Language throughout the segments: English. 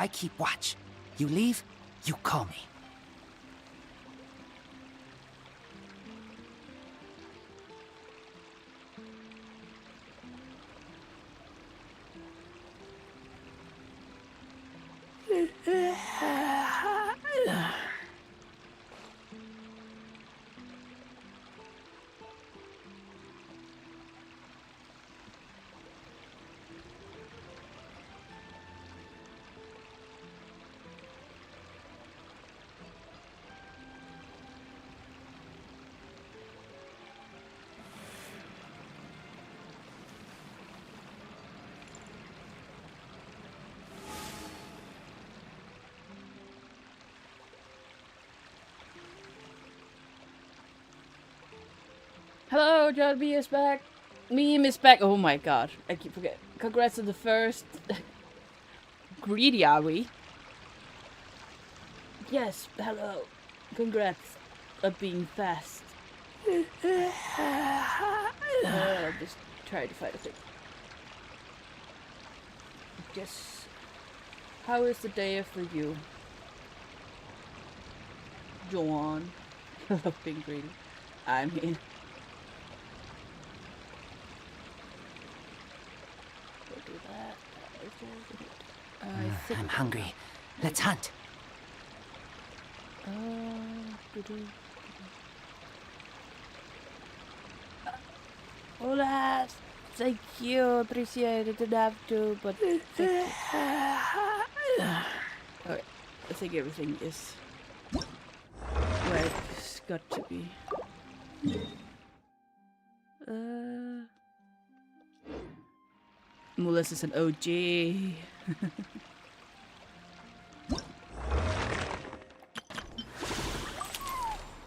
I keep watch. You leave, you call me. Hello, John B is back. Meme is back. Oh my god, I keep forgetting. Congrats on the first. Greedy, are we? Yes, hello. Congrats on being fast. I'll just try to find a thing. Just. How is the day for you? Joan. I love being greedy. I'm here. Do that. I'm hungry. Let's hunt. Hola, thank you. Appreciate it. Didn't have to, but thank you. Alright, I think everything is where it's got to be. Mulas is an OG.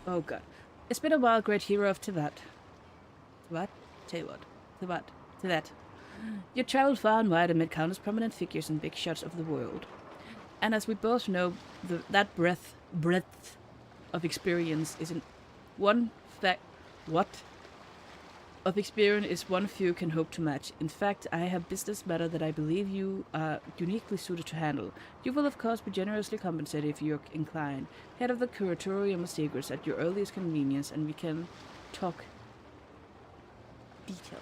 Oh god. It's been a while, great hero of Tibet. What? Tell you what. Tibet. You traveled far and wide amid countless prominent figures and big shots of the world. And as we both know, that breadth of experience is one experience is one few can hope to match. In fact, I have business matter that I believe you are uniquely suited to handle. You will of course be generously compensated if you're inclined. Head of the Curatorium of Secrets at your earliest convenience, and we can talk details.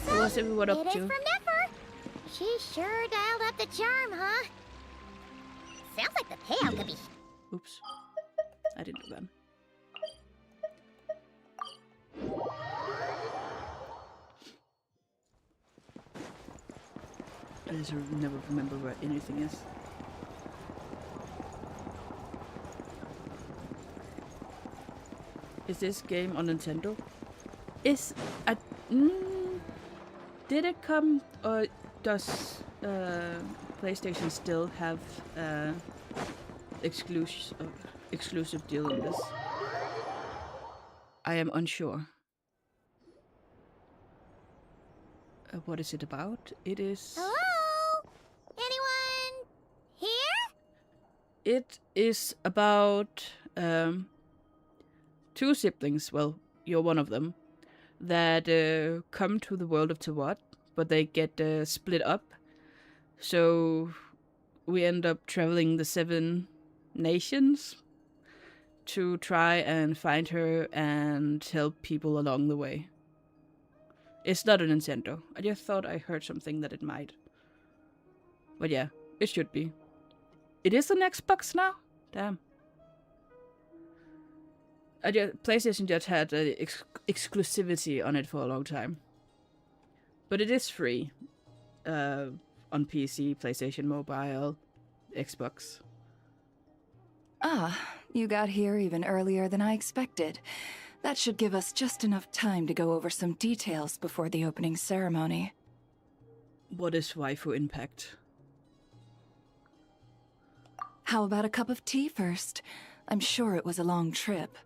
So what's everyone up to? From Neffer. She sure dialed up the charm, huh? Sounds like the payout could be... Oops. I didn't do that. I just never remember where anything is. Is this game on Nintendo? Did it come, or does PlayStation still have exclusive deal in this? I am unsure. What is it about? It is... Hello? Anyone here? It is about two siblings, well, you're one of them, that come to the world of Tawad, but they get split up. So we end up traveling the 7 nations to try and find her and help people along the way. It's not a Nintendo. I just thought I heard something that it might. But yeah, it should be. It is on Xbox now? Damn. PlayStation just had exclusivity on it for a long time. But it is free. On PC, PlayStation Mobile, Xbox. Ah, you got here even earlier than I expected. That should give us just enough time to go over some details before the opening ceremony. What is waifu impact? How about a cup of tea first? I'm sure it was a long trip.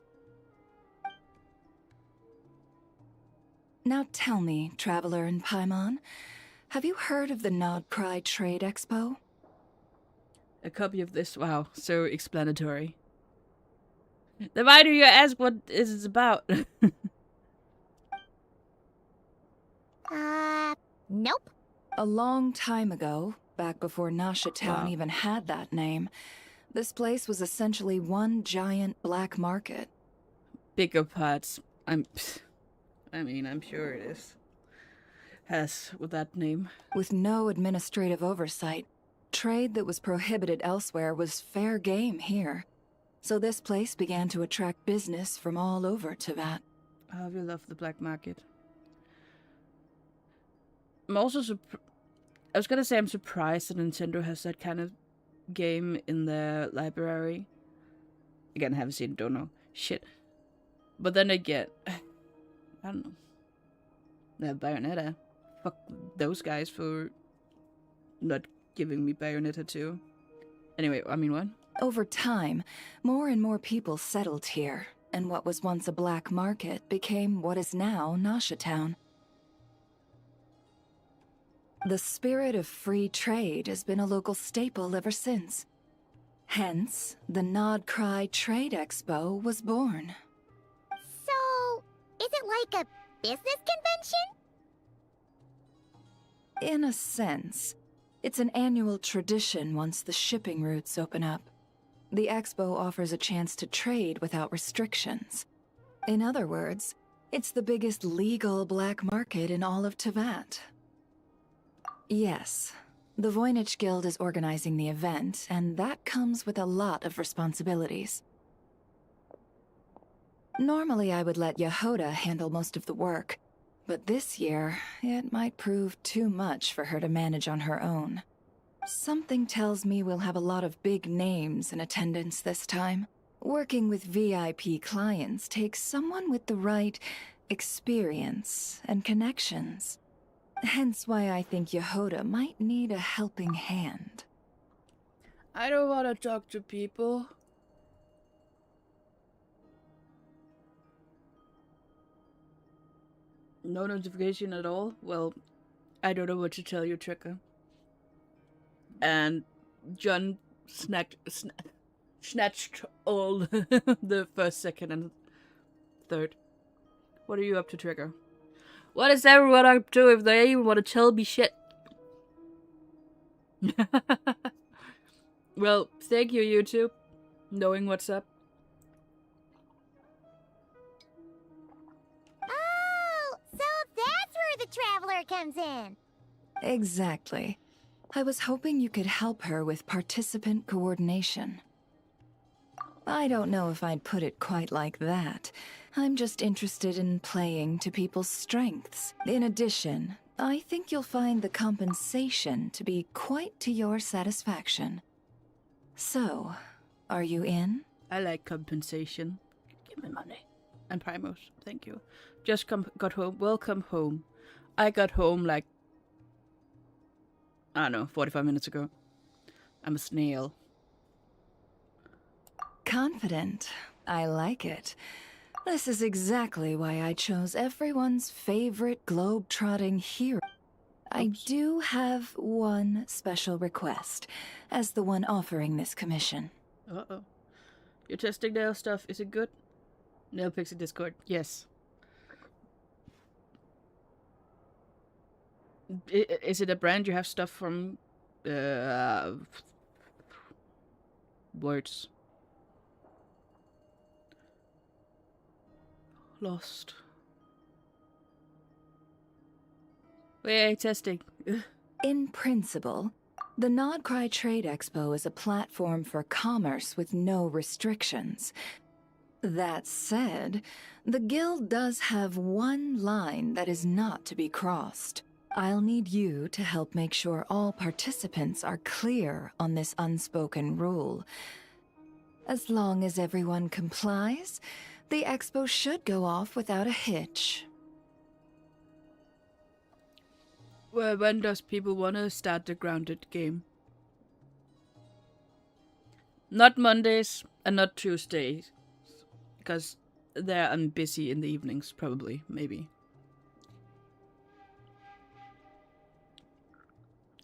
Now tell me, Traveler in Paimon, have you heard of the Nod Pride Trade Expo? A copy of this? Wow, so explanatory. Then why do you ask what is it about? Nope. A long time ago, back before Nasha Town Wow. even had that name. This place was essentially one giant black market. Bigger parts. I'm sure it is. Has with that name. With no administrative oversight, trade that was prohibited elsewhere was fair game here. So this place began to attract business from all over Teyvat. Oh, we love the black market. I'm also I was gonna say I'm surprised that Nintendo has that kind of game in their library. Again, haven't seen, don't know. Shit. But then again, I don't know. They have Bayonetta. Fuck those guys for not giving me Bayonetta 2. Anyway, I mean, what? Over time, more and more people settled here, and what was once a black market became what is now Nasha Town. The spirit of free trade has been a local staple ever since. Hence, the Nod Cry Trade Expo was born. So, is it like a business convention? In a sense, it's an annual tradition once the shipping routes open up. The expo offers a chance to trade without restrictions. In other words, it's the biggest legal black market in all of Teyvat. Yes, the Voynich Guild is organizing the event, and that comes with a lot of responsibilities. Normally I would let Yehoda handle most of the work, but this year, it might prove too much for her to manage on her own. Something tells me we'll have a lot of big names in attendance this time. Working with VIP clients takes someone with the right experience and connections. Hence why I think Yehoda might need a helping hand. I don't want to talk to people. No notification at all? Well, I don't know what to tell you, Tricker. And John snatched all the first, second, and third. What are you up to, Trigger? What is everyone up to if they even want to tell me shit? Well, thank you, YouTube, knowing what's up. Oh, so that's where the traveler comes in. Exactly. I was hoping you could help her with participant coordination. I don't know if I'd put it quite like that. I'm just interested in playing to people's strengths. In addition, I think you'll find the compensation to be quite to your satisfaction. So, are you in? I like compensation. Give me money. And Primos, thank you. Just got home. Welcome home. I got home like, I don't know, 45 minutes ago. I'm a snail. Confident. I like it. This is exactly why I chose everyone's favorite globe-trotting hero. I do have one special request, as the one offering this commission. Uh-oh. You're testing nail stuff. Is it good? Nail Pixie Discord. Yes. Is it a brand you have stuff from? Words. Lost. Wait, testing. In principle, the Nod Cry Trade Expo is a platform for commerce with no restrictions. That said, the guild does have one line that is not to be crossed. I'll need you to help make sure all participants are clear on this unspoken rule. As long as everyone complies, the expo should go off without a hitch. Well, when does people want to start the grounded game? Not Mondays and not Tuesdays. Because there I'm busy in the evenings, probably, maybe.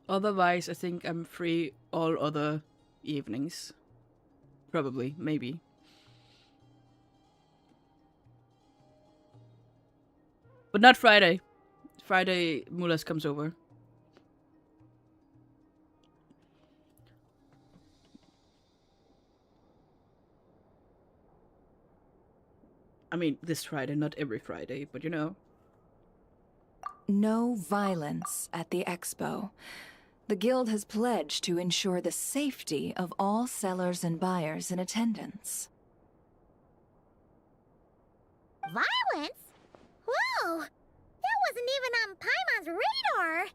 Otherwise, I think I'm free all other evenings. Probably, maybe. But not Friday. Friday, Mulas comes over. I mean, this Friday, not every Friday, but you know. No violence at the expo. The guild has pledged to ensure the safety of all sellers and buyers in attendance. Violence? Whoa! That wasn't even on Paimon's radar!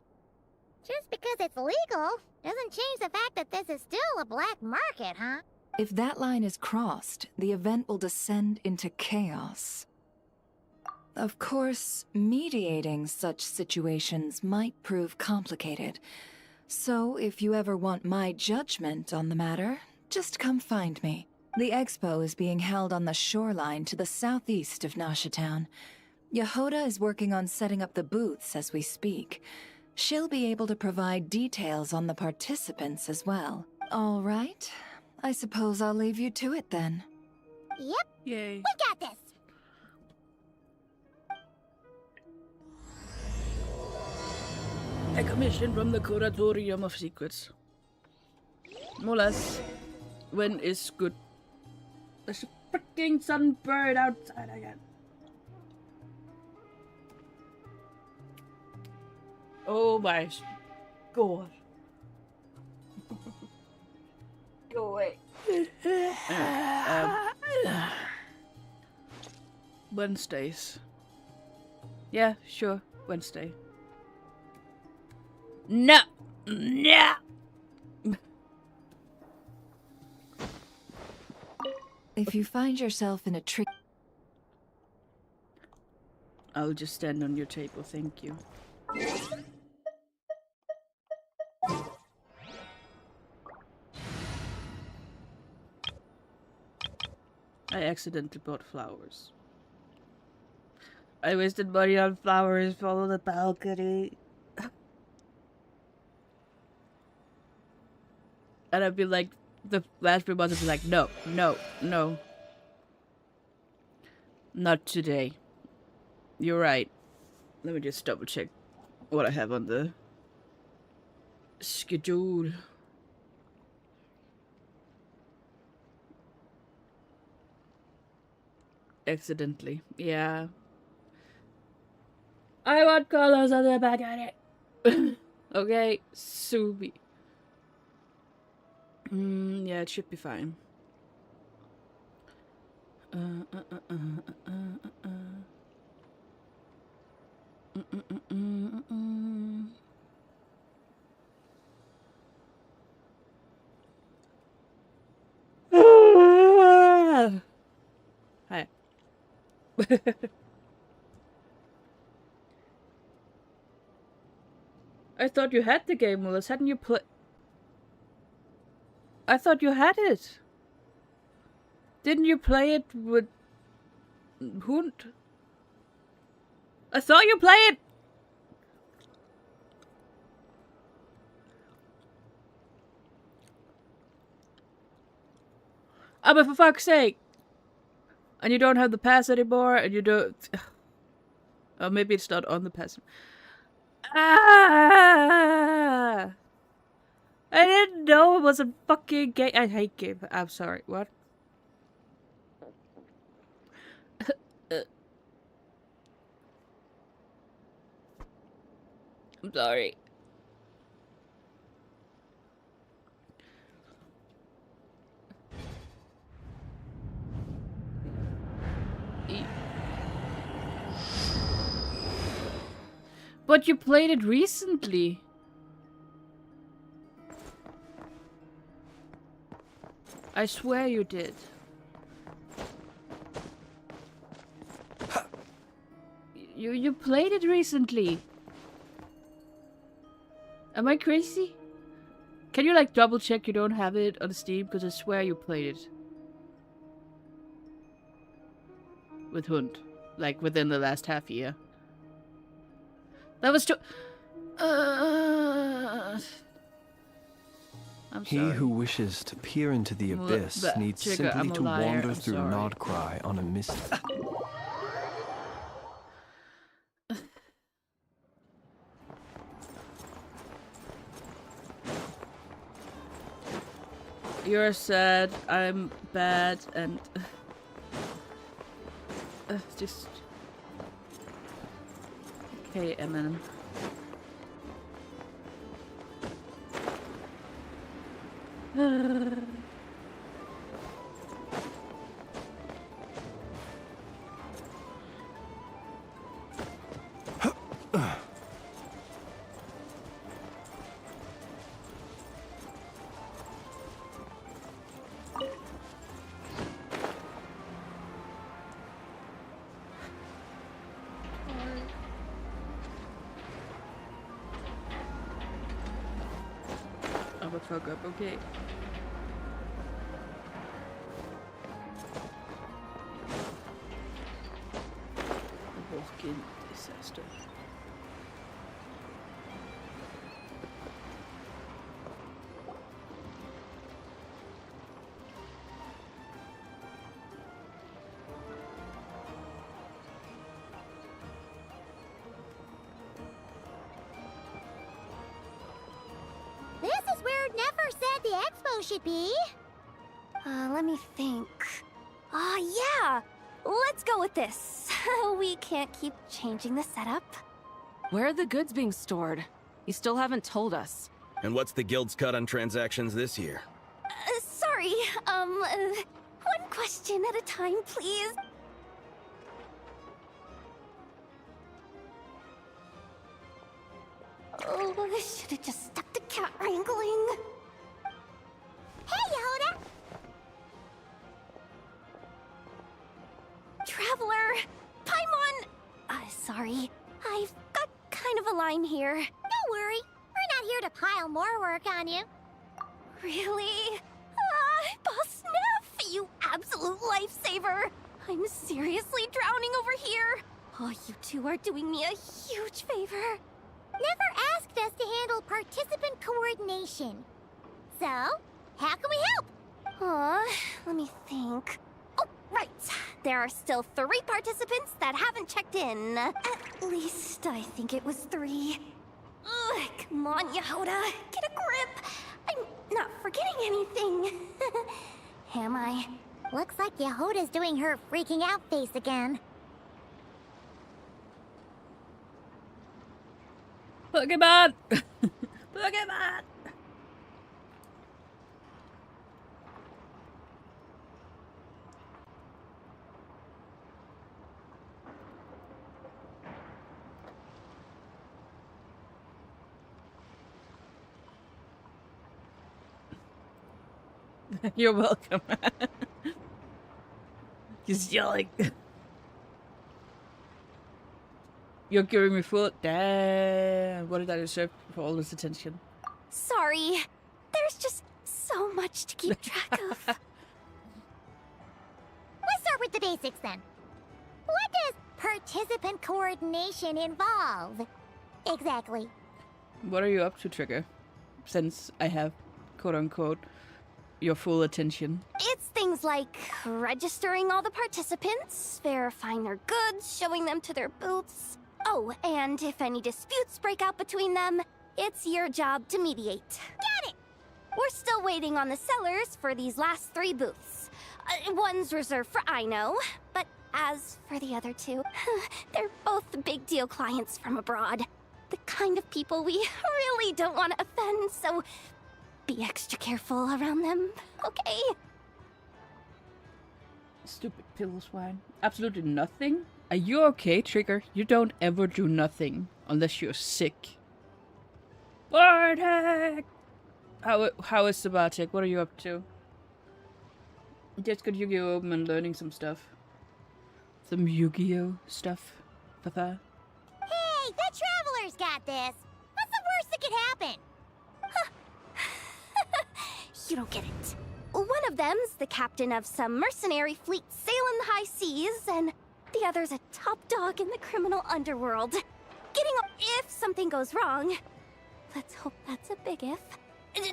Just because it's legal doesn't change the fact that this is still a black market, huh? If that line is crossed, the event will descend into chaos. Of course, mediating such situations might prove complicated. So, if you ever want my judgment on the matter, just come find me. The expo is being held on the shoreline to the southeast of Nashatown. Yehoda is working on setting up the booths as we speak. She'll be able to provide details on the participants as well. All right. I suppose I'll leave you to it then. Yep, Yay. we got this! A commission from the Curatorium of Secrets. More or less. When is good? There's a freaking sunbird outside again. Oh my god. Go away. Wednesdays. Yeah, sure. Wednesday. No! No! If you find yourself in a trick... I'll just stand on your table, thank you. I accidentally bought flowers. I wasted money on flowers for the balcony. And I'd be like, the last few months I'd be like, no, no, no. Not today. You're right. Let me just double check what I have on the schedule. Accidentally. Yeah. I want colors on the balcony. Okay, Subi. Yeah, it should be fine. Hi. I thought you had the game, Willis. Hadn't you played? I thought you had it. Didn't you play it with Hund? I thought you played. Oh, but for fuck's sake. And you don't have the pass anymore, and you don't... Oh, maybe it's not on the pass. Ah! I didn't know it was a fucking game. I hate game. I'm sorry. What? I'm sorry. But you played it recently. I swear you did. You played it recently. Am I crazy? Can you like double check you don't have it on Steam? Because I swear you played it. With Hund. Like within the last half year. That was too... I'm sorry. He who wishes to peer into the abyss needs Trigger, simply I'm a to liar. wander I'm through sorry. Nodcry on a misty... You're sad, I'm bad, and... Just... Okay, Eminem. I'll fuck up, okay. Walk-in disaster. This is where Nefer said the expo should be. Let me think. Yeah! Let's go with this. We can't keep changing the setup. Where are the goods being stored? You still haven't told us. And what's the guild's cut on transactions this year? Sorry, one question at a time, please. Oh, I should have just stuck to cat wrangling. Hey, Yehuda! Traveler! Paimon! Sorry. I've got kind of a line here. Don't worry. We're not here to pile more work on you. Really? Boss Neff, you absolute lifesaver! I'm seriously drowning over here. Oh, you two are doing me a huge favor. Never asked us to handle participant coordination. So, how can we help? Let me think. Oh, right. There are still 3 participants that haven't checked in. At least I think it was 3. Ugh, come on, Yehuda. Get a grip. I'm not forgetting anything. Am I? Looks like Yehuda's doing her freaking out face again. Pokemon! Pokemon! You're welcome. He's yelling. You're giving me food? Damn. What did I deserve for all this attention? Sorry. There's just so much to keep track of. Let's start with the basics then. What does participant coordination involve? Exactly. What are you up to, Trigger? Since I have, quote-unquote, your full attention. It's things like registering all the participants, verifying their goods, showing them to their booths. Oh, and if any disputes break out between them, it's your job to mediate. Got it! We're still waiting on the sellers for these last 3 booths. One's reserved for Aino, but as for the other 2, they're both big deal clients from abroad. The kind of people we really don't want to offend, so be extra careful around them, okay? Stupid pill swine. Absolutely nothing? Are you okay, Trigger? You don't ever do nothing unless you're sick. Bartek! How is Sabatic? What are you up to? Just got Yu-Gi-Oh! Open and learning some stuff. Some Yu-Gi-Oh! Stuff. Papa. Hey, the Traveler's got this. What's the worst that could happen? You don't get it. One of them's the captain of some mercenary fleet sailing the high seas, and the other's a top dog in the criminal underworld. Getting up if something goes wrong. Let's hope that's a big if.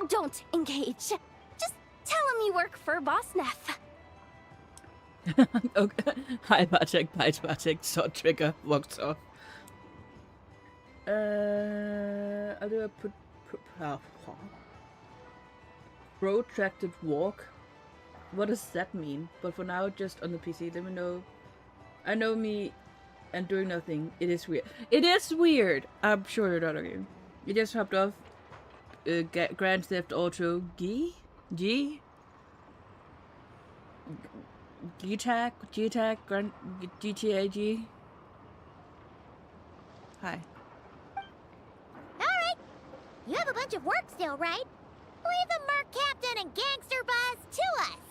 Don't engage. Just tell him you work for Boss Neff. Okay. Hi, Patrick. Bye, Patrick. So Trigger walks off. I'll do a protracted walk. What does that mean? But for now, just on the PC. Let me know I know me and doing nothing. It is weird. It is weird. I'm sure you're not okay. You just hopped off Grand Theft Auto G? G-Tac, Grand GTA G. Hi. Alright. You have a bunch of work still, right? Leave the Merc Captain and Gangster Buzz to us.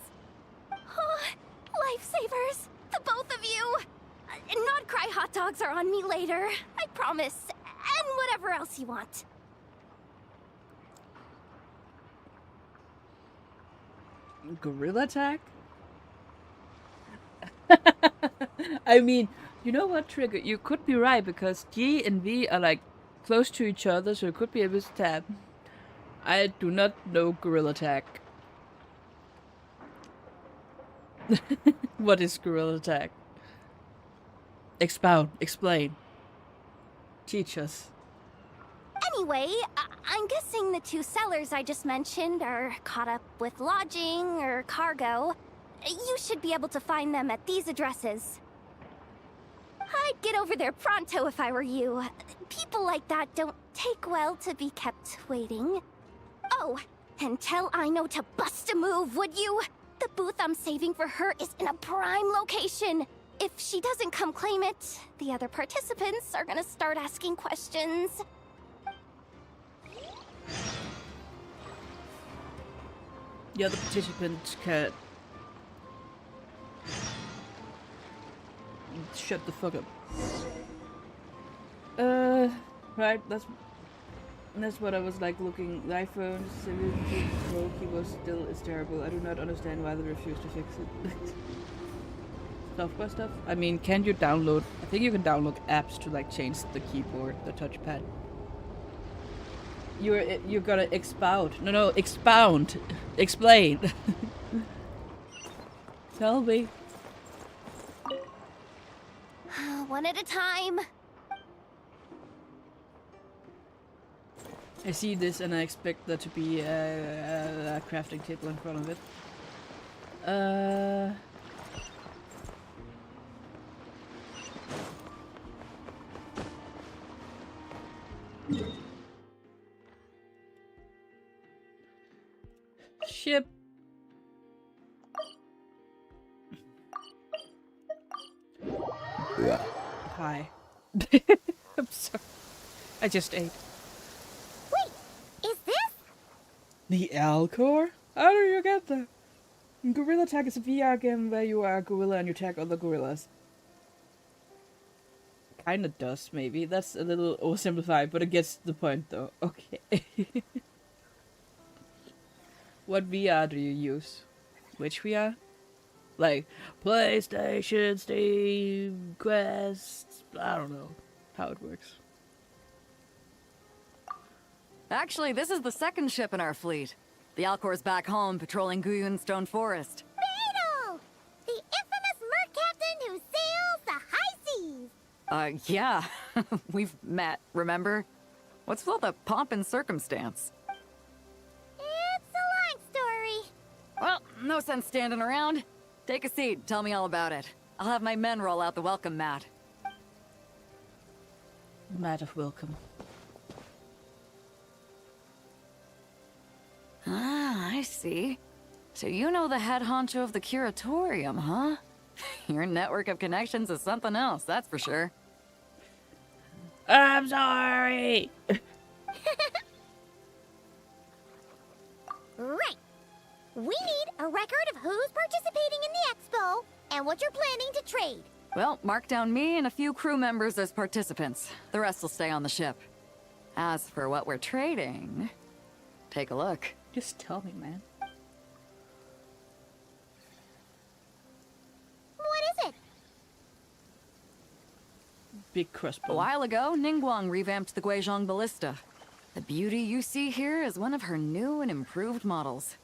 Oh, lifesavers, the both of you. Not cry hot dogs are on me later, I promise. And whatever else you want. Gorilla attack? I mean, you know what, Trigger? You could be right, because G and V are like close to each other, so it could be a mishap. I do not know Gorilla Attack. What is Gorilla Attack? Expound, explain. Teach us. Anyway, I'm guessing the two sellers I just mentioned are caught up with lodging or cargo. You should be able to find them at these addresses. I'd get over there pronto if I were you. People like that don't take well to be kept waiting. Oh, and tell Ino to bust a move, would you? The booth I'm saving for her is in a prime location. If she doesn't come claim it, the other participants are gonna start asking questions. The other participants can... Shut the fuck up. Right, that's what I was like looking. The iPhone 17 Pro keyboard still is terrible. I do not understand why they refuse to fix it. Software stuff? I mean, can you download... I think you can download apps to like change the keyboard, the touchpad. You're gonna expound. No, expound. Explain. Tell me. One at a time. I see this and I expect there to be a crafting table in front of it. Ship. Hi. I'm sorry. I just ate. Wait, is this? The Alcor? How do you get that? Gorilla Tag is a VR game where you are a gorilla and you tag other gorillas. Kinda does, maybe. That's a little oversimplified, but it gets the point though. Okay. What VR do you use? Which VR? Like PlayStation, Steam, Quest. I don't know how it works. Actually, this is the second ship in our fleet. The Alcor's back home patrolling Guyun Stone Forest. Beetle! The infamous Merc Captain who sails the high seas! Yeah. We've met, remember? What's with all the pomp and circumstance? It's a long story. Well, no sense standing around. Take a seat, tell me all about it. I'll have my men roll out the welcome mat. Mat of welcome. Ah, I see. So you know the head honcho of the curatorium, huh? Your network of connections is something else, that's for sure. I'm sorry! Right. We need a record of who's participating in the expo and what you're planning to trade. Well, mark down me and a few crew members as participants. The rest will stay on the ship. As for what we're trading, take a look. Just tell me, man. What is it? Big crossbow. A while ago, Ningguang revamped the Guizhong Ballista. The beauty you see here is one of her new and improved models.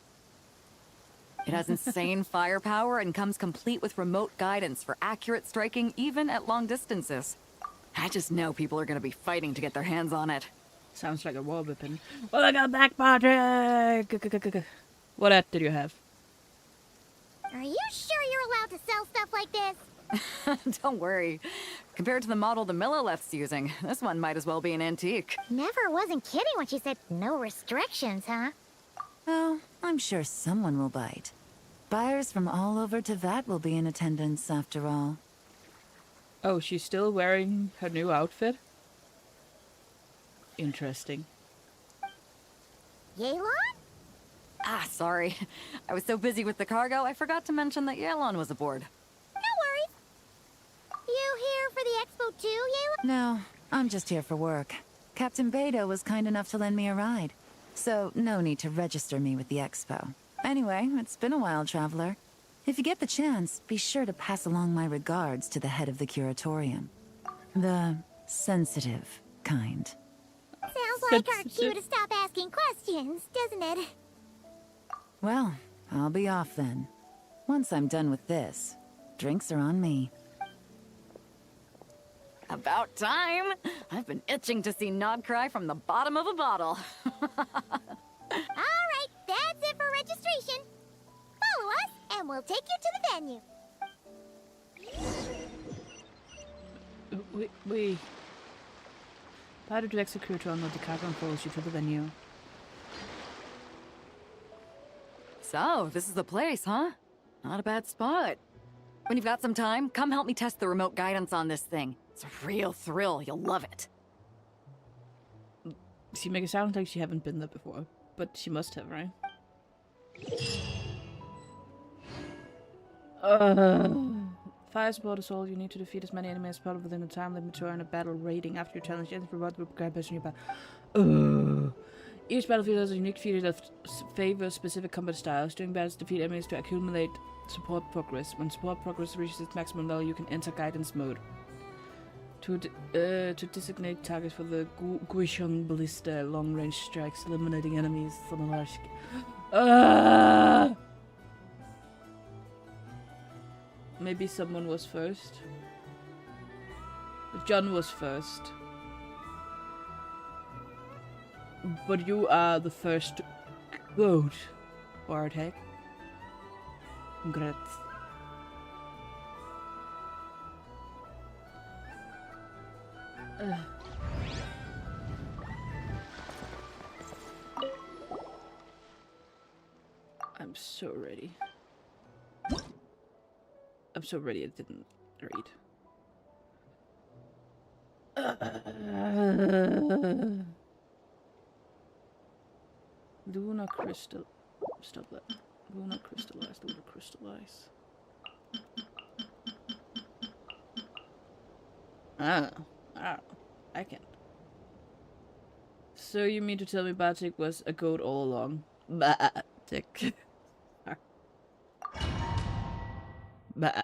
It has insane firepower and comes complete with remote guidance for accurate striking even at long distances. I just know people are going to be fighting to get their hands on it. Sounds like a war weapon. Well, I got back, Patrick! What ad did you have? Are you sure you're allowed to sell stuff like this? Don't worry. Compared to the model the Millileth's using, this one might as well be an antique. Never wasn't kidding when she said no restrictions, huh? Oh, I'm sure someone will bite. Buyers from all over Teyvat will be in attendance after all. Oh, she's still wearing her new outfit? Interesting. Yelan? Ah, sorry. I was so busy with the cargo, I forgot to mention that Yelan was aboard. No worries. You here for the expo too, Yelan? No, I'm just here for work. Captain Beidou was kind enough to lend me a ride. So, no need to register me with the expo. Anyway, it's been a while, Traveler. If you get the chance, be sure to pass along my regards to the head of the curatorium. The sensitive kind. Sounds like our cue to stop asking questions, doesn't it? Well, I'll be off then. Once I'm done with this, drinks are on me. About time! I've been itching to see Nod cry from the bottom of a bottle. Alright, that's it for registration. Follow us, and we'll take you to the venue. We... How did you execute on the cargo and follows you to the venue? So, this is the place, huh? Not a bad spot. When you've got some time, come help me test the remote guidance on this thing. It's a real thrill, you'll love it. She makes it sound like she haven't been there before, but she must have, right? Fire support is all you need to defeat as many enemies as possible within a time limit to earn a battle rating. After your challenge ends, reward will grab person in your battle. Each battlefield has a unique feature that favors specific combat styles. During battles, defeat enemies to accumulate support progress. When support progress reaches its maximum level, you can enter guidance mode. To designate targets for the Guishong Ballista, long-range strikes, eliminating enemies from a large... Maybe someone was first. John was first. But you are the first goat, Bartek. Congrats. I'm so ready. I'm so ready I didn't read. Luna crystal. Stop that. Luna crystallize. Luna crystallize. I can't. So you mean to tell me Bartik was a goat all along? Bartik. Bah.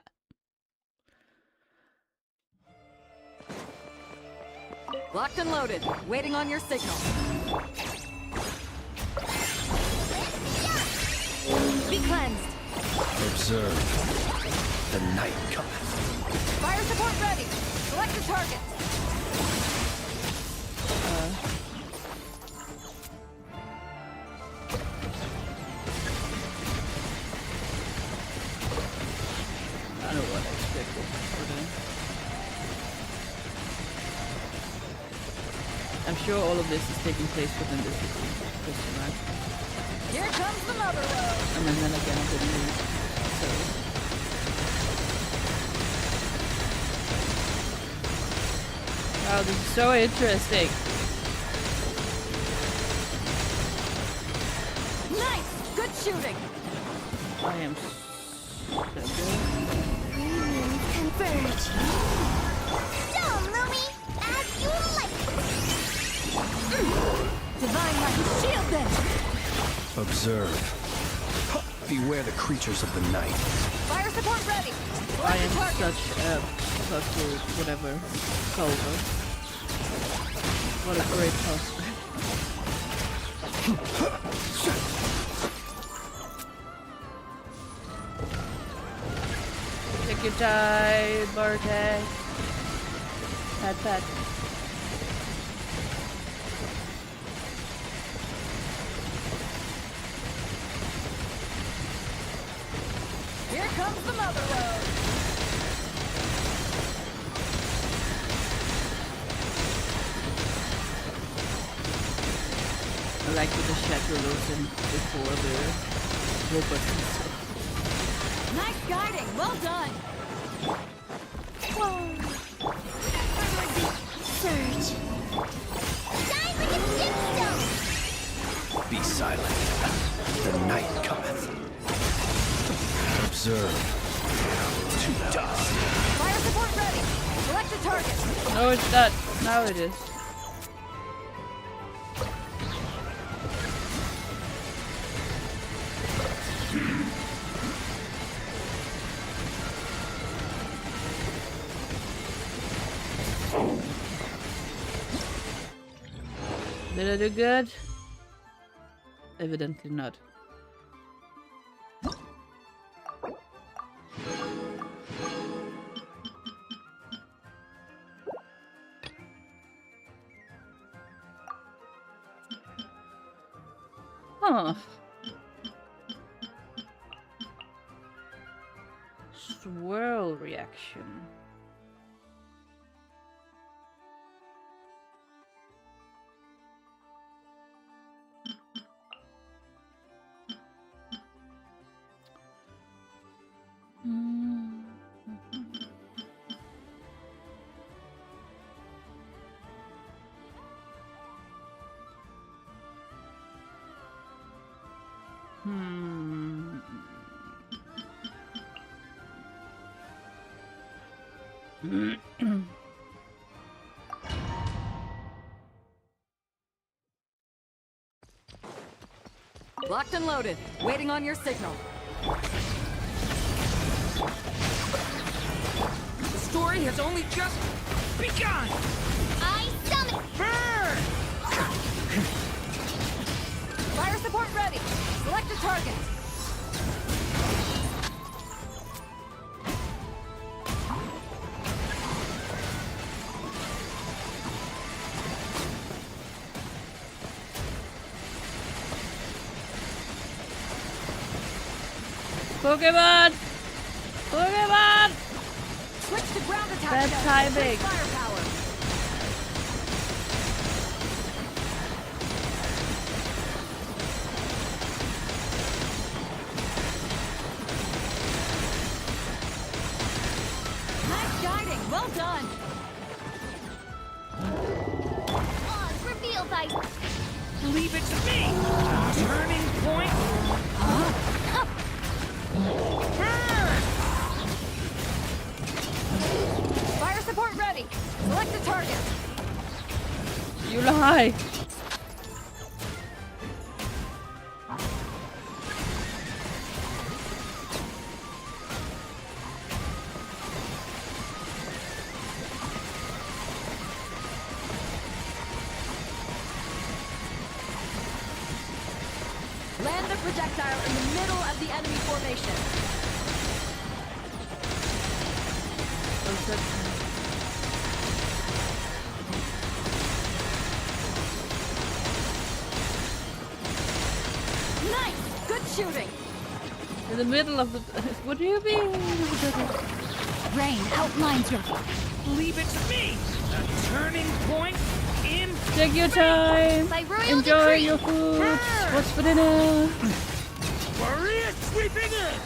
Locked and loaded, waiting on your signal. Be cleansed. Observe. The night cometh. Fire support ready. Select your target. I don't know what I expected. I'm sure all of this is taking place within this question, right? Here comes the mother load. And then again, I didn't read. So. Wow, this is so interesting. Nice! Good shooting! I am so good. Converge. Still, Lumi, as you like. Divine Light, shield them! Observe. Beware the creatures of the night. Fire support ready! I am such a puzzle, whatever, solver. What a great puzzle. Take your time, Bartek. Pat, pat. Here comes the mother load! I like with the shadows and before the robots and stuff. Nice guiding. Well done. Surge. Die with the gemstone! Be silent. The night cometh. Observe. To dust. Fire support ready. Select a target. No, it's not. Now it is. Did I do good? Evidently not. Huh. Swirl reaction. Locked and loaded. Waiting on your signal. The story has only just begun! I summon. Burn! Fire support ready. Select a target. Pokemon! Pokemon! Switch to ground attack. Bad mode. timing. Firepower. Nice guiding. Well done. Oz reveal by. Leave it to me! Turning point! Fire support ready. Select a target. You lie! Land the projectile in the middle of the enemy formation. Nice! Good shooting! In the middle of the... What do you mean? Rain outlines your. Leave it to me! A turning point in... Take your time! By royal Enjoy decree. your food! What's for dinner? Maria sweeping in!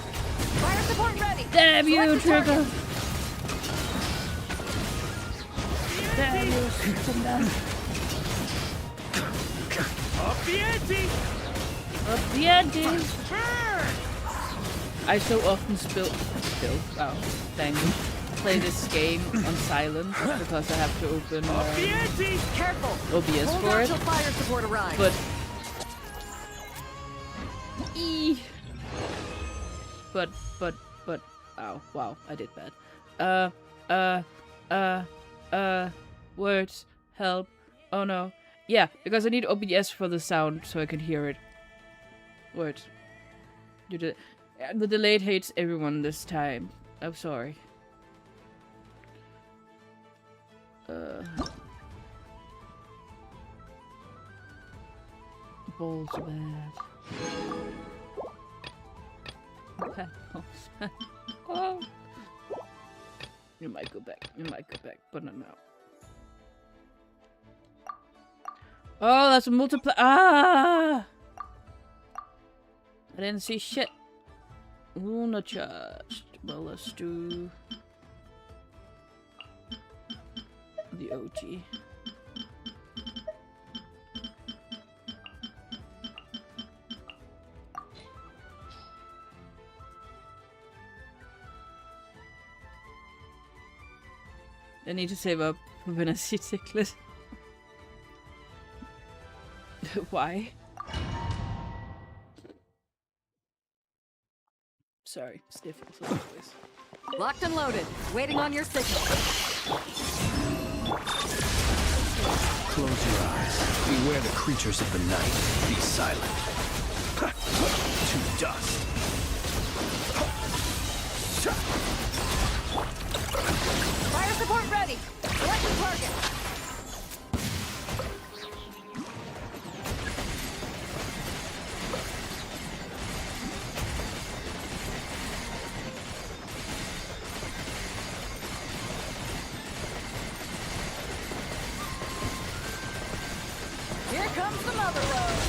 Fire support ready! Damn you, Select a target. Trigger! Damn you, come down. Up the ante! Up the ante! Burn! I so often wow, dang it, play this game on silent because I have to open Up the ante! Careful! OBS Hold for on it, till fire support arrives. but ow, wow, I did bad. Words, help, oh no. Yeah, because I need OBS for the sound so I can hear it. Words. You did. The delayed hates everyone this time. I'm sorry. Balls bad. Bad balls bad. Oh. You might go back, but not now. Oh, that's a multiplier. Ah! I didn't see shit. Ooh, not charged. Well, let's do the OG. I need to save up for when I see Ticklet. Why? Sorry, sniffles as always. Locked and loaded. Waiting on your signal. Close your eyes. Beware the creatures of the night. Be silent. To dust. Fire support ready. Select the target. Here comes the mother load.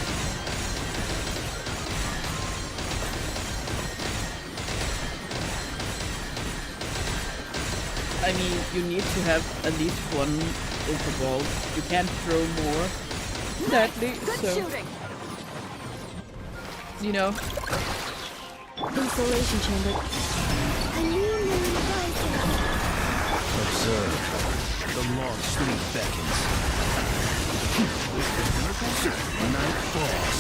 I mean, you need to have at least one overball. You can't throw more. Exactly. Good So, shooting. you know, Insulation chamber. A new moon rising. Observe. The long sleep beckons. Night falls.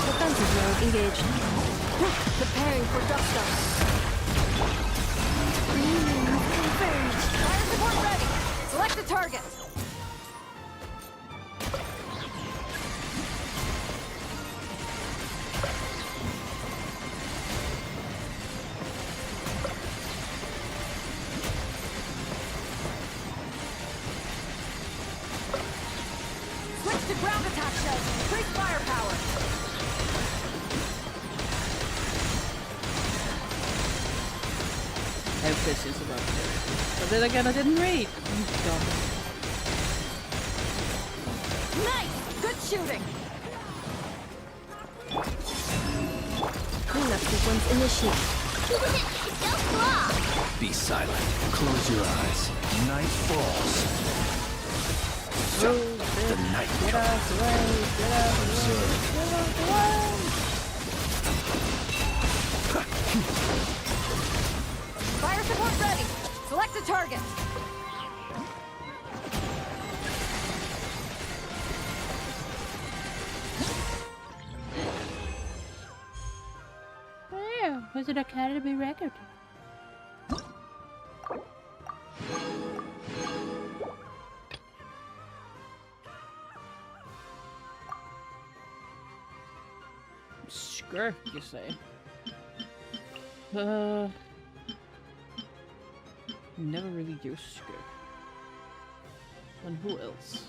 Defensive mode engaged. Preparing for dust-up. Fire support ready. Select the target. Switch to ground attack shells. Increase firepower. I have questions about it. But then again, I didn't read. I'm dumb. Nice. Good shooting. Cleanup sequence initiated. So strong. Be silent. Close your eyes. Night falls. The night comes. Observe. Fire support ready. Select a target. Oh yeah, was it a Academy record? Sure, you say. Never really used Skirk. And who else?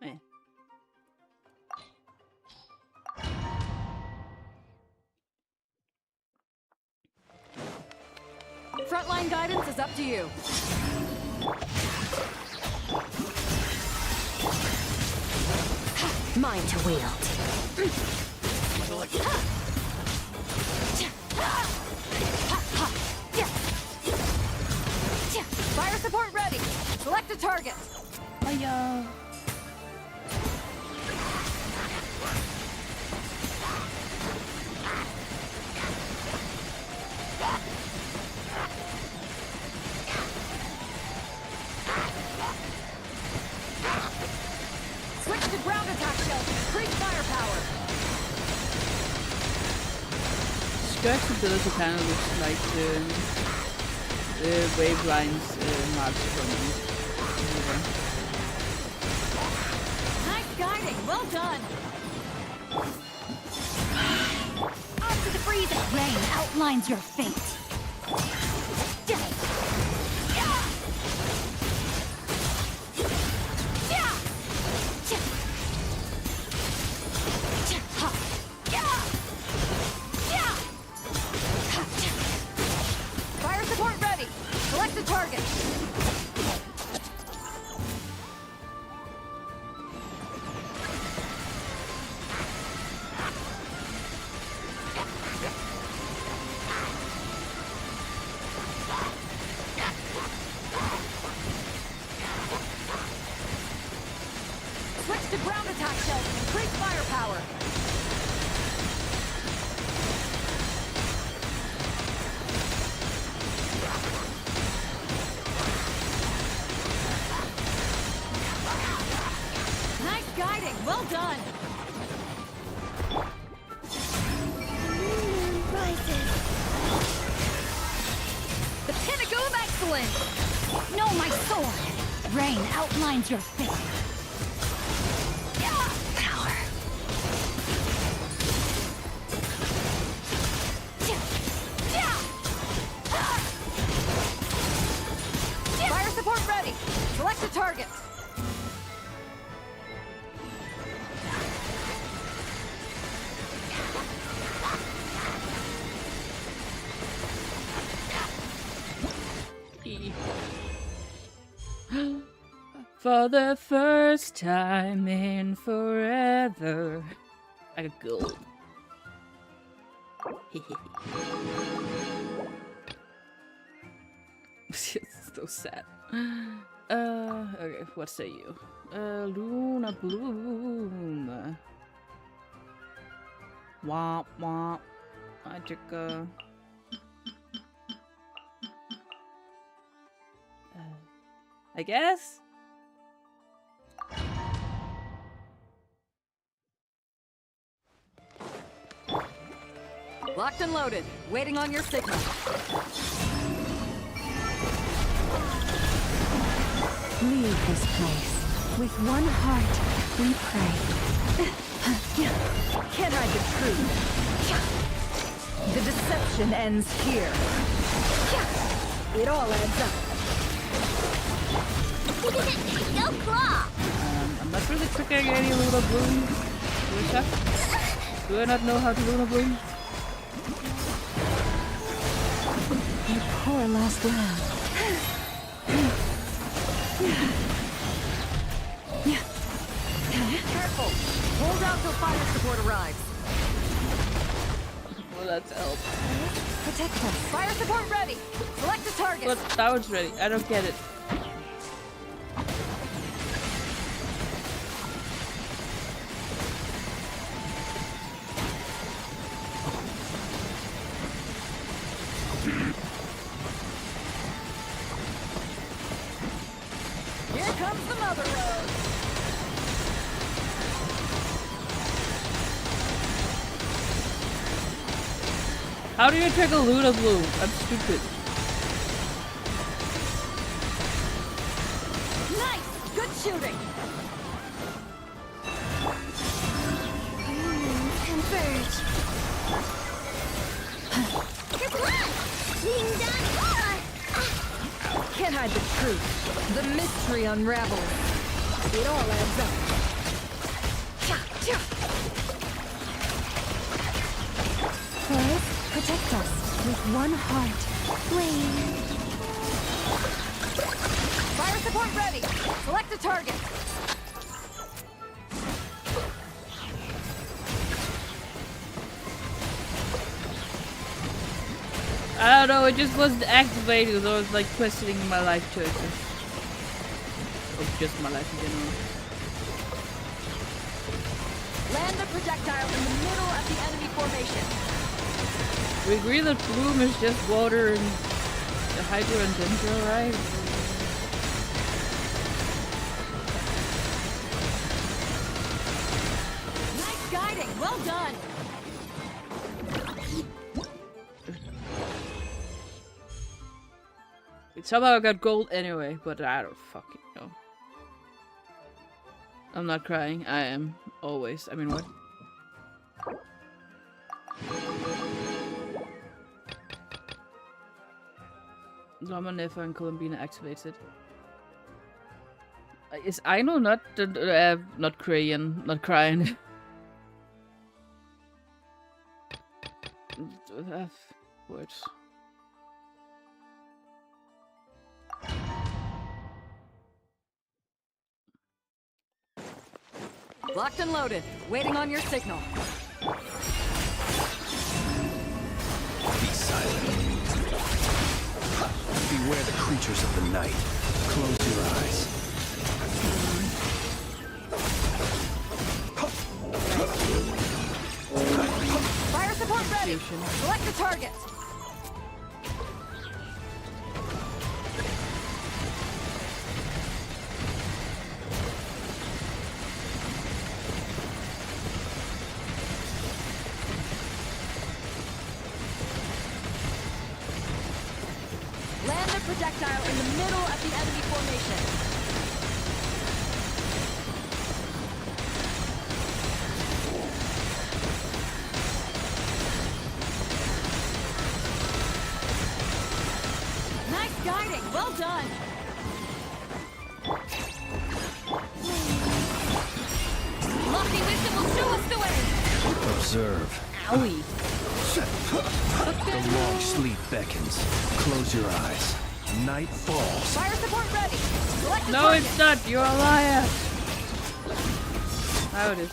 Eh. Frontline guidance is up to you. Mine to wield. Fire support ready. Select a target. Hiya. Switch to ground attack shells. Increase firepower. Skirk's ability kind of looks like the wave lines marks from River. Nice guiding. Well done. After the freezing rain outlines your fate. Excellent! Know my sword! Rain outlines your fate. Power. Fire support ready. Select a target. For the first time in forever. I got gold. It's so sad. Okay, what say you? Luna Bloom. Womp womp. Magica. I guess? Locked and loaded. Waiting on your signal. Leave this place. With one heart, we pray. Can't hide the truth. The deception ends here. It all adds up. Go claw! I'm not really triggering any Luna Bloom. Do I suck? Do I not know how to Luna Bloom? You poor lost lamb. Careful. Hold out till fire support arrives. Well, that's help. Protect us. Fire support ready. Select a target. But that one's ready. I don't get it. Here comes the mother rose. How do you trigger Luna Bloom? I'm stupid. Nice. Good shooting. Converge. Your blood! Being done! Can't hide the truth. The mystery unravels. It all adds up. Forest, protect us. With one heart. Flame. Fire support ready. Select a target. I don't know, it just wasn't activated because I was like questioning my life choices. Or just my life in general. Land the projectile in the middle of the enemy formation. We agree that Bloom is just water and the Hydra and Dendro, right? Nice guiding. Well done. Somehow I got gold anyway, but I don't fucking know. I'm not crying. I am. Always. I mean, what? Drama Nefer and Columbina activated. Is Aino not Korean, not crying? Words. Locked and loaded. Waiting on your signal. Be silent. Beware the creatures of the night. Close your eyes. Fire support ready. Select a target. projectile in the middle of the enemy formation. Nice guiding. Well done. Lofty wisdom will show us the way. Observe. Owie. The long sleep beckons. Close your eyes. Night falls. Fire support ready. Select the No, target. it's not. You're a liar. How it is.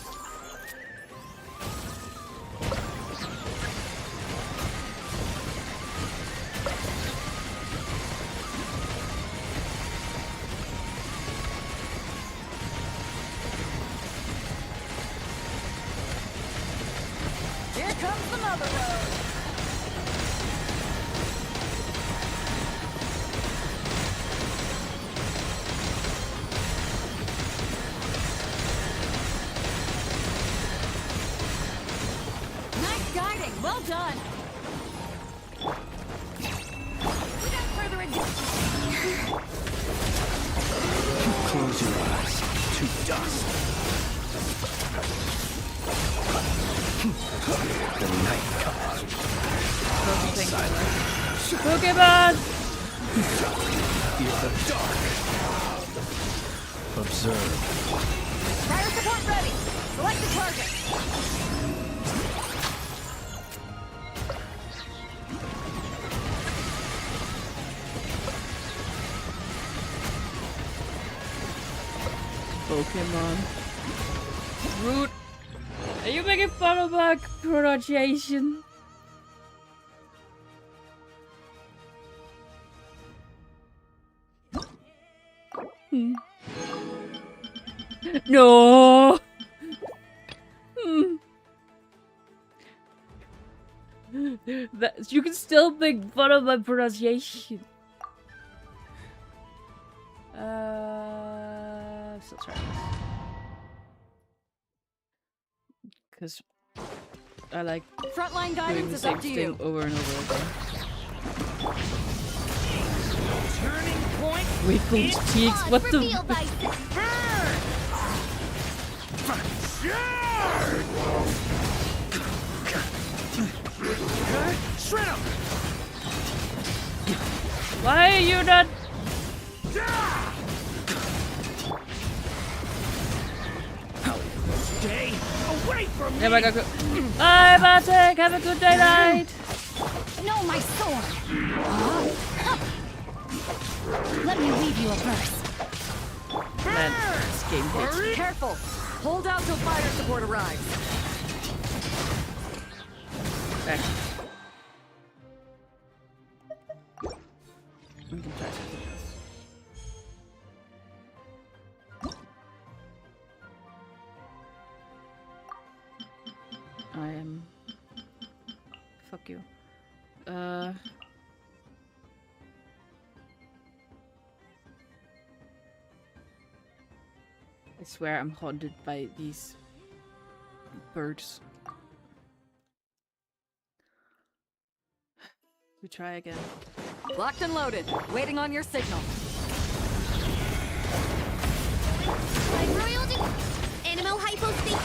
Here comes the mother road. Nice guiding. Well done. Without further ado. Close your eyes. To dust. The night comes. Silent. Pokemon! Feel the dark. Observe. Fire support ready. Select the target. Pokemon. Rude. Are you making fun of my pronunciation? No. That, you can still make fun of my pronunciation. Still trying because I like Frontline doing guidance the is same up to thing you. over and over again. Turning point. Wrinkled cheeks. What the? Revealed by Shred him. Why are you not? Stay away from me. Yeah, but bye, Bartek. Have a good day, night. No, my sword. Let me leave you a verse. Man, this game hits. Careful. Hold out till fire support arrives. Back. We can try something else. I am. Fuck you. I swear I'm haunted by these birds. We try again. Locked and loaded. Waiting on your signal. Royalty. Animal hypostate.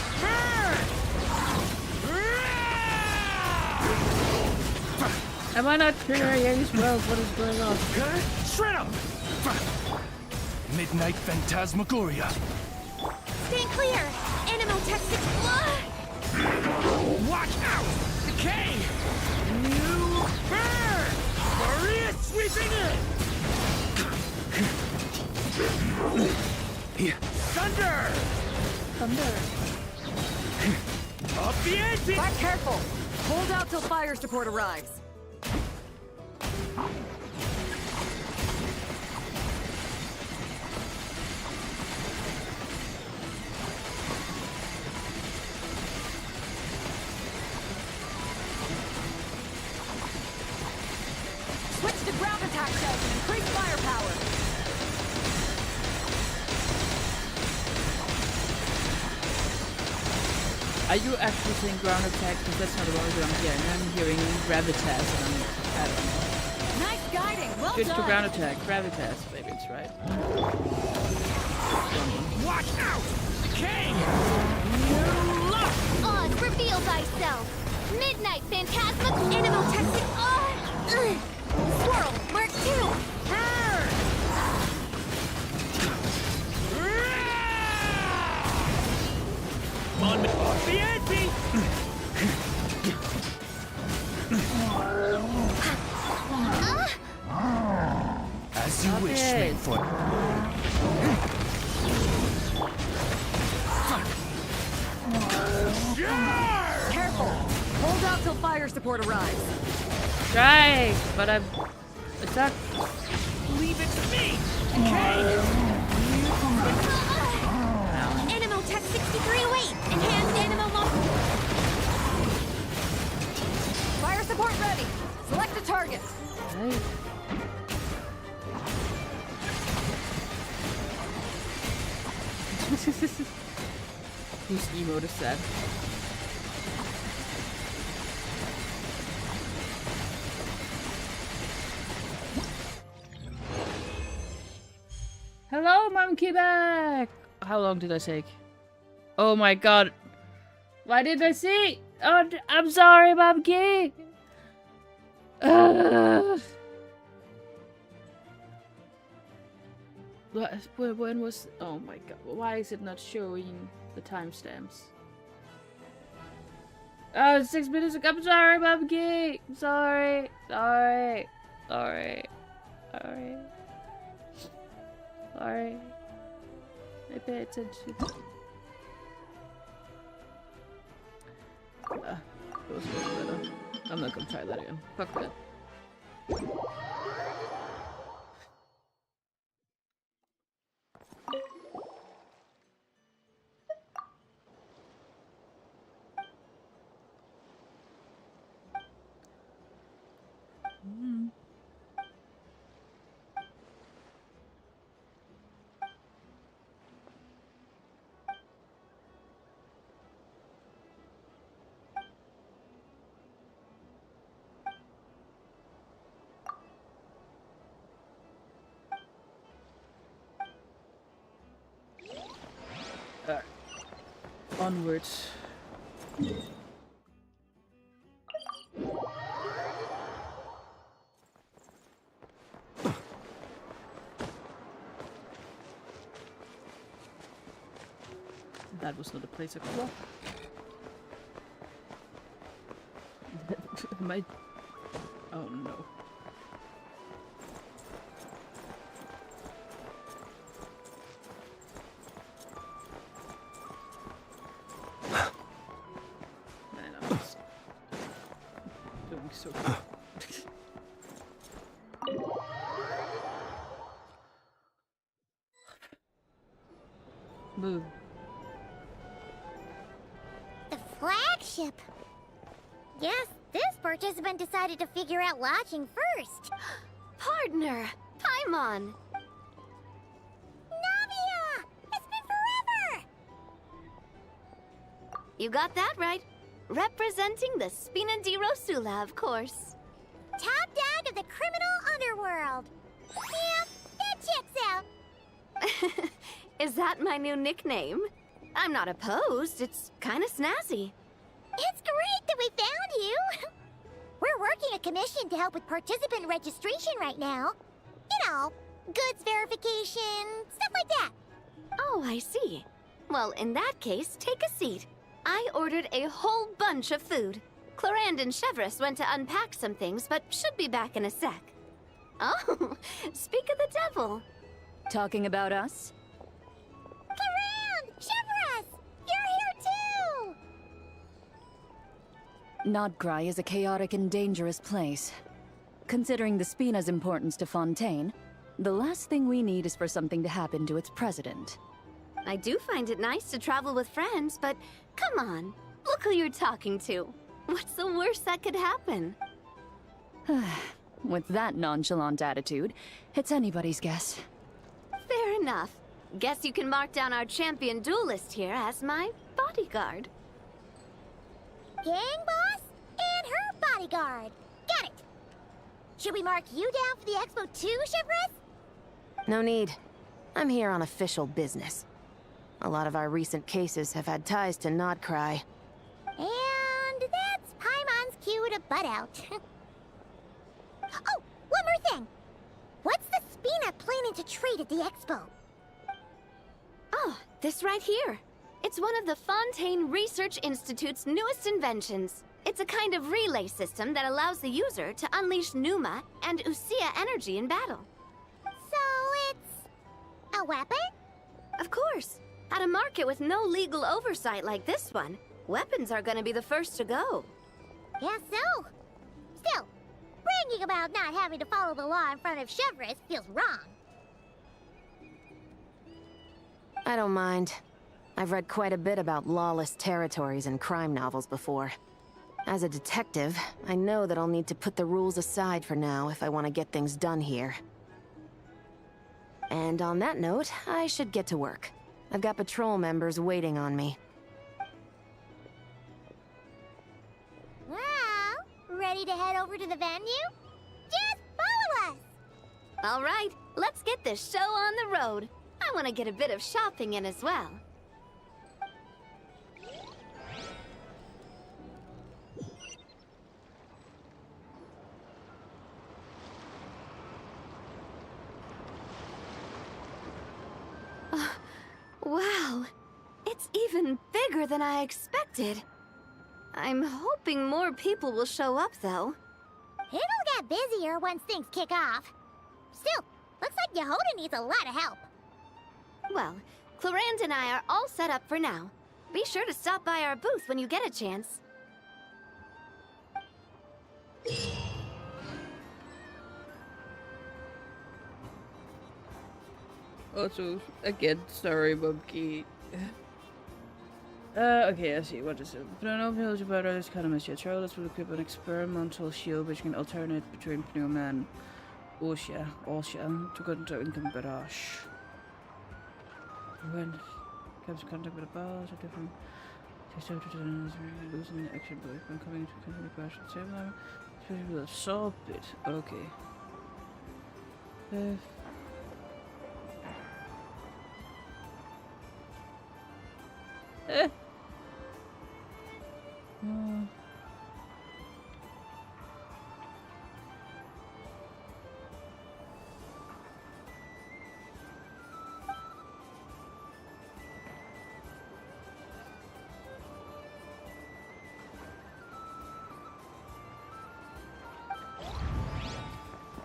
Am I not curious? Well, what is going on? Shred him. Midnight Phantasmagoria. Stand clear. Animal texted. Watch out. Decay. New bird. Maria sweeping in. Here. Thunder. Thunder. Up the ante. But careful. Hold out till fire support arrives. Switch to ground attack shells and increase firepower. Are you actually saying ground attack? Because that's not the one I'm hearing. I'm hearing gravitas and I don't know. Nice guiding. Well Switch to done. ground attack. Gravitas, maybe it's right. Watch out! King! Look! Oz, reveal thyself! Midnight Phantasma Animotextic Swirl, Mark 2! On the ante! As you wish, Maidfoot. Careful. Hold out till fire support arrives. Try, but I'm stuck. Leave it to me! King! Animotech 6308! Enhanced Animo Fire support ready. Select a target. Right. Whose emote is that? Hello, monkey back! How long did I take? Oh my god. Why didn't I see? Oh, I'm sorry, monkey! When was... Oh my god. Why is it not showing the timestamps? Oh, 6 minutes ago. I'm sorry, monkey! I'm sorry. Sorry. Sorry. Sorry. Sorry. I pay attention. That was much better. I'm not gonna try that again. Fuck that. Onwards. That was not a place I could walk. My... Oh no. Man, I'm just doing so good. Move. The flagship! Yes, this participant decided to figure out lodging first. Partner, Paimon. Navia! It's been forever! You got that right. Representing the Spina di Rosula, of course. Top dog of the criminal underworld. Yeah, that checks out. Is that my new nickname? I'm not opposed. It's kind of snazzy. It's great that we found you. We're working a commission to help with participant registration right now. You know, goods verification, stuff like that. Oh, I see. Well, in that case, take a seat. I ordered a whole bunch of food. Clarand and Chevreuse went to unpack some things, but should be back in a sec. Oh, speak of the devil. Talking about us? Clarand! Chevreuse! You're here too! Nodcry is a chaotic and dangerous place. Considering the Spina's importance to Fontaine, the last thing we need is for something to happen to its president. I do find it nice to travel with friends, but come on. Look who you're talking to. What's the worst that could happen? With that nonchalant attitude, it's anybody's guess. Fair enough. Guess you can mark down our champion duelist here as my bodyguard. Gang boss and her bodyguard. Got it. Should we mark you down for the expo too, Chivalrous? No need. I'm here on official business. A lot of our recent cases have had ties to Nodcry. And that's Paimon's cue to butt out. Oh, one more thing. What's the Spina planning to trade at the expo? Oh, this right here. It's one of the Fontaine Research Institute's newest inventions. It's a kind of relay system that allows the user to unleash Pneuma and Usia energy in battle. So it's a weapon? Of course. At a market with no legal oversight like this one, weapons are gonna be the first to go. Guess so. Still, bragging about not having to follow the law in front of Chivalrous feels wrong. I don't mind. I've read quite a bit about lawless territories and crime novels before. As a detective, I know that I'll need to put the rules aside for now if I want to get things done here. And on that note, I should get to work. I've got patrol members waiting on me. Well, ready to head over to the venue? Just follow us! All right, let's get this show on the road. I want to get a bit of shopping in as well. Wow, it's even bigger than I expected. I'm hoping more people will show up, though. It'll get busier once things kick off. Still, looks like Yehoda needs a lot of help. Well, Clarand and I are all set up for now. Be sure to stop by our booth when you get a chance. Also, again, sorry, Monkey. Okay, I see. What is it? Pneumo village about this kind of machine. Charles will equip an experimental shield which can alternate between Pneuma and Osha to go into income barrage. When comes in contact with a boss or different losing the action but when coming to continue crash at the same time, especially with a saw bit. Okay.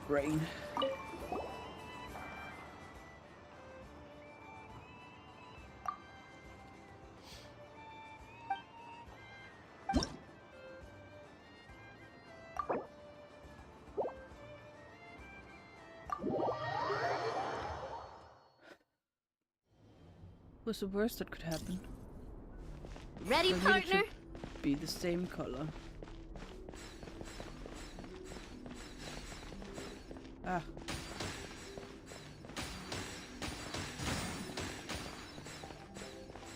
Brain. What's the worst that could happen? Ready, For me partner? to be the same color. Ah.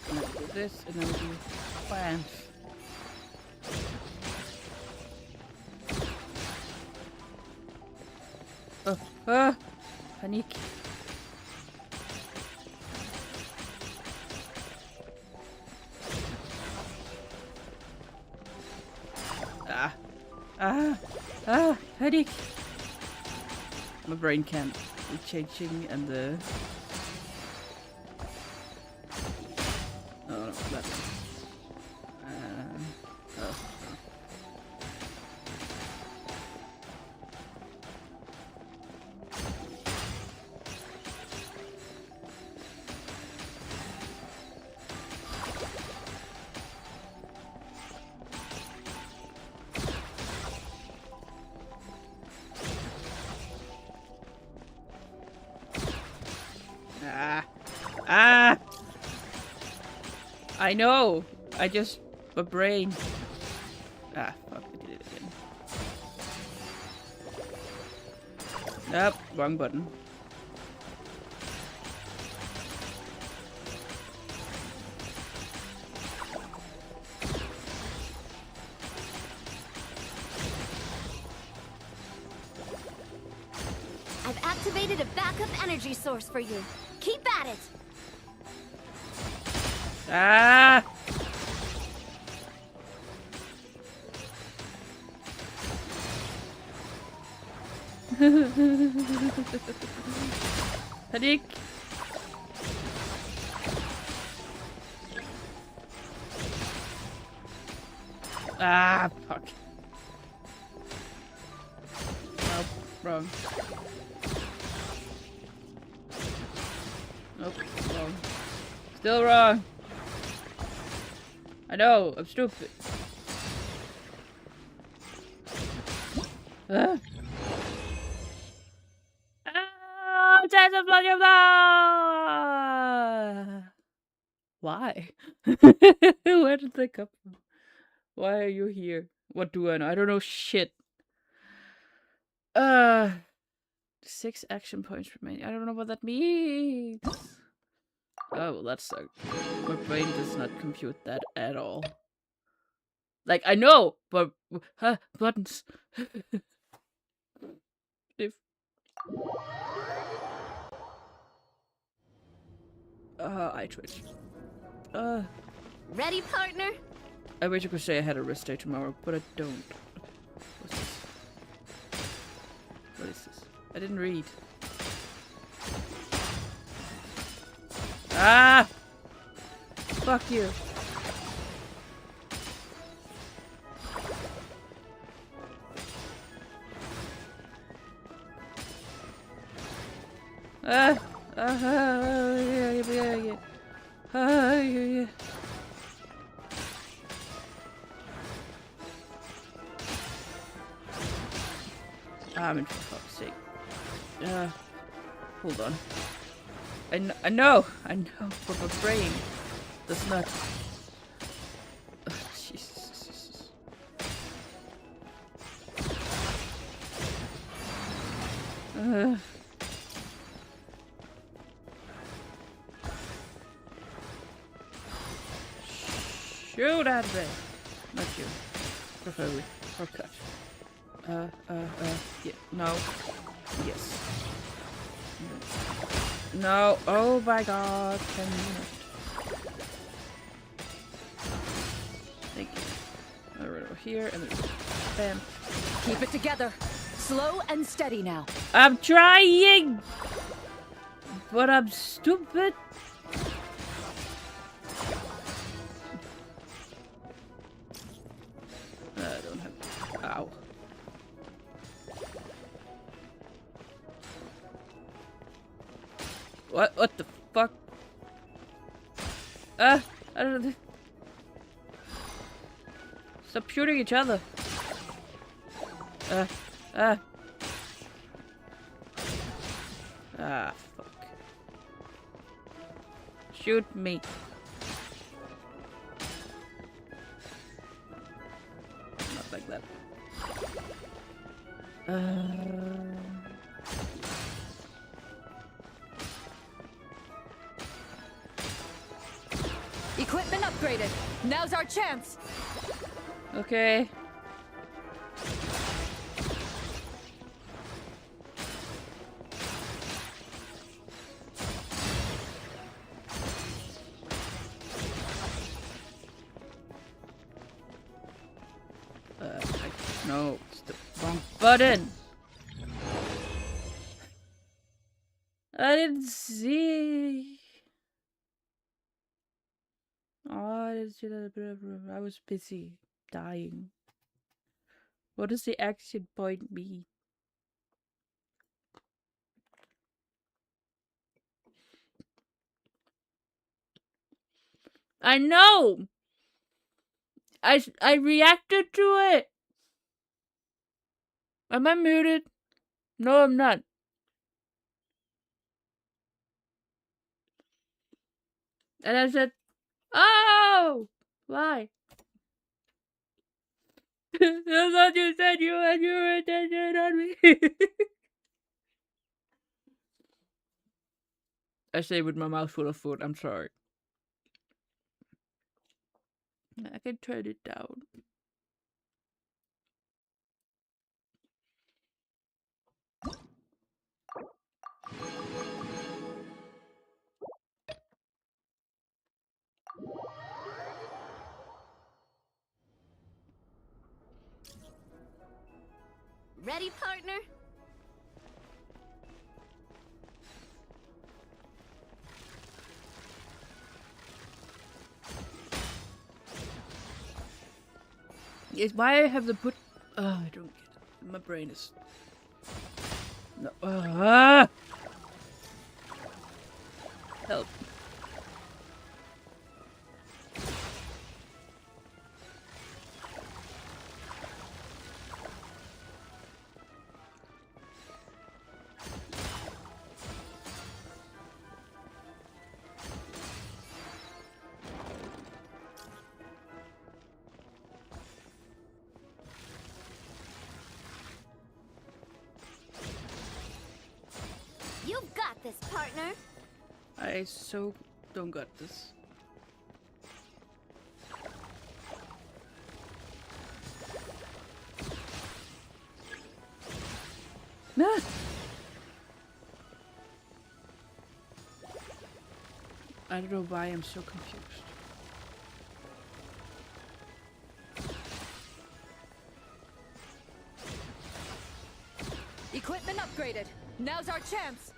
And then do this, and then we do bam. Oh, ah! Panic. Ah! Ah! Ah! Panic! My brain can't be changing and the... Oh no, that oh. Ah! I know! I just... my brain... Ah, fuck, I did it again. Nope, wrong button. activated a backup energy source for you. Keep at it. Ah! Panic! Ah, fuck. Nope, wrong. Nope, wrong. Still wrong. I know, I'm stupid. Ah. Ah, chance of blood, why? Where did they come from? Why are you here? What do I know? I don't know shit. 6 action points remaining. I don't know what that means. Oh, well, that sucks. My brain does not compute that at all. Like, I know, but buttons. If I twitch. Ready, partner? I wish I could say I had a rest day tomorrow, but I don't. What's this? What is this? I didn't read. Ah! Fuck you. Yeah. I mean, for fuck's sake. Hold on. I know, but my brain does not. Jesus. Shoot at me! Not you. Preferably. Or cut. Yeah. No. Yes. No. Oh my god. Can you not? Thank you. Right over here, and then bam. Keep it together. Slow and steady now. I'm trying! But I'm stupid. I don't have. Ow. What the fuck? I don't know. Stop shooting each other. Ah, fuck. Shoot me. Not like that. Equipment upgraded. Now's our chance. Okay. No, it's the wrong button. I didn't see. Oh, I didn't see that. I was busy dying. What does the action point mean? I know. I reacted to it. Am I muted? No, I'm not. And I said, "Oh, why?" That's what you said. You had your attention on me. I say with my mouth full of food. I'm sorry. I can turn it down. Ready, partner? Yes, why I have the put... Oh, I don't get it. My brain is... No. Help. You've got this, partner. I so don't got this. Ah! I don't know why I'm so confused. Equipment upgraded. Now's our chance.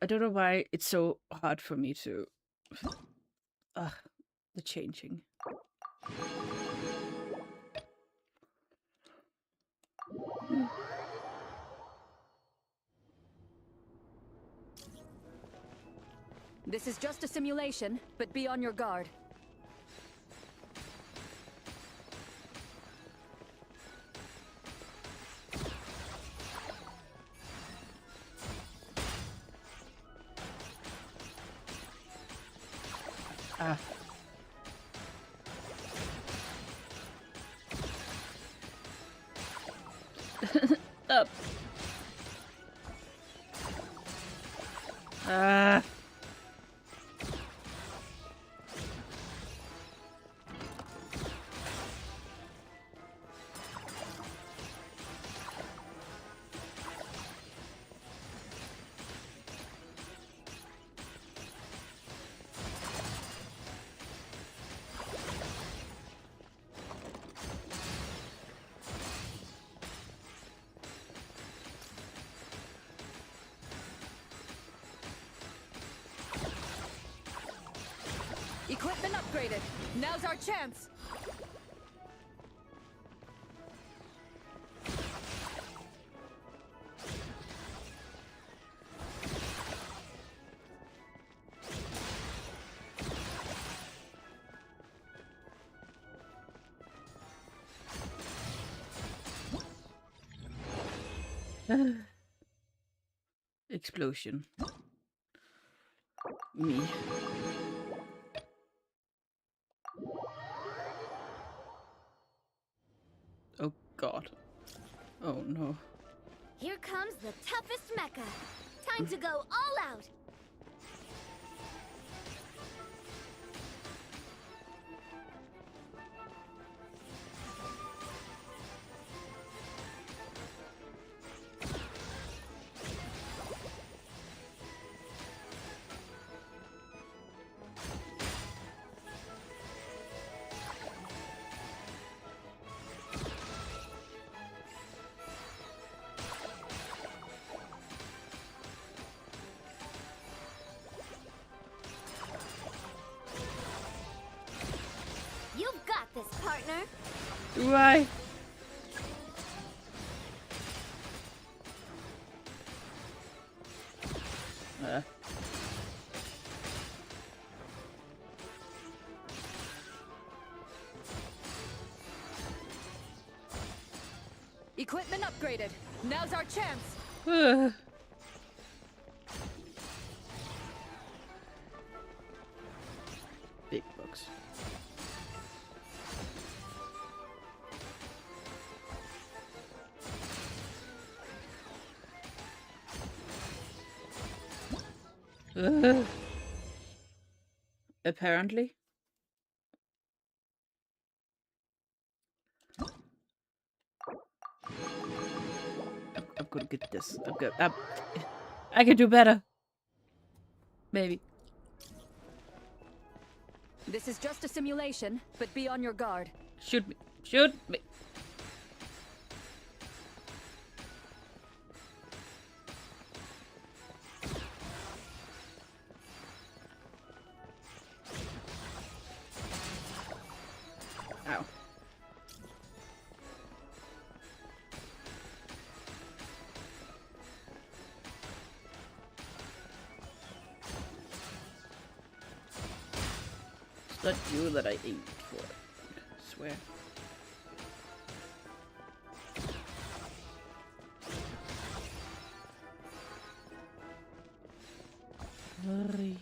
I don't know why it's so hard for me to... the changing. This is just a simulation, but be on your guard. Ah. Up. Ah. Equipment upgraded. Now's our chance. Explosion. Me. Oh god. Oh no. Here comes the toughest mecha. Time to go all out. You've got this, partner. Do I? Equipment upgraded. Now's our chance. Big bucks. Apparently. I'm gonna get this. I'm good. I can do better. Maybe. This is just a simulation, but be on your guard. Shoot me. Shoot me. Ow. It's not you that I aimed for. I swear. Hurry.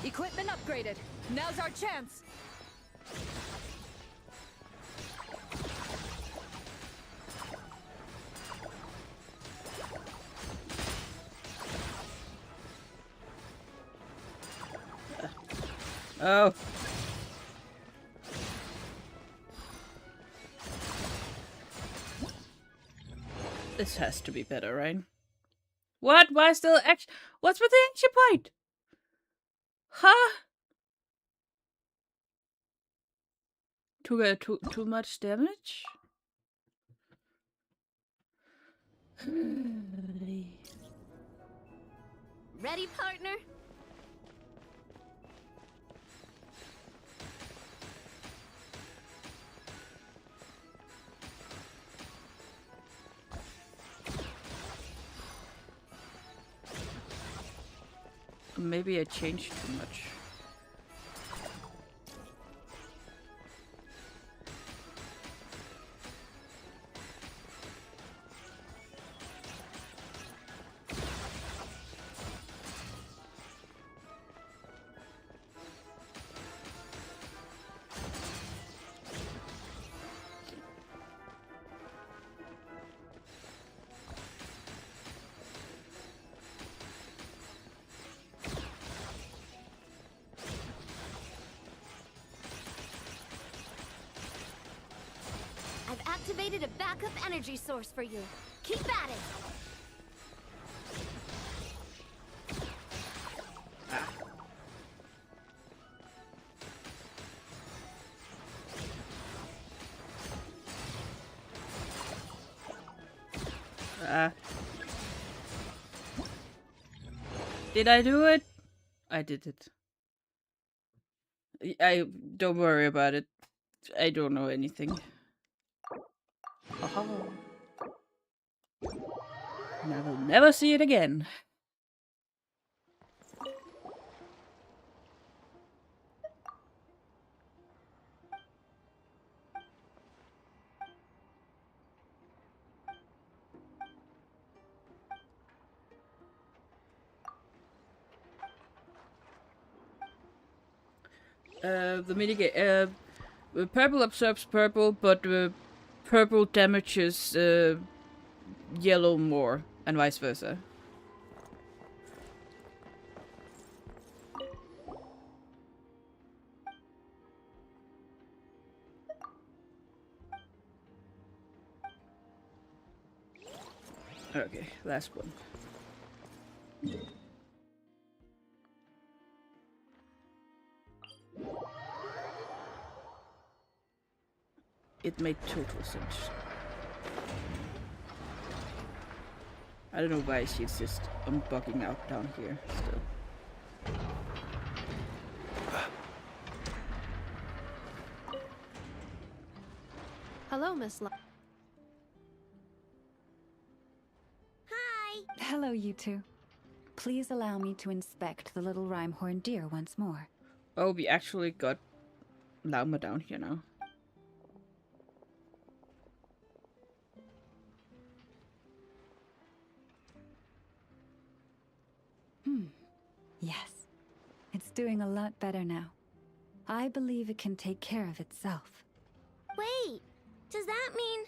Equipment upgraded. Now's our chance. Oh. This has to be better, right? What? Why still action? What's with the action point? Huh? Too much damage? Ready, partner? Maybe I changed too much. I've activated a backup energy source for you. Keep at it! Did I do it? I did it. I don't worry about it. I don't know anything. Oh. And I will never see it again. The minigame. Purple absorbs purple, but purple damages yellow more, and vice versa. Okay, last one. It made total sense. I don't know why she's just bugging out down here still. Hello, Miss Hi. Hello, you two. Please allow me to inspect the little rhyme-horned deer once more. Oh, we actually got Llama down here now. Yes. It's doing a lot better now. I believe it can take care of itself. Wait, does that mean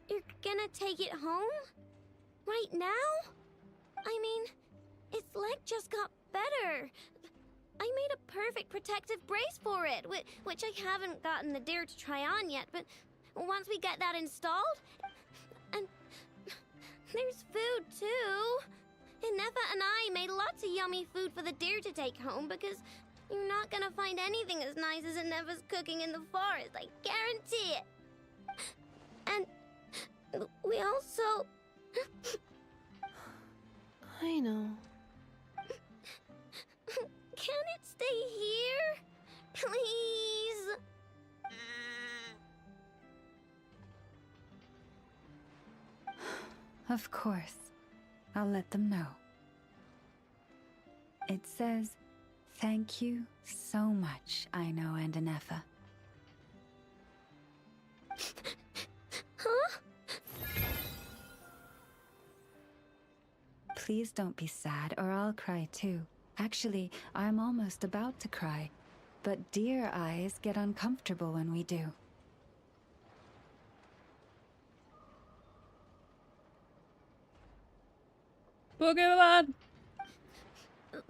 you're gonna take it home? Right now? I mean, its leg just got better. I made a perfect protective brace for it, which I haven't gotten the deer to try on yet, but once we get that installed... And there's food, too. And Neffa and I made lots of yummy food for the deer to take home because you're not gonna find anything as nice as Neffa's cooking in the forest, I guarantee it. And we also... I know. Can it stay here? Please? Of course. I'll let them know. It says, "Thank you so much, Aino and Anefa." Huh? Please don't be sad, or I'll cry too. Actually, I'm almost about to cry. But deer eyes get uncomfortable when we do. Pokemon!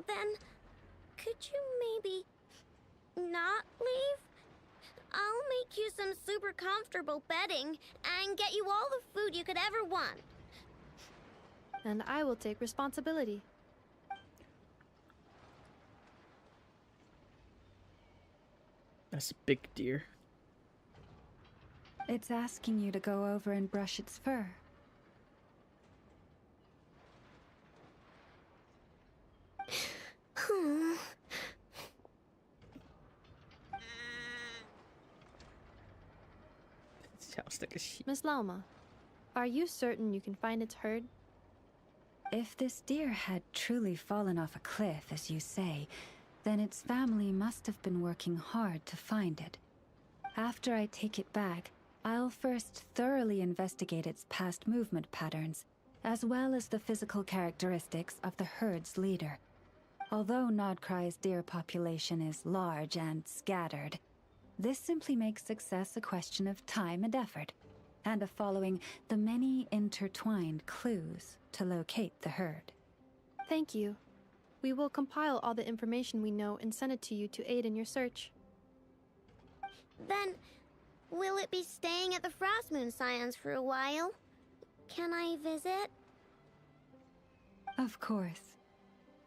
Then, could you maybe not leave? I'll make you some super comfortable bedding and get you all the food you could ever want. And I will take responsibility. That's a big deer. It's asking you to go over and brush its fur. Sounds like a sheep. Miss Lauma, are you certain you can find its herd? If this deer had truly fallen off a cliff, as you say, then its family must have been working hard to find it. After I take it back, I'll first thoroughly investigate its past movement patterns, as well as the physical characteristics of the herd's leader. Although Nodcry's deer population is large and scattered, this simply makes success a question of time and effort, and of following the many intertwined clues to locate the herd. Thank you. We will compile all the information we know and send it to you to aid in your search. Then, will it be staying at the Frost Moon Scions for a while? Can I visit? Of course.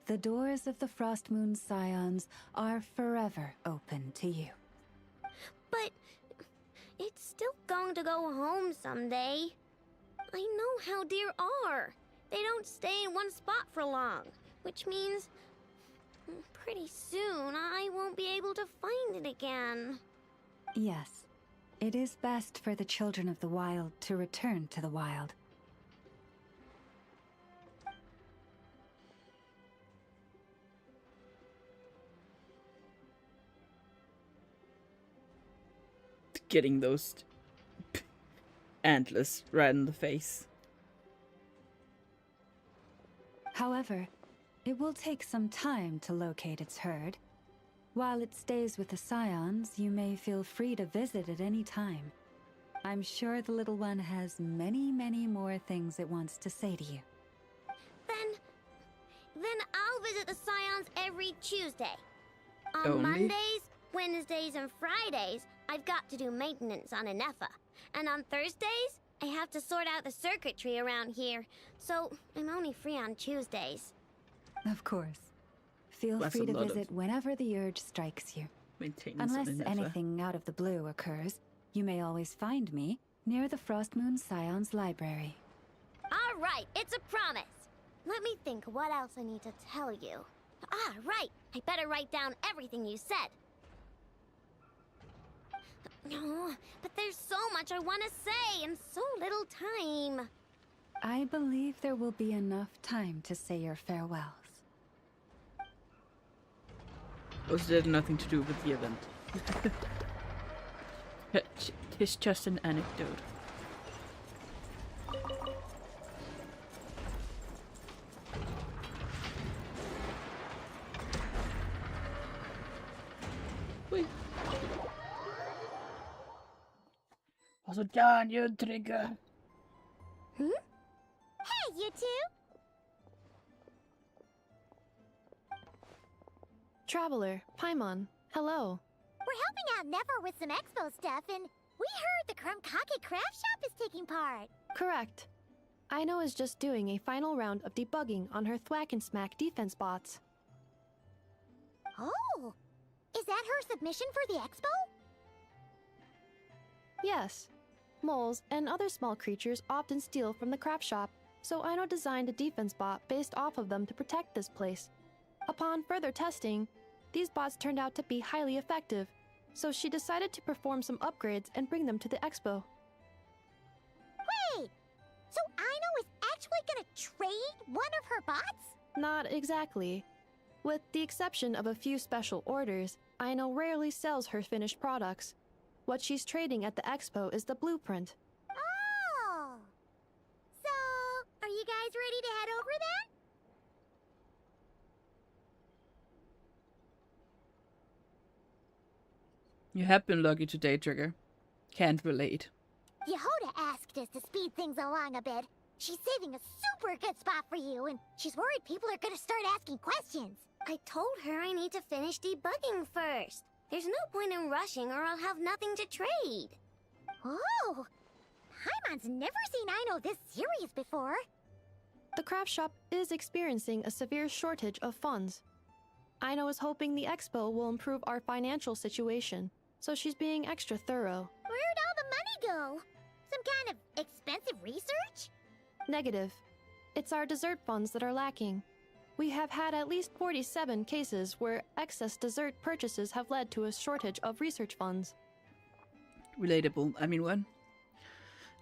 The doors of the Frost Moon Scions are forever open to you. But it's still going to go home someday. I know how deer are. They don't stay in one spot for long, which means pretty soon I won't be able to find it again. Yes, it is best for the children of the wild to return to the wild. Getting those antlers right in the face. However, it will take some time to locate its herd. While it stays with the Scions, you may feel free to visit at any time. I'm sure the little one has many, many more things it wants to say to you. Then I'll visit the Scions every Tuesday. On Only? Mondays, Wednesdays, and Fridays, I've got to do maintenance on Anefa. And on Thursdays, I have to sort out the circuitry around here. So I'm only free on Tuesdays. Of course. Feel That's free a to lot visit whenever the urge strikes you. Maintenance Unless on Anefa. anything out of the blue occurs, you may always find me near the Frost Moon Scions library. All right, it's a promise. Let me think what else I need to tell you. Ah, right. I better write down everything you said. No, but there's so much I want to say and so little time. I believe there will be enough time to say your farewells. Also, it had nothing to do with the event. It's just an anecdote. Wait. Also done, you trigger. Hmm? Hey, you two! Traveler, Paimon, hello. We're helping out Never with some expo stuff, and we heard the Krumkake craft shop is taking part. Correct. Aino is just doing a final round of debugging on her Thwack and Smack defense bots. Oh! Is that her submission for the expo? Yes. Moles and other small creatures often steal from the craft shop, so Aino designed a defense bot based off of them to protect this place. Upon further testing, these bots turned out to be highly effective, so she decided to perform some upgrades and bring them to the expo. Wait! So Aino is actually gonna trade one of her bots? Not exactly. With the exception of a few special orders, Aino rarely sells her finished products. What she's trading at the expo is the blueprint. Oh! So, are you guys ready to head over then? You have been lucky today, Trigger. Can't relate. Yehoda asked us to speed things along a bit. She's saving a super good spot for you, and she's worried people are gonna start asking questions. I told her I need to finish debugging first. There's no point in rushing or I'll have nothing to trade. Oh! Paimon's never seen Aino this serious before. The craft shop is experiencing a severe shortage of funds. Aino is hoping the expo will improve our financial situation, so she's being extra thorough. Where'd all the money go? Some kind of expensive research? Negative. It's our dessert funds that are lacking. We have had at least 47 cases where excess dessert purchases have led to a shortage of research funds. Relatable. I mean, when?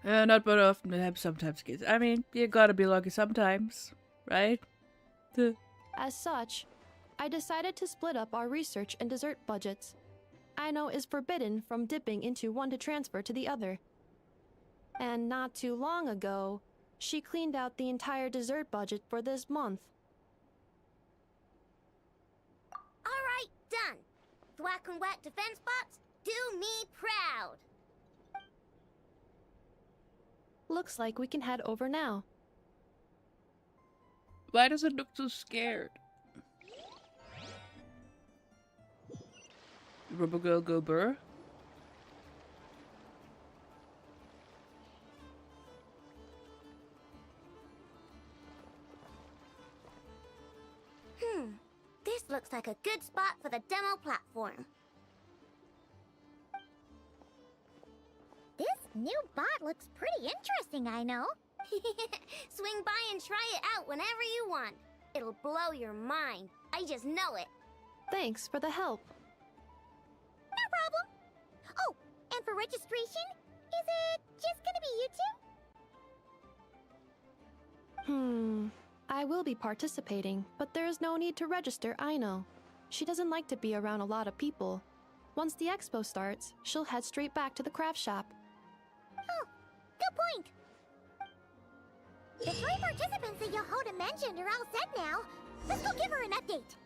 Not but often. It happens sometimes, kids. I mean, you gotta be lucky sometimes, right? As such, I decided to split up our research and dessert budgets. Aino is forbidden from dipping into one to transfer to the other. And not too long ago, she cleaned out the entire dessert budget for this month. Alright, done. Thwack and Whack defense bots, do me proud. Looks like we can head over now. Why does it look so scared? Rubber Girl go burr? This looks like a good spot for the demo platform. This new bot looks pretty interesting, Aino. Swing by and try it out whenever you want. It'll blow your mind. I just know it. Thanks for the help. No problem. Oh, and for registration, is it just gonna be you two? I will be participating, but there is no need to register, Aino. She doesn't like to be around a lot of people. Once the expo starts, she'll head straight back to the craft shop. Oh, good point. The 3 participants that Yehoda mentioned are all set now. Let's go give her an update.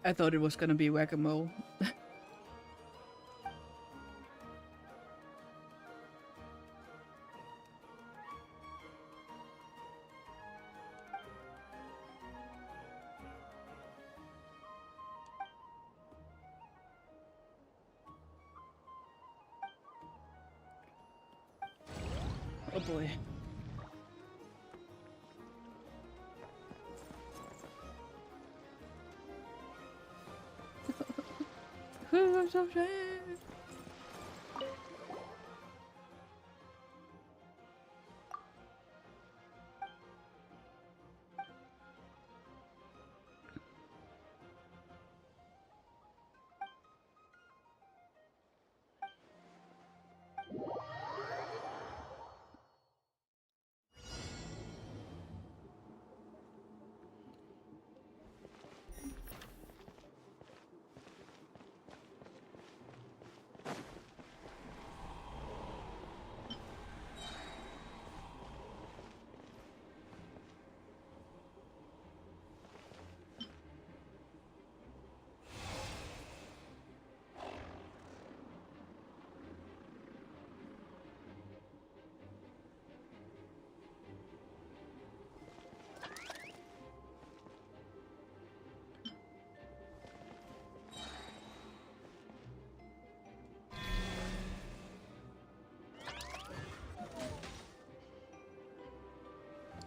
I thought it was gonna be whack-a-mole. Oh boy. I'm so sad.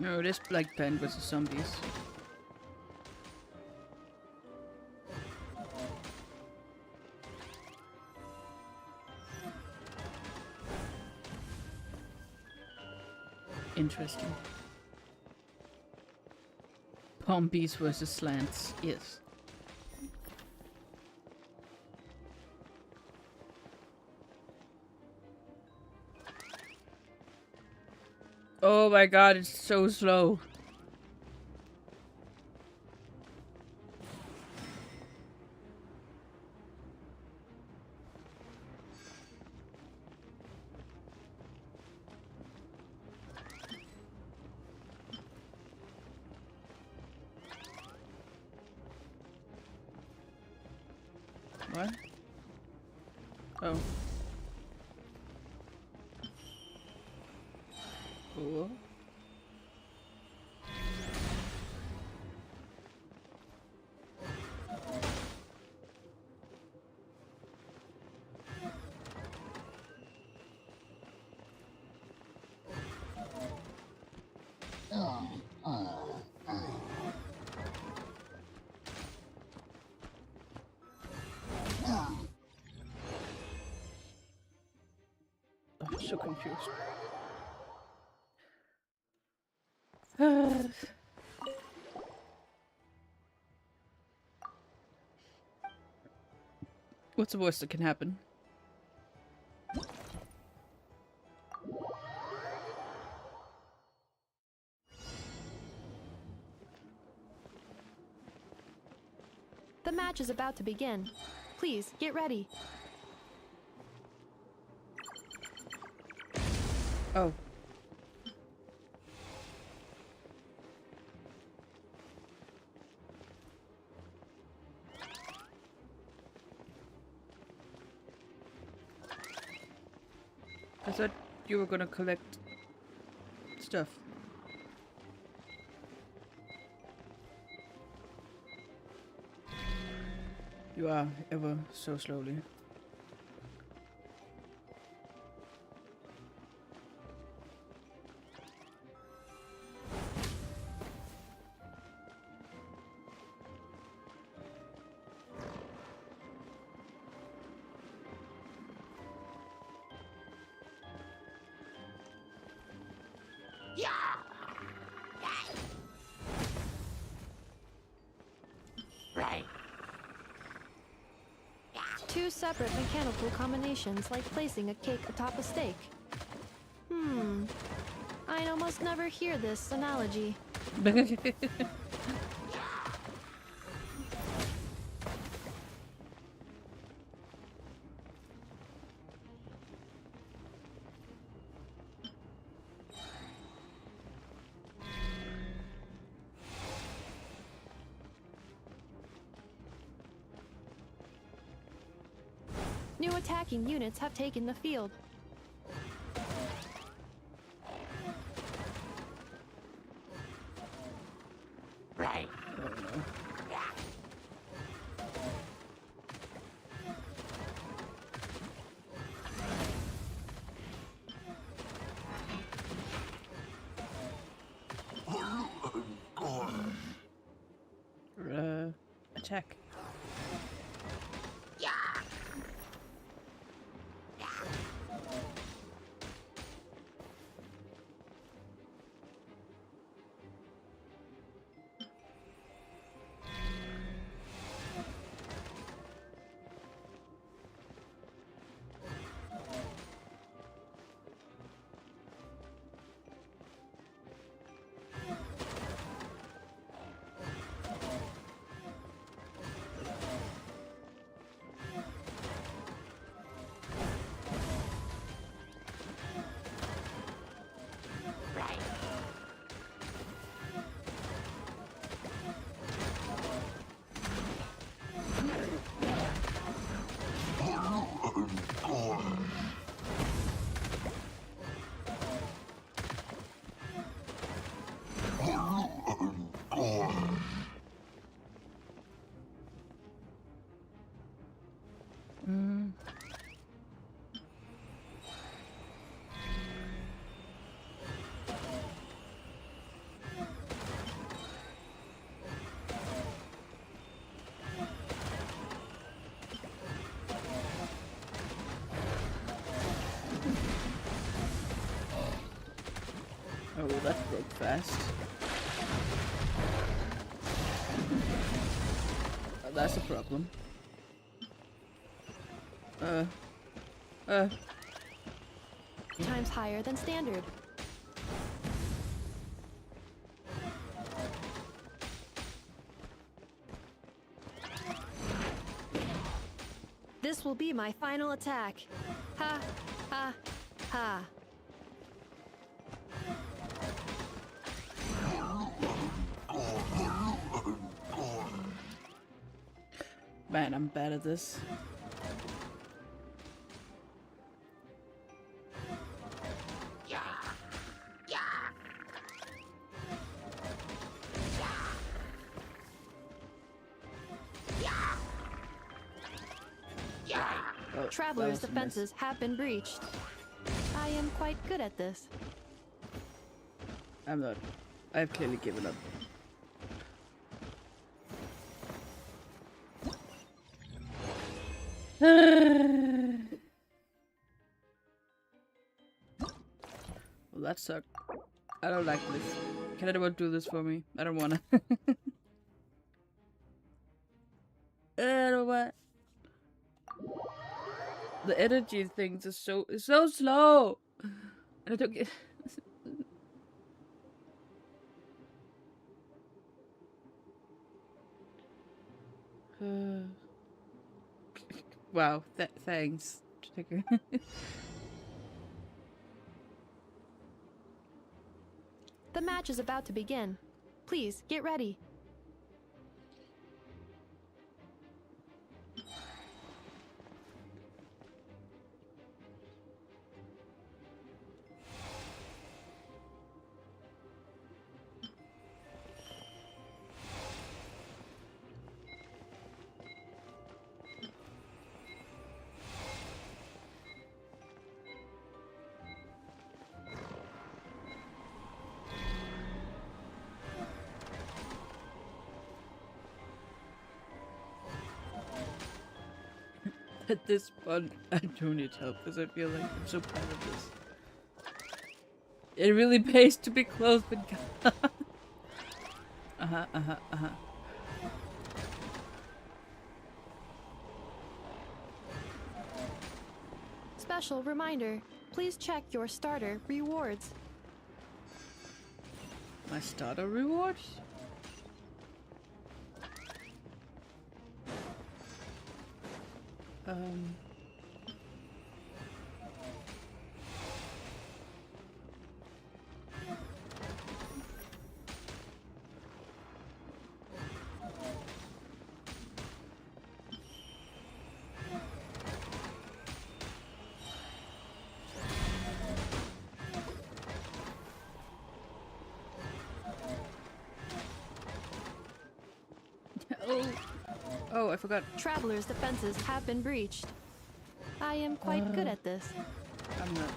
No, this Black Band versus zombies. Interesting. Pompies versus slants. Yes. Oh my god, it's so slow. What? Oh. Cool. I'm so confused. What's the worst that can happen? The match is about to begin. Please, get ready. Oh. I thought you were gonna collect stuff. You are ever so slowly. Two separate mechanical combinations, like placing a cake atop a steak. I almost never hear this analogy. New attacking units have taken the field. Right. Attack. Oh, that broke fast. That's a problem. Times higher than standard. This will be my final attack. Ha, ha, ha. Man, I'm bad at this. Oh, Travelers' that was a miss. defenses have been breached. I am quite good at this. I'm not. I've clearly given up. Well, that sucked. I don't like this. Can anyone do this for me? I don't wanna. I don't want. The energy things is so slow. And I don't get. Wow, thanks. The match is about to begin. Please, get ready. At this point, I don't need help because I feel like I'm so bad at this. It really pays to be close with God. Special reminder, please check your starter rewards. My starter rewards? Oh, I forgot. Travelers' defenses have been breached. I am quite good at this. I'm not.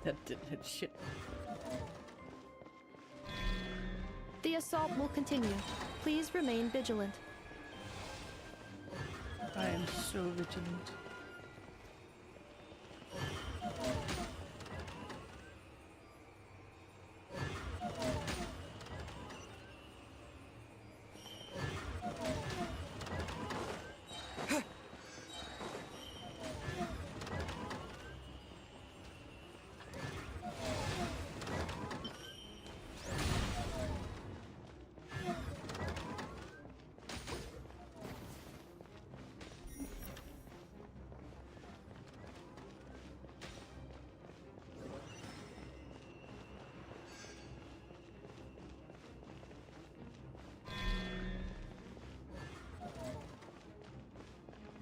That didn't hit shit. The assault will continue. Please remain vigilant. I am so vigilant.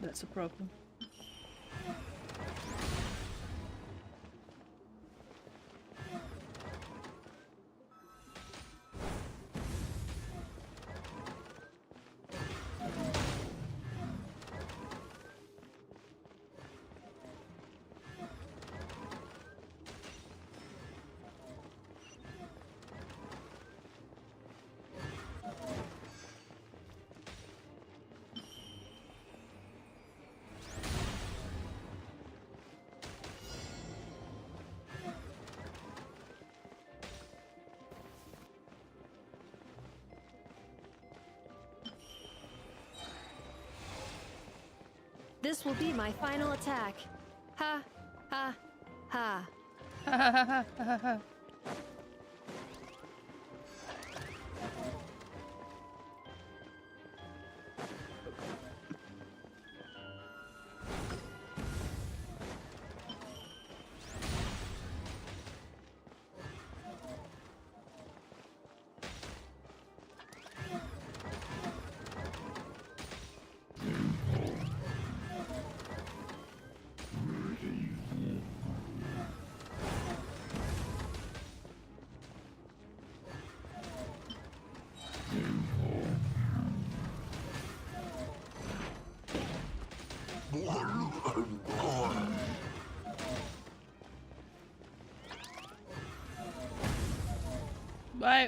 That's a problem. This will be my final attack. Ha, ha, ha.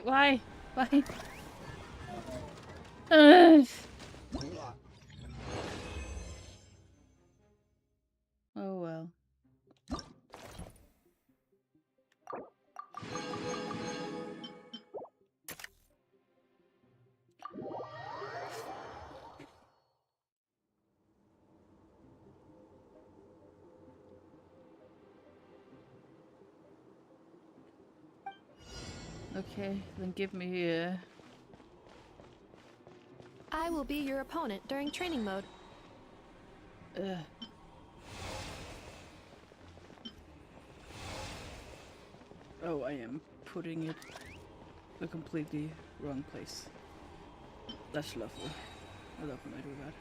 Why? Ugh. Oh well. Okay, then give me I will be your opponent during training mode. Oh, I am putting it the completely wrong place. That's lovely. I love when I do that.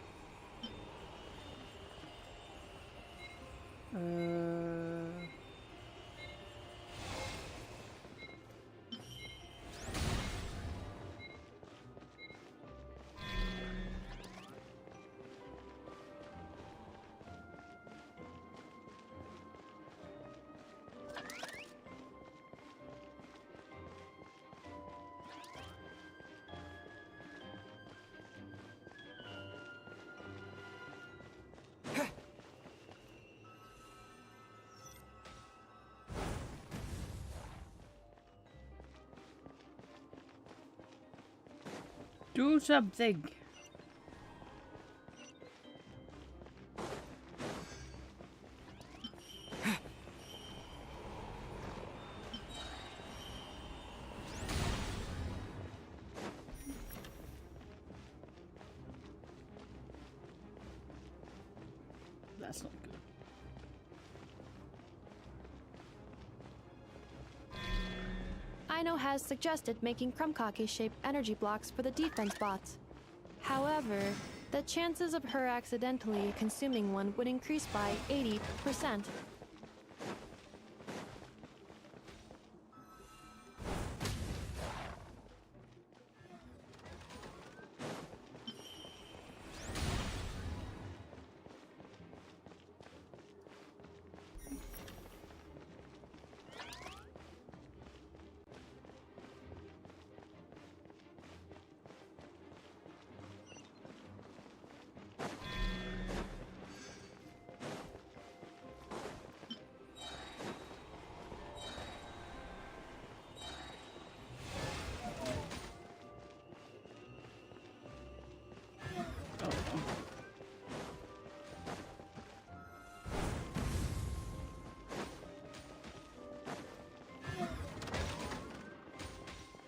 Do something. That's not good. Aino has suggested making Krumkake-shaped energy blocks for the defense bots. However, the chances of her accidentally consuming one would increase by 80%.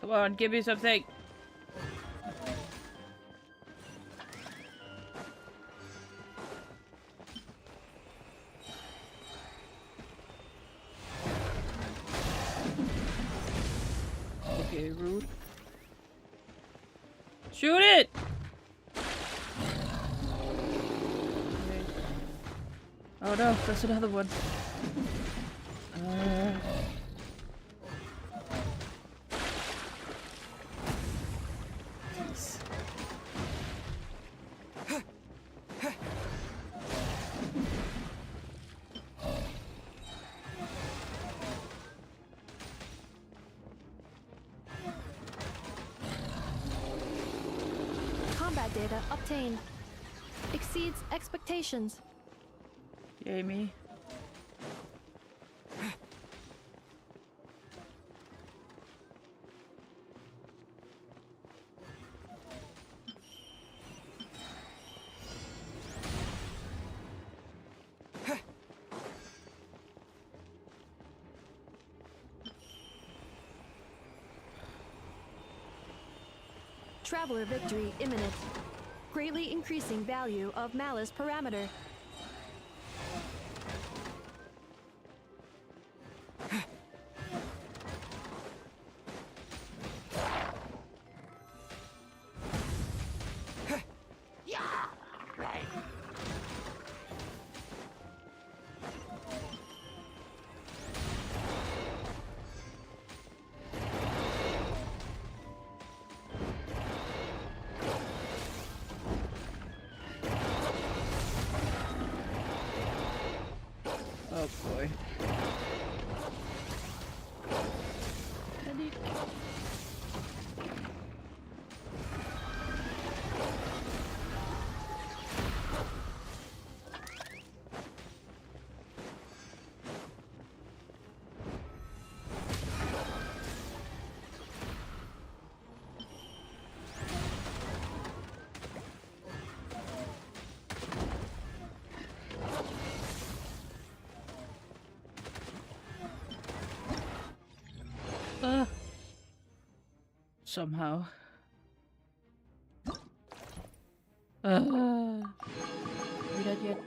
Come on, give me something. Okay, rude. Shoot it! Okay. Oh no, that's another one. Data obtained. Exceeds expectations. Yay me. Traveler victory imminent. Greatly increasing value of malice parameter. Oh boy. Somehow. Are we dead yet?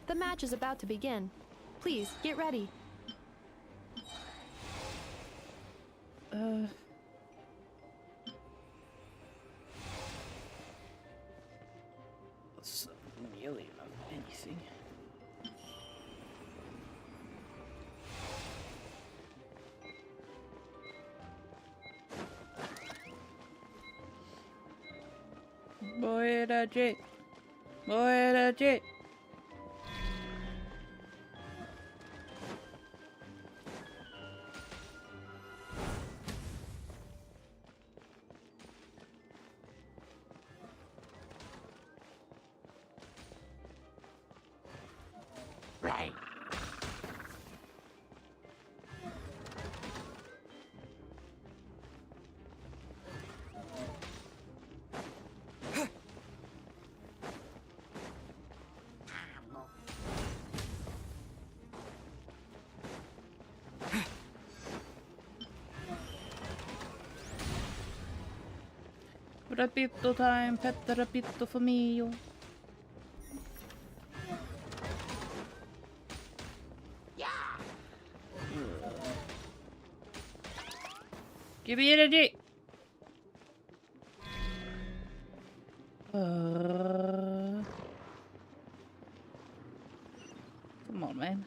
The match is about to begin. Please, get ready. That's a million of anything. Boy, that jet. Boy, that jet. Right. Rapito time, pet rapito for me. Give me energy. Come on, man.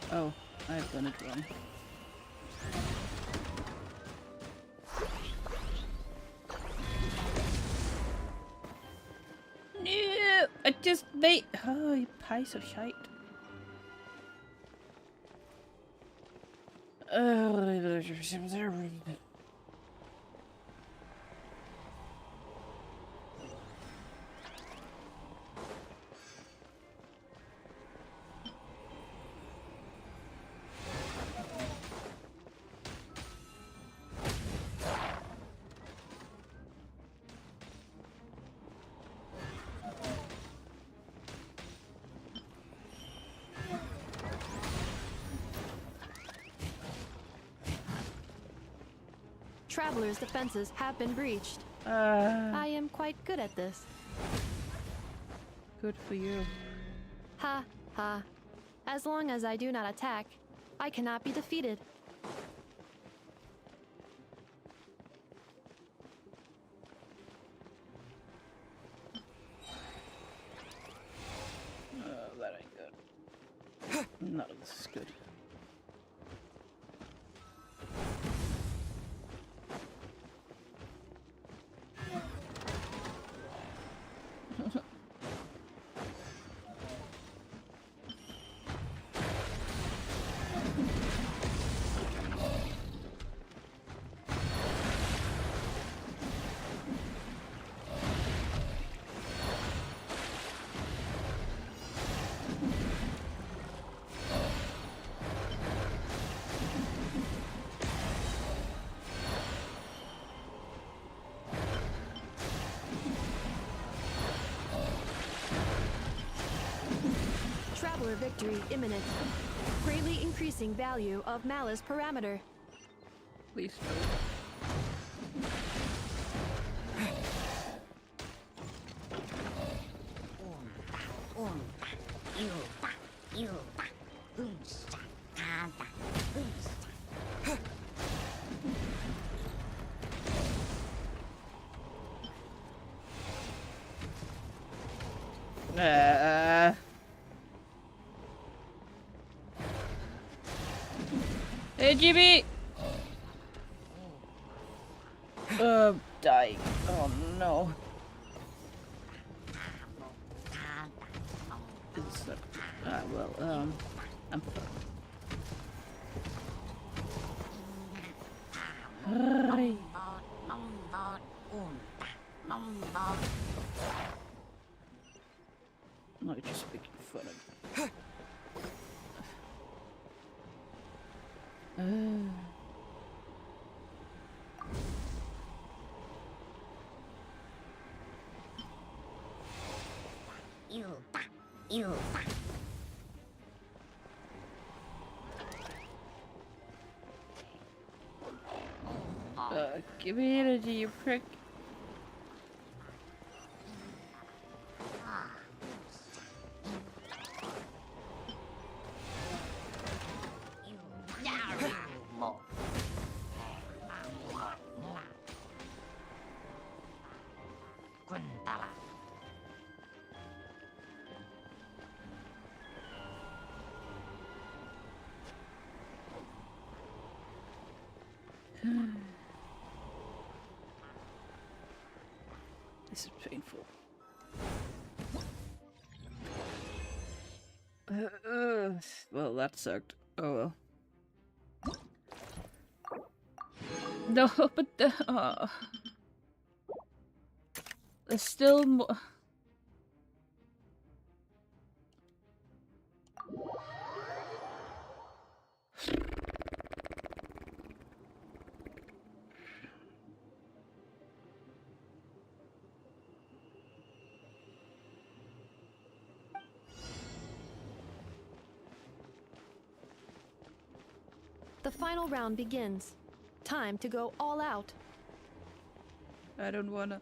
Oh, I've done it wrong. No! I just made. Oh, you piece of shite. Traveler's defenses have been breached. I am quite good at this. Good for you. Ha, ha. As long as I do not attack, I cannot be defeated. None of this is good. Traveler victory imminent. Greatly increasing value of malice parameter. Please no. Hey, GB! Dying. Oh no. It's well, I'm fucked. No, you're just making fun of me. Give me energy, you prick. This is painful. Well, that sucked. Oh well. No, but there's still more. The final round begins. Time to go all out. I don't wanna.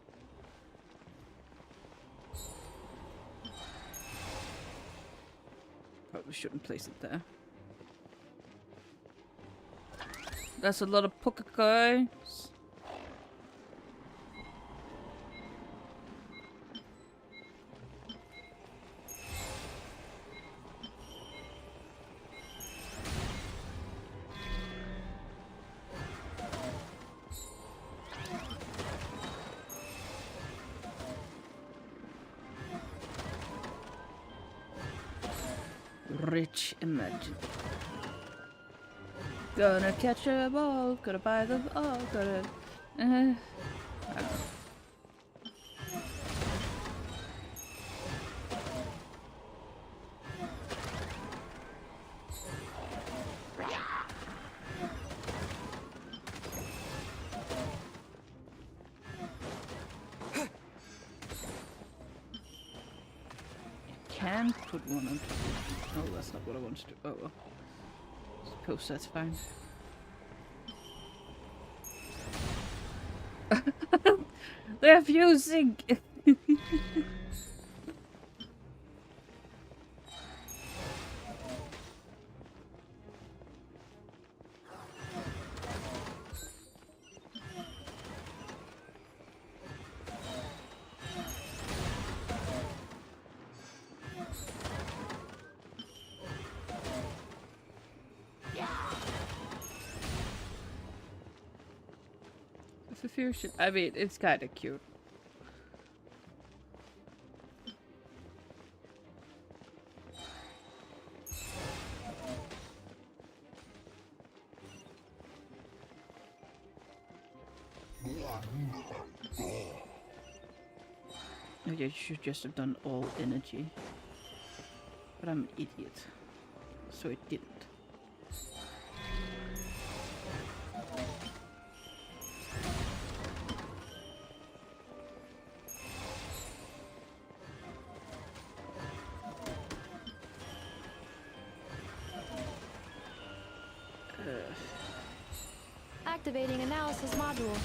Probably shouldn't place it there. That's a lot of poker coins. Rich imagine. Gonna catch a ball, gonna buy them all, gonna. I don't know. Can put one on. Oh, that's not what I want to do. Oh well. Suppose that's fine. They're fusing! fusion. I mean, it's kind of cute. Maybe I should just have done all energy. But I'm an idiot. So it didn't. Activating analysis module.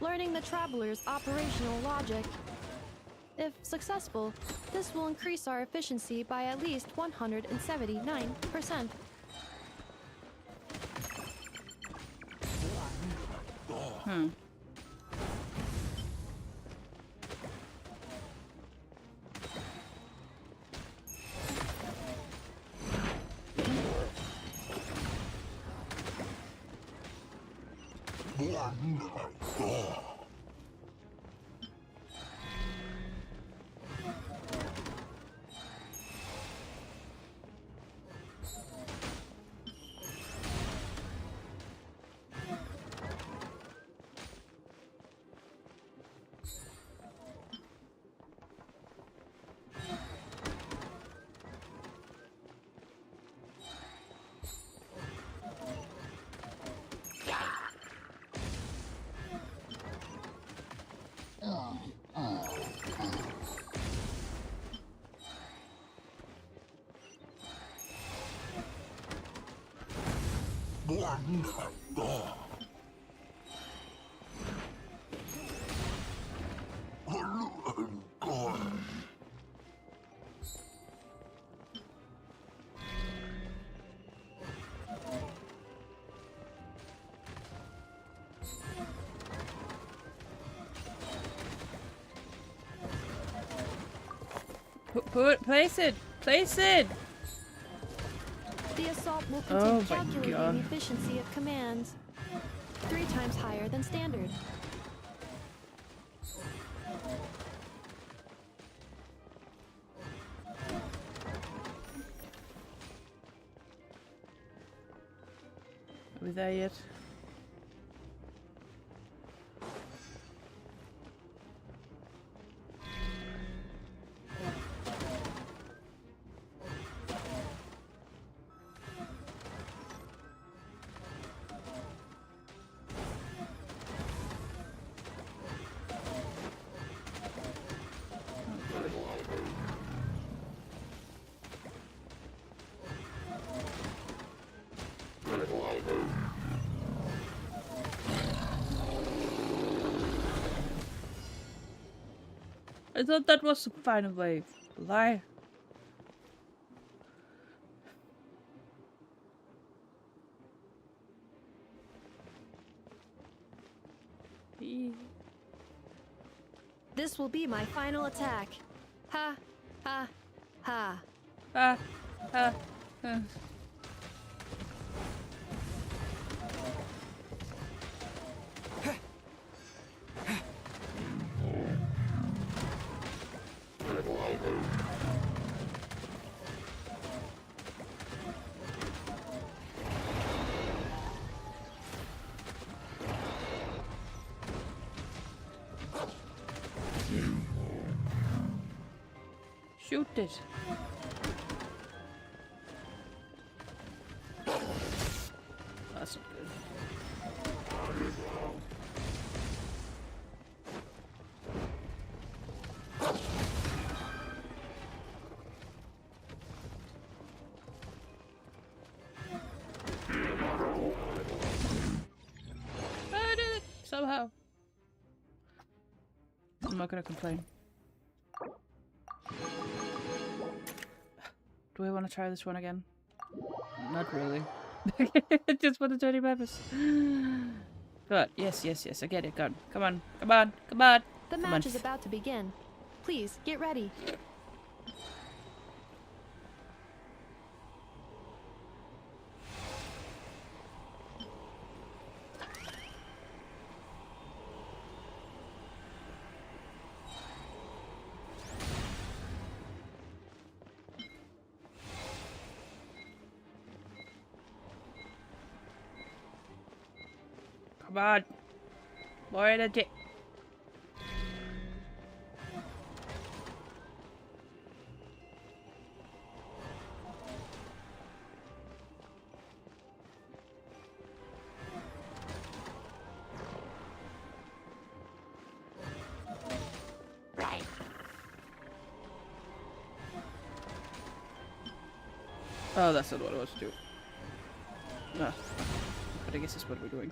Learning the traveler's operational logic. If successful, this will increase our efficiency by at least 179%. Place it! Place it! The assault will Oh contain my calculating God. efficiency of commands. 3 times higher than standard. Are we there yet? I thought that was the final wave. Lie. This will be my final attack. Ha, ha, ha. Ah, ah, ah. Shoot it. That's not good. I did it somehow. I'm not gonna complain. Do I want to try this one again? Not really. Just for the 20 peppers. But yes, yes, yes, I get it. Come on, come on, come on. The Come match on. is about to begin. Please, get ready. Come on. More energy. Oh, that's not what I was doing. No. But I guess that's what we're doing.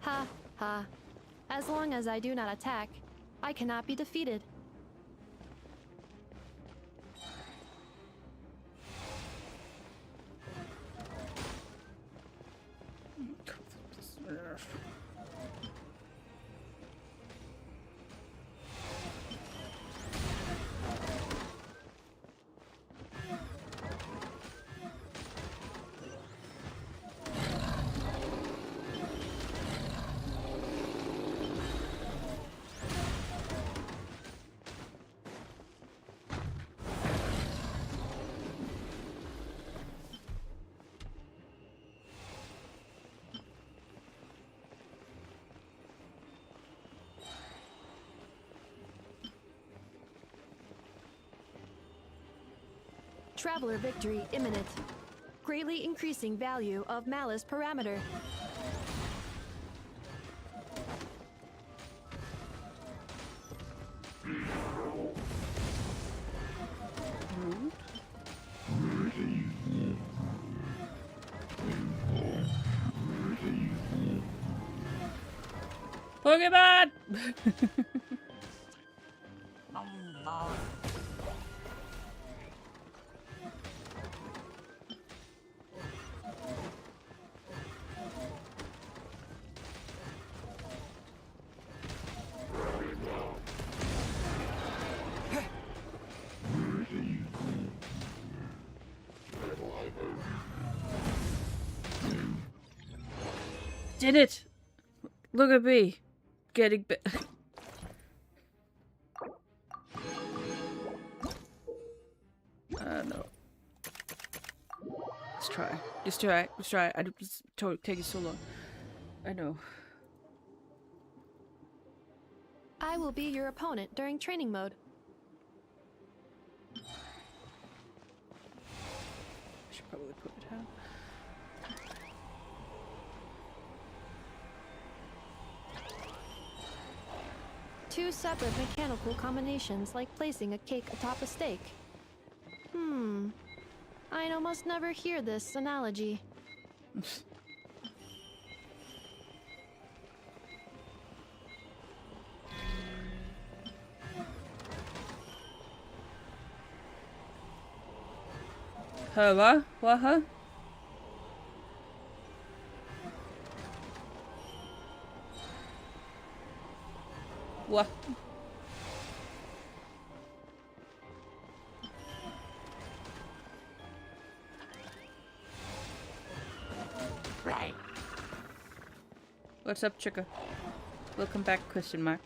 Ha ha. As long as I do not attack, I cannot be defeated. Traveler victory imminent. Greatly increasing value of malice parameter. Pokemon! Did it! Look at me, getting no. Let's try. Let's try. I don't just take it so long. I know. I will be your opponent during training mode. I should probably put it out. Two separate mechanical combinations like placing a cake atop a steak. must never hear this analogy. What? What, huh? What? Right. What's up, Chicka? Welcome back, question mark.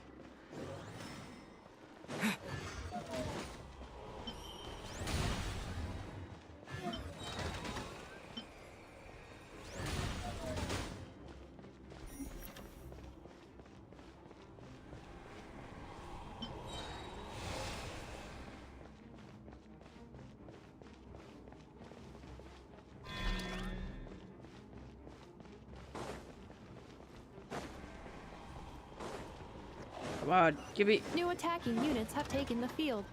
Come on, give me. New attacking units have taken the field.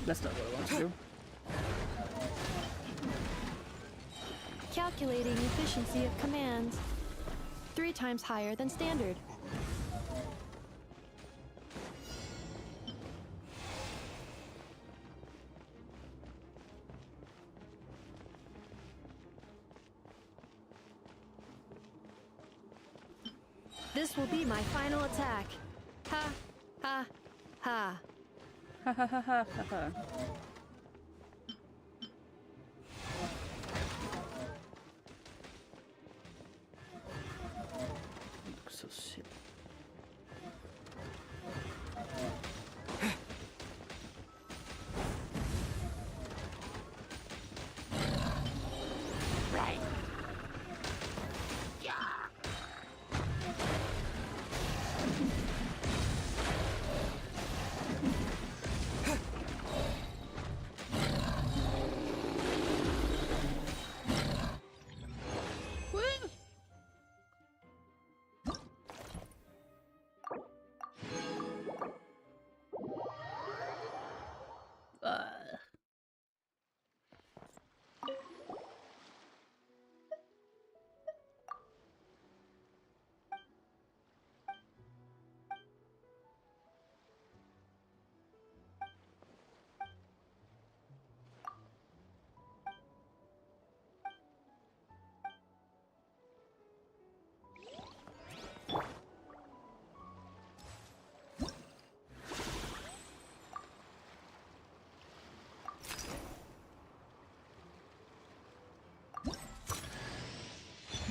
That's not what I want to do. Calculating efficiency of commands. 3 times higher than standard. This will be my final attack. Ha, ha, ha. Ha ha ha ha ha ha. So silly. Right.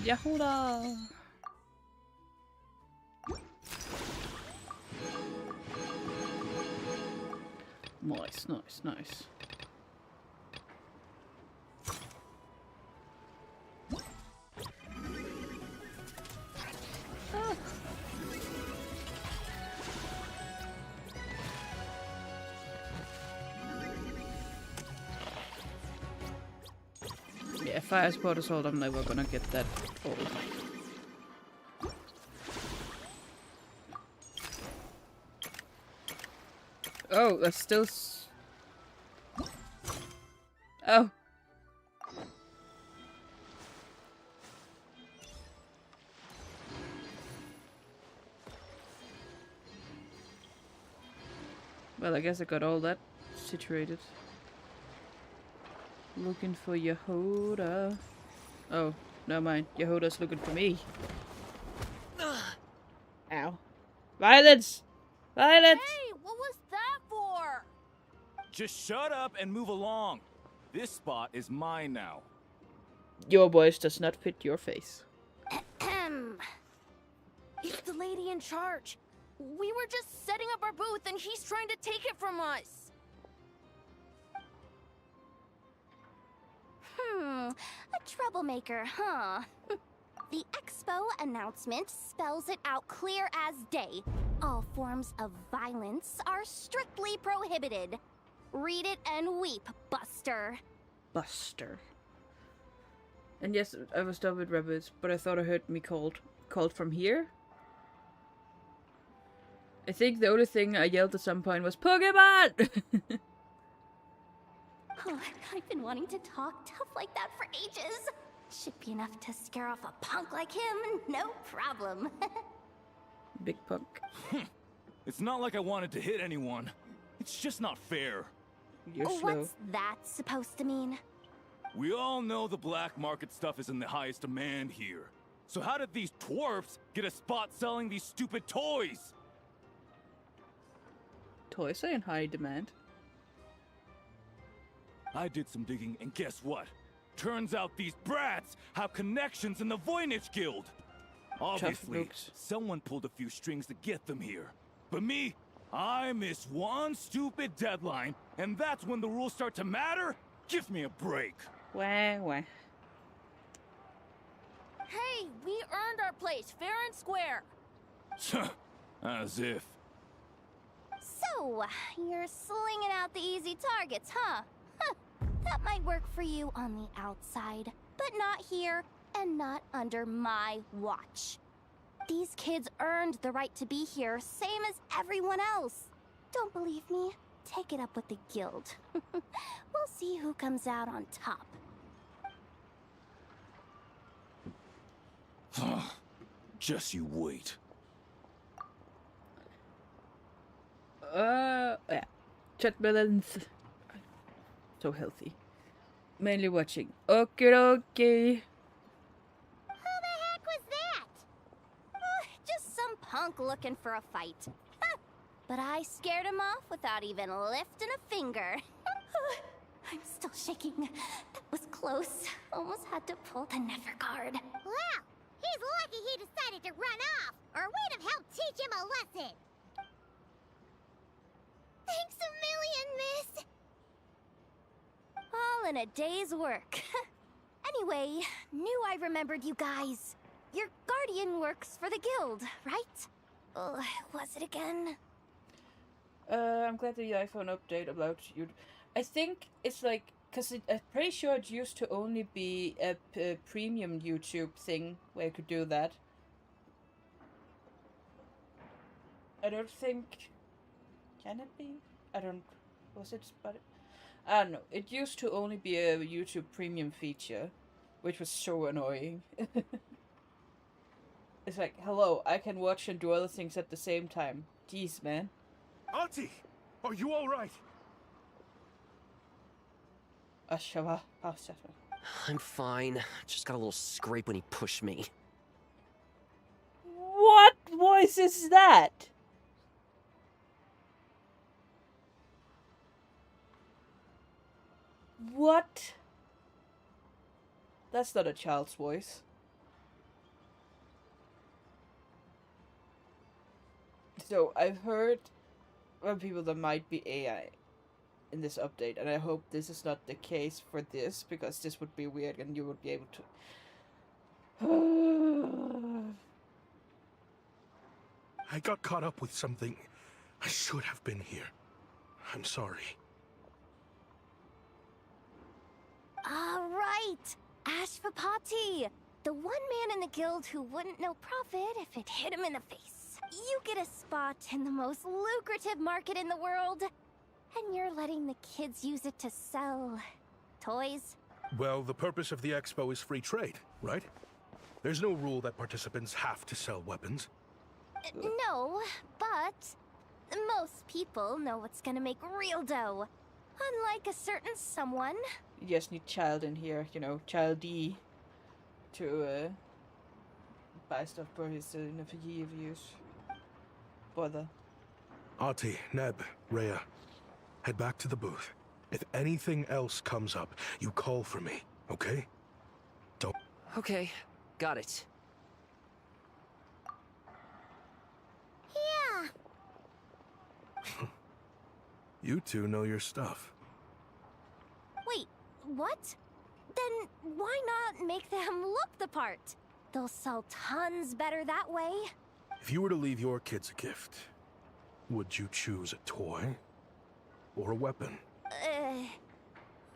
Yahuda! Nice, nice, nice. Ah. fire support assault, I'm never gonna get that old. Oh, that's still oh. Well, I guess I got all that situated. Looking for Yehoda. Oh, never mind. Yehoda's looking for me. Ow. Violence! Violence! Hey, what was that for? Just shut up and move along. This spot is mine now. Your voice does not fit your face. It's the lady in charge. We were just setting up our booth and he's trying to take it from us. A troublemaker, huh? The expo announcement spells it out clear as day. All forms of violence are strictly prohibited. Read it and weep, Buster. Buster. And yes, I was done with rabbits, but I thought I heard me called from here. I think the only thing I yelled at some point was Pokemon! Oh, I've been wanting to talk tough like that for ages. Should be enough to scare off a punk like him, no problem. Big punk. It's not like I wanted to hit anyone. It's just not fair. You're slow. What's that supposed to mean? We all know the black market stuff is in the highest demand here. So how did these twerps get a spot selling these stupid toys? Toys are in high demand. I did some digging, and guess what? Turns out these brats have connections in the Voynich Guild. Obviously, someone pulled a few strings to get them here. But me, I miss one stupid deadline, and that's when the rules start to matter? Give me a break. Wah. Hey, we earned our place, fair and square. As if. So, you're slinging out the easy targets, huh? That might work for you on the outside, but not here and not under my watch. These kids earned the right to be here, same as everyone else. Don't believe me? Take it up with the guild. We'll see who comes out on top. Just you wait. Yeah. Chat balance. So healthy. Mainly watching. Okay. Who the heck was that? Just some punk looking for a fight. But I scared him off without even lifting a finger. I'm still shaking. That was close. Almost had to pull the never guard. Well, he's lucky he decided to run off, or we'd have helped teach him a lesson. Thanks a million, miss. All in a day's work. Anyway, knew I remembered you guys. Your guardian works for the guild, right? Was it again? I'm glad the iPhone update about you. I think it's like, because I'm pretty sure it used to only be a premium YouTube thing where you could do that. I don't think... Can it be? I don't... Was it... But I don't know. It used to only be a YouTube premium feature, which was so annoying. It's like, hello, I can watch and do other things at the same time. Jeez, man. Auntie, are you all right? I'm fine. Just got a little scrape when he pushed me. What voice is that? What? That's not a child's voice. So, I've heard from people there might be AI in this update, and I hope this is not the case for this, because this would be weird and you would be able to... I got caught up with something. I should have been here. I'm sorry. All right. Ashvapati, the one man in the guild who wouldn't know profit if it hit him in the face. You get a spot in the most lucrative market in the world, and you're letting the kids use it to sell toys. Well, the purpose of the expo is free trade, right? There's no rule that participants have to sell weapons. No, but most people know what's gonna make real dough. Unlike a certain someone. You just need child in here, you know, child D, to buy stuff for his nephew use. Brother. Ati, Neb, Rhea, head back to the booth. If anything else comes up, you call for me, okay? Don't... Okay, got it. Yeah. You two know your stuff. Wait, what? Then why not make them look the part? They'll sell tons better that way. If you were to leave your kids a gift, would you choose a toy or a weapon?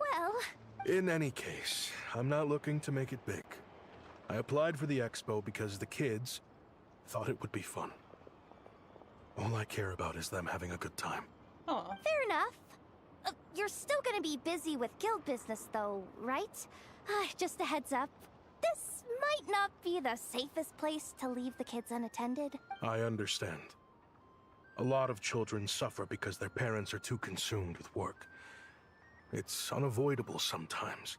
Well... In any case, I'm not looking to make it big. I applied for the expo because the kids thought it would be fun. All I care about is them having a good time. Aw. Fair enough. You're still gonna be busy with guild business though, right? Just a heads up. This might not be the safest place to leave the kids unattended. I understand. A lot of children suffer because their parents are too consumed with work. It's unavoidable sometimes.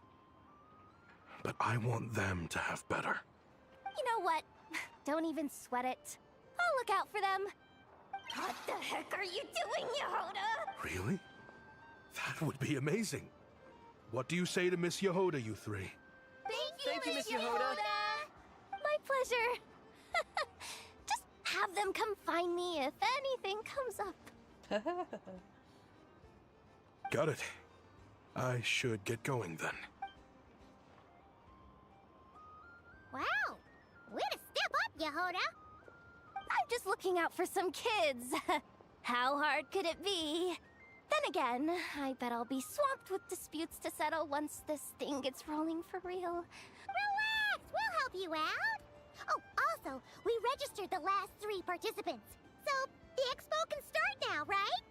But I want them to have better. You know what? Don't even sweat it. I'll look out for them. What the heck are you doing, Yehoda? Really? That would be amazing. What do you say to Miss Yehoda, you three? Thank you, Miss Yehoda. My pleasure. Just have them come find me if anything comes up. Got it. I should get going then. Wow. Way to step up, Yehoda. I'm just looking out for some kids. How hard could it be? Then again, I bet I'll be swamped with disputes to settle once this thing gets rolling for real. Relax, we'll help you out. Oh, also, we registered the last 3 participants. So, the expo can start now, right?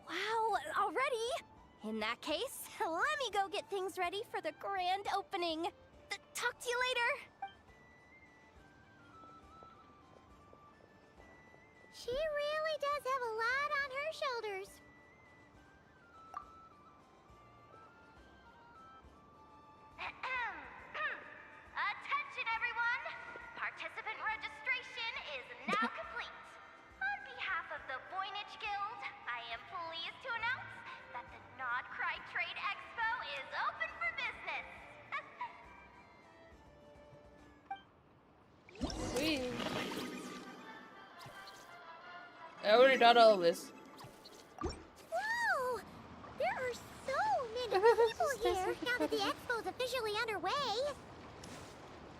Wow, already? In that case, let me go get things ready for the grand opening. Talk to you later. She really does have a lot on her shoulders. Attention, everyone! Participant registration is now complete. On behalf of the Voynich Guild, I am pleased to announce that the Nod Cry Trade Expo is open for business. Sweet. I already done all this. Whoa! There are so many people here now that the expo's officially underway.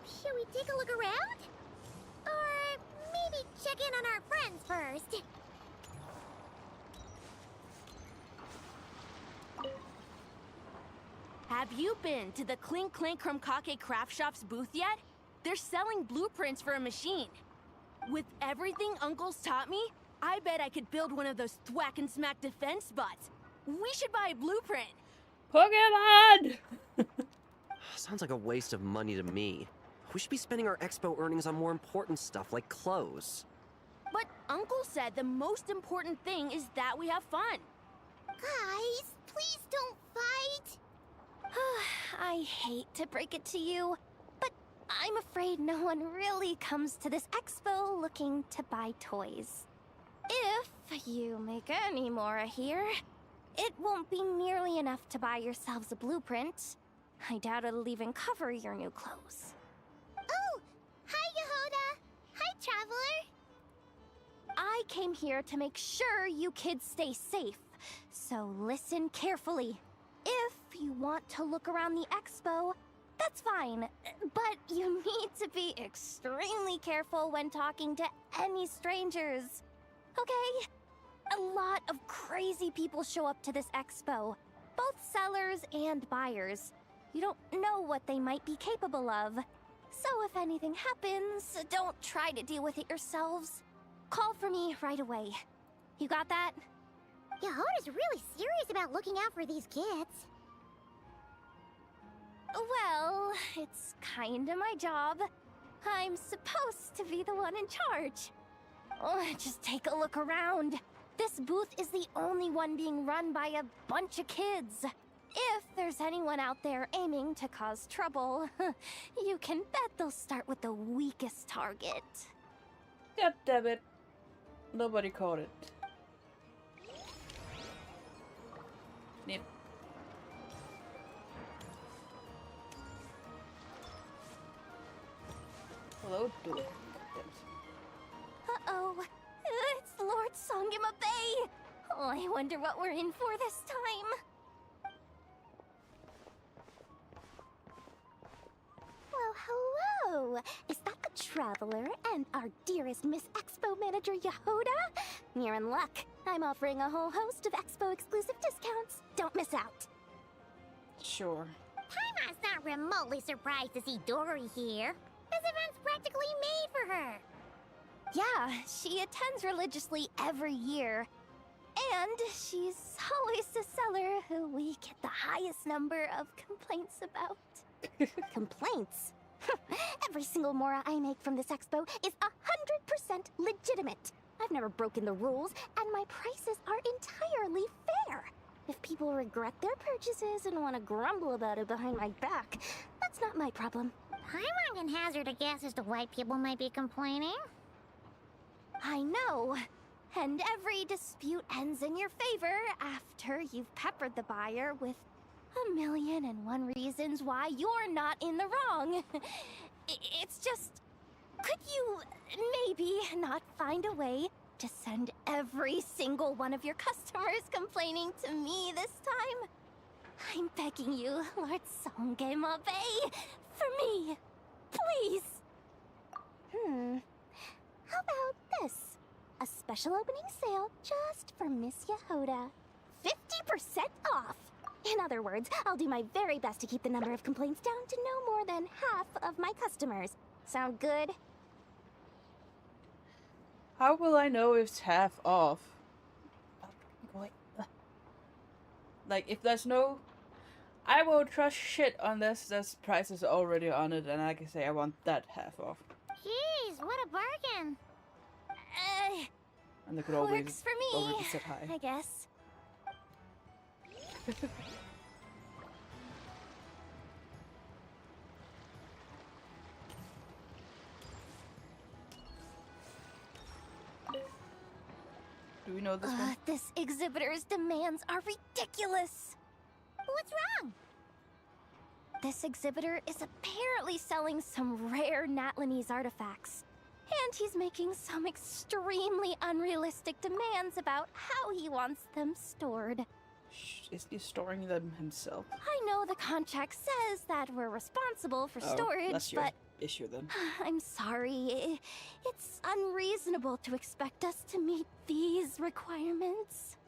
Should we take a look around? Or maybe check in on our friends first? Have you been to the Clink Clink Krumkake craft shop's booth yet? They're selling blueprints for a machine. With everything Uncle's taught me, I bet I could build one of those thwack and smack defense bots. We should buy a blueprint. Pokemon! Sounds like a waste of money to me. We should be spending our expo earnings on more important stuff like clothes. But Uncle said the most important thing is that we have fun. Guys, please don't fight. I hate to break it to you, but I'm afraid no one really comes to this expo looking to buy toys. If you make any more here, it won't be nearly enough to buy yourselves a blueprint. I doubt it'll even cover your new clothes. Oh, hi, Yehoda. Hi, Traveler. I came here to make sure you kids stay safe, so listen carefully. If you want to look around the expo, that's fine, but you need to be extremely careful when talking to any strangers. Okay? A lot of crazy people show up to this expo, both sellers and buyers. You don't know what they might be capable of. So if anything happens, don't try to deal with it yourselves. Call for me right away. You got that? Yehoda's really serious about looking out for these kids. Well, it's kinda my job. I'm supposed to be the one in charge. Oh, just take a look around. This booth is the only one being run by a bunch of kids. If there's anyone out there aiming to cause trouble, you can bet they'll start with the weakest target. God damn it. Nobody caught it. Nip. Hello, door. Uh-oh. It's Lord Songima Bay! Oh, I wonder what we're in for this time. Well, hello! Is that the Traveler and our dearest Miss Expo manager, Yehoda? You're in luck. I'm offering a whole host of Expo exclusive discounts. Don't miss out. Sure. Paimon's not remotely surprised to see Dory here. This event's practically made for her. Yeah, she attends religiously every year. And she's always the seller who we get the highest number of complaints about. Complaints? Every single mora I make from this expo is 100% legitimate. I've never broken the rules, and my prices are entirely fair. If people regret their purchases and want to grumble about it behind my back, that's not my problem. Paimon can hazard a guess as to why people might be complaining. I know. And every dispute ends in your favor after you've peppered the buyer with 1,000,001 reasons why you're not in the wrong. It's just... Could you maybe not find a way to send every single one of your customers complaining to me this time? I'm begging you, Lord Songema Bay, for me. Please. How about this? A special opening sale just for Miss Yehoda. 50% off! In other words, I'll do my very best to keep the number of complaints down to no more than half of my customers. Sound good? How will I know if it's half off? Like, if there's no... I won't trust shit unless there's prices already on it and I can say I want that half off. Jeez, what a bargain. And they could always Works for me, already set high. I guess. Do we know this one? This exhibitor's demands are ridiculous. What's wrong? This exhibitor is apparently selling some rare Natlanese artifacts. And he's making some extremely unrealistic demands about how he wants them stored. Is he storing them himself? I know the contract says that we're responsible for storage, that's your but... issue then. I'm sorry. It's unreasonable to expect us to meet these requirements.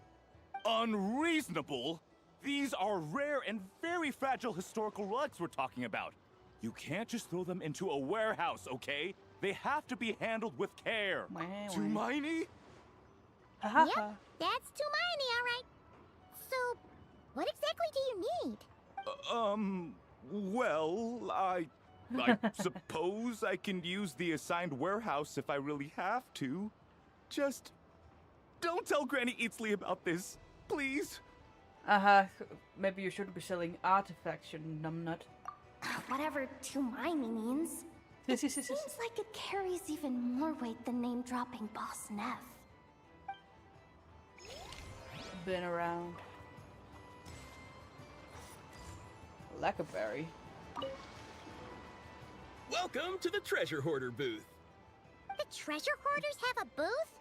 Unreasonable? These are rare and very fragile historical relics we're talking about. You can't just throw them into a warehouse, okay? They have to be handled with care. Too miney? Yep, that's too miney, all right. So, what exactly do you need? Well, I suppose I can use the assigned warehouse if I really have to. Just don't tell Granny Eatsley about this, please. Maybe you shouldn't be selling artifacts, you numbnut. Whatever too miney means. It seems like it carries even more weight than name-dropping Boss Neff. Been around. Lackaberry. Welcome to the Treasure Hoarder booth. The treasure hoarders have a booth?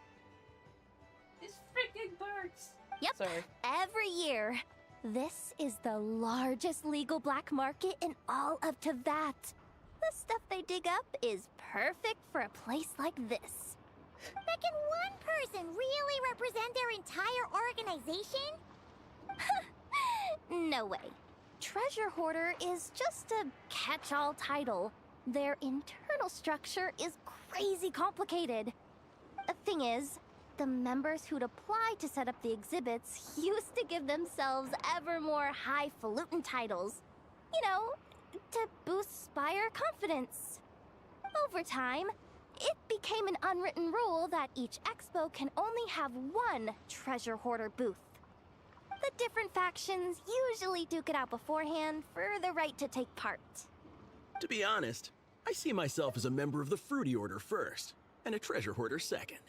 These freaking birds! Yep, sorry. Every year. This is the largest legal black market in all of Tevat. The stuff they dig up is perfect for a place like this. But can one person really represent their entire organization? No way. treasure hoarder is just a catch-all title. Their internal structure is crazy complicated. The thing is, the members who'd apply to set up the exhibits used to give themselves ever more highfalutin titles. You know, to boost buyer confidence. Over time, it became an unwritten rule that each expo can only have one treasure hoarder booth. The different factions usually duke it out beforehand for the right to take part. To be honest, I see myself as a member of the Fruity Order first, and a treasure hoarder second.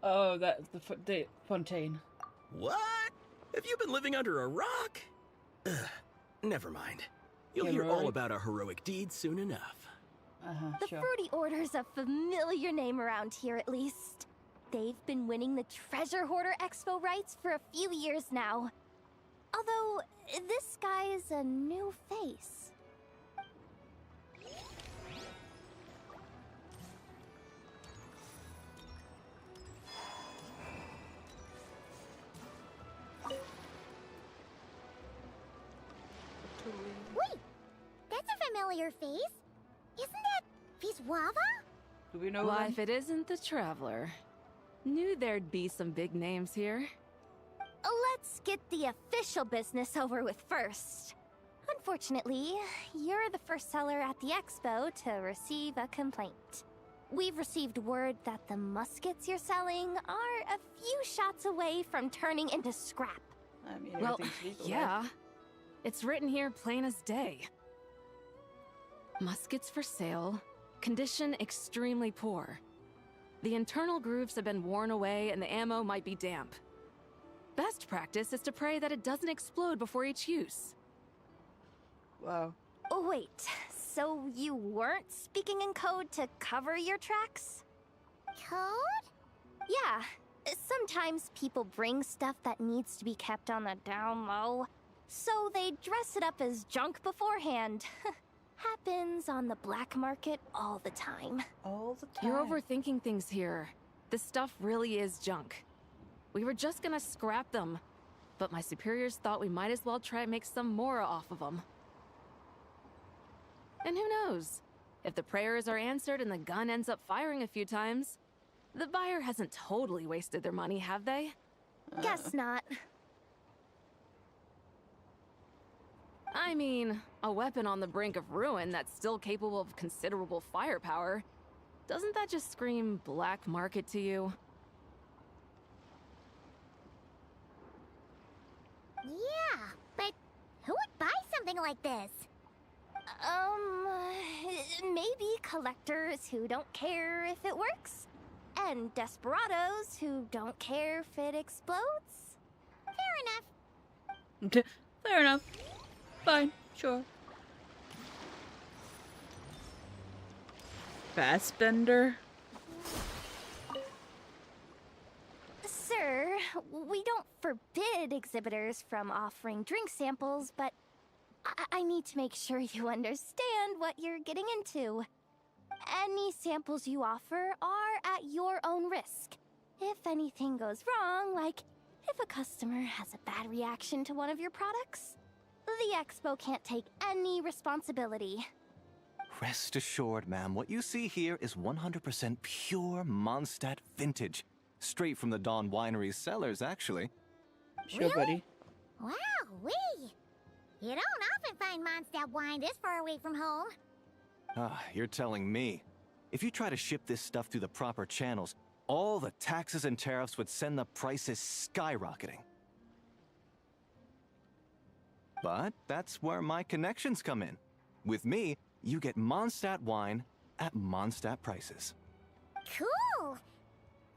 Oh, that's the Fontaine. What? Have you been living under a rock? Ugh, never mind. You'll hear all about our heroic deeds soon enough. The Fruity Order's a familiar name around here, at least. They've been winning the Treasure Hoarder Expo rights for a few years now. Although, this guy's a new face. Wait! That's a familiar face. Isn't that Viswava? Do we know Why, him? if it isn't the Traveler. Knew there'd be some big names here. Let's get the official business over with first. Unfortunately, you're the first seller at the expo to receive a complaint. We've received word that the muskets you're selling are a few shots away from turning into scrap. I mean, Well, everything's legal, yeah. right? It's written here plain as day. Muskets for sale. Condition extremely poor. The internal grooves have been worn away and the ammo might be damp. Best practice is to pray that it doesn't explode before each use. Wow. Oh, wait, so you weren't speaking in code to cover your tracks? Code? Yeah, sometimes people bring stuff that needs to be kept on the down low, so they dress it up as junk beforehand. Happens on the black market all the time. All the time. You're overthinking things here. This stuff really is junk. We were just gonna scrap them, but my superiors thought we might as well try and make some more off of them. And who knows? If the prayers are answered and the gun ends up firing a few times, the buyer hasn't totally wasted their money, have they? Guess not. I mean, a weapon on the brink of ruin that's still capable of considerable firepower. Doesn't that just scream black market to you? Yeah, but who would buy something like this? Maybe collectors who don't care if it works, and desperados who don't care if it explodes. Fair enough. Fair enough. Fine, sure. Fassbender? Sir, we don't forbid exhibitors from offering drink samples, but I need to make sure you understand what you're getting into. Any samples you offer are at your own risk. If anything goes wrong, like if a customer has a bad reaction to one of your products, the expo can't take any responsibility. Rest assured, ma'am, what you see here is 100% pure Mondstadt vintage. Straight from the Dawn Winery's cellars, actually. Sure, buddy. Wow-wee! You don't often find Mondstadt wine this far away from home. Ah, you're telling me. If you try to ship this stuff through the proper channels, all the taxes and tariffs would send the prices skyrocketing. But that's where my connections come in. With me, you get Mondstadt wine at Mondstadt prices. Cool!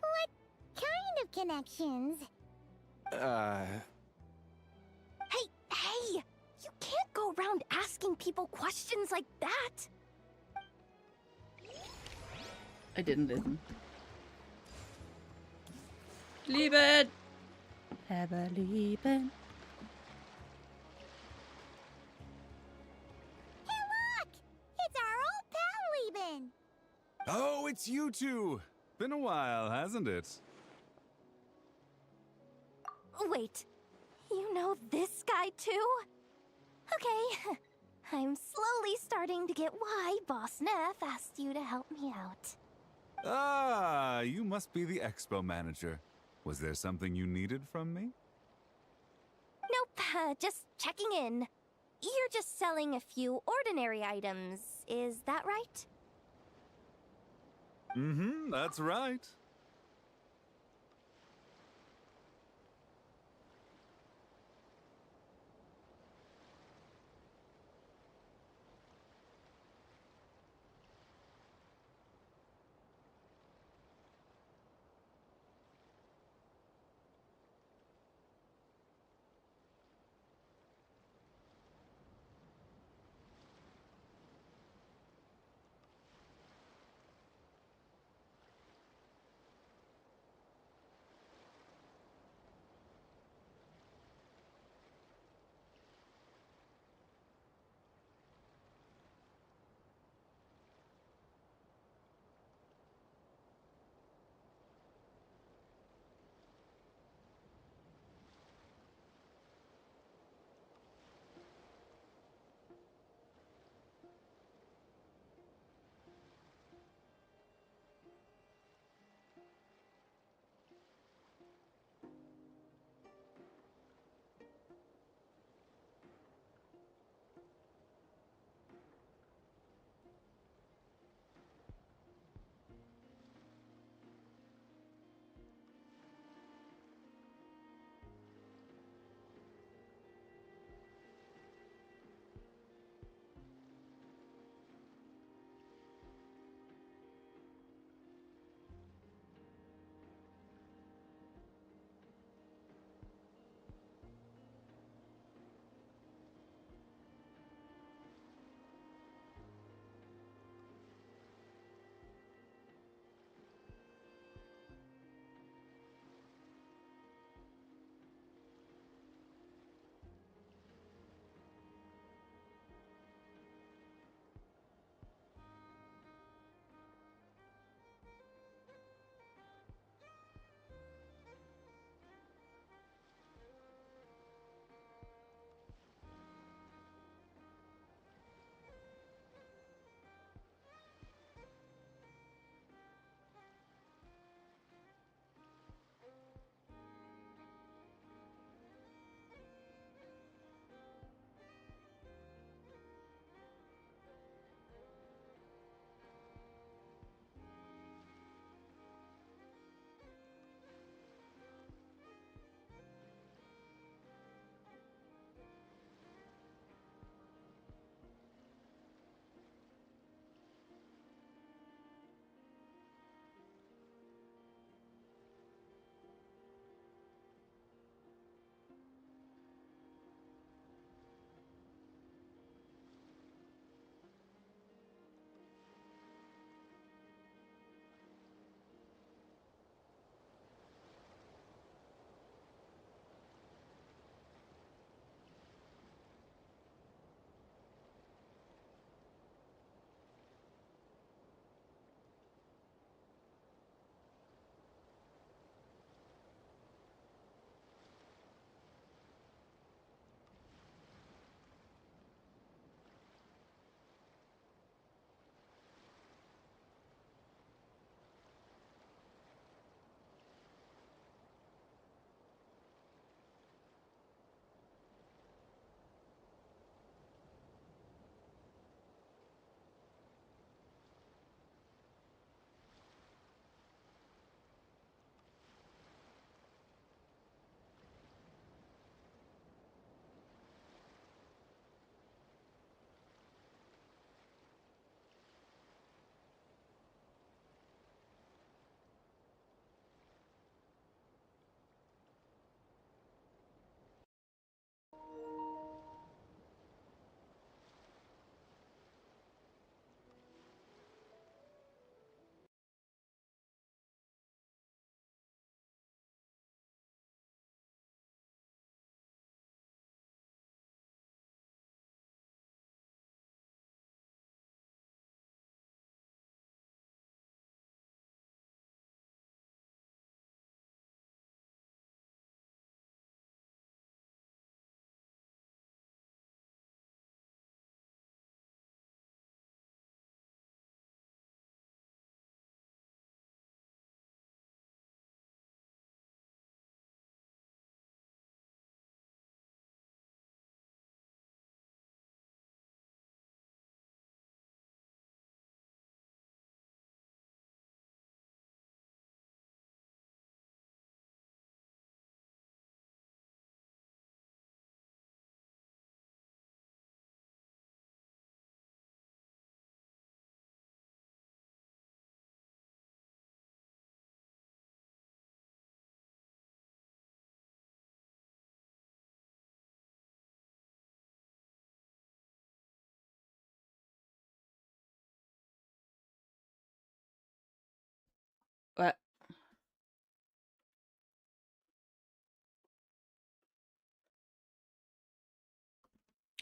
What kind of connections? Hey! You can't go around asking people questions like that! I didn't listen. Lieben! Aber lieben. Hey, look! It's our old pal, Lieben! Oh, it's you two! Been a while, hasn't it? Wait, you know this guy too? Okay. I'm slowly starting to get why Boss Neff asked you to help me out. Ah, you must be the expo manager. Was there something you needed from me? Nope, just checking in. You're just selling a few ordinary items, is that right? Mm-hmm, that's right.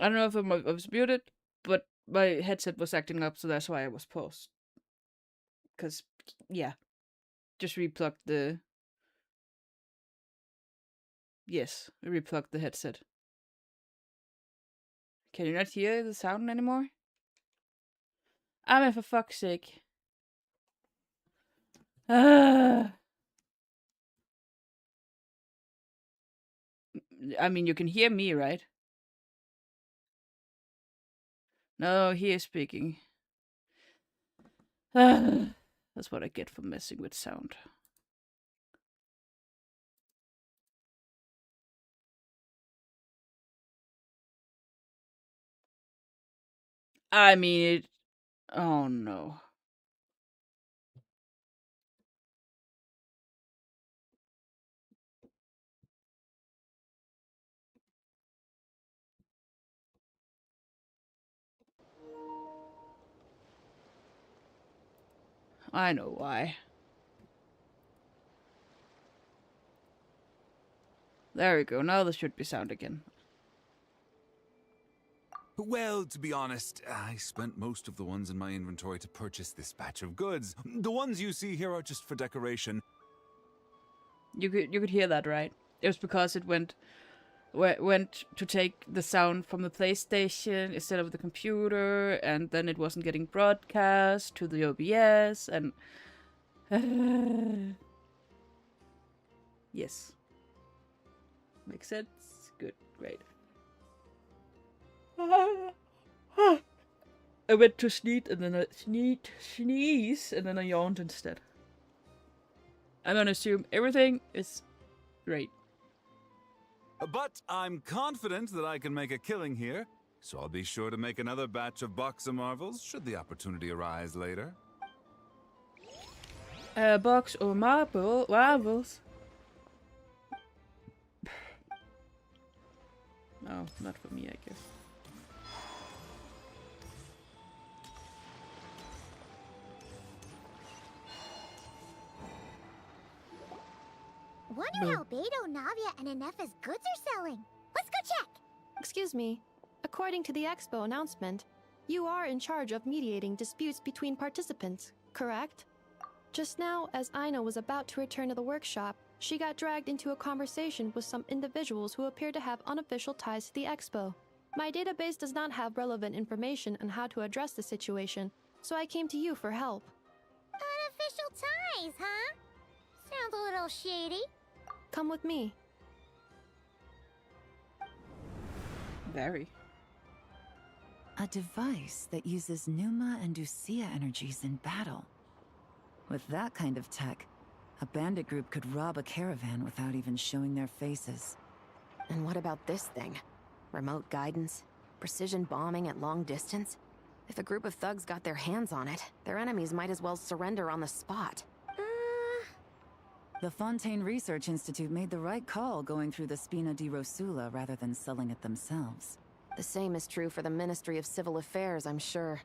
I don't know if I was muted, but my headset was acting up, so that's why I was paused. Because, yeah. Just replug the... Yes, replug the headset. Can you not hear the sound anymore? I mean, for fuck's sake. I mean, you can hear me, right? No, he is speaking. That's what I get for messing with sound. I mean, it... Oh, no. I know why. There we go. Now there should be sound again. Well, to be honest, I spent most of the ones in my inventory to purchase this batch of goods. The ones you see here are just for decoration. You could hear that, right? It was because it went to take the sound from the PlayStation instead of the computer, and then it wasn't getting broadcast to the OBS, and... Yes. Makes sense? Good, great. I went to sneeze, and then I sneeze, and then I yawned instead. I'm gonna assume everything is great. But I'm confident that I can make a killing here, so I'll be sure to make another batch of Box of Marvels should the opportunity arise later. A box of marbles? No, not for me, I guess. Wonder how Beto, Navia, and Inef's goods are selling. Let's go check! Excuse me. According to the expo announcement, you are in charge of mediating disputes between participants, correct? Just now, as Aino was about to return to the workshop, she got dragged into a conversation with some individuals who appear to have unofficial ties to the expo. My database does not have relevant information on how to address the situation, so I came to you for help. Unofficial ties, huh? Sounds a little shady. Come with me. Very. A device that uses Numa and Ducia energies in battle. With that kind of tech, a bandit group could rob a caravan without even showing their faces. And what about this thing? Remote guidance? Precision bombing at long distance? If a group of thugs got their hands on it, their enemies might as well surrender on the spot. The Fontaine Research Institute made the right call going through the Spina di Rosula rather than selling it themselves. The same is true for the Ministry of Civil Affairs, I'm sure.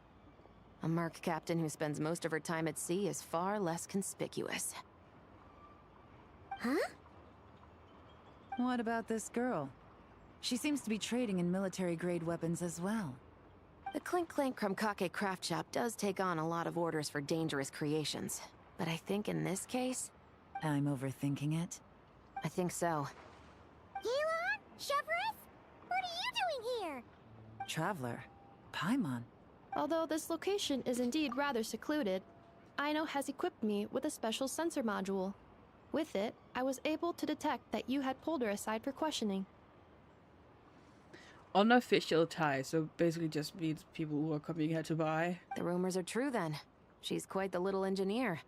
A merc captain who spends most of her time at sea is far less conspicuous. Huh? What about this girl? She seems to be trading in military-grade weapons as well. The Clink Clank Krumkake craft shop does take on a lot of orders for dangerous creations. But I think in this case... I'm overthinking it? I think so. Elon? Chevron? What are you doing here? Traveler. Paimon. Although this location is indeed rather secluded, Aino has equipped me with a special sensor module. With it, I was able to detect that you had pulled her aside for questioning. Unofficial ties, so basically just means people who are coming here to buy. The rumors are true then. She's quite the little engineer.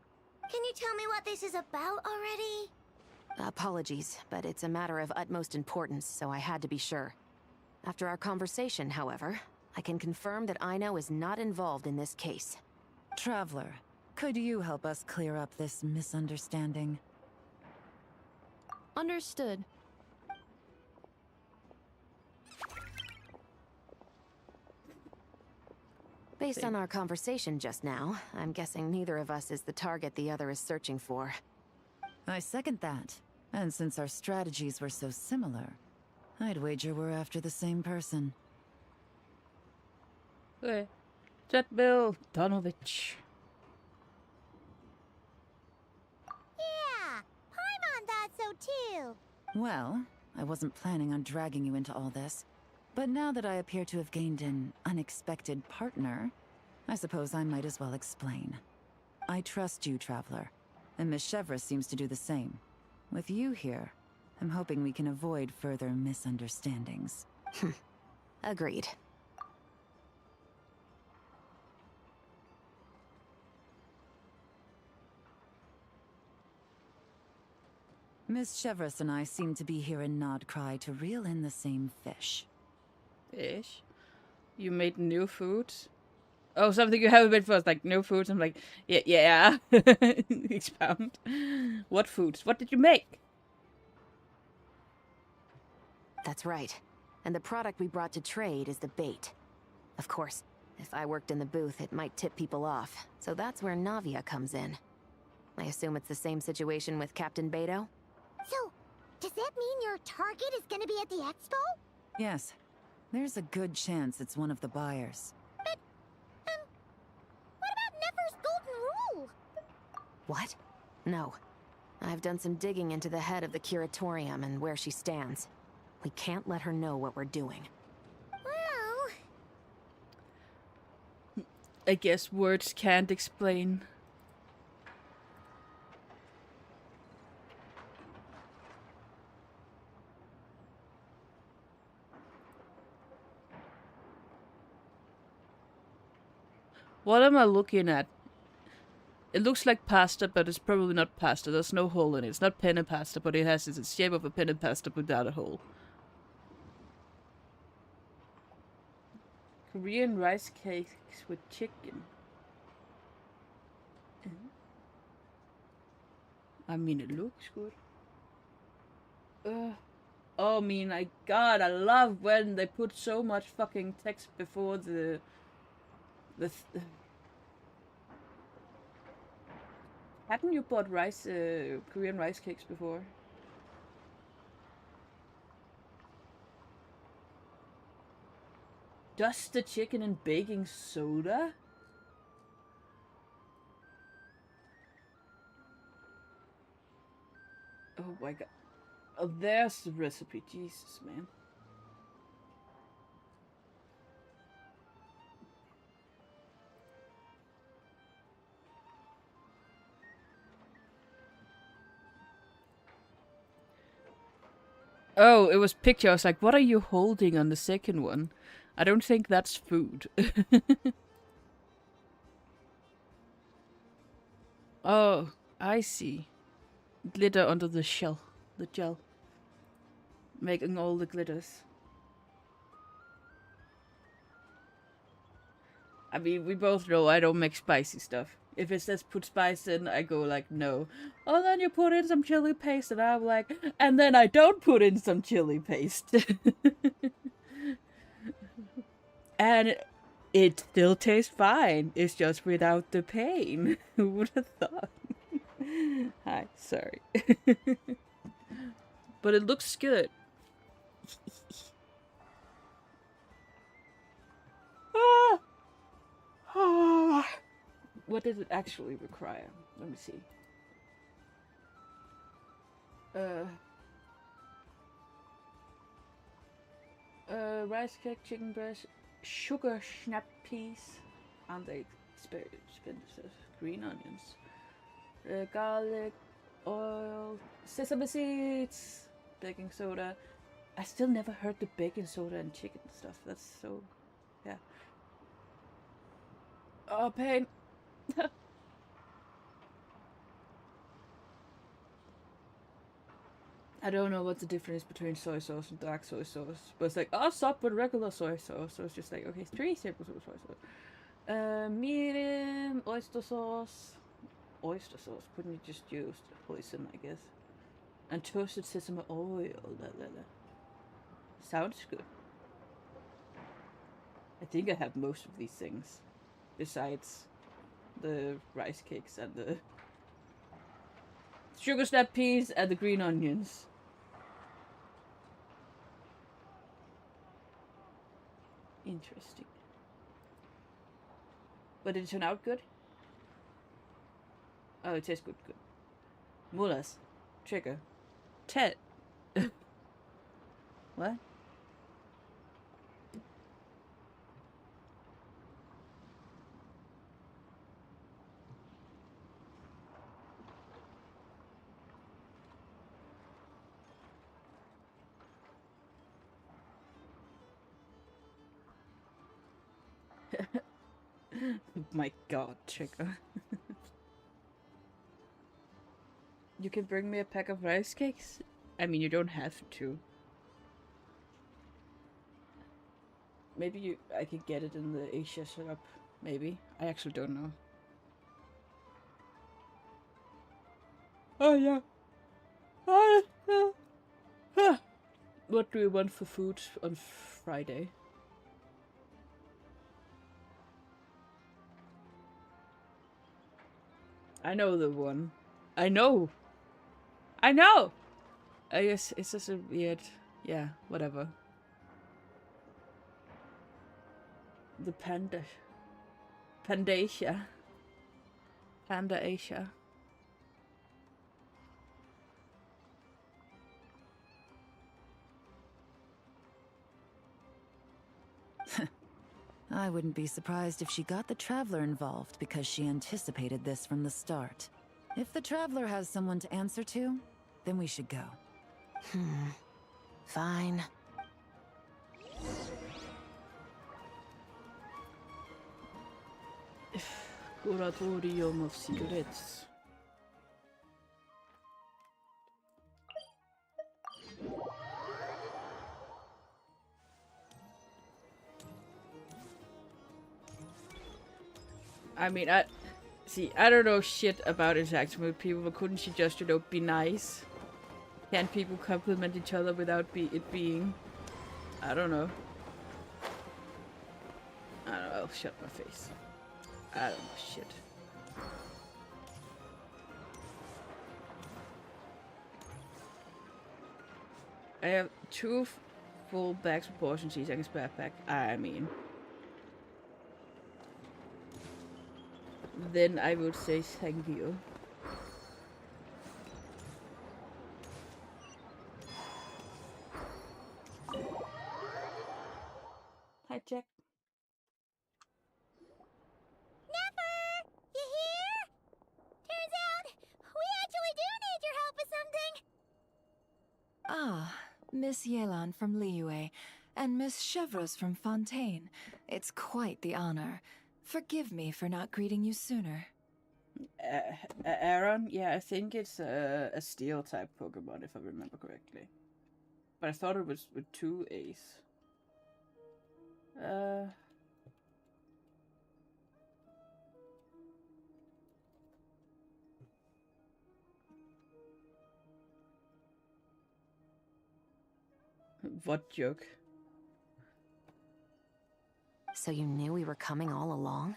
Can you tell me what this is about already? Apologies, but it's a matter of utmost importance, so I had to be sure. After our conversation, however, I can confirm that Aino is not involved in this case. Traveler, could you help us clear up this misunderstanding? Understood. Based on our conversation just now, I'm guessing neither of us is the target the other is searching for. I second that. And since our strategies were so similar, I'd wager we're after the same person. Okay. Treadmill, Donovich. Yeah, Paimon thought so too. Well, I wasn't planning on dragging you into all this. But now that I appear to have gained an unexpected partner, I suppose I might as well explain. I trust you, Traveler, and Miss Chevra seems to do the same. With you here, I'm hoping we can avoid further misunderstandings. Agreed. Miss Chevres and I seem to be here in Nodcry to reel in the same fish. Fish? You made new foods? Oh, something you haven't made first, like new foods. I'm like, yeah. Expound. What foods? What did you make? That's right. And the product we brought to trade is the bait. Of course, if I worked in the booth, it might tip people off. So that's where Navia comes in. I assume it's the same situation with Captain Beto? So, does that mean your target is gonna be at the expo? Yes. There's a good chance it's one of the buyers. But, what about Nefer's golden rule? What? No. I've done some digging into the head of the curatorium and where she stands. We can't let her know what we're doing. Well... I guess words can't explain. What am I looking at? It looks like pasta, but it's probably not pasta. There's no hole in it. It's not penne pasta, but it has the shape of a penne pasta without a hole. Korean rice cakes with chicken. I mean, it looks good. Oh, God, I love when they put so much fucking text before the Hadn't you bought rice, Korean rice cakes before? Dust the chicken in baking soda? Oh my god. Oh, there's the recipe. Jesus, man. Oh, it was picture. I was like, what are you holding on the second one? I don't think that's food. Oh, I see. Glitter under the shell. The gel. Making all the glitters. I mean, we both know I don't make spicy stuff. If it says put spice in, I go like, no. Oh, then you put in some chili paste, and I'm like, and then I don't put in some chili paste. And it still tastes fine. It's just without the pain. Who would have thought? Hi, sorry. But it looks good. What does it actually require? Let me see. Rice cake, chicken breast, sugar snap peas, and the expensive green onions, garlic, oil, sesame seeds, baking soda. I still never heard the baking soda and chicken stuff. That's so, yeah. Oh, pain. I don't know what the difference between soy sauce and dark soy sauce, but it's like, oh, stop with regular soy sauce. So it's just like, okay, 3 tablespoons of soy sauce. Medium oyster sauce. Oyster sauce, couldn't you just use hoisin, I guess? And toasted sesame oil. Sounds good. I think I have most of these things, besides the rice cakes and the sugar snap peas and the green onions. Interesting. But did it turn out good? Oh, it tastes good. Good. Mullahs. Trigger. Ted. What? My god, Trigger. You can bring me a pack of rice cakes? I mean, you don't have to. Maybe I could get it in the Asia shop. Maybe. I actually don't know. Oh yeah. What do we want for food on Friday? I know the one. I know! I guess it's just a weird... Yeah, whatever. The panda... Pandasia. Panda Asia. I wouldn't be surprised if she got the Traveler involved because she anticipated this from the start. If the Traveler has someone to answer to, then we should go. Fine. Curatorium of Secrets. I mean, I don't know shit about interacting with people, but couldn't she just, be nice? Can't people compliment each other without it being... I don't know. I don't know, I'll shut my face. I don't know shit. I have 2 full bags of portion cheese and a spare pack. I mean... Then I would say thank you. Hi, Jack. Never! You here? Turns out, we actually do need your help with something. Ah, Miss Yelan from Liyue, and Miss Chevreuse from Fontaine. It's quite the honor. Forgive me for not greeting you sooner. Aaron? Yeah, I think it's a steel type Pokemon, if I remember correctly. But I thought it was with 2 A's. What joke? So you knew we were coming all along?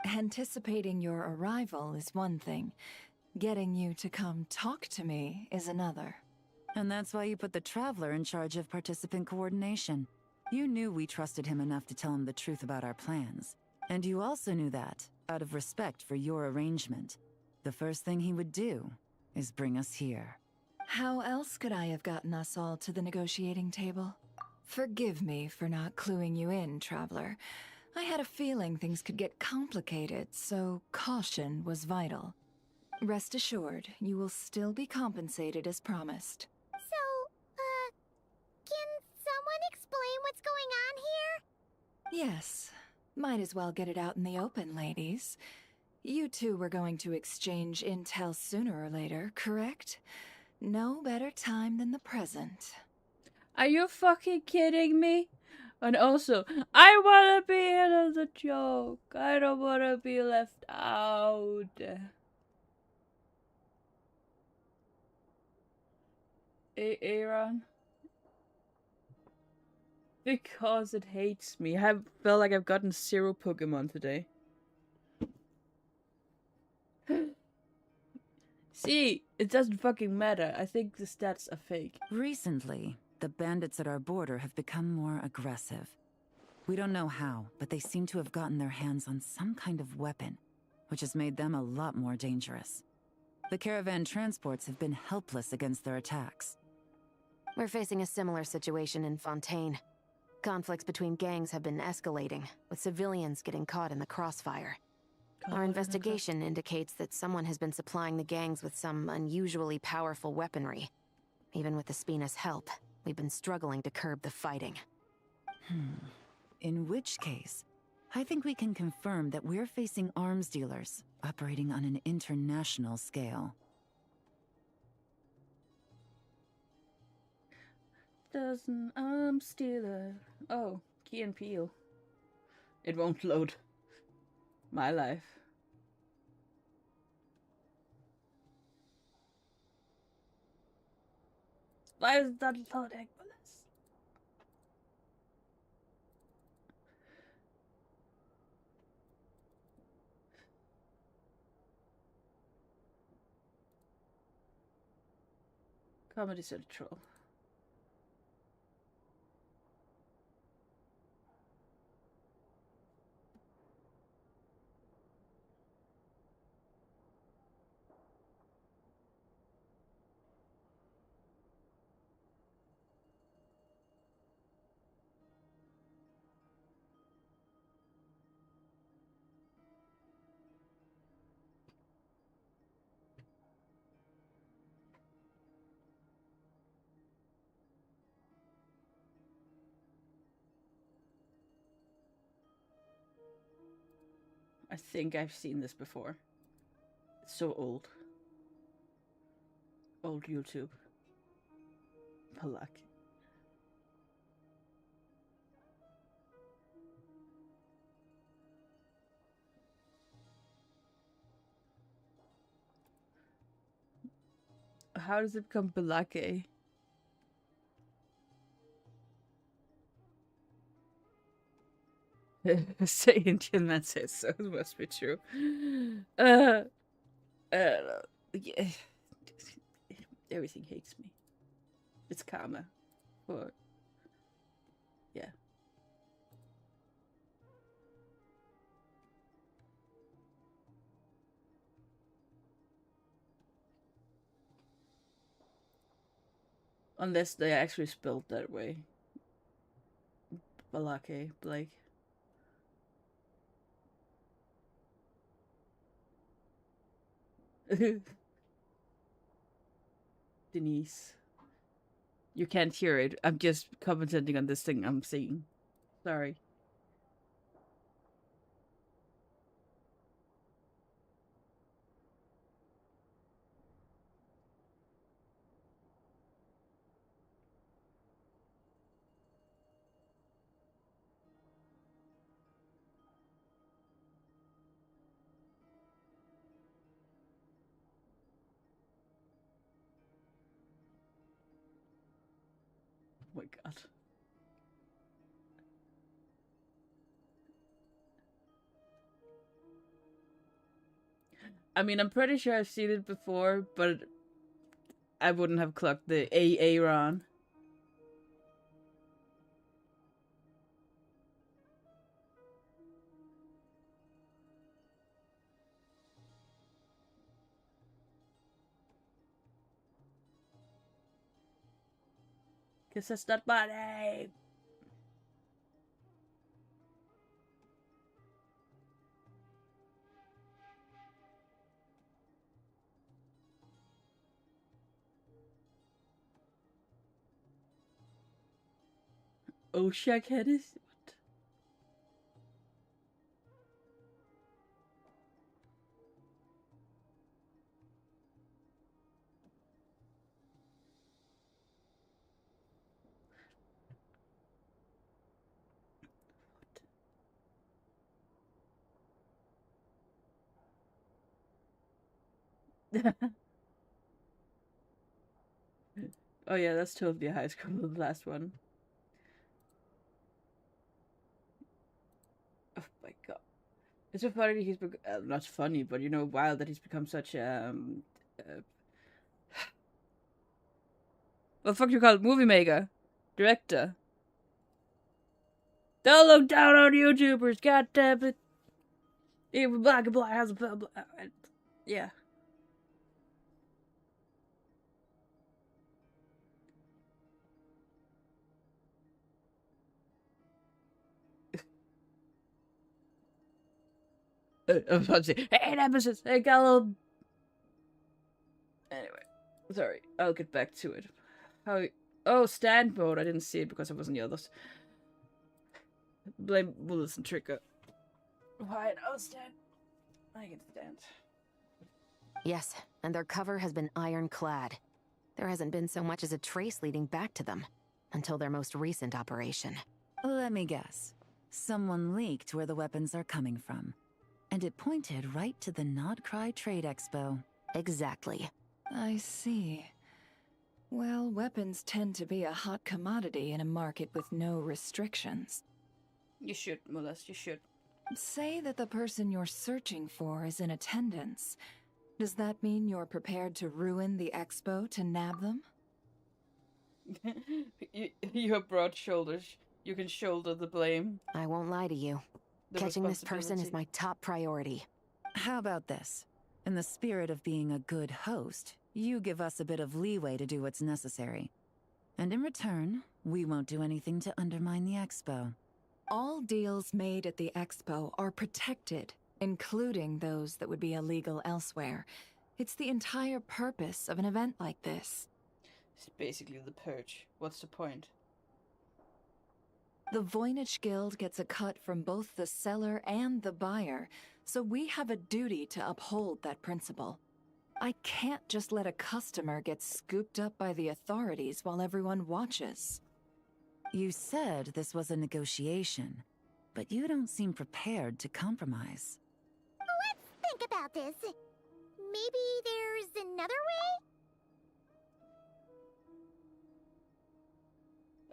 Anticipating your arrival is one thing. Getting you to come talk to me is another. And that's why you put the Traveler in charge of participant coordination. You knew we trusted him enough to tell him the truth about our plans. And you also knew that, out of respect for your arrangement, the first thing he would do is bring us here. How else could I have gotten us all to the negotiating table? Forgive me for not cluing you in, Traveler. I had a feeling things could get complicated, so caution was vital. Rest assured, you will still be compensated as promised. So, can someone explain what's going on here? Yes. Might as well get it out in the open, ladies. You two were going to exchange intel sooner or later, correct? No better time than the present. Are you fucking kidding me? And also, I wanna be in on the joke. I don't wanna be left out. Aaron? Because it hates me. I felt like I've gotten 0 Pokemon today. See, it doesn't fucking matter. I think the stats are fake. Recently, the bandits at our border have become more aggressive. We don't know how, but they seem to have gotten their hands on some kind of weapon, which has made them a lot more dangerous. The caravan transports have been helpless against their attacks. We're facing a similar situation in Fontaine. Conflicts between gangs have been escalating, with civilians getting caught in the crossfire. Our investigation indicates that someone has been supplying the gangs with some unusually powerful weaponry. Even with the Spina's help, we've been struggling to curb the fighting. In which case, I think we can confirm that we're facing arms dealers operating on an international scale. There's an arms dealer. Oh, Key and Peele. It won't load. My life. Why is that loading? Comedy Central. I think I've seen this before. It's so old. Old YouTube. Palak. How does it become Balake? Say Indian man says so. It must be true. Yeah. Everything hates me. It's karma. Or yeah. Unless they actually spelled that way. Balake, Blake. Denise. You can't hear it. I'm just commenting on this thing I'm seeing. Sorry. Oh my god. I mean, I'm pretty sure I've seen it before, but I wouldn't have clocked the Aaron. Cause that's not my name. Oh, Shackhead is. Oh yeah, that's totally a high school, the last one. Oh my god. It's so funny that he's not funny, but you know, wild that he's become such what the fuck do you call it? Movie maker? Director? Don't look down on YouTubers, god damn it. Even Black and Black has a film. Yeah. I was about to say, hey, Nemesis, hey, got a little... Anyway, sorry, I'll get back to it. How... Oh, stand mode, I didn't see it because I wasn't the others. Blame Bullets and Trigger. Why? I'll stand. I can stand. Yes, and their cover has been ironclad. There hasn't been so much as a trace leading back to them, until their most recent operation. Let me guess. Someone leaked where the weapons are coming from. And it pointed right to the Nodcry Trade Expo. Exactly. I see. Well, weapons tend to be a hot commodity in a market with no restrictions. You should, Molest, you should. Say that the person you're searching for is in attendance. Does that mean you're prepared to ruin the expo to nab them? You have broad shoulders. You can shoulder the blame. I won't lie to you. Catching this person is my top priority. How about this? In the spirit of being a good host, you give us a bit of leeway to do what's necessary. And in return, we won't do anything to undermine the expo. All deals made at the expo are protected, including those that would be illegal elsewhere. It's the entire purpose of an event like this. It's basically the purge. What's the point? The Voynich Guild gets a cut from both the seller and the buyer, so we have a duty to uphold that principle. I can't just let a customer get scooped up by the authorities while everyone watches. You said this was a negotiation, but you don't seem prepared to compromise. Let's think about this. Maybe there's another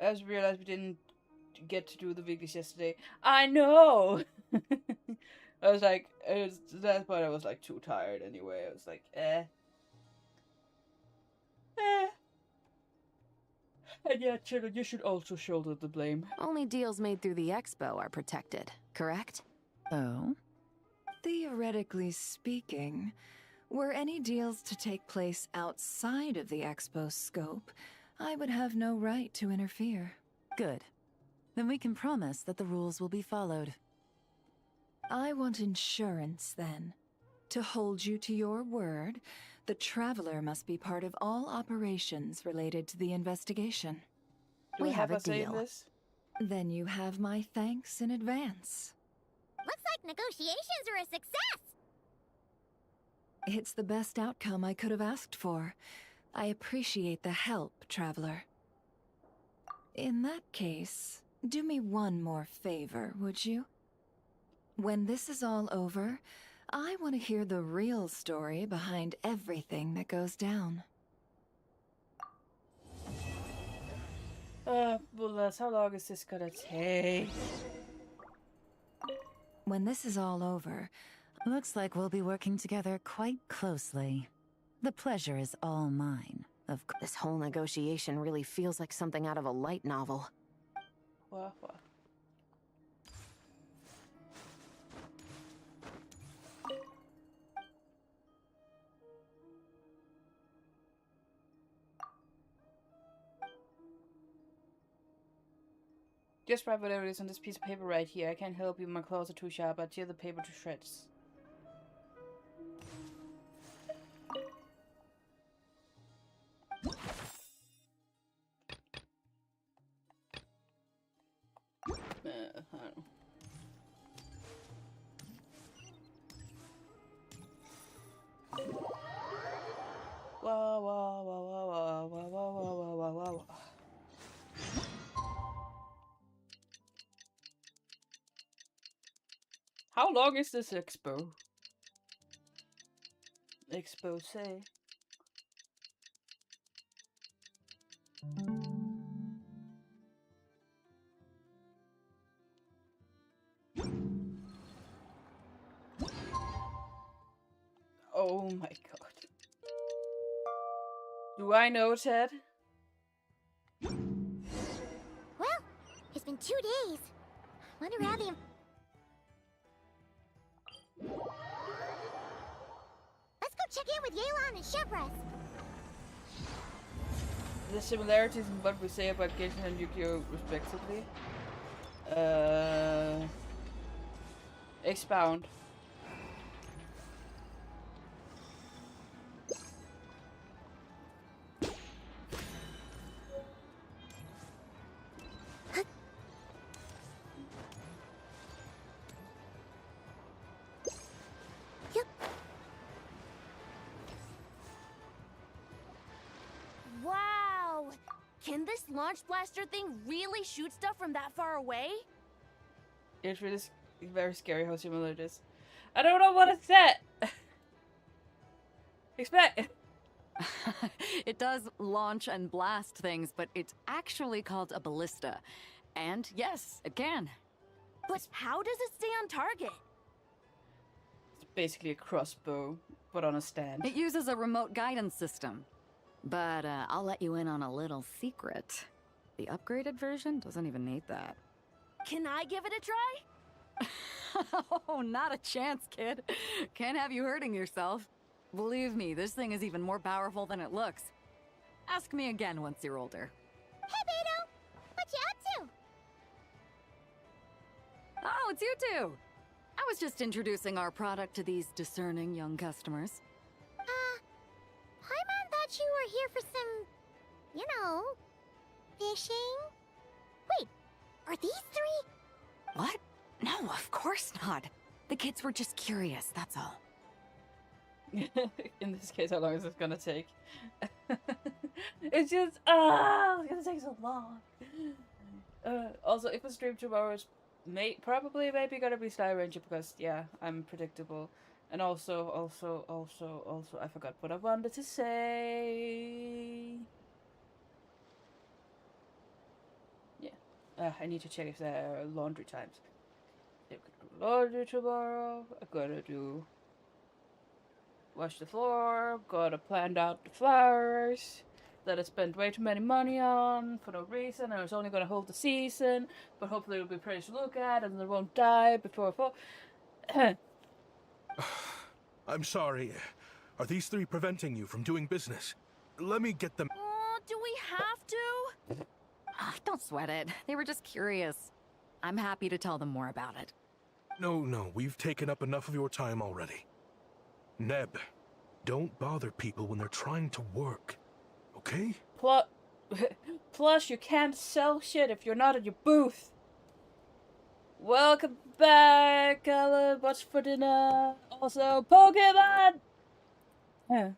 way? I just realized we didn't get to do the weeklies yesterday. I know! I was like, that point I was like too tired anyway. I was like, And yeah, children, you should also shoulder the blame. Only deals made through the expo are protected, correct? Oh? Theoretically speaking, were any deals to take place outside of the expo's scope, I would have no right to interfere. Good. Then we can promise that the rules will be followed. I want insurance, then. To hold you to your word, the Traveler must be part of all operations related to the investigation. We have a deal. Then you have my thanks in advance. Looks like negotiations are a success! It's the best outcome I could have asked for. I appreciate the help, Traveler. In that case, do me one more favor, would you? When this is all over, I want to hear the real story behind everything that goes down. Well, how long is this gonna take? When this is all over, looks like we'll be working together quite closely. The pleasure is all mine, of course. This whole negotiation really feels like something out of a light novel. What? Just write whatever it is on this piece of paper right here. I can't help you, my claws are too sharp. I tear the paper to shreds. Wah, wah, wah, wah, wah, wah, wah, wah, wah, wah, wah. How long is this expo? Expose. Oh my god. Do I know, Ted? Well, it's been 2 days. Wonder how the... Let's go check in with Yelan and Chevres. The similarities in what we say about Genshin and Yu-Gi-Oh! Respectively. Expound. Wow! Can this launch blaster thing really shoot stuff from that far away? It's really very scary how similar it is. I don't know what it's at. Expect. It does launch and blast things, but it's actually called a ballista. And yes, it can. But how does it stay on target? It's basically a crossbow, but on a stand. It uses a remote guidance system. But I'll let you in on a little secret. The upgraded version doesn't even need that. Can I give it a try? Oh, not a chance, kid. Can't have you hurting yourself. Believe me, this thing is even more powerful than it looks. Ask me again once you're older. Hey, Beto! What you up to? Oh, it's you two! I was just introducing our product to these discerning young customers. Paimon thought you were here for some... you know... fishing? Wait, are these three? What? No, of course not. The kids were just curious, that's all. In this case, how long is this gonna take? It's just, it's gonna take so long. Also, if we stream 2 hours, probably maybe gonna be Sky Ranger because, yeah, I'm predictable. And also, I forgot what I wanted to say. Yeah, I need to check if there are laundry times. If I do laundry tomorrow, I gotta do wash the floor, gotta plant out the flowers that I spent way too many money on for no reason. I was only gonna hold the season, but hopefully it'll be pretty to look at and they won't die before fall. I'm sorry. Are these three preventing you from doing business? Let me get them. Do we have to? Don't sweat it. They were just curious. I'm happy to tell them more about it. No, we've taken up enough of your time already. Neb, don't bother people when they're trying to work, okay? Plus, you can't sell shit if you're not at your booth. Welcome back, Alan. What's for dinner? Also, Pokemon! Yeah.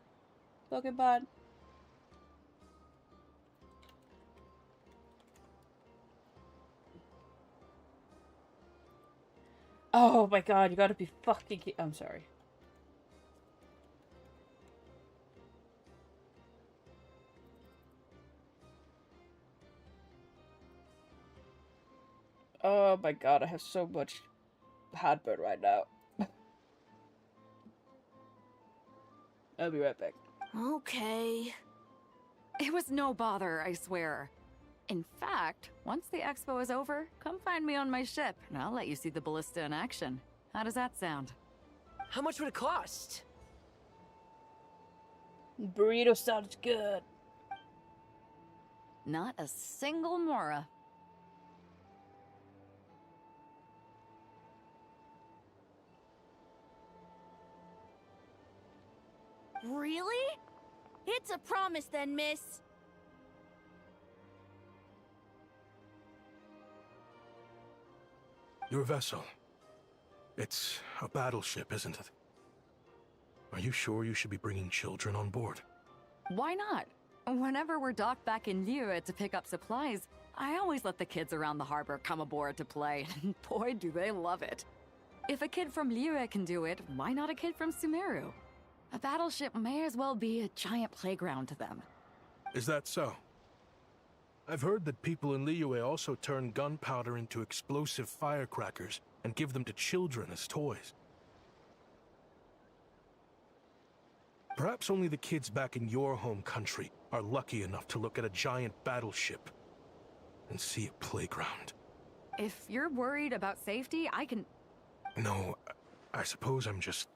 Pokemon. Oh my god, you gotta be fucking I'm sorry. Oh my god, I have so much heartburn right now. I'll be right back. Okay. It was no bother, I swear. In fact, once the expo is over, come find me on my ship, and I'll let you see the ballista in action. How does that sound? How much would it cost? Burrito sounds good. Not a single mora. Really? It's a promise then, miss. Your vessel. It's a battleship, isn't it? Are you sure you should be bringing children on board? Why not? Whenever we're docked back in Liyue to pick up supplies, I always let the kids around the harbor come aboard to play, and boy do they love it. If a kid from Liyue can do it, why not a kid from Sumeru? A battleship may as well be a giant playground to them. Is that so? I've heard that people in Liyue also turn gunpowder into explosive firecrackers and give them to children as toys. Perhaps only the kids back in your home country are lucky enough to look at a giant battleship and see a playground. If you're worried about safety, I can... No, I suppose I'm just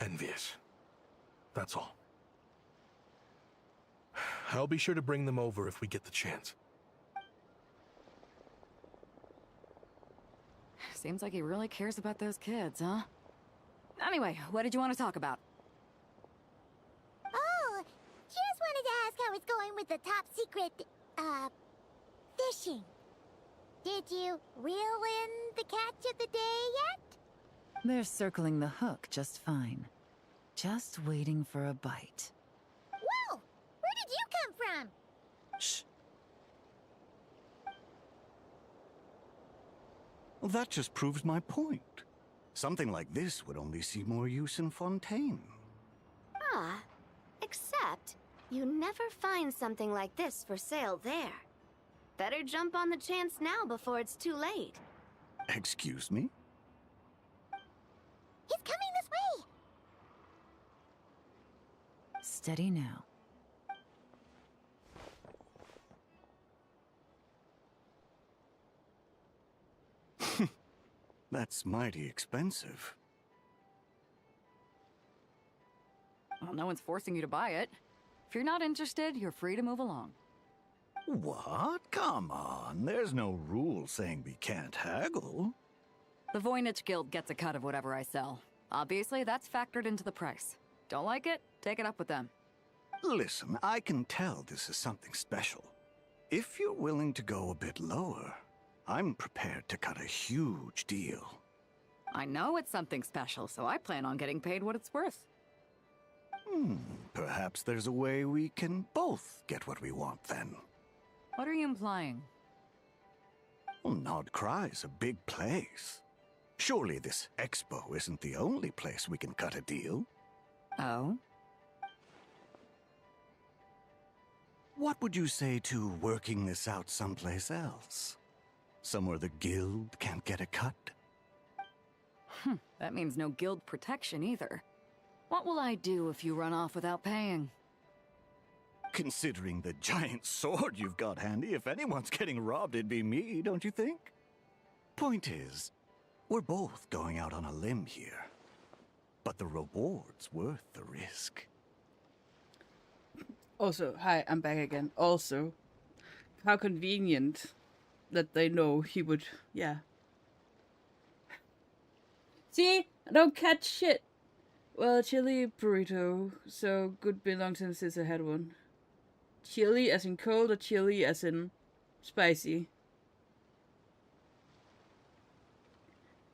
envious. That's all. I'll be sure to bring them over if we get the chance. Seems like he really cares about those kids, huh? Anyway, what did you want to talk about? Oh, just wanted to ask how it's going with the top secret, fishing. Did you reel in the catch of the day yet? They're circling the hook just fine. Just waiting for a bite. Whoa! Where did you come from? Shh. Well, that just proves my point. Something like this would only see more use in Fontaine. Ah, except you never find something like this for sale there. Better jump on the chance now before it's too late. Excuse me? He's coming this way! Steady now. That's mighty expensive. Well, no one's forcing you to buy it. If you're not interested, you're free to move along. What? Come on. There's no rule saying we can't haggle. The Voynich Guild gets a cut of whatever I sell. Obviously, that's factored into the price. Don't like it? Take it up with them. Listen, I can tell this is something special. If you're willing to go a bit lower, I'm prepared to cut a huge deal. I know it's something special, so I plan on getting paid what it's worth. Perhaps there's a way we can both get what we want then. What are you implying? Well, Nod Cry's a big place. Surely this expo isn't the only place we can cut a deal. Oh? What would you say to working this out someplace else? Somewhere the guild can't get a cut? That means no guild protection either. What will I do if you run off without paying? Considering the giant sword you've got handy, if anyone's getting robbed, it'd be me, don't you think? Point is, we're both going out on a limb here. But the reward's worth the risk. Also, hi, I'm back again. Also, how convenient that they know he would, yeah. See? I don't catch shit. Well, chili burrito, so good been long time since I had one. Chili as in cold or chili as in spicy?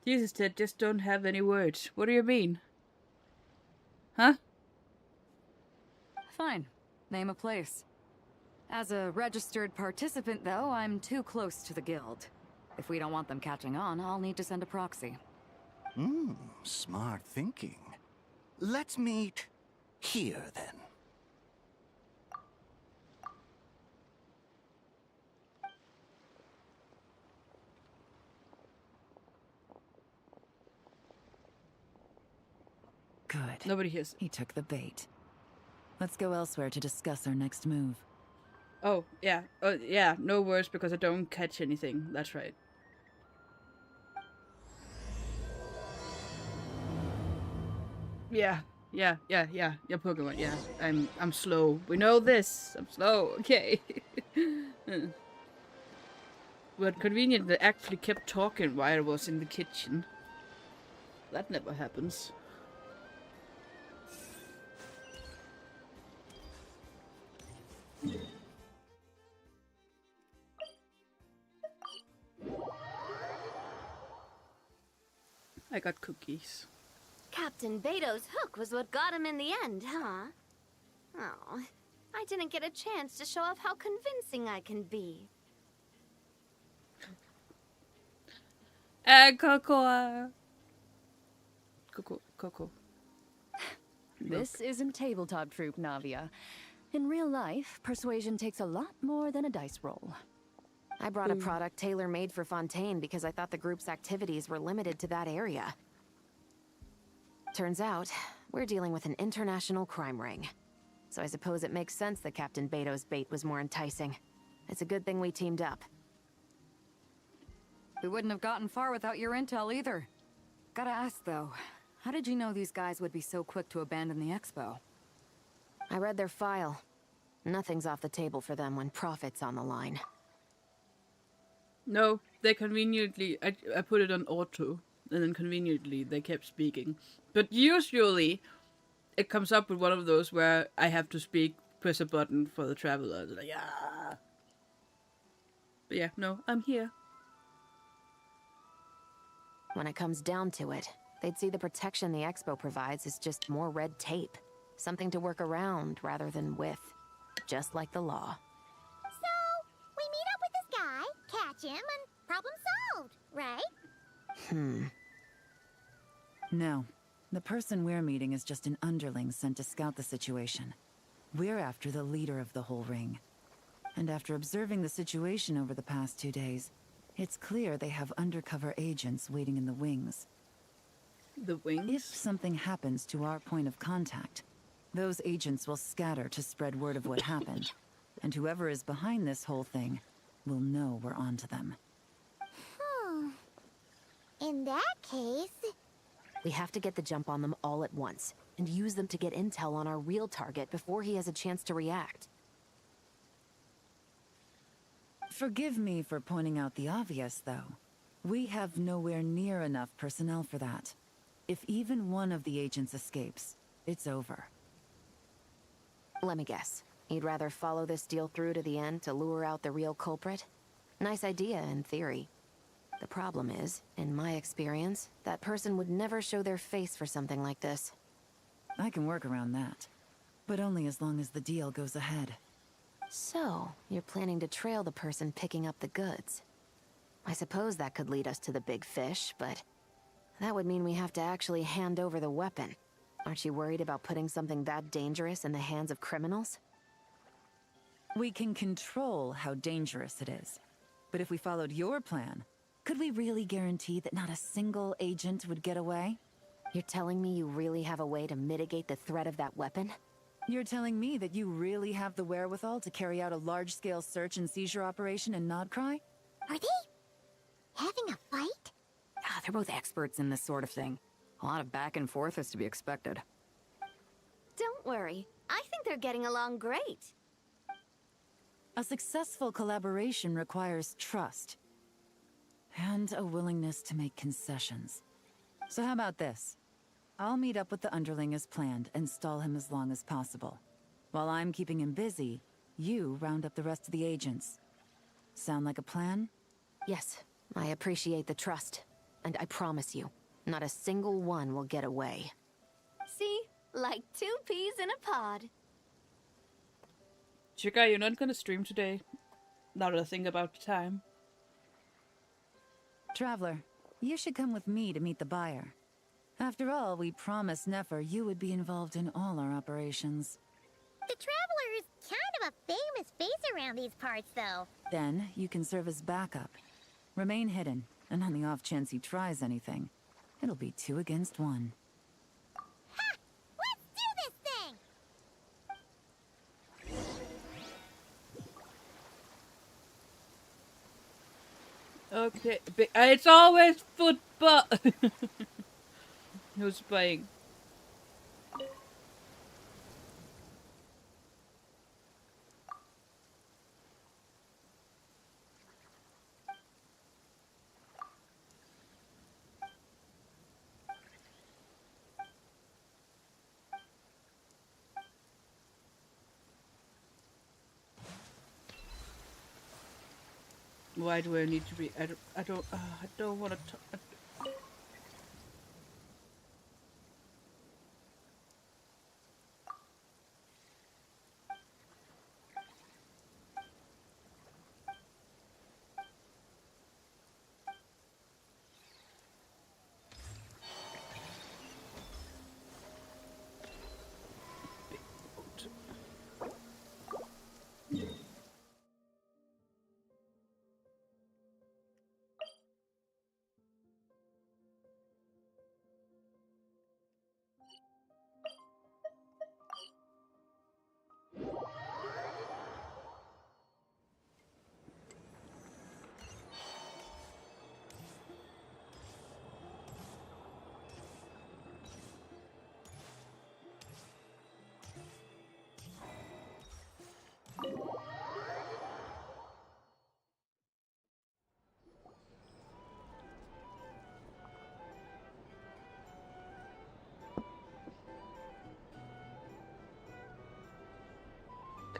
Jesus, Ted, just don't have any words. What do you mean? Huh? Fine. Name a place. As a registered participant, though, I'm too close to the guild. If we don't want them catching on, I'll need to send a proxy. Smart thinking. Let's meet here, then. Good. Nobody hears. He took the bait. Let's go elsewhere to discuss our next move. Oh, yeah. Yeah, no words because I don't catch anything. That's right. Yeah, your Pokemon, yeah. I'm slow. We know this. I'm slow, okay. But convenient they actually kept talking while I was in the kitchen. That never happens. I got cookies. Captain Beto's hook was what got him in the end, huh? Oh, I didn't get a chance to show off how convincing I can be. Coco. Coco. This isn't tabletop troop, Navia. In real life, persuasion takes a lot more than a dice roll. I brought a product tailor-made for Fontaine because I thought the group's activities were limited to that area. Turns out, we're dealing with an international crime ring. So I suppose it makes sense that Captain Beto's bait was more enticing. It's a good thing we teamed up. We wouldn't have gotten far without your intel either. Gotta ask though, how did you know these guys would be so quick to abandon the expo? I read their file. Nothing's off the table for them when profit's on the line. No, they conveniently... I put it on auto, and then conveniently they kept speaking. But usually, it comes up with one of those where I have to speak, press a button for the traveler. Like, yeah. But yeah, no, I'm here. When it comes down to it, they'd see the protection the expo provides as just more red tape. Something to work around rather than with. Just like the law. So, we meet up with this guy, catch him, and problem solved, right? No. The person we're meeting is just an underling sent to scout the situation. We're after the leader of the whole ring. And after observing the situation over the past 2 days, it's clear they have undercover agents waiting in the wings. The wings? If something happens to our point of contact, those agents will scatter to spread word of what happened. And whoever is behind this whole thing will know we're onto them. In that case... We have to get the jump on them all at once, and use them to get intel on our real target before he has a chance to react. Forgive me for pointing out the obvious, though. We have nowhere near enough personnel for that. If even one of the agents escapes, it's over. Let me guess. You'd rather follow this deal through to the end to lure out the real culprit? Nice idea, in theory. The problem is, in my experience, that person would never show their face for something like this. I can work around that. But only as long as the deal goes ahead. So, you're planning to trail the person picking up the goods. I suppose that could lead us to the big fish, but... that would mean we have to actually hand over the weapon. Aren't you worried about putting something that dangerous in the hands of criminals? We can control how dangerous it is. But if we followed your plan, could we really guarantee that not a single agent would get away? You're telling me you really have a way to mitigate the threat of that weapon? You're telling me that you really have the wherewithal to carry out a large-scale search and seizure operation in Nodcry? Are they having a fight? Ah, they're both experts in this sort of thing. A lot of back and forth is to be expected. Don't worry. I think they're getting along great. A successful collaboration requires trust. And a willingness to make concessions. So how about this? I'll meet up with the underling as planned and stall him as long as possible. While I'm keeping him busy, you round up the rest of the agents. Sound like a plan? Yes, I appreciate the trust. And I promise you, not a single one will get away. See? Like 2 peas in a pod. Chica, you're not gonna stream today. Now that I think about the time. Traveler, you should come with me to meet the buyer. After all, we promised Nefer you would be involved in all our operations. The Traveler is kind of a famous face around these parts, though. Then, you can serve as backup. Remain hidden, and on the off chance he tries anything, it'll be 2 against 1. Ha! Let's do this thing! Okay, it's always football. Who's playing? Why do I need to be? I don't want to.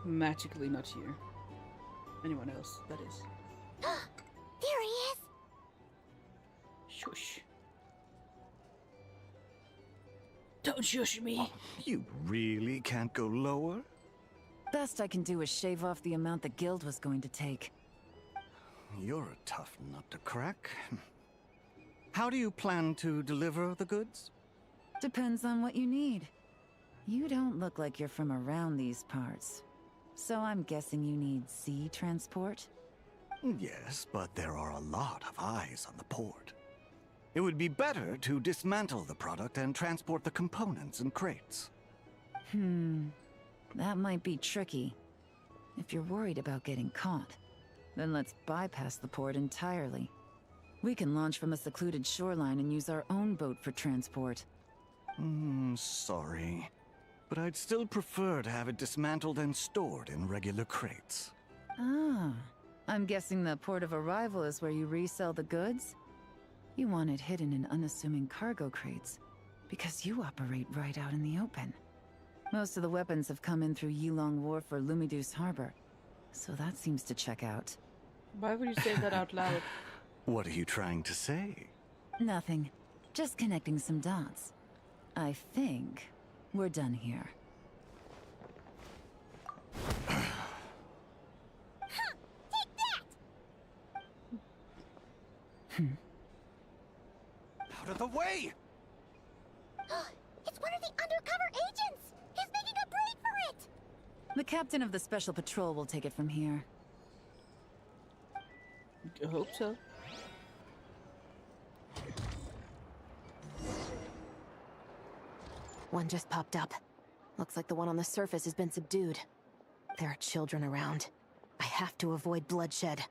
magically not here. Anyone else, that is. There he is! Shush. Don't shush me. You really can't go lower? Best I can do is shave off the amount the guild was going to take. You're a tough nut to crack. How do you plan to deliver the goods? Depends on what you need. You don't look like you're from around these parts. So I'm guessing you need sea transport? Yes, but there are a lot of eyes on the port. It would be better to dismantle the product and transport the components in crates. That might be tricky. If you're worried about getting caught, then let's bypass the port entirely. We can launch from a secluded shoreline and use our own boat for transport. Sorry. But I'd still prefer to have it dismantled and stored in regular crates. Ah, I'm guessing the port of arrival is where you resell the goods? You want it hidden in unassuming cargo crates, because you operate right out in the open. Most of the weapons have come in through Yilong Wharf or Lumiduce Harbor, so that seems to check out. Why would you say that out loud? What are you trying to say? Nothing. Just connecting some dots. I think we're done here. Take that! Out of the way! It's one of the undercover agents! He's making a break for it! The captain of the Special Patrol will take it from here. I hope so. One just popped up. Looks like the one on the surface has been subdued. There are children around. I have to avoid bloodshed.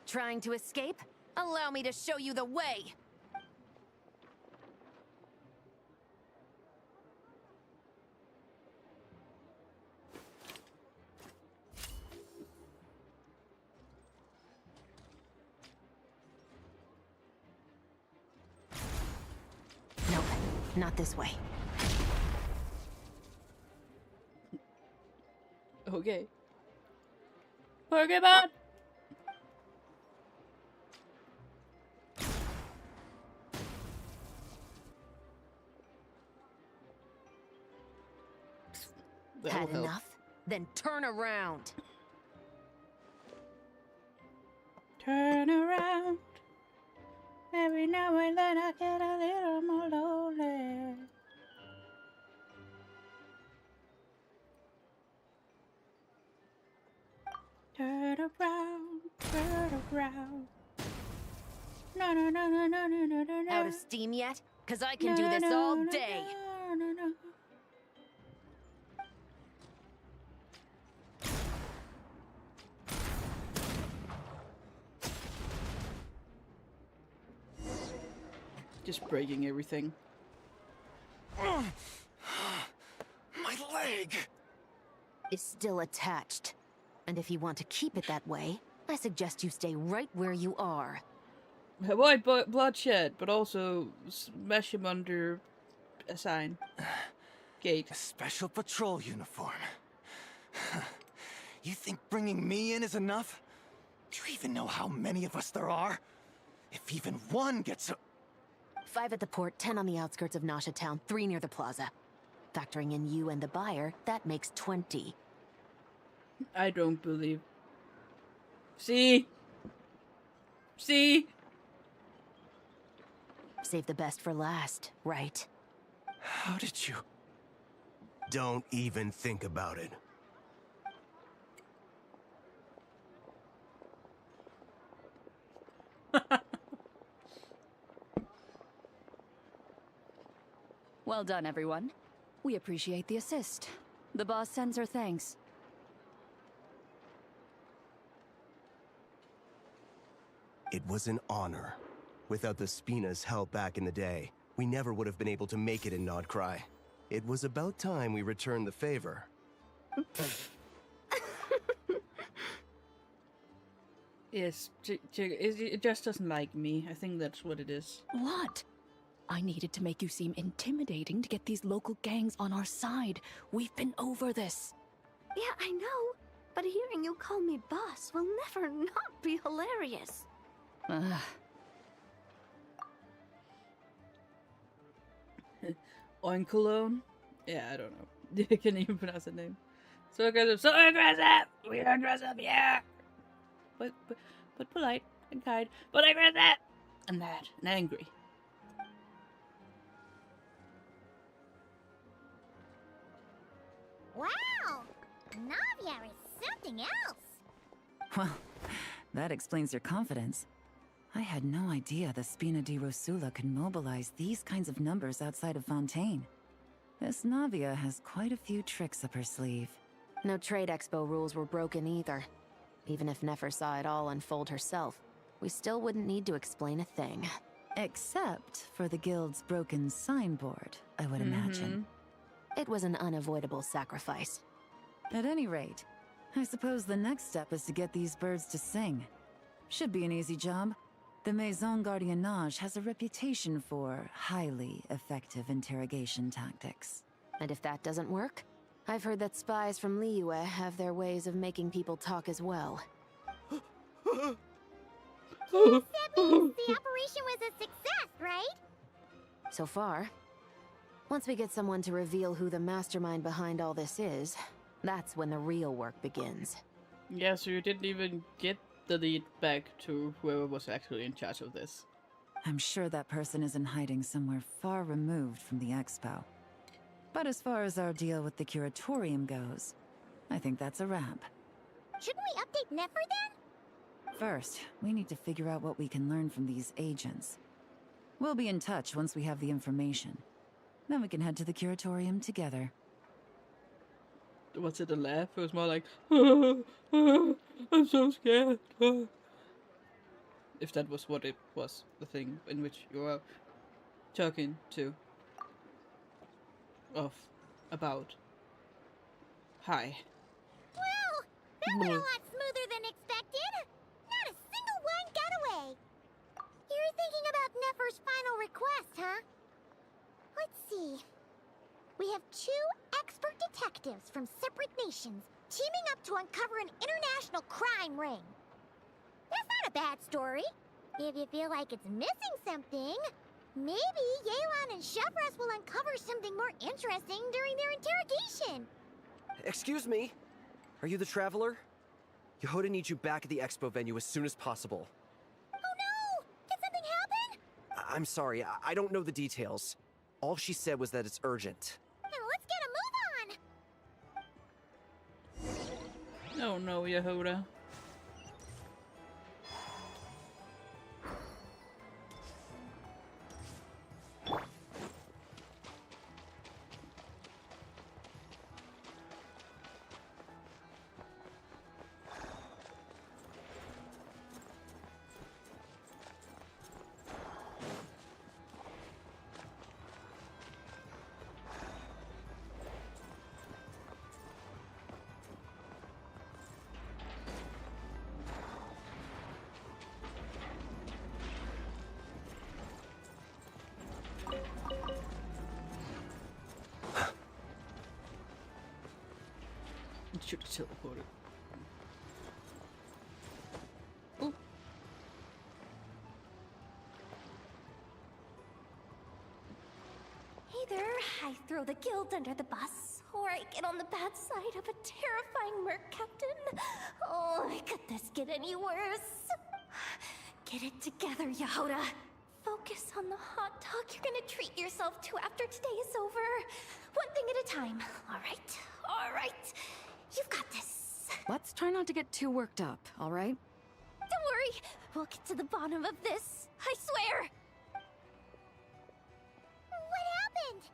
Trying to escape? Allow me to show you the way! Nope, not this way. Okay. Pokemon! Had enough? Then turn around. Turn around. Every now and then I get a little more lonely. Turn around, turn around. No, no, no, no, no, no, no, no. Out of steam yet? 'Cause I can do this all day. No. Just breaking everything. My leg! Is still attached. And if you want to keep it that way, I suggest you stay right where you are. Avoid bloodshed, but also smash him under a sign. Gate. A special patrol uniform. You think bringing me in is enough? Do you even know how many of us there are? If even one gets a... 5 at the port, 10 on the outskirts of Nasha Town, 3 near the plaza. Factoring in you and the buyer, that makes 20. I don't believe. See? Save the best for last, right? How did you... Don't even think about it. Well done, everyone. We appreciate the assist. The boss sends her thanks. It was an honor. Without the Spina's help back in the day, we never would have been able to make it in Nodcry. It was about time we returned the favor. Yes, it just doesn't like me. I think that's what it is. What? I needed to make you seem intimidating to get these local gangs on our side. We've been over this. Yeah, I know. But hearing you call me boss will never not be hilarious. Oinkalone? Yeah, I don't know. I can't even pronounce the name. So aggressive, so aggressive! We're aggressive, yeah! But polite and kind, but aggressive! And mad and angry. Wow! Navia is something else! Well, that explains your confidence. I had no idea the Spina di Rosula could mobilize these kinds of numbers outside of Fontaine. This Navia has quite a few tricks up her sleeve. No trade expo rules were broken either. Even if Nefer saw it all unfold herself, we still wouldn't need to explain a thing. Except for the guild's broken signboard, I would imagine. It was an unavoidable sacrifice. At any rate, I suppose the next step is to get these birds to sing. Should be an easy job. The Maison Gardiennage has a reputation for highly effective interrogation tactics. And if that doesn't work, I've heard that spies from Liyue have their ways of making people talk as well. That means the operation was a success, right? So far. Once we get someone to reveal who the mastermind behind all this is, that's when the real work begins. Yeah, so you didn't even get the lead back to whoever was actually in charge of this. I'm sure that person is in hiding somewhere far removed from the expo. But as far as our deal with the curatorium goes, I think that's a wrap. Shouldn't we update Nefer then? First, we need to figure out what we can learn from these agents. We'll be in touch once we have the information. Then we can head to the curatorium together. Was it a laugh? It was more like, I'm so scared. If that was what it was, the thing in which you were talking to. About. Hi. Well, that went a lot smoother than expected. Not a single one got away. You're thinking about Nefer's final request, huh? Let's see. We have 2 expert detectives from separate nations teaming up to uncover an international crime ring. That's not a bad story. If you feel like it's missing something, maybe Yelan and Shavras will uncover something more interesting during their interrogation. Excuse me? Are you the Traveler? Yehoda needs you back at the expo venue as soon as possible. Oh no! Did something happen? I'm sorry, I don't know the details. All she said was that it's urgent. Then let's get a move on! Oh no, Yehoda. Should have teleported. Oh. Either I throw the guild under the bus, or I get on the bad side of a terrifying merc captain. Oh, could this get any worse? Get it together, Yehoda. Focus on the hot dog you're gonna treat yourself to after today is over. One thing at a time. All right. You've got this. Let's try not to get too worked up, all right? Don't worry. We'll get to the bottom of this. I swear. What happened?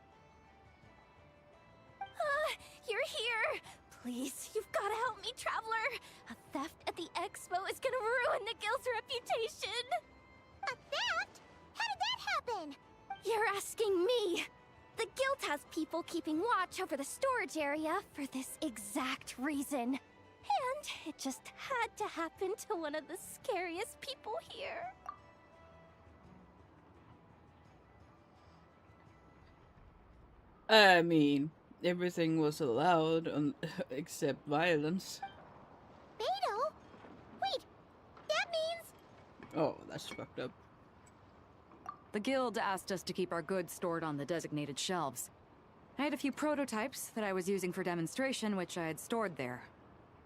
You're here. Please, you've got to help me, Traveler. A theft at the expo is gonna ruin the guild's reputation. A theft? How did that happen? You're asking me. The guild has people keeping watch over the storage area for this exact reason. And it just had to happen to one of the scariest people here. I mean, everything was allowed, except violence. Beto? Wait, that means... Oh, that's fucked up. The guild asked us to keep our goods stored on the designated shelves. I had a few prototypes that I was using for demonstration, which I had stored there.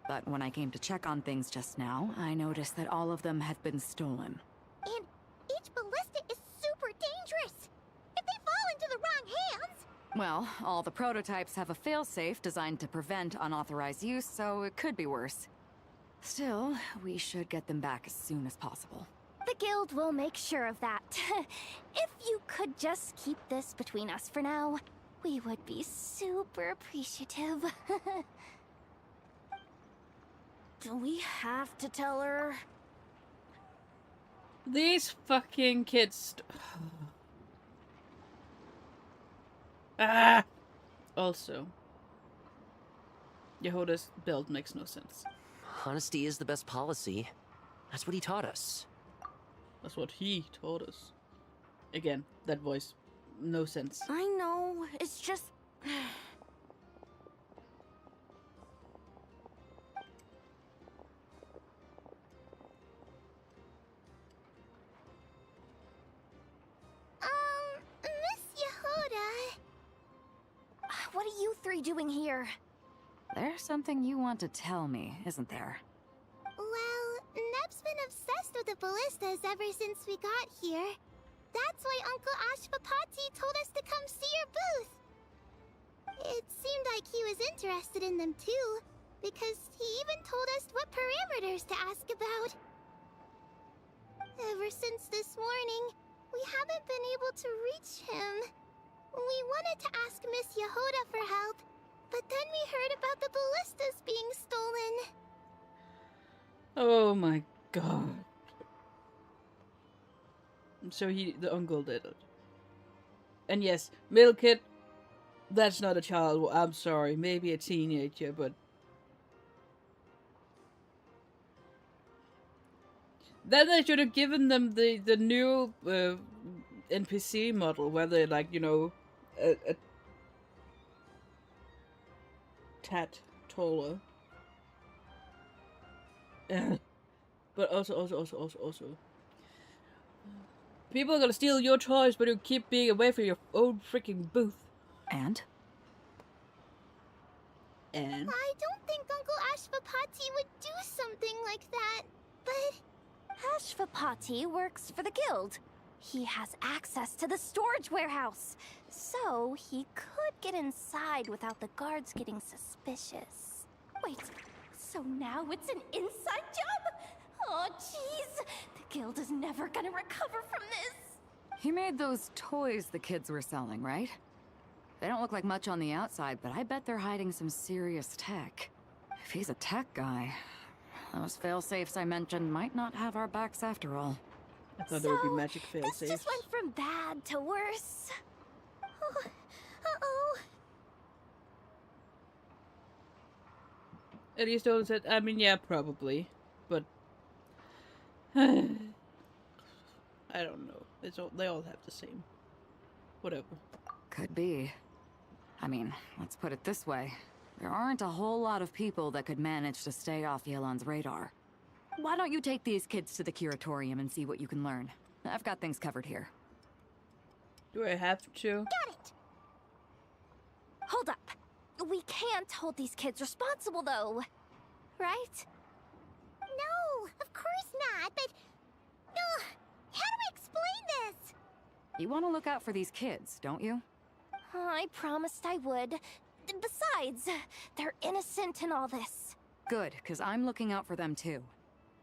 But when I came to check on things just now, I noticed that all of them had been stolen. And each ballista is super dangerous! If they fall into the wrong hands... Well, all the prototypes have a failsafe designed to prevent unauthorized use, so it could be worse. Still, we should get them back as soon as possible. The guild will make sure of that. If you could just keep this between us for now, we would be super appreciative. Do we have to tell her? These fucking kids. Ah! Also, Yehuda's build makes no sense. Honesty is the best policy. That's what he taught us. That's what he taught us. Again, that voice. No sense. I know, it's just... Miss Yehuda... What are you three doing here? There's something you want to tell me, isn't there? Well, Neb's been obsessed with the ballistas ever since we got here. That's why Uncle Ashvapati told us to come see your booth. It seemed like he was interested in them too, because he even told us what parameters to ask about. Ever since this morning, we haven't been able to reach him. We wanted to ask Miss Yehuda for help, but then we heard about the ballistas being stolen. Oh my god. So the uncle did it. And yes, middle kid, that's not a child. Well, I'm sorry, maybe a teenager, but... Then they should have given them the new NPC model, where they're like, you know, a tad taller. But also. People are gonna steal your toys, but you keep being away from your own freaking booth. And? And? I don't think Uncle Ashvapati would do something like that, but... Ashvapati works for the guild. He has access to the storage warehouse, so he could get inside without the guards getting suspicious. Wait, so now it's an inside job? Oh, jeez. The guild is never gonna recover from this. He made those toys the kids were selling, right? They don't look like much on the outside, but I bet they're hiding some serious tech. If he's a tech guy, those fail-safes I mentioned might not have our backs after all. I thought there would be magic fail-safes. This just went from bad to worse. Oh, uh-oh. At least Owen said, I mean, yeah, probably. But... I don't know. They all have the same. Whatever. Could be. I mean, let's put it this way. There aren't a whole lot of people that could manage to stay off Yelan's radar. Why don't you take these kids to the curatorium and see what you can learn? I've got things covered here. Do I have to? Got it! Hold up. We can't hold these kids responsible, though. Right? No, of course not, but... how do we explain this? You want to look out for these kids, don't you? I promised I would. Besides, they're innocent in all this. Good, because I'm looking out for them too.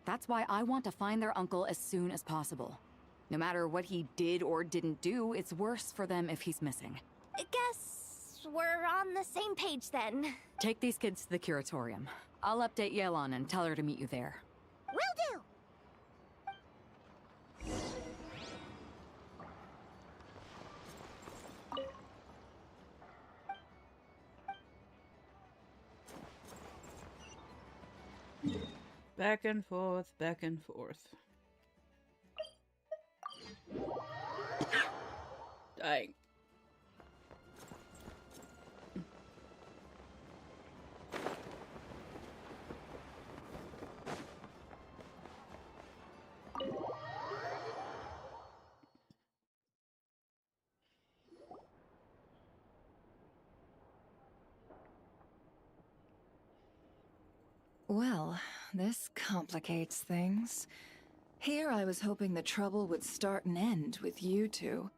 That's why I want to find their uncle as soon as possible. No matter what he did or didn't do, it's worse for them if he's missing. I guess we're on the same page then. Take these kids to the curatorium. I'll update Yelan and tell her to meet you there. Will do! Back and forth, back and forth. Dying. Well, this complicates things. Here I was hoping the trouble would start and end with you two.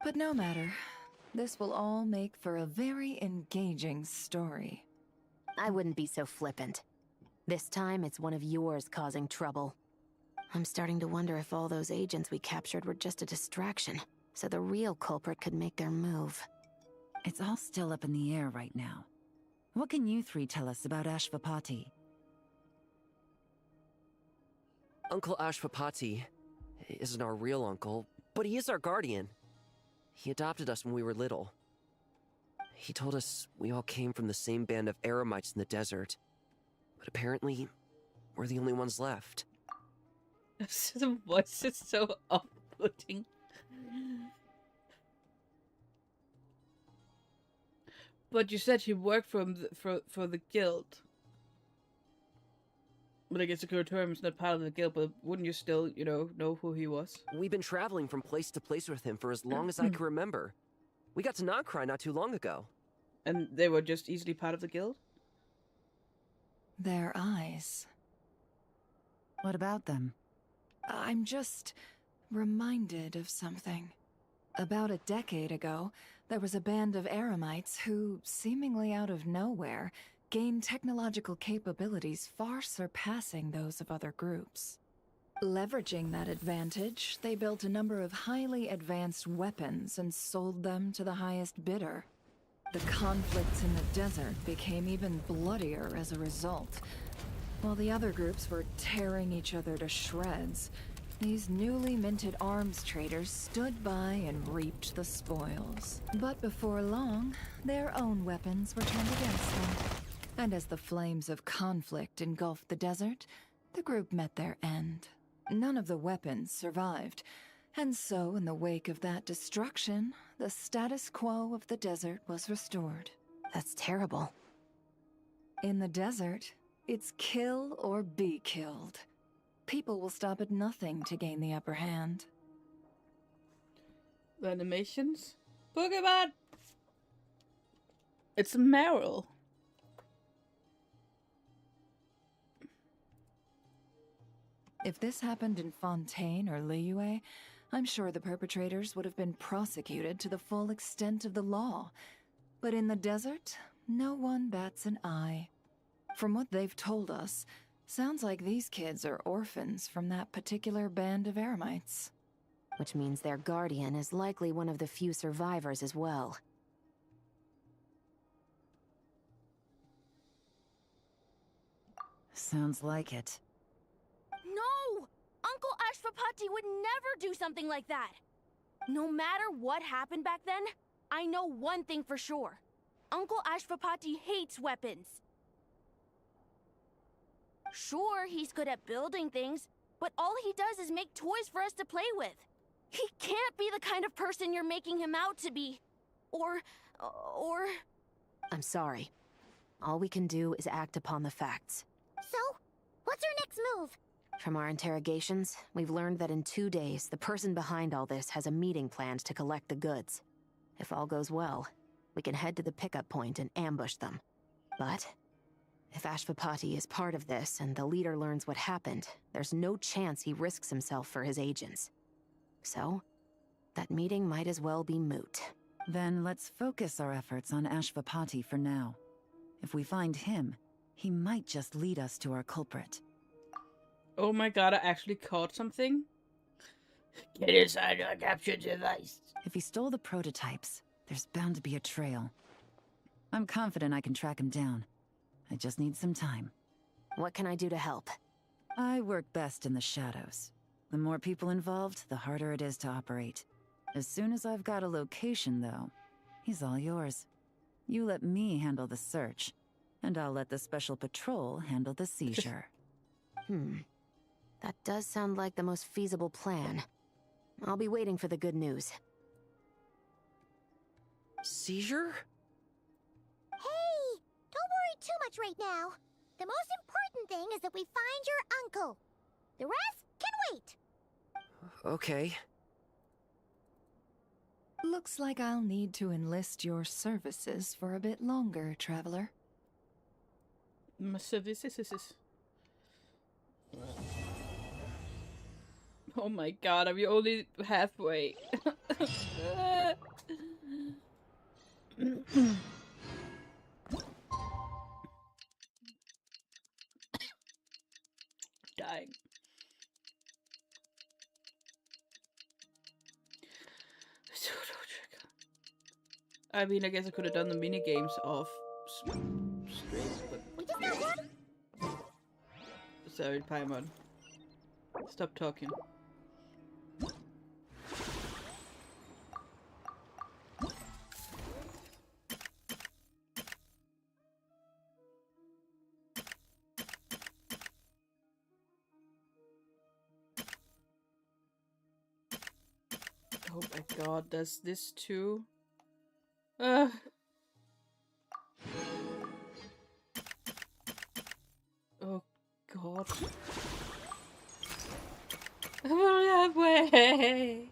But no matter. This will all make for a very engaging story. I wouldn't be so flippant. This time, it's one of yours causing trouble. I'm starting to wonder if all those agents we captured were just a distraction, so the real culprit could make their move. It's all still up in the air right now. What can you three tell us about Ashvapati? Uncle Ashvapati isn't our real uncle, but he is our guardian. He adopted us when we were little. He told us we all came from the same band of eremites in the desert. But apparently, we're the only ones left. The voice is so off-putting. But you said he worked for the guild. But I guess the Curatorium is not part of the guild, but wouldn't you still, know who he was? We've been traveling from place to place with him for as long as I can remember. We got to Nagcry not too long ago. And they were just easily part of the guild? Their eyes. What about them? I'm just reminded of something. About a decade ago, there was a band of eremites who, seemingly out of nowhere, gained technological capabilities far surpassing those of other groups. Leveraging that advantage, they built a number of highly advanced weapons and sold them to the highest bidder. The conflicts in the desert became even bloodier as a result. While the other groups were tearing each other to shreds, these newly minted arms traders stood by and reaped the spoils. But before long, their own weapons were turned against them. And as the flames of conflict engulfed the desert, the group met their end. None of the weapons survived, and so in the wake of that destruction, the status quo of the desert was restored. That's terrible. In the desert, it's kill or be killed. People will stop at nothing to gain the upper hand. The animations? Pokemon! It's Meryl. If this happened in Fontaine or Liyue, I'm sure the perpetrators would have been prosecuted to the full extent of the law. But in the desert, no one bats an eye. From what they've told us, sounds like these kids are orphans from that particular band of eremites. Which means their guardian is likely one of the few survivors as well. Sounds like it. No! Uncle Ashvapati would never do something like that! No matter what happened back then, I know one thing for sure. Uncle Ashvapati hates weapons. Sure, he's good at building things, but all he does is make toys for us to play with. He can't be the kind of person you're making him out to be. Or... I'm sorry. All we can do is act upon the facts. So, what's our next move? From our interrogations, we've learned that in 2 days, the person behind all this has a meeting planned to collect the goods. If all goes well, we can head to the pickup point and ambush them. But if Ashvapati is part of this and the leader learns what happened, there's no chance he risks himself for his agents. So, that meeting might as well be moot. Then let's focus our efforts on Ashvapati for now. If we find him, he might just lead us to our culprit. Oh my god, I actually caught something. Get inside our capture device. If he stole the prototypes, there's bound to be a trail. I'm confident I can track him down. I just need some time. What can I do to help? I work best in the shadows. The more people involved, the harder it is to operate. As soon as I've got a location, though, he's all yours. You let me handle the search, and I'll let the special patrol handle the seizure. That does sound like the most feasible plan. I'll be waiting for the good news. Seizure? Hey! Don't worry too much right now. The most important thing is that we find your uncle. The rest can wait. Okay. Looks like I'll need to enlist your services for a bit longer, Traveler. Oh my god, are we only halfway? Dying. I mean, I guess I could have done the mini games off straight, but We just got one. sorry, Paimon. Stop talking. Oh my god, does this too? Oh god. I'm only halfway.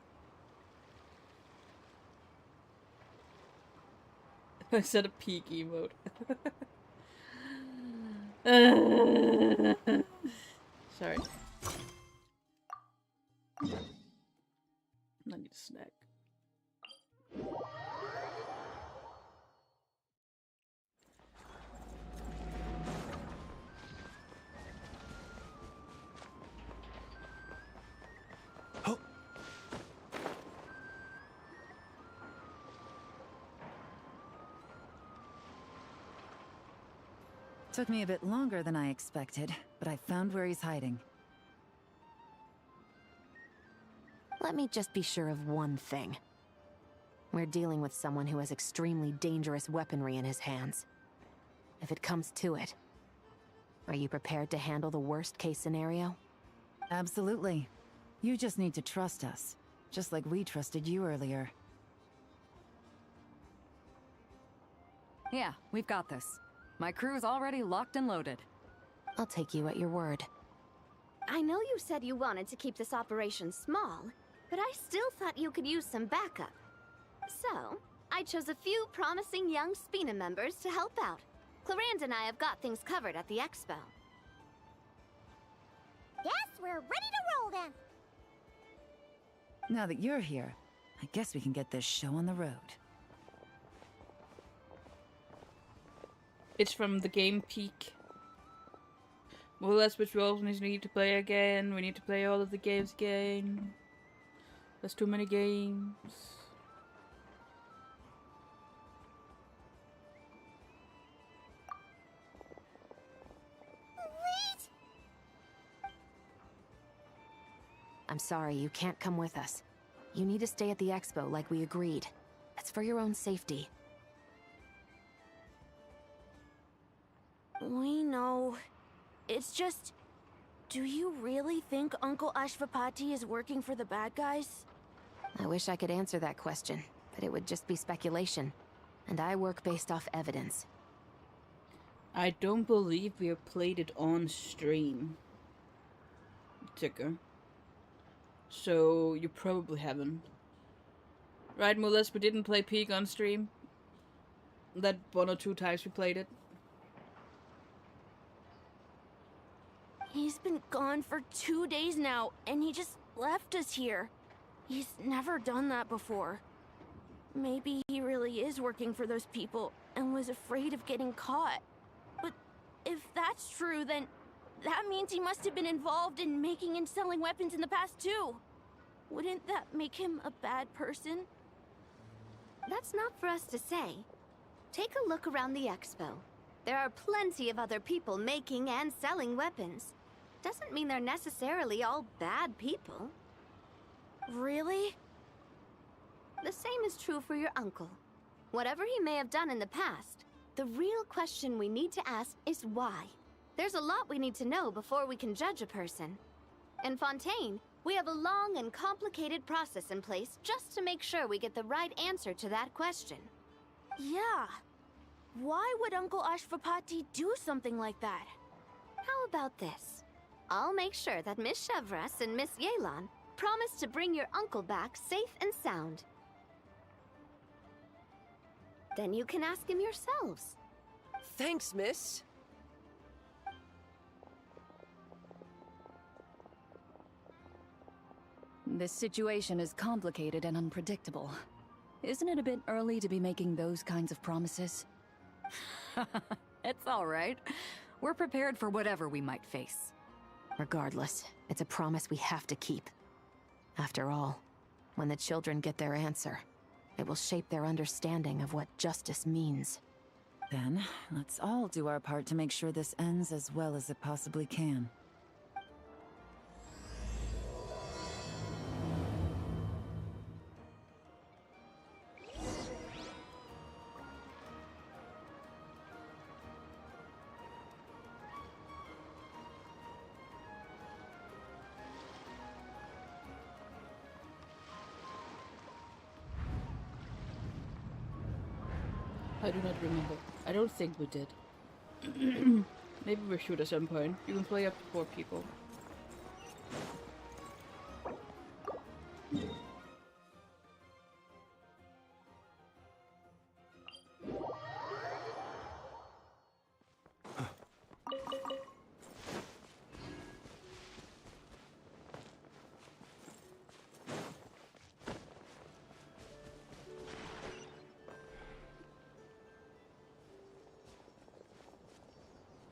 I said a peak emote. Sorry. I need a snack. Took me a bit longer than I expected, but I found where he's hiding. Let me just be sure of one thing. We're dealing with someone who has extremely dangerous weaponry in his hands. If it comes to it, are you prepared to handle the worst-case scenario? Absolutely. You just need to trust us, just like we trusted you earlier. Yeah, we've got this. My crew's already locked and loaded. I'll take you at your word. I know you said you wanted to keep this operation small, but I still thought you could use some backup. So, I chose a few promising young Spina members to help out. Clarande and I have got things covered at the expo. Yes, we're ready to roll then. Now that you're here, I guess we can get this show on the road. It's from the game Peak. Well, that's which roles we need to play again. We need to play all of the games again. There's too many games. Wait. I'm sorry, you can't come with us. You need to stay at the expo like we agreed. It's for your own safety. We know. It's just... Do you really think Uncle Ashvapati is working for the bad guys? I wish I could answer that question, but it would just be speculation. And I work based off evidence. I don't believe we have played it on stream. Ticker. So, you probably haven't. Right, Mulas, we didn't play Peak on stream? That 1 or 2 times we played it? He's been gone for 2 days now, and he just left us here. He's never done that before. Maybe he really is working for those people and was afraid of getting caught. But if that's true, then that means he must have been involved in making and selling weapons in the past too. Wouldn't that make him a bad person? That's not for us to say. Take a look around the expo. There are plenty of other people making and selling weapons. Doesn't mean they're necessarily all bad people. Really? The same is true for your uncle. Whatever he may have done in the past, the real question we need to ask is why. There's a lot we need to know before we can judge a person. In Fontaine, we have a long and complicated process in place just to make sure we get the right answer to that question. Yeah. Why would Uncle Ashvapati do something like that? How about this? I'll make sure that Miss Chevras and Miss Yelan promise to bring your uncle back safe and sound. Then you can ask him yourselves. Thanks, miss. This situation is complicated and unpredictable. Isn't it a bit early to be making those kinds of promises? It's all right. We're prepared for whatever we might face. Regardless, it's a promise we have to keep. After all, when the children get their answer, it will shape their understanding of what justice means. Then, let's all do our part to make sure this ends as well as it possibly can. I do not remember. I don't think we did. Maybe we should at some point. You can play up to 4 people.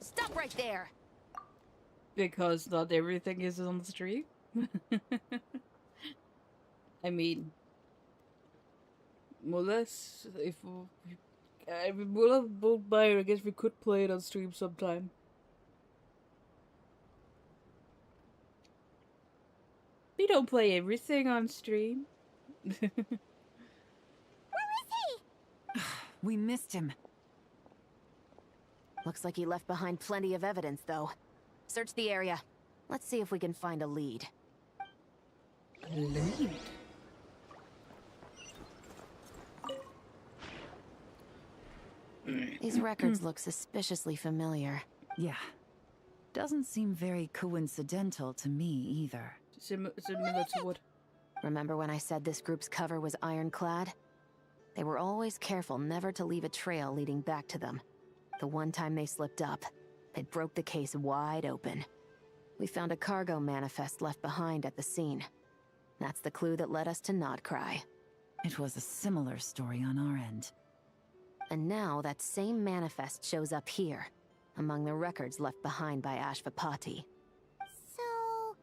Stop right there! Because not everything is on the stream. I mean, more or less, if Mullah won't buy it, I guess we could play it on stream sometime. We don't play everything on stream. Where is he? We missed him. Looks like he left behind plenty of evidence, though. Search the area. Let's see if we can find a lead. Lead? These records look suspiciously familiar. Yeah. Doesn't seem very coincidental to me either. Similar to what? Remember when I said this group's cover was ironclad? They were always careful never to leave a trail leading back to them. The one time they slipped up, it broke the case wide open. We found a cargo manifest left behind at the scene. That's the clue that led us to Nodcry. It was a similar story on our end. And now that same manifest shows up here, among the records left behind by Ashvapati. So,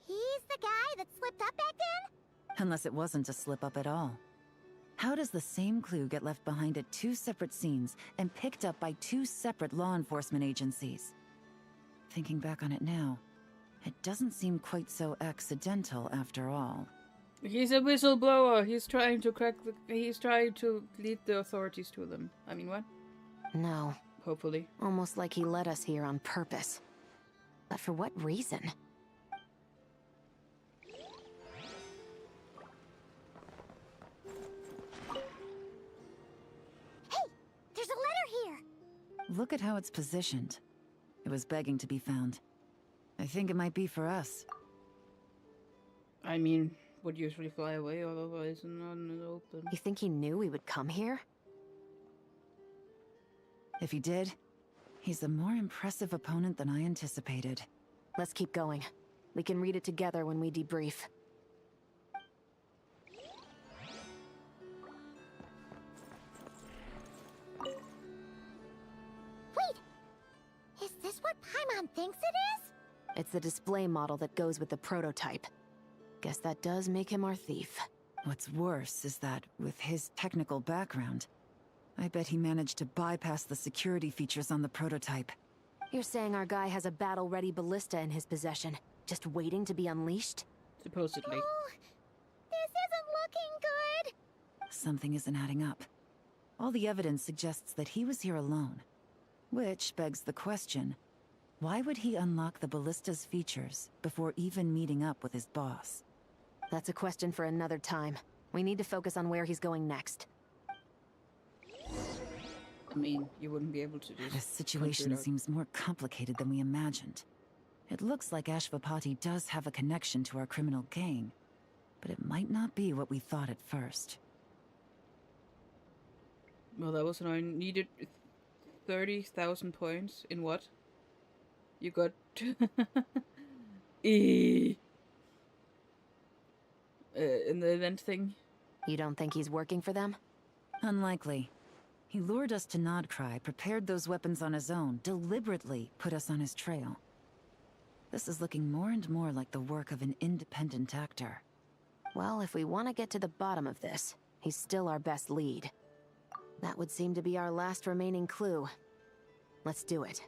he's the guy that slipped up back then? Unless it wasn't a slip-up at all. How does the same clue get left behind at 2 separate scenes and picked up by 2 separate law enforcement agencies? Thinking back on it now, it doesn't seem quite so accidental after all. He's a whistleblower. He's trying to he's trying to lead the authorities to them. I mean, what? No. Hopefully. Almost like he led us here on purpose. But for what reason? There's a letter here! Look at how it's positioned. It was begging to be found. I think it might be for us. I mean, would usually fly away, otherwise not in the open. You think he knew we would come here? If he did, he's a more impressive opponent than I anticipated. Let's keep going. We can read it together when we debrief. Wait! Is this what Paimon thinks it is? It's the display model that goes with the prototype. Guess that does make him our thief. What's worse is that, with his technical background, I bet he managed to bypass the security features on the prototype. You're saying our guy has a battle-ready ballista in his possession, just waiting to be unleashed? Supposedly. Oh, this isn't looking good! Something isn't adding up. All the evidence suggests that he was here alone. Which begs the question, why would he unlock the ballista's features before even meeting up with his boss? That's a question for another time. We need to focus on where he's going next. I mean, you wouldn't be able to do This situation seems more complicated than we imagined. It looks like Ashvapati does have a connection to our criminal gang, but it might not be what we thought at first. Well, that was annoying. Needed 30,000 points in what? You got... in the event thing. You don't think he's working for them? Unlikely. He lured us to Nodcry, prepared those weapons on his own, deliberately put us on his trail. This is looking more and more like the work of an independent actor. Well, if we want to get to the bottom of this, he's still our best lead. That would seem to be our last remaining clue. Let's do it.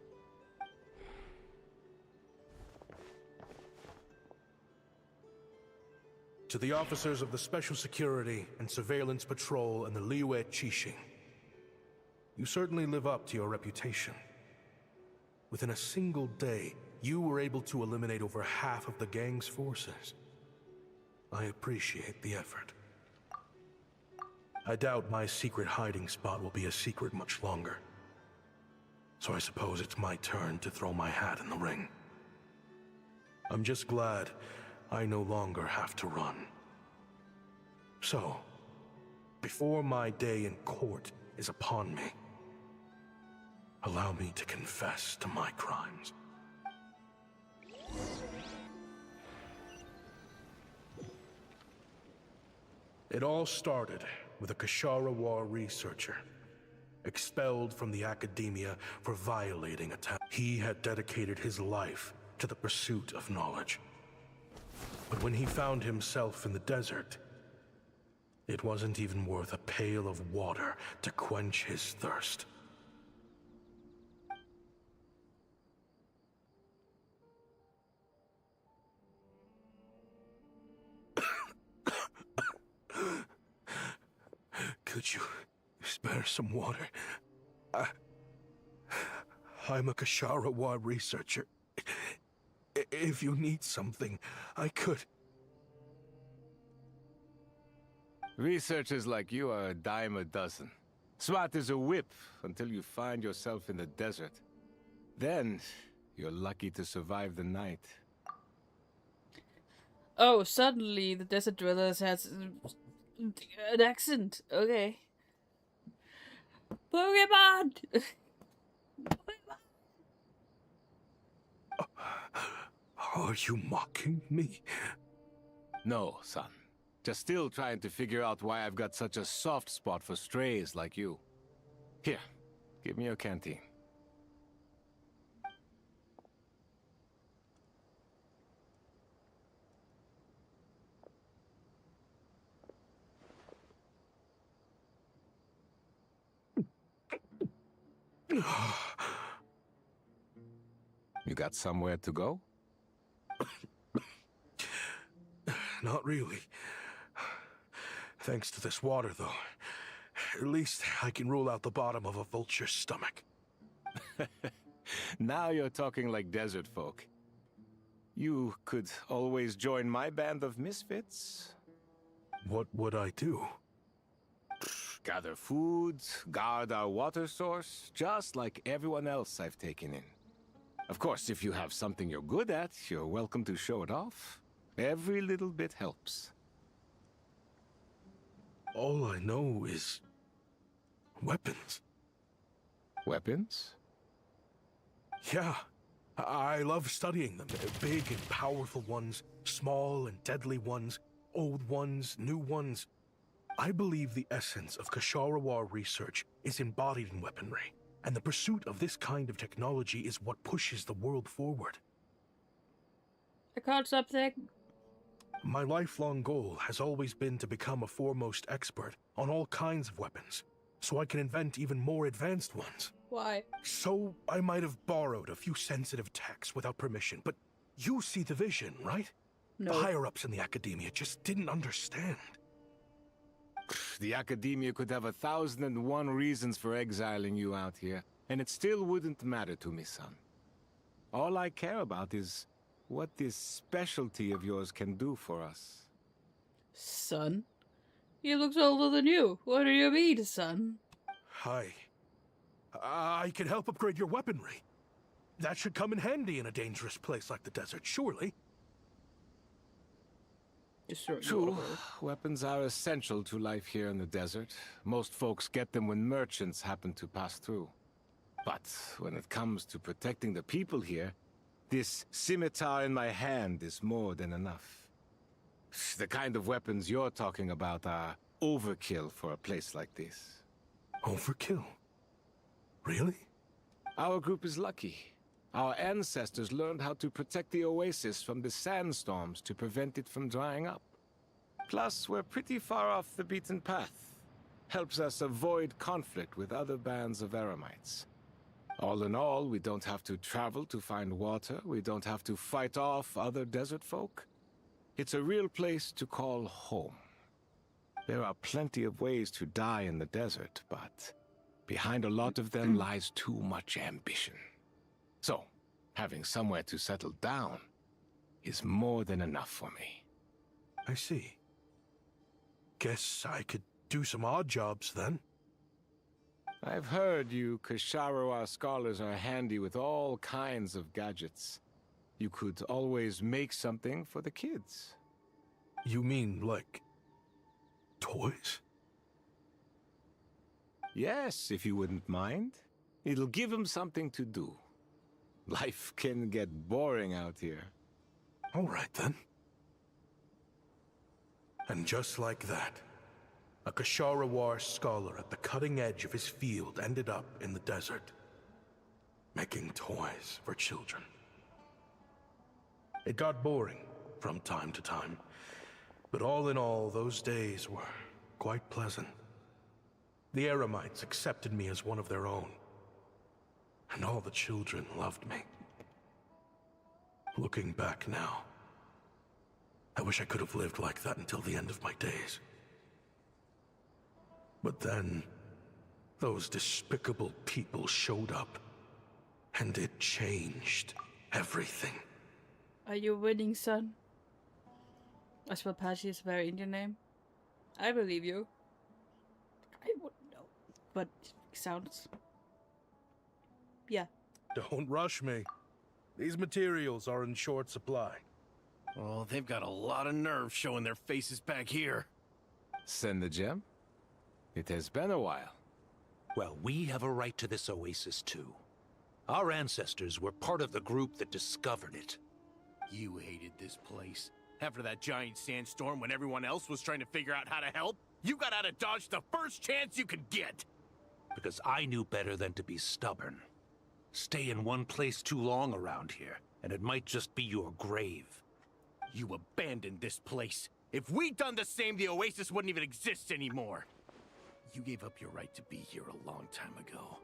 To the officers of the Special Security and Surveillance Patrol and the Liyue Qixing, you certainly live up to your reputation. Within a single day, you were able to eliminate over half of the gang's forces. I appreciate the effort. I doubt my secret hiding spot will be a secret much longer. So I suppose it's my turn to throw my hat in the ring. I'm just glad I no longer have to run. So, before my day in court is upon me, allow me to confess to my crimes. It all started with a Kashara researcher, expelled from the academia for violating a task. He had dedicated his life to the pursuit of knowledge. But when he found himself in the desert, it wasn't even worth a pail of water to quench his thirst. Could you spare some water? I'm a Kashara researcher. If you need something, I could. Researchers like you are a dime a dozen. Smart as a whip until you find yourself in the desert. Then, you're lucky to survive the night. Oh, suddenly the Desert Dwellers has an accent. Okay. Pokemon! Are you mocking me? No, son. Just still trying to figure out why I've got such a soft spot for strays like you. Here, give me your canteen. You got somewhere to go? Not really. Thanks to this water, though. At least I can rule out the bottom of a vulture's stomach. Now you're talking like desert folk. You could always join my band of misfits. What would I do? Gather food, guard our water source, just like everyone else I've taken in. Of course, if you have something you're good at, you're welcome to show it off. Every little bit helps. All I know is weapons. Weapons? Yeah. I love studying them. Big and powerful ones, small and deadly ones, old ones, new ones. I believe the essence of Kashara research is embodied in weaponry, and the pursuit of this kind of technology is what pushes the world forward. I can't stop thinking. My lifelong goal has always been to become a foremost expert on all kinds of weapons, so I can invent even more advanced ones. Why? So I might have borrowed a few sensitive techs without permission, but you see the vision, right? No. The higher-ups in the academia just didn't understand. The academia could have 1,001 reasons for exiling you out here, and it still wouldn't matter to me, son. All I care about is what this specialty of yours can do for us. Son? He looks older than you. What do you mean, son? Hi. I can help upgrade your weaponry. That should come in handy in a dangerous place like the desert, surely. True. Weapons are essential to life here in the desert. Most folks get them when merchants happen to pass through. But when it comes to protecting the people here, this scimitar in my hand is more than enough. The kind of weapons you're talking about are overkill for a place like this. Overkill? Really? Our group is lucky. Our ancestors learned how to protect the oasis from the sandstorms to prevent it from drying up. Plus, we're pretty far off the beaten path. Helps us avoid conflict with other bands of Eremites. All in all, we don't have to travel to find water. We don't have to fight off other desert folk. It's a real place to call home. There are plenty of ways to die in the desert, but behind a lot of them lies too much ambition. So, having somewhere to settle down is more than enough for me. I see. Guess I could do some odd jobs then. I've heard you Ksharowa scholars are handy with all kinds of gadgets. You could always make something for the kids. You mean, like, toys? Yes, if you wouldn't mind. It'll give them something to do. Life can get boring out here. All right, then. And just like that, a Ksharowa scholar at the cutting edge of his field ended up in the desert, making toys for children. It got boring from time to time, but all in all, those days were quite pleasant. The Eremites accepted me as one of their own, and all the children loved me. Looking back now, I wish I could have lived like that until the end of my days. But then, those despicable people showed up, and it changed everything. Are you winning, son? Ashwapati is a very Indian name. I believe you. I wouldn't know, but it sounds... Yeah. Don't rush me. These materials are in short supply. Oh, they've got a lot of nerve showing their faces back here. Send the gem? It has been a while. Well, we have a right to this oasis too. Our ancestors were part of the group that discovered it. You hated this place. After that giant sandstorm when everyone else was trying to figure out how to help, you got out of Dodge the first chance you could get. Because I knew better than to be stubborn. Stay in one place too long around here, and it might just be your grave. You abandoned this place. If we'd done the same, the oasis wouldn't even exist anymore. You gave up your right to be here a long time ago.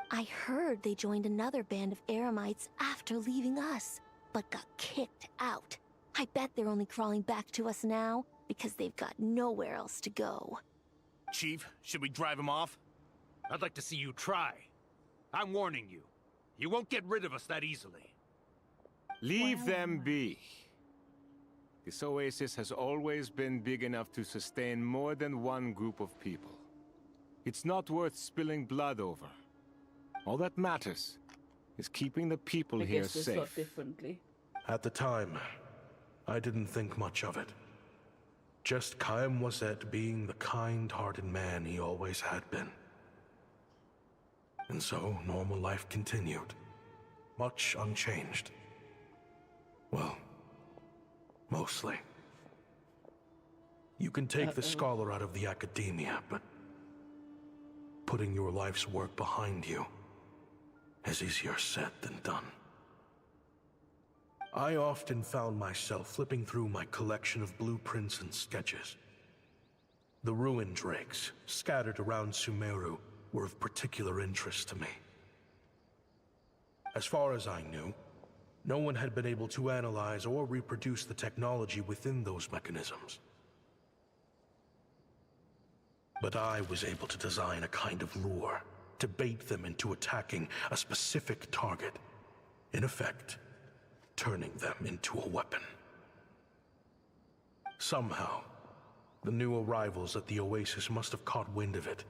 I heard they joined another band of Eremites after leaving us, but got kicked out. I bet they're only crawling back to us now because they've got nowhere else to go. Chief, should we drive him off? I'd like to see you try. I'm warning you. You won't get rid of us that easily. Leave them be. This oasis has always been big enough to sustain more than one group of people. It's not worth spilling blood over. All that matters is keeping the people here safe. Differently. At the time, I didn't think much of it. Just Chaim Wazet being the kind-hearted man he always had been. And so, normal life continued. Much unchanged. Well, mostly. You can take the scholar out of the academia, but putting your life's work behind you is easier said than done. I often found myself flipping through my collection of blueprints and sketches. The ruin drakes scattered around Sumeru were of particular interest to me. As far as I knew, no one had been able to analyze or reproduce the technology within those mechanisms. But I was able to design a kind of lure to bait them into attacking a specific target, in effect, turning them into a weapon. Somehow, the new arrivals at the oasis must have caught wind of it,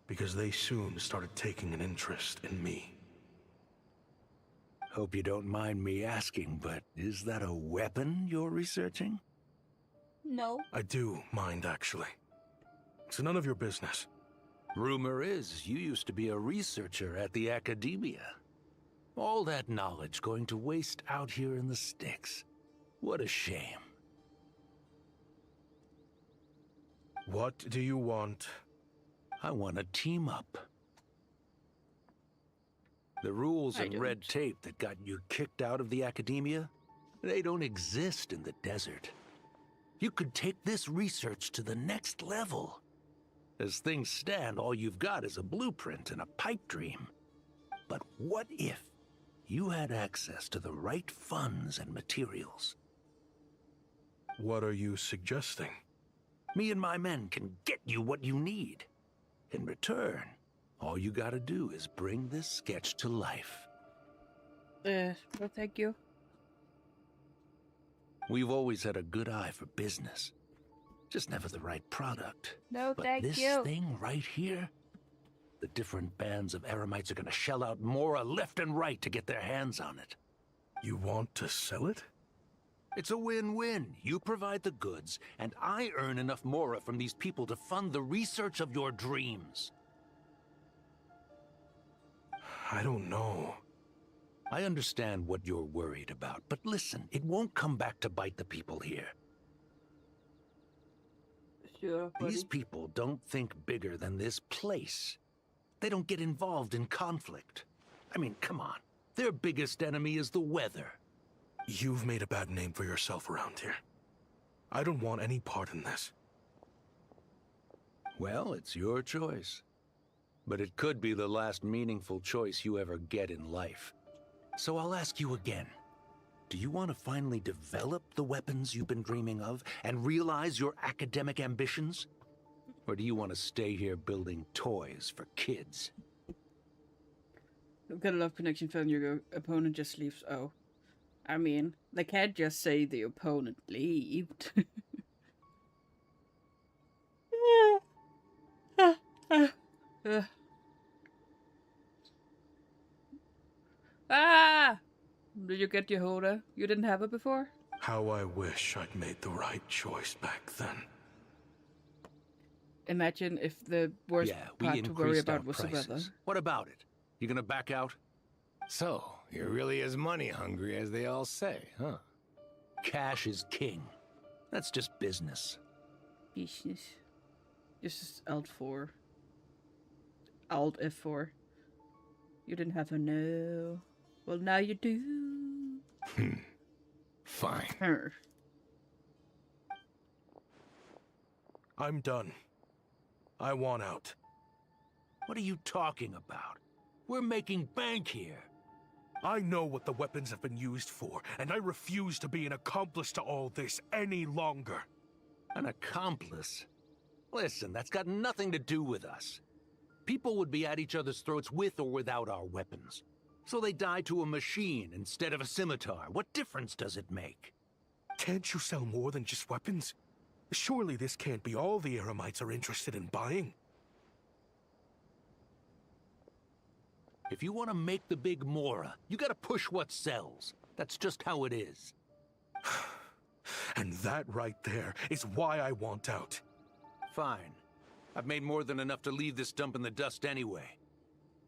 because they soon started taking an interest in me. Hope you don't mind me asking, but is that a weapon you're researching? No. I do mind, actually. It's none of your business. Rumor is you used to be a researcher at the academia. All that knowledge going to waste out here in the sticks. What a shame. What do you want? I want to team up. The rules and red tape that got you kicked out of the academia, they don't exist in the desert. You could take this research to the next level. As things stand, all you've got is a blueprint and a pipe dream. But what if you had access to the right funds and materials? What are you suggesting? Me and my men can get you what you need. In return, all you gotta do is bring this sketch to life. Well, thank you. We've always had a good eye for business. Just never the right product. No, but thank this you. thing right here, the different bands of Eremites are gonna shell out Mora left and right to get their hands on it. You want to sell it? It's a win-win. You provide the goods, and I earn enough Mora from these people to fund the research of your dreams. I don't know. I understand what you're worried about, but listen, it won't come back to bite the people here. Sure, buddy. These people don't think bigger than this place. They don't get involved in conflict. I mean, come on. Their biggest enemy is the weather. You've made a bad name for yourself around here. I don't want any part in this. Well, it's your choice. But it could be the last meaningful choice you ever get in life. So I'll ask you again. Do you want to finally develop the weapons you've been dreaming of and realize your academic ambitions? Or do you want to stay here building toys for kids? I've got a love connection feeling your opponent just leaves. Oh. I mean, they can't just say the opponent left. Ah! Did you get your Hoda? You didn't have it before? How I wish I'd made the right choice back then. Imagine if the worst part to worry about was the weather. What about it? You gonna back out? So, you're really as money hungry as they all say, huh? Cash is king. That's just business. Business. Just Alt 4. Alt F4. You didn't have a no. Well, now you do. Fine. I'm done. I want out. What are you talking about? We're making bank here. I know what the weapons have been used for, and I refuse to be an accomplice to all this any longer. An accomplice? Listen, that's got nothing to do with us. People would be at each other's throats with or without our weapons. So they die to a machine instead of a scimitar. What difference does it make? Can't you sell more than just weapons? Surely this can't be all the Eremites are interested in buying. If you want to make the big Mora, you gotta push what sells. That's just how it is. And that right there is why I want out. Fine. I've made more than enough to leave this dump in the dust anyway.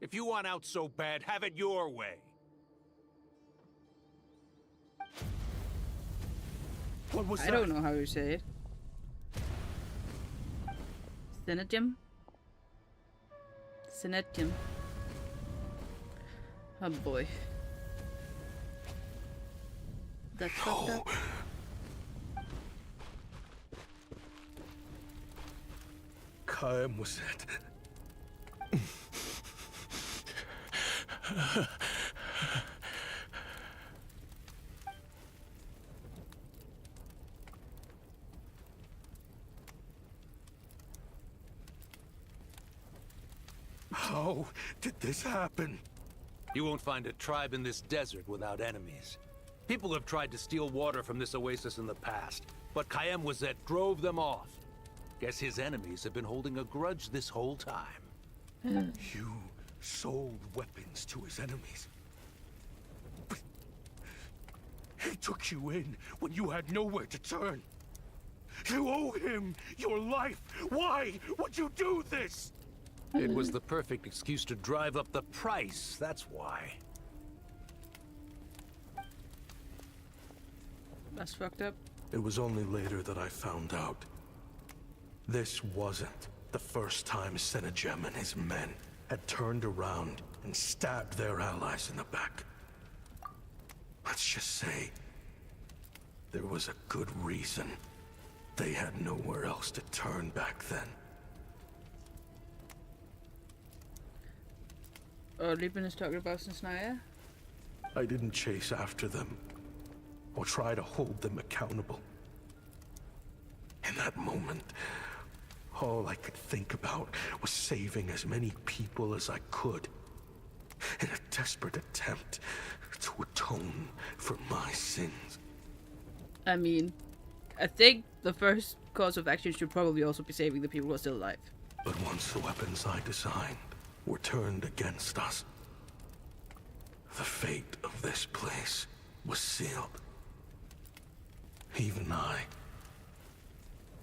If you want out so bad, have it your way. What was that? I don't know how you say it. Synetium? Synetium. Oh boy. That's fucked up. Kaim was it? How did this happen? You won't find a tribe in this desert without enemies. People have tried to steal water from this oasis in the past, but Kaim Wazet drove them off. Guess his enemies have been holding a grudge this whole time. You sold weapons to his enemies. But he took you in when you had nowhere to turn. You owe him your life. Why would you do this? It was the perfect excuse to drive up the price, that's why. That's fucked up. It was only later that I found out. This wasn't the first time Senegem and his men had turned around and stabbed their allies in the back. Let's just say there was a good reason they had nowhere else to turn back then. Lieben is talking about Snaya. I didn't chase after them or try to hold them accountable. In that moment, all I could think about was saving as many people as I could in a desperate attempt to atone for my sins. I mean, I think the first course of action should probably also be saving the people who are still alive. But once the weapons I designed were turned against us, the fate of this place was sealed. Even I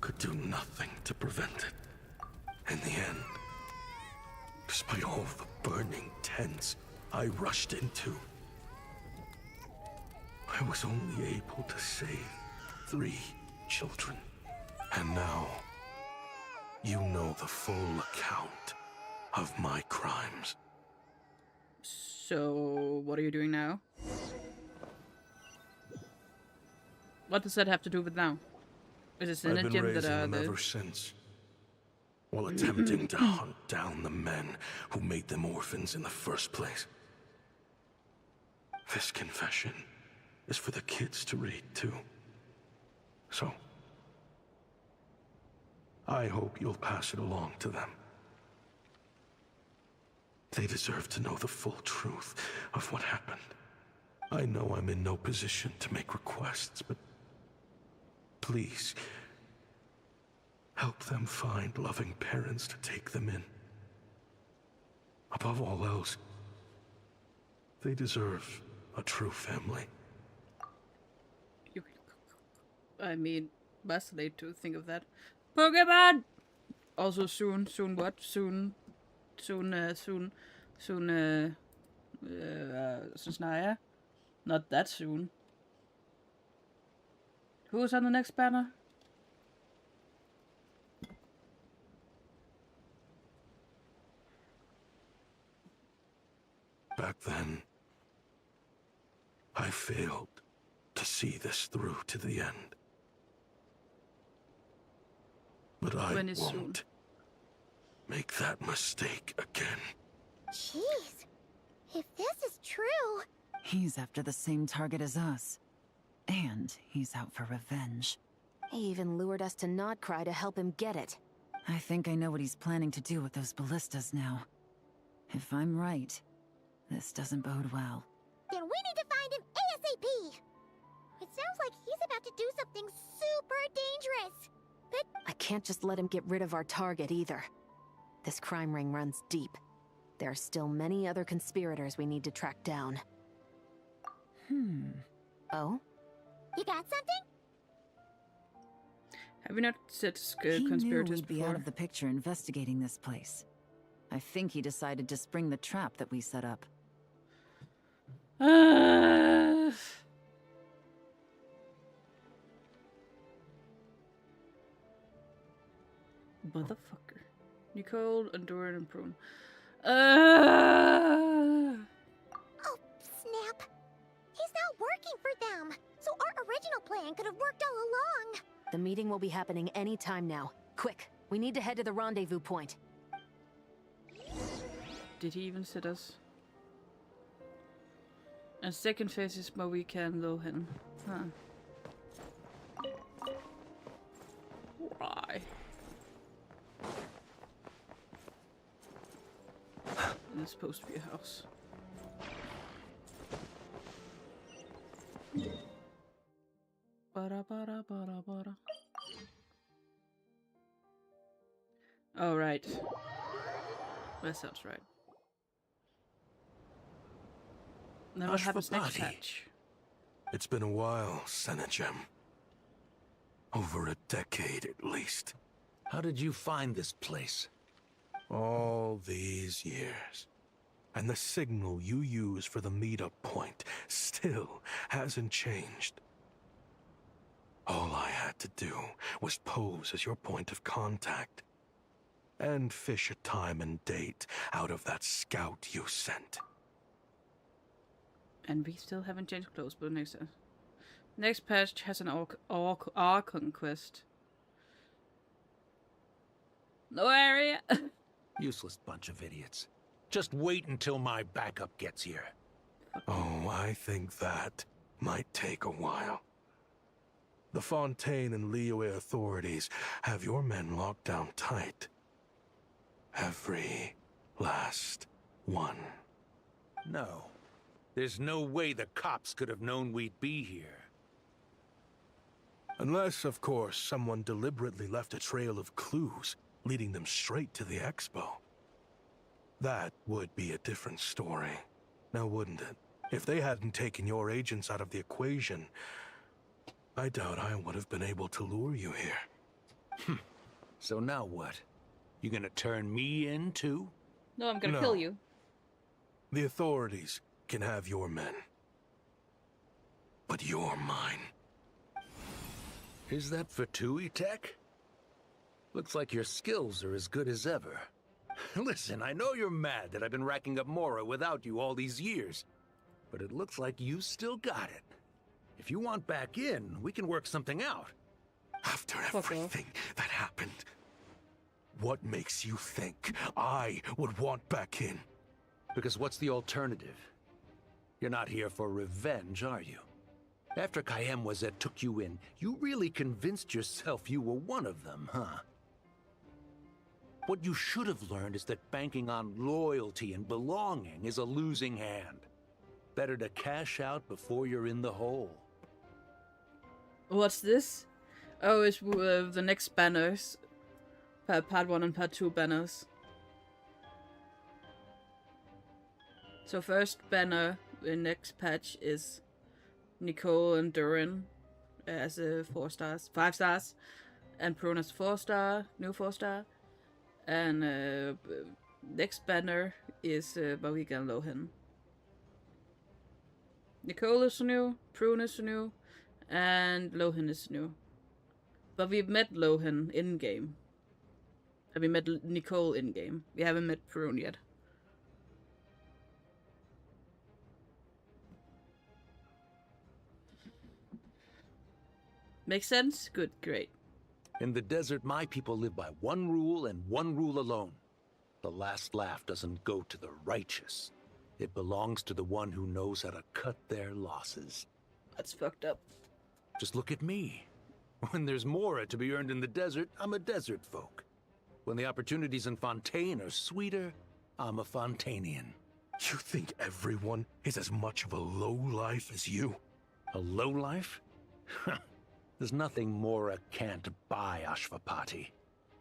could do nothing to prevent it. In the end, despite all the burning tents I rushed into, I was only able to save 3 children. And now, you know the full account of my crimes. So, what are you doing now? What does that have to do with now? Is it I've been Senegem raising that are them ever since, while attempting to hunt down the men who made them orphans in the first place. This confession is for the kids to read too. So, I hope you'll pass it along to them. They deserve to know the full truth of what happened. I know I'm in no position to make requests, but please, help them find loving parents to take them in. Above all else, they deserve a true family. I mean, that's late to think of that. Pokemon! Also soon what? Soon, Snaya? Not that soon. Who's on the next banner? Back then, I failed to see this through to the end. But I won't make that mistake again. Jeez, if this is true... He's after the same target as us. And he's out for revenge. He even lured us to Nodcry to help him get it. I think I know what he's planning to do with those ballistas now. If I'm right, this doesn't bode well. Then we need to find him ASAP! It sounds like he's about to do something super dangerous. But I can't just let him get rid of our target either. This crime ring runs deep. There are still many other conspirators we need to track down. Oh? You got something? Have we not said He conspirators knew we'd be before? out of the picture investigating this place. I think he decided to spring the trap that we set up. Motherfucker. Nicole, Enduran, and Prune. Oh, snap. He's not working for them. So our original plan could have worked all along. The meeting will be happening any time now. Quick, we need to head to the rendezvous point. Did he even set us? And second phase is where we can lure him. Huh. Why? It's supposed to be a house. Oh, right. That sounds right. Now what happens next hatch? It's been a while, Senegem. Over a decade at least. How did you find this place? All these years. And the signal you use for the meetup point still hasn't changed. All I had to do was pose as your point of contact. And fish a time and date out of that scout you sent. And we still haven't changed clothes, but next patch has an Archon quest. No area. Useless bunch of idiots. Just wait until my backup gets here. Oh, I think that might take a while. The Fontaine and Liyue authorities have your men locked down tight. Every last one. No. There's no way the cops could have known we'd be here. Unless, of course, someone deliberately left a trail of clues, leading them straight to the expo. That would be a different story, now wouldn't it? If they hadn't taken your agents out of the equation, I doubt I would have been able to lure you here. So now what? You gonna turn me in, too? No, I'm gonna kill you. The authorities can have your men. But you're mine. Is that Fatui tech? Looks like your skills are as good as ever. Listen, I know you're mad that I've been racking up Mora without you all these years. But it looks like you still got it. If you want back in, we can work something out. After everything that happened, what makes you think I would want back in? Because what's the alternative? You're not here for revenge, are you? After Kayemwazet took you in, you really convinced yourself you were one of them, huh? What you should have learned is that banking on loyalty and belonging is a losing hand. Better to cash out before you're in the hole. What's this? Oh, it's the next banners. Part 1 and Part 2 banners. So first banner in next patch is Nicole and Durin as 4 stars, 5 stars, and Prune as 4-star, new 4-star. And next banner is Marika and Lohan. Nicole is new, Prune is new, and Lohan is new. But we've met Lohan in-game. Have we met Nicole in-game? We haven't met Prune yet. Makes sense? Good, great. In the desert, my people live by one rule and one rule alone. The last laugh doesn't go to the righteous. It belongs to the one who knows how to cut their losses. That's fucked up. Just look at me. When there's Mora to be earned in the desert, I'm a desert folk. When the opportunities in Fontaine are sweeter, I'm a Fontanian. You think everyone is as much of a lowlife as you? A lowlife? There's nothing Mora can't buy, Ashvapati.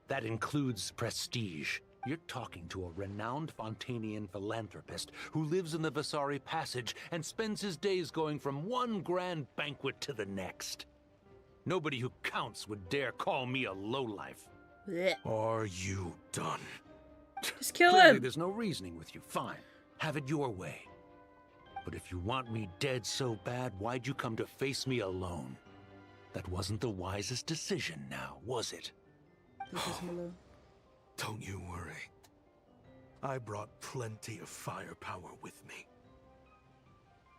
That includes prestige. You're talking to a renowned Fontanian philanthropist who lives in the Vasari Passage and spends his days going from one grand banquet to the next. Nobody who counts would dare call me a lowlife. Are you done? Just kill Clearly, him! there's no reasoning with you. Fine. Have it your way. But if you want me dead so bad, why'd you come to face me alone? That wasn't the wisest decision now, was it? Don't you worry. I brought plenty of firepower with me.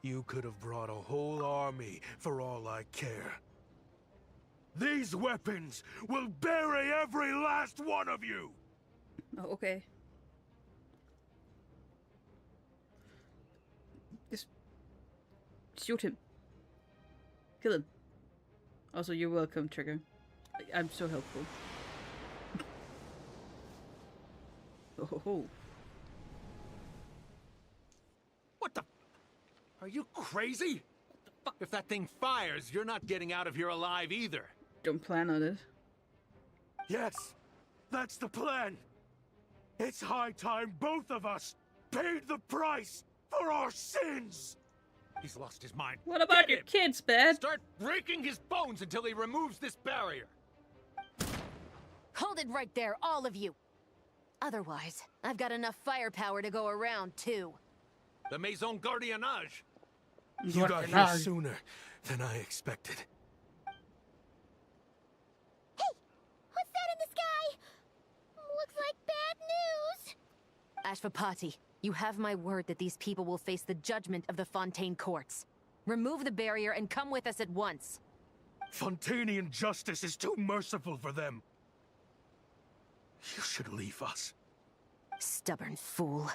You could have brought a whole army for all I care. These weapons will bury every last one of you! Oh, okay. Just shoot him. Kill him. Also, you're welcome, Trigger. I'm so helpful. Oh. What the? Are you crazy? If that thing fires, you're not getting out of here alive either. Don't plan on it. Yes, that's the plan. It's high time both of us paid the price for our sins. He's lost his mind. What about Get your him. kids, Bad? Start breaking his bones until he removes this barrier. Hold it right there, all of you. Otherwise, I've got enough firepower to go around, too. The Maison Gardiennage. You got here sooner than I expected. Looks like bad news. Ashvapati, you have my word that these people will face the judgment of the Fontaine courts. Remove the barrier and come with us at once. Fontanian justice is too merciful for them. You should leave us. Stubborn fool.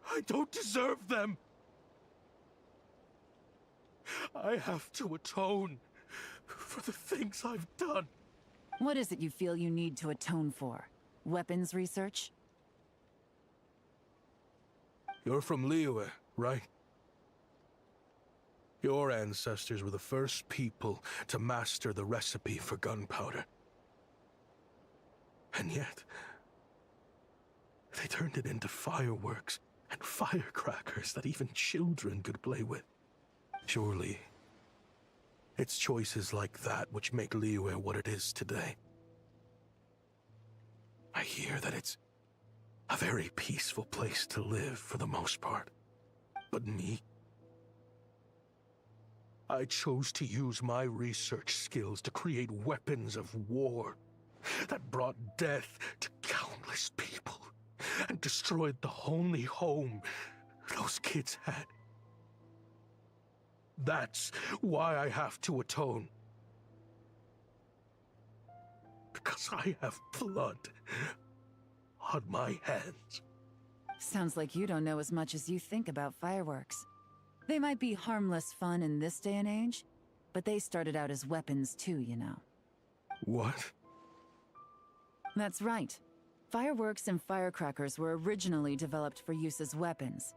I don't deserve them. I have to atone for the things I've done. What is it you feel you need to atone for? Weapons research? You're from Liyue, right? Your ancestors were the first people to master the recipe for gunpowder. And yet, they turned it into fireworks and firecrackers that even children could play with. Surely, it's choices like that which make Liyue what it is today. I hear that it's a very peaceful place to live for the most part. But me? I chose to use my research skills to create weapons of war that brought death to countless people and destroyed the only home those kids had. That's why I have to atone. Because I have blood on my hands. Sounds like you don't know as much as you think about fireworks. They might be harmless fun in this day and age, but they started out as weapons too, you know. What? That's right. Fireworks and firecrackers were originally developed for use as weapons.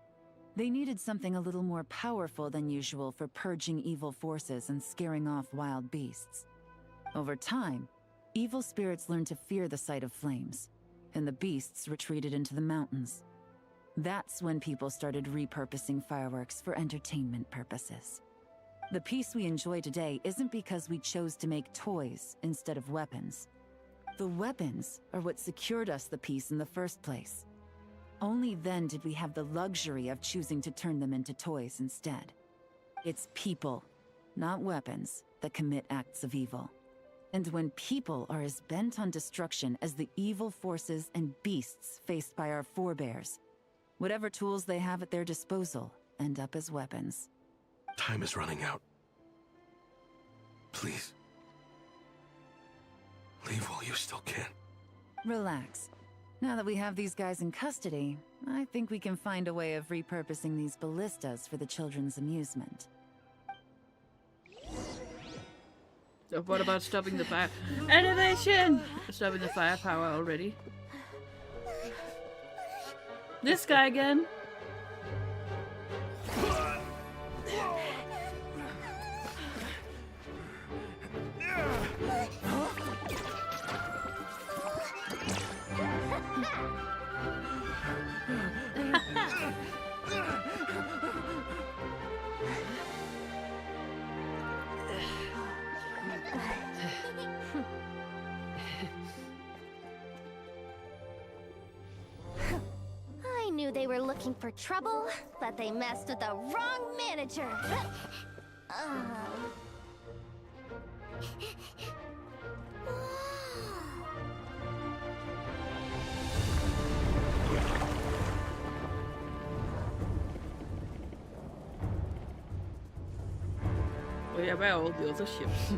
They needed something a little more powerful than usual for purging evil forces and scaring off wild beasts. Over time, evil spirits learned to fear the sight of flames, and the beasts retreated into the mountains. That's when people started repurposing fireworks for entertainment purposes. The peace we enjoy today isn't because we chose to make toys instead of weapons. The weapons are what secured us the peace in the first place. Only then did we have the luxury of choosing to turn them into toys instead. It's people, not weapons, that commit acts of evil. And when people are as bent on destruction as the evil forces and beasts faced by our forebears, whatever tools they have at their disposal end up as weapons. Time is running out. Please. Leave while you still can. Relax. Now that we have these guys in custody, I think we can find a way of repurposing these ballistas for the children's amusement. So what about stopping the fire? Animation! Stopping the firepower already. This guy again. I knew they were looking for trouble, but they messed with the wrong manager. Oh yeah, where are all the other ships?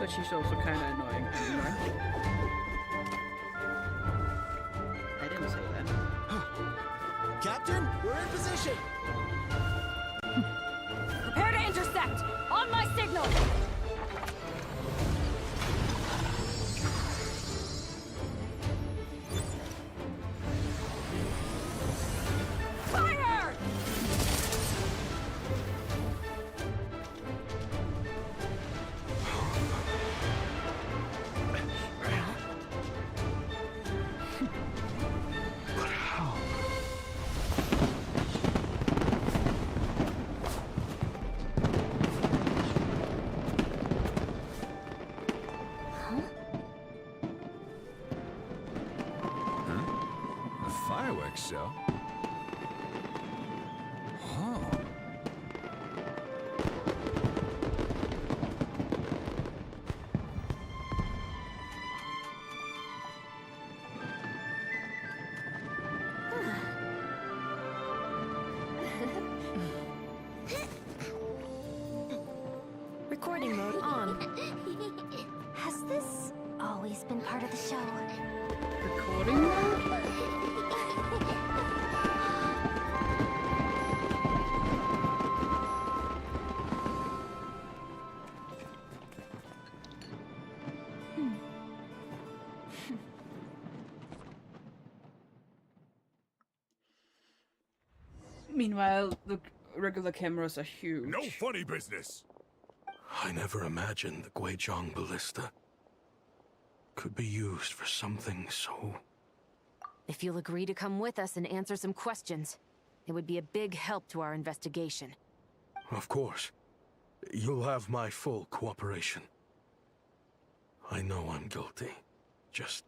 But she's also kind of annoying anymore. I didn't say that. Captain, we're in position! Prepare to intercept! On my signal! Fire! Meanwhile, the regular cameras are huge. No funny business! I never imagined the Guizhong ballista could be used for something so... If you'll agree to come with us and answer some questions, it would be a big help to our investigation. Of course. You'll have my full cooperation. I know I'm guilty. Just...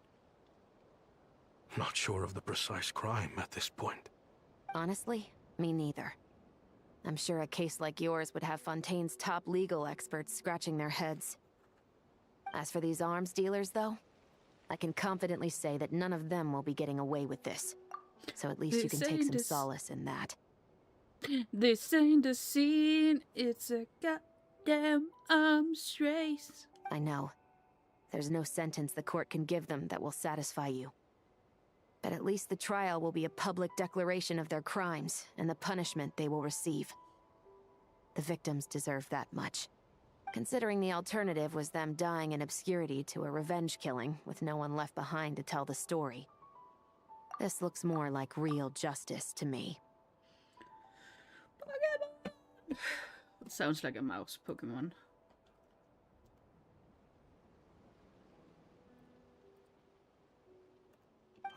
not sure of the precise crime at this point. Honestly, me neither. I'm sure a case like yours would have Fontaine's top legal experts scratching their heads. As for these arms dealers, though, I can confidently say that none of them will be getting away with this. So at least you can take some solace in that. This ain't the scene, it's a goddamn arms race. I know. There's no sentence the court can give them that will satisfy you. But at least the trial will be a public declaration of their crimes and the punishment they will receive. The victims deserve that much. Considering the alternative was them dying in obscurity to a revenge killing with no one left behind to tell the story. This looks more like real justice to me. Sounds like a mouse Pokemon.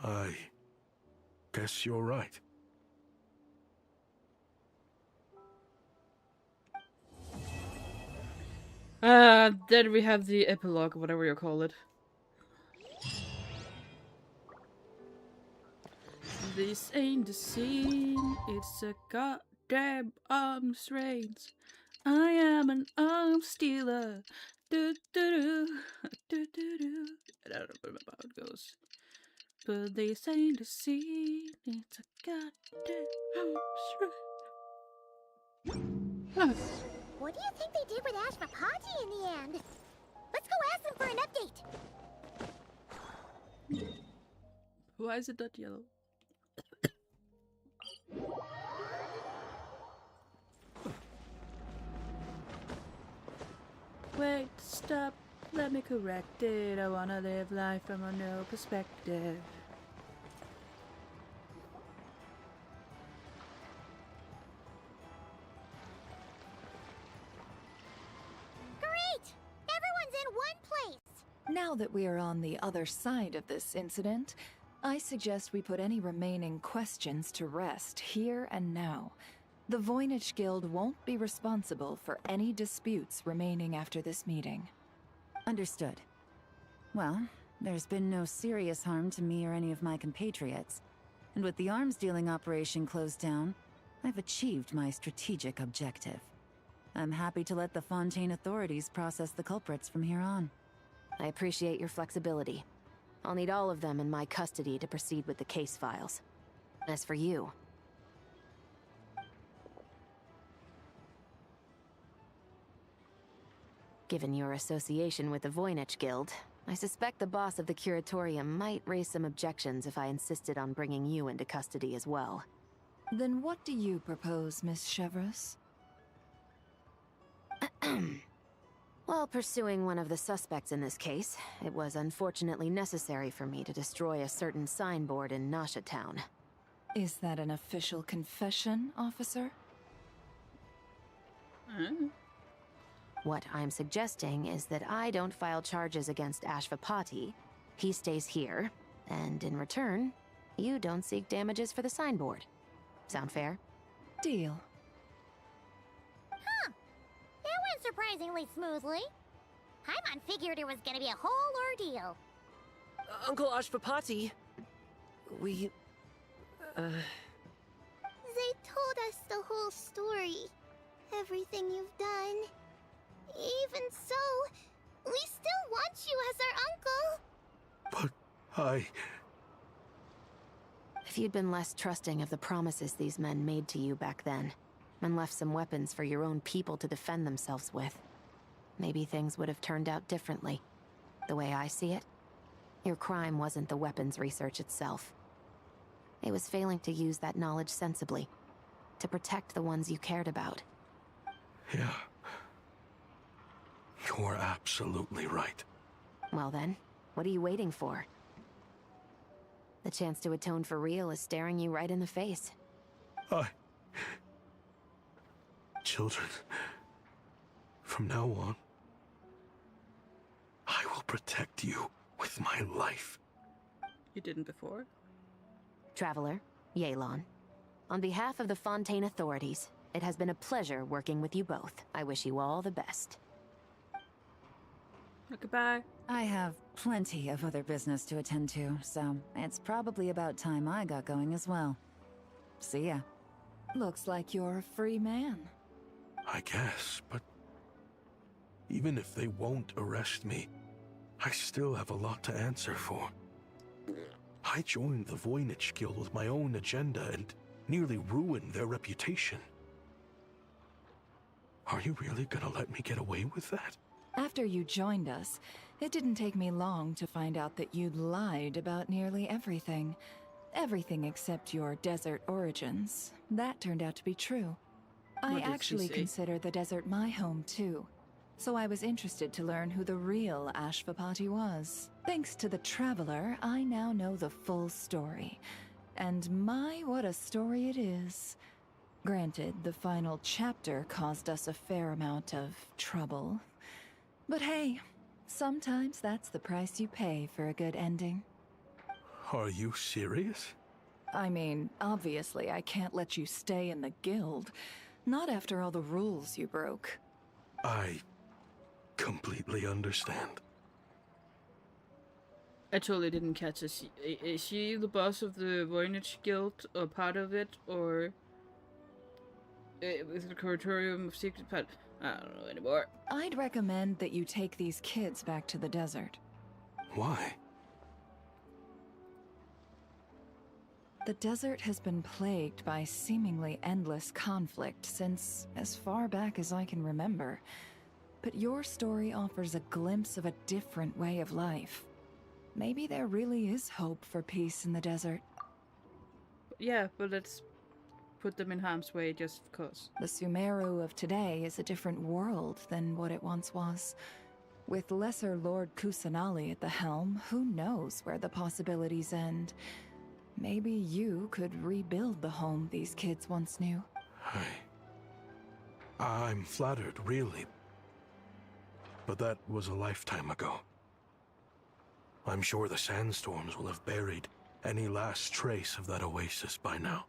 I guess you're right. Then we have the epilogue, whatever you call it. This ain't the scene, it's a goddamn arms race. I am an arms dealer. Do do do do do do. I don't remember how it goes. But this ain't the scene, it's a goddamn arms race. What do you think they did with Ashvapati in the end? Let's go ask them for an update. Why is it not yellow? Wait, stop, let me correct it. I wanna live life from a no perspective. Great! Everyone's in one place! Now that we are on the other side of this incident, I suggest we put any remaining questions to rest here and now. The Voynich Guild won't be responsible for any disputes remaining after this meeting. Understood. Well, there's been no serious harm to me or any of my compatriots. And with the arms dealing operation closed down, I've achieved my strategic objective. I'm happy to let the Fontaine authorities process the culprits from here on. I appreciate your flexibility. I'll need all of them in my custody to proceed with the case files. As for you... Given your association with the Voynich Guild, I suspect the boss of the Curatorium might raise some objections if I insisted on bringing you into custody as well. Then what do you propose, Miss Chevreuse? While pursuing one of the suspects in this case, it was unfortunately necessary for me to destroy a certain signboard in Nasha Town. Is that an official confession, officer? What I'm suggesting is that I don't file charges against Ashvapati, he stays here, and in return, you don't seek damages for the signboard. Sound fair? Deal. Huh. That went surprisingly smoothly. Paimon figured it was gonna be a whole ordeal. Uncle Ashvapati, we... They told us the whole story. Everything you've done. Even so, we still want you as our uncle. But I... If you'd been less trusting of the promises these men made to you back then, and left some weapons for your own people to defend themselves with, maybe things would have turned out differently. The way I see it, your crime wasn't the weapons research itself. It was failing to use that knowledge sensibly, to protect the ones you cared about. Yeah. You're absolutely right. Well then, what are you waiting for? The chance to atone for real is staring you right in the face. I Children, from now on, I will protect you with my life. You didn't before? Traveler, Yelan. On behalf of the Fontaine authorities, it has been a pleasure working with you both. I wish you all the best. Goodbye. I have plenty of other business to attend to, so it's probably about time I got going as well. See ya. Looks like you're a free man. I guess, but even if they won't arrest me, I still have a lot to answer for. I joined the Voynich Guild with my own agenda and nearly ruined their reputation. Are you really gonna let me get away with that? After you joined us, it didn't take me long to find out that you'd lied about nearly everything. Everything except your desert origins. That turned out to be true. I actually consider the desert my home too. So I was interested to learn who the real Ashvapati was. Thanks to the Traveler, I now know the full story. And my, what a story it is. Granted, the final chapter caused us a fair amount of trouble. But hey, sometimes that's the price you pay for a good ending. Are you serious? I mean, obviously I can't let you stay in the guild. Not after all the rules you broke. I completely understand. I totally didn't catch it. Is she the boss of the Voynich Guild, or part of it, or is the Curatorium of Secret Part? I don't know anymore. I'd recommend that you take these kids back to the desert. Why? The desert has been plagued by seemingly endless conflict since as far back as I can remember. But your story offers a glimpse of a different way of life. Maybe there really is hope for peace in the desert. Yeah, but let's put them in harm's way just because. The Sumeru of today is a different world than what it once was. With Lesser Lord Kusanali at the helm, who knows where the possibilities end? Maybe you could rebuild the home these kids once knew. I'm flattered, really. But that was a lifetime ago. I'm sure the sandstorms will have buried any last trace of that oasis by now.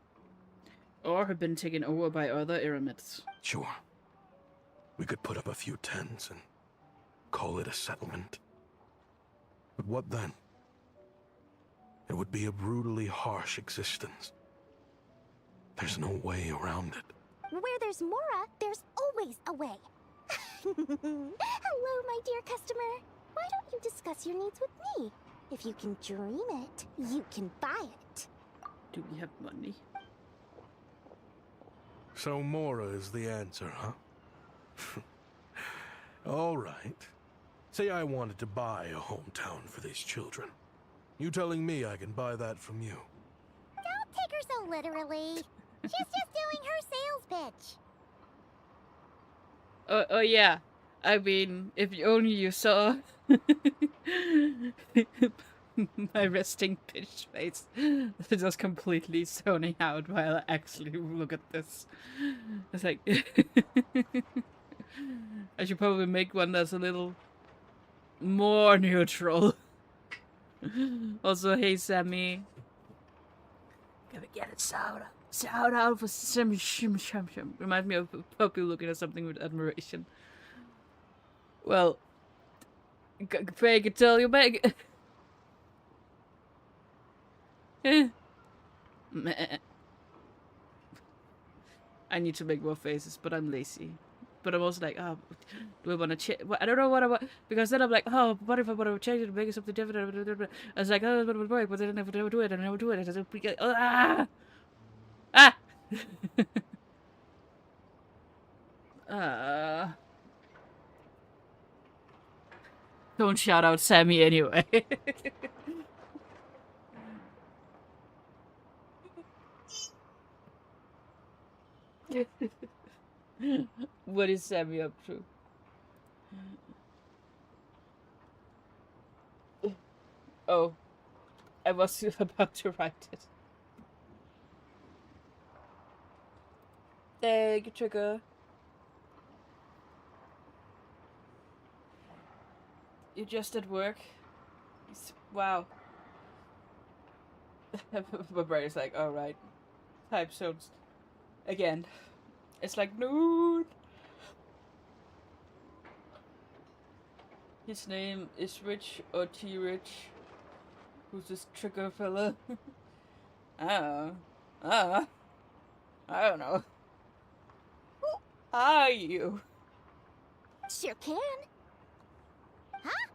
Or have been taken over by other eremites. Sure. We could put up a few tents and call it a settlement. But what then? It would be a brutally harsh existence. There's no way around it. Where there's Mora, there's always a way. Hello, my dear customer. Why don't you discuss your needs with me? If you can dream it, you can buy it. Do we have money? So Mora is the answer, huh? All right. Say I wanted to buy a hometown for these children. You telling me I can buy that from you? Don't take her so literally. She's just doing her sales pitch. Oh yeah. I mean, if only you saw my resting bitch face. Just completely zoning out while I actually look at this. It's like I should probably make one that's a little more neutral. Also, hey Sammy. Gotta get it shout out for Sammy Shim Shim Shim. Reminds me of a puppy looking at something with admiration. Well, Faye could tell you back. I need to make more faces, but I'm lazy. But I'm also like, oh, do I want to change? I don't know what I want, because then I'm like, oh, what if I want to change it to make it something different? I was like, oh, but it would work, but then I never do it, and I never do it. Don't shout out Sammy anyway. What is Sammy up to? Oh, I was about to write it. Egg trigger. You're just at work. Wow. My brain is like, alright. Type zones. Again. It's like, no. His name is Rich or T-Rich. Who's this trigger fella? I don't know. Who are you? Sure can. Huh?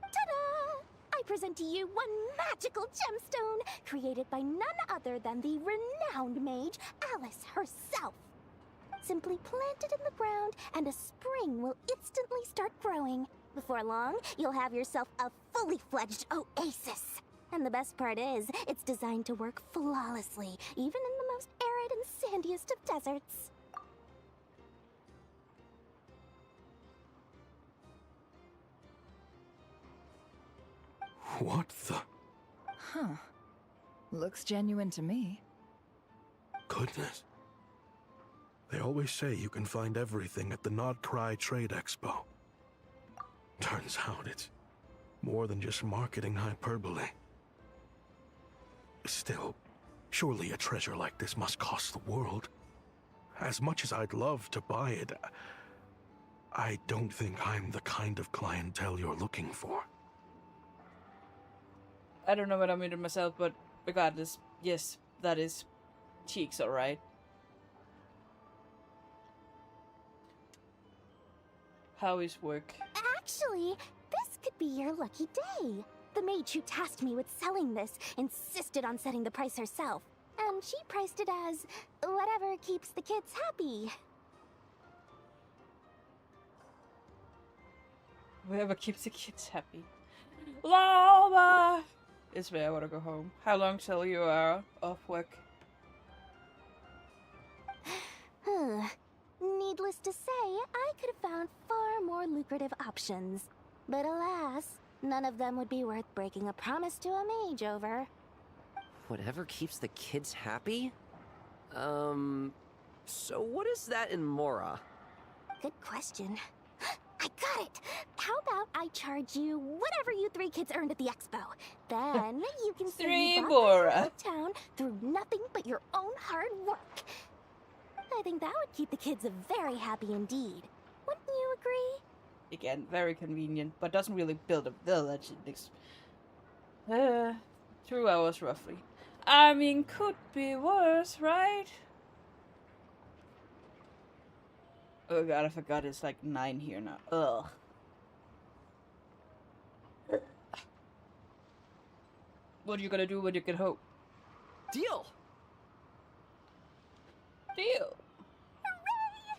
Ta-da! I present to you one magical gemstone created by none other than the renowned mage Alice herself. Simply plant it in the ground and a spring will instantly start growing. Before long, you'll have yourself a fully fledged oasis. And the best part is, it's designed to work flawlessly, even in the most arid and sandiest of deserts. What the? Huh. Looks genuine to me. Goodness. They always say you can find everything at the Nodcry Trade Expo. Turns out it's more than just marketing hyperbole. Still, surely a treasure like this must cost the world. As much as I'd love to buy it, I don't think I'm the kind of clientele you're looking for. I don't know what I made of myself, but regardless, yes, that is cheeks, alright. How is work? Actually, this could be your lucky day. The mage who tasked me with selling this insisted on setting the price herself, and she priced it as whatever keeps the kids happy. Whatever keeps the kids happy. Llama! Is where I want to go home. How long till you are off work? Needless to say, I could have found far more lucrative options. But alas, none of them would be worth breaking a promise to a mage over. Whatever keeps the kids happy? So what is that in Mora? Good question. I got it! How about I charge you whatever you three kids earned at the expo? Then you can Three see Mora town through nothing but your own hard work. I think that would keep the kids very happy indeed. Wouldn't you agree? Again, very convenient, but doesn't really build a village. It 2 hours roughly. I mean, could be worse, right? Oh god, I forgot it's like 9 here now. Ugh. What are you gonna do when you get home? Deal! Deal! Hooray!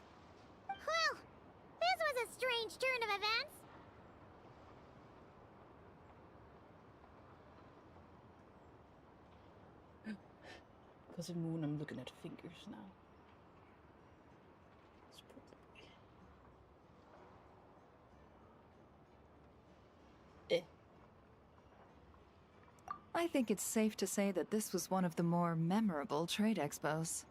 Well, this was a strange turn of events. Because of Moon, I'm looking at fingers now. I think it's safe to say that this was one of the more memorable trade expos.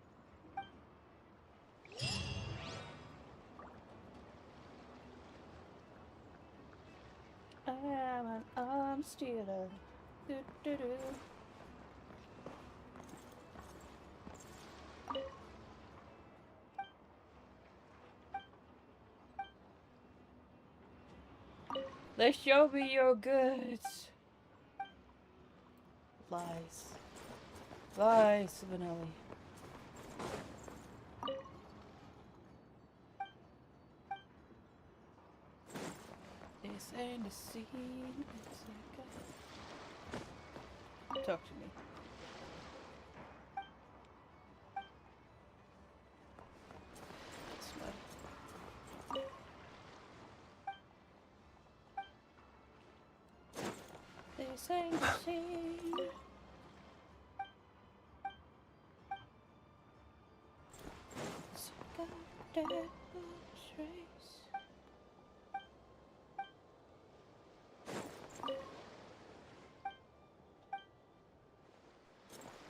I am an arm stealer. Do, do, do. Let's show me your goods. Lies. Lies, Vanelli. This ain't the scene. It's like a... Talk to me. This ain't the scene. So goddamn trace.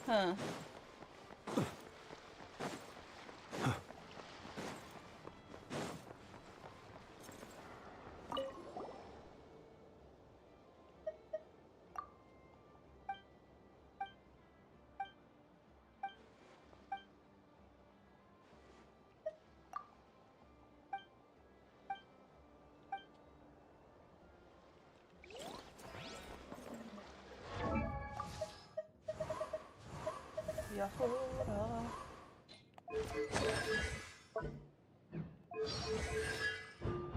Huh. Yehoda.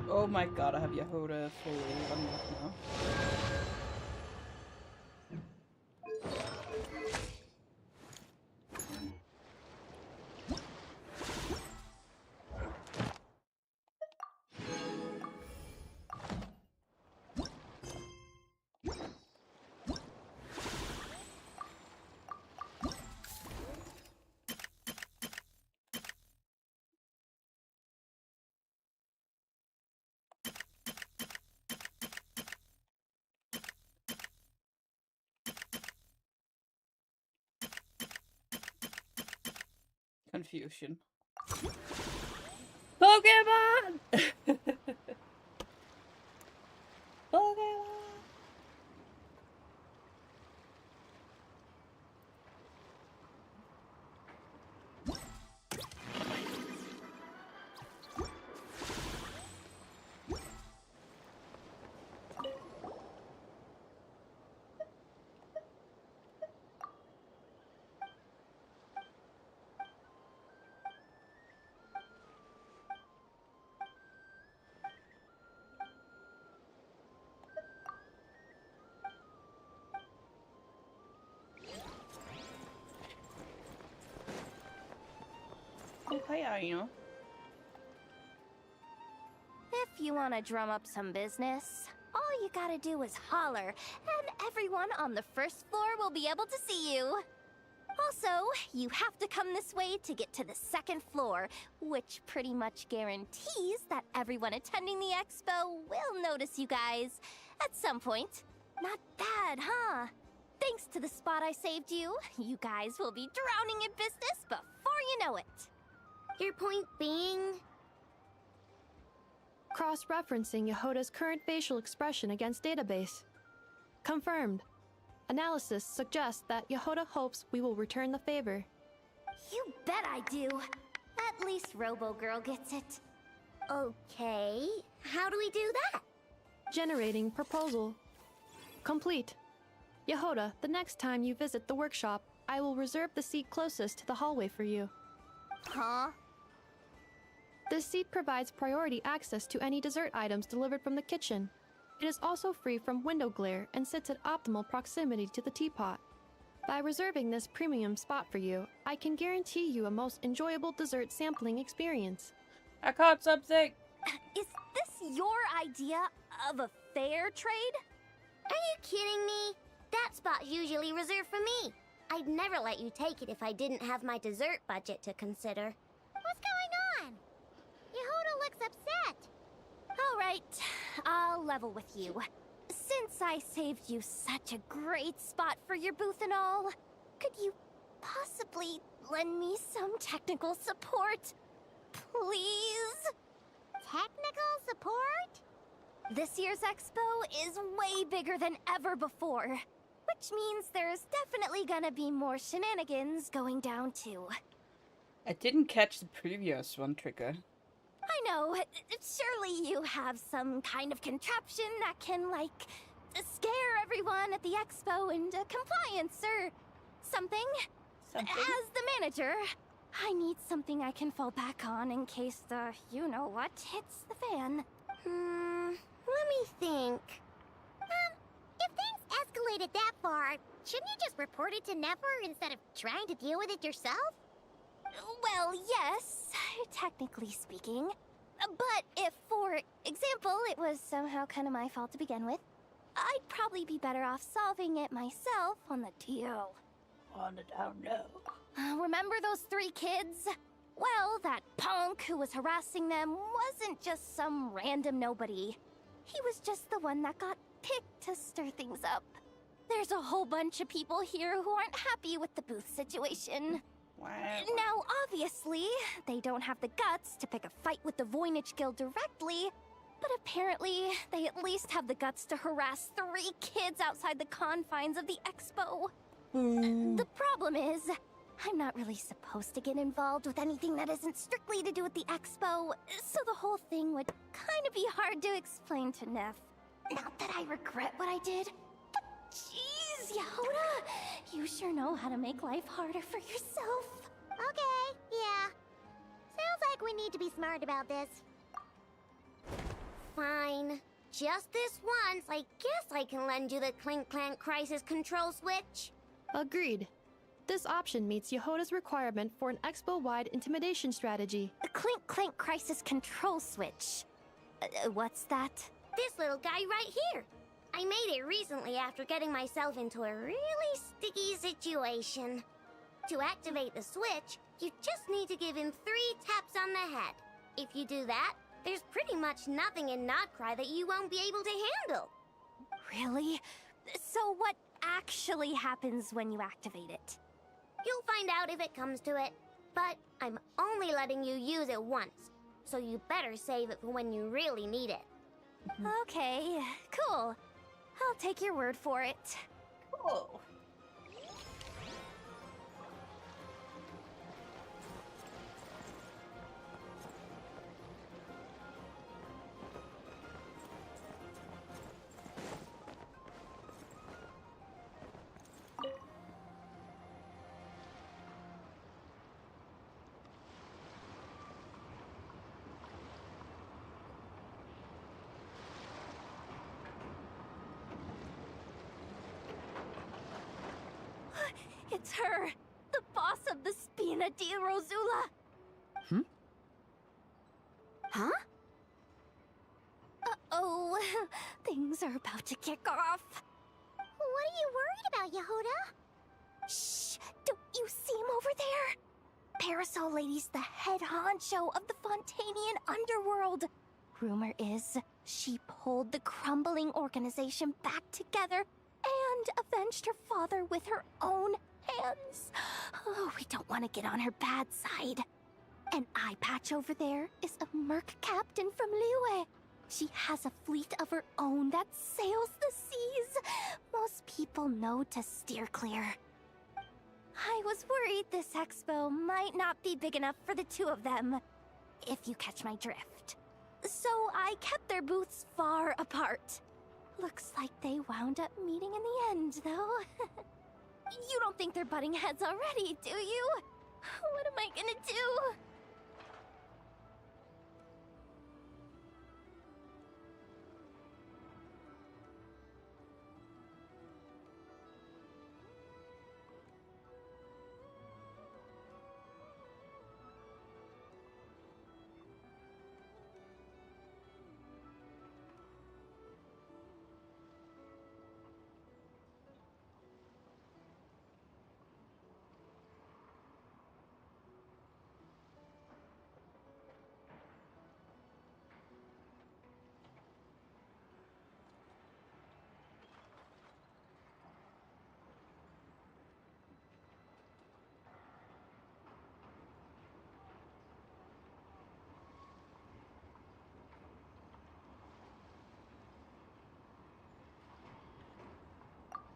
Oh my god, I have Yehoda fully unlocked now. Confusion. Pokemon! Pokemon! Okay, If you want to drum up some business, all you gotta do is holler, and everyone on the first floor will be able to see you. Also, you have to come this way to get to the second floor, which pretty much guarantees that everyone attending the expo will notice you guys at some point. Not bad, huh? Thanks to the spot I saved you, you guys will be drowning in business before you know it. Your point being? Cross-referencing Yehoda's current facial expression against database. Confirmed. Analysis suggests that Yehoda hopes we will return the favor. You bet I do. At least Robo-Girl gets it. Okay, how do we do that? Generating proposal. Complete. Yehoda, the next time you visit the workshop, I will reserve the seat closest to the hallway for you. Huh? This seat provides priority access to any dessert items delivered from the kitchen. It is also free from window glare and sits at optimal proximity to the teapot. By reserving this premium spot for you, I can guarantee you a most enjoyable dessert sampling experience. I caught something! Is this your idea of a fair trade? Are you kidding me? That spot's usually reserved for me. I'd never let you take it if I didn't have my dessert budget to consider. What's going on? Yehoda looks upset. All right, I'll level with you. Since I saved you such a great spot for your booth and all, could you possibly lend me some technical support? Please? Technical support? This year's expo is way bigger than ever before, which means there's definitely gonna be more shenanigans going down too. I didn't catch the previous one, Trigger. I know, surely you have some kind of contraption that can, like, scare everyone at the expo into compliance or something. As the manager, I need something I can fall back on in case the you-know-what hits the fan. Let me think. If things escalated that far, shouldn't you just report it to Nefer instead of trying to deal with it yourself? Well, yes, technically speaking. But if, for example, it was somehow kind of my fault to begin with, I'd probably be better off solving it myself on the DL. On the down low. Remember those 3 kids? Well, that punk who was harassing them wasn't just some random nobody. He was just the one that got picked to stir things up. There's a whole bunch of people here who aren't happy with the booth situation. Wow. Now, obviously, they don't have the guts to pick a fight with the Voynich Guild directly, but apparently, they at least have the guts to harass 3 kids outside the confines of the expo. The problem is, I'm not really supposed to get involved with anything that isn't strictly to do with the expo, so the whole thing would kind of be hard to explain to Neff. Not that I regret what I did, but jeez, Yehoda, You sure know how to make life harder for yourself. Okay, yeah. Sounds like we need to be smart about this. Fine. Just this once, I guess I can lend you the Clink Clank Crisis Control Switch. Agreed. This option meets Yehoda's requirement for an expo-wide intimidation strategy. The Clink Clank Crisis Control Switch. What's that? This little guy right here. I made it recently after getting myself into a really sticky situation. To activate the switch, you just need to give him 3 taps on the head. If you do that, there's pretty much nothing in Nodcry that you won't be able to handle. Really? So what actually happens when you activate it? You'll find out if it comes to it, but I'm only letting you use it once, so you better save it for when you really need it. Okay, cool. I'll take your word for it. Cool. It's her, the boss of the Spina di Rosula. Huh? Uh-oh, things are about to kick off. What are you worried about, Yehoda? Shh, don't you see him over there? Parasol Lady's the head honcho of the Fontanian underworld. Rumor is she pulled the crumbling organization back together and avenged her father with her own hands. Oh, we don't want to get on her bad side. An eye patch over there is a merc captain from Liyue. She has a fleet of her own that sails the seas. Most people know to steer clear. I was worried this expo might not be big enough for the 2 of them, if you catch my drift. So I kept their booths far apart. Looks like they wound up meeting in the end, though. You don't think they're butting heads already, do you? What am I gonna do?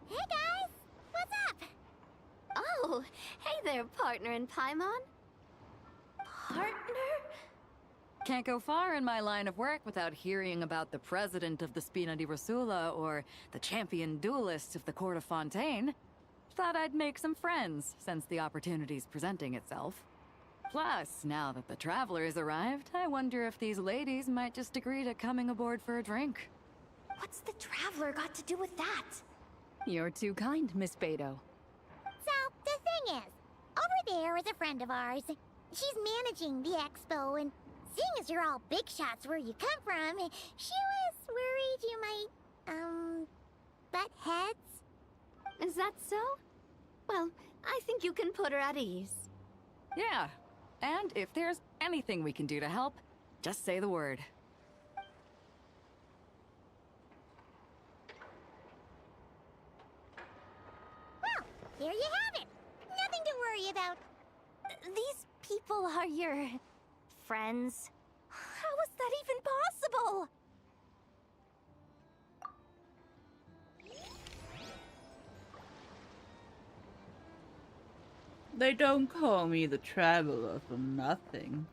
Hey guys! What's up? Oh, hey there, partner in Paimon. Partner? Can't go far in my line of work without hearing about the president of the Spina di Rosula or the champion duelist of the court of Fontaine. Thought I'd make some friends, since the opportunity's presenting itself. Plus, now that the traveler's arrived, I wonder if these ladies might just agree to coming aboard for a drink. What's the traveler got to do with that? You're too kind, Miss Beto. So, the thing is, over there is a friend of ours. She's managing the expo, and seeing as you're all big shots where you come from, she was worried you might, butt heads. Is that so? Well, I think you can put her at ease. Yeah, and if there's anything we can do to help, just say the word. Well, there you have it. Nothing to worry about. These people are your friends? How is that even possible? They don't call me the Traveler for nothing.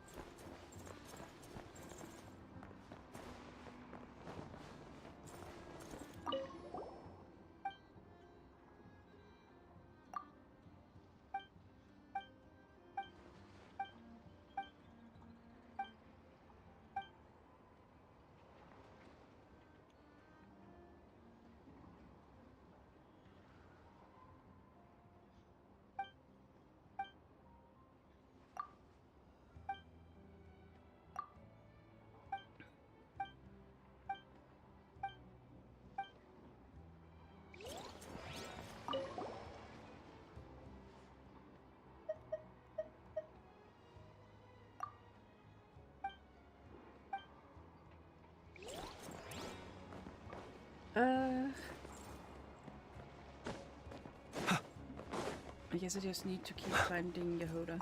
I guess I just need to keep finding Yehoda.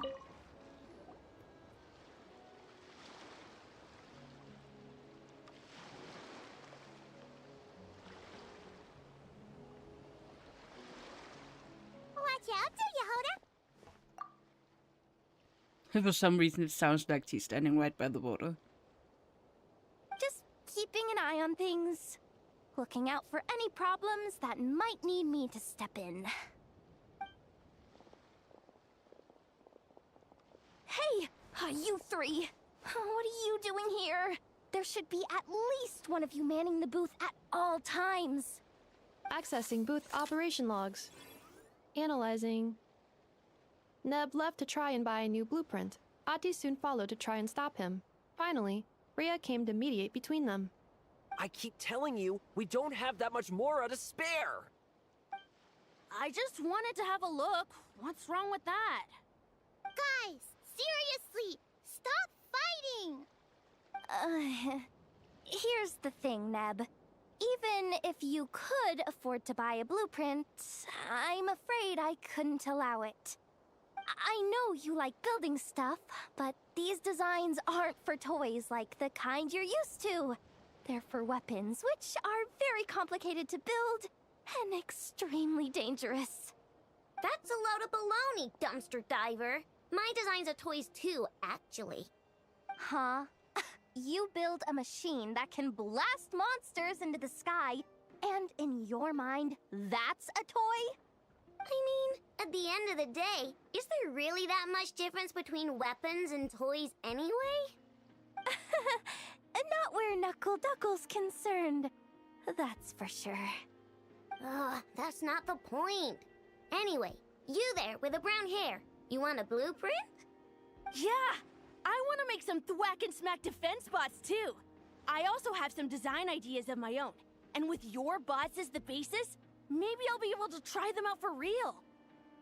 Watch out, Yehoda! For some reason, it sounds like she's standing right by the water. Just keeping an eye on things. Looking out for any problems that might need me to step in. Hey, you three! What are you doing here? There should be at least one of you manning the booth at all times. Accessing booth operation logs. Analyzing. Neb left to try and buy a new blueprint. Ati soon followed to try and stop him. Finally, Rhea came to mediate between them. I keep telling you, we don't have that much Mora to spare! I just wanted to have a look. What's wrong with that? Guys, seriously, stop fighting! Here's the thing, Neb. Even if you could afford to buy a blueprint, I'm afraid I couldn't allow it. I know you like building stuff, but these designs aren't for toys like the kind you're used to. They're for weapons, which are very complicated to build and extremely dangerous. That's a load of baloney, dumpster diver. My designs are toys too, actually. Huh? You build a machine that can blast monsters into the sky, and in your mind, that's a toy? I mean, at the end of the day, is there really that much difference between weapons and toys anyway? Not where Knuckle Duckle's concerned. That's for sure. Ugh, that's not the point. Anyway, you there with the brown hair, you want a blueprint? Yeah! I want to make some thwack and smack defense bots too. I also have some design ideas of my own. And with your bots as the basis, maybe I'll be able to try them out for real.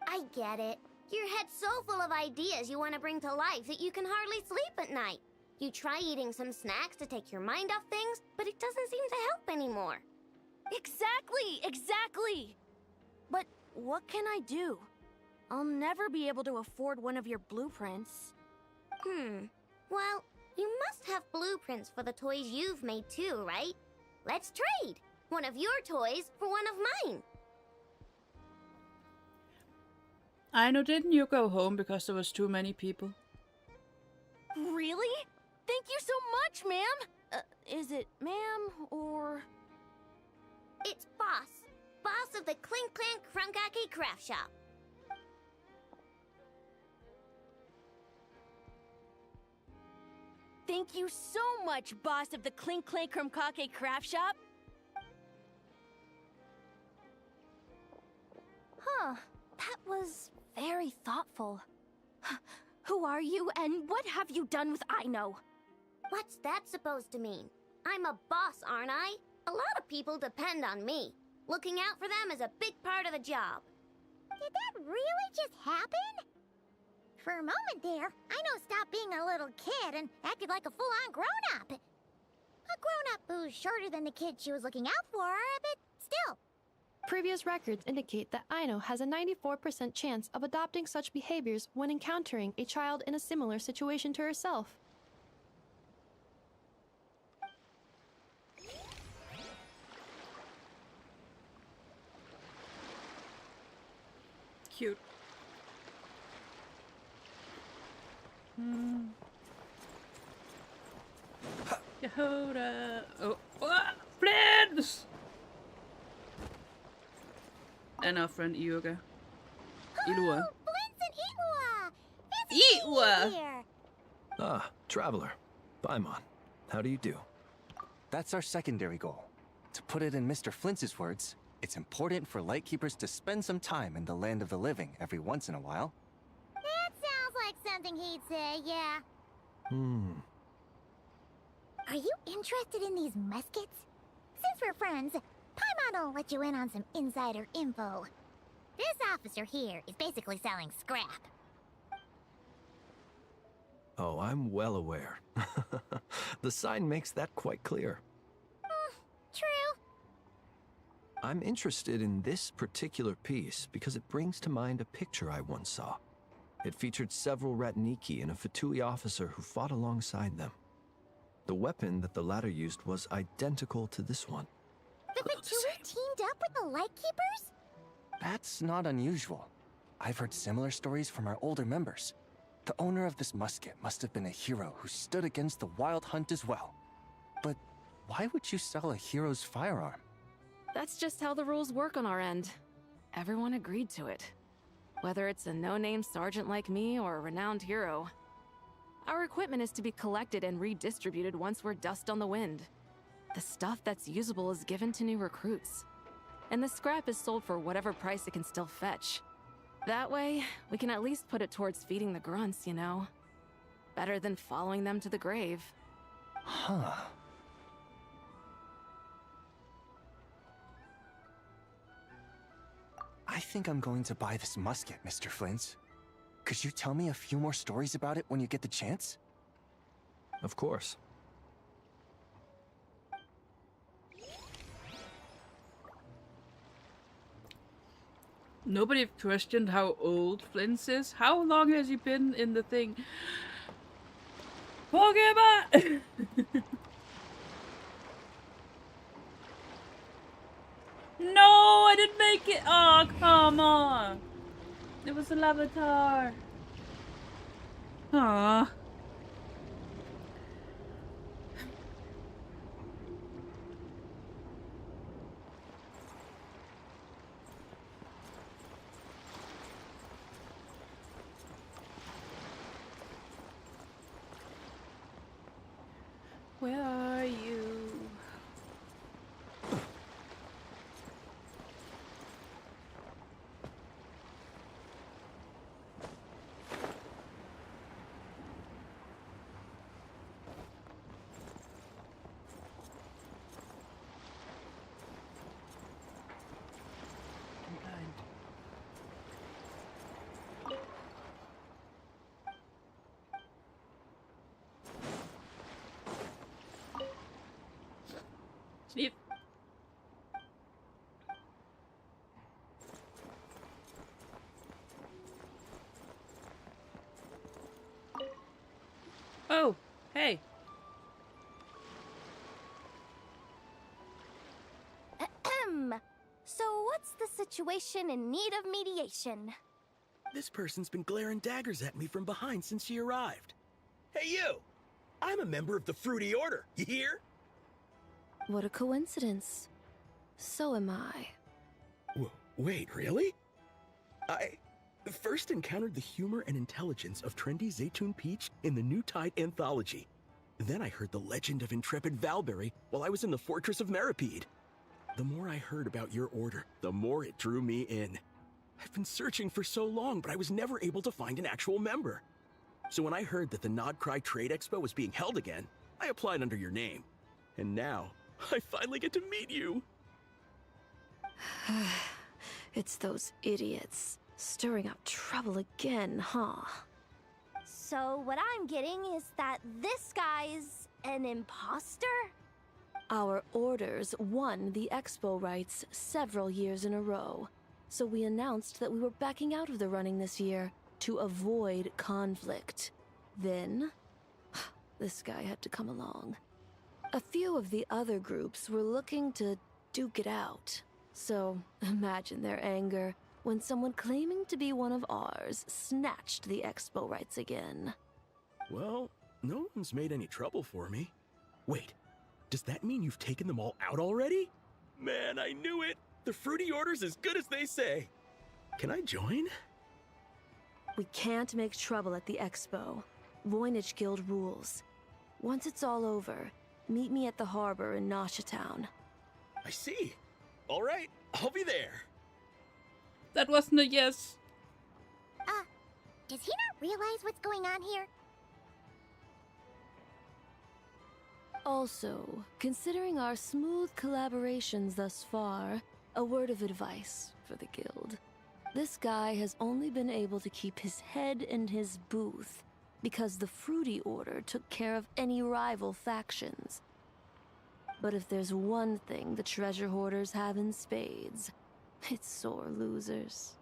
I get it. Your head's so full of ideas you want to bring to life that you can hardly sleep at night. You try eating some snacks to take your mind off things, but it doesn't seem to help anymore. Exactly! But what can I do? I'll never be able to afford one of your blueprints. Well, you must have blueprints for the toys you've made too, right? Let's trade! One of your toys for one of mine! I know, didn't you go home because there was too many people? Really? Thank you so much, ma'am! Is it ma'am, or...? It's Boss. Boss of the Clink Clank Krumkake Craft Shop. Thank you so much, boss of the Clink Clank Krumkake Craft Shop! Huh, that was very thoughtful. Who are you, and what have you done with Aino? What's that supposed to mean? I'm a boss, aren't I? A lot of people depend on me. Looking out for them is a big part of the job. Did that really just happen? For a moment there, Aino stopped being a little kid and acted like a full-on grown-up. A grown-up who's shorter than the kid she was looking out for, but still. Previous records indicate that Aino has a 94% chance of adopting such behaviors when encountering a child in a similar situation to herself. Cute. Yehoda. Oh, Flins! And our friend Iuga. Ilua. Flins and Ilua! Ilua! Here. Ah, Traveler. Paimon. How do you do? That's our secondary goal. To put it in Mr. Flintz's words, it's important for Lightkeepers to spend some time in the land of the living every once in a while. That sounds like something he'd say, yeah. Are you interested in these muskets? Since we're friends, Paimon will let you in on some insider info. This officer here is basically selling scrap. Oh, I'm well aware. The sign makes that quite clear. True. I'm interested in this particular piece because it brings to mind a picture I once saw. It featured several Ratniki and a Fatui officer who fought alongside them. The weapon that the latter used was identical to this one. The Fatui teamed up with the Lightkeepers? That's not unusual. I've heard similar stories from our older members. The owner of this musket must have been a hero who stood against the Wild Hunt as well. But why would you sell a hero's firearm? That's just how the rules work on our end. Everyone agreed to it. Whether it's a no-name sergeant like me or a renowned hero. Our equipment is to be collected and redistributed once we're dust on the wind. The stuff that's usable is given to new recruits. And the scrap is sold for whatever price it can still fetch. That way, we can at least put it towards feeding the grunts, you know? Better than following them to the grave. Huh. I think I'm going to buy this musket, Mr. Flint's. Could you tell me a few more stories about it when you get the chance? Of course. Nobody questioned how old Flint is. How long has he been in the thing? Pokemon! No, I didn't make it. Oh, come on. It was a Lavatar. Aww. Where are you? Sleep. Oh, hey. Ahem. So what's the situation in need of mediation? This person's been glaring daggers at me from behind since she arrived. Hey, you! I'm a member of the Fruity Order, you hear? What a coincidence. So am I. Wait, really? I first encountered the humor and intelligence of trendy Zaytun Peach in the New Tide anthology. Then I heard the legend of intrepid Valberry while I was in the Fortress of Meripede. The more I heard about your order, the more it drew me in. I've been searching for so long, but I was never able to find an actual member. So when I heard that the Nodcry Trade Expo was being held again, I applied under your name. And now, I finally get to meet you. It's those idiots. Stirring up trouble again, huh? So what I'm getting is that this guy's an imposter? Our orders won the expo rights several years in a row. So we announced that we were backing out of the running this year to avoid conflict. Then, this guy had to come along. A few of the other groups were looking to duke it out. So, imagine their anger when someone claiming to be one of ours snatched the expo rights again. Well, no one's made any trouble for me. Wait, does that mean you've taken them all out already? Man, I knew it! The Fruity Order's as good as they say. Can I join? We can't make trouble at the expo. Voynich Guild rules. Once it's all over, meet me at the harbor in Nasha Town. I see. All right, I'll be there. That wasn't a yes. Does he not realize what's going on here? Also, considering our smooth collaborations thus far, a word of advice for the guild. This guy has only been able to keep his head in his booth because the Fruity Order took care of any rival factions. But if there's one thing the treasure hoarders have in spades, it's sore losers.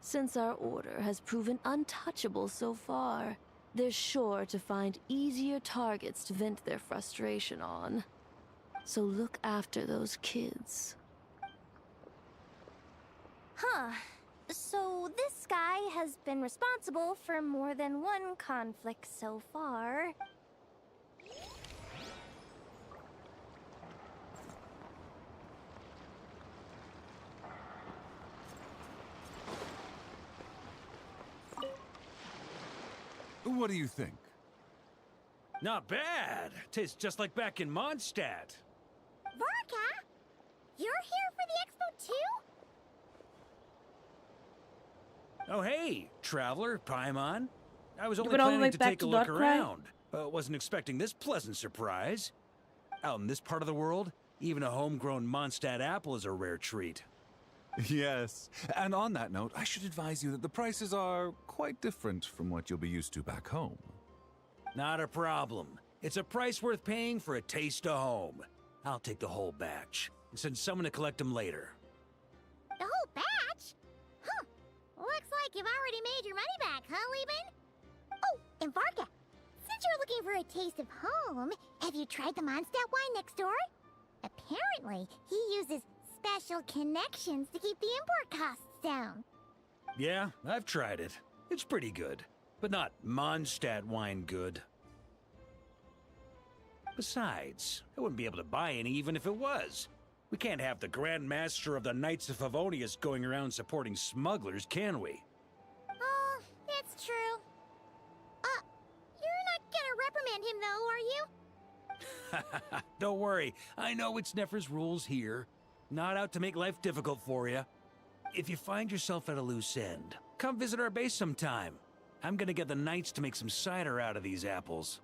Since our order has proven untouchable so far, they're sure to find easier targets to vent their frustration on. So look after those kids. Huh. So this guy has been responsible for more than one conflict so far. What do you think? Not bad. Tastes just like back in Mondstadt. Varka? You're here for the expo too? Oh hey, traveler, Paimon. I was You only went all the way planning to back take a to look Darkrai? around. Wasn't expecting this pleasant surprise. Out in this part of the world, even a homegrown Mondstadt apple is a rare treat. Yes, and on that note, I should advise you that the prices are quite different from what you'll be used to back home. Not a problem. It's a price worth paying for a taste of home. I'll take the whole batch and send someone to collect them later. The whole batch? Huh. Looks like you've already made your money back, huh, Lieben? Oh, and Varka, since you're looking for a taste of home, have you tried the Mondstadt wine next door? Apparently, he uses special connections to keep the import costs down. Yeah, I've tried it. It's pretty good, but not Mondstadt wine good. Besides, I wouldn't be able to buy any even if it was. We can't have the Grand Master of the Knights of Favonius going around supporting smugglers, can we? Oh, that's true. You're not gonna reprimand him though, are you? Don't worry, I know it's Nefer's rules here. Not out to make life difficult for you. If you find yourself at a loose end, come visit our base sometime. I'm gonna get the Knights to make some cider out of these apples.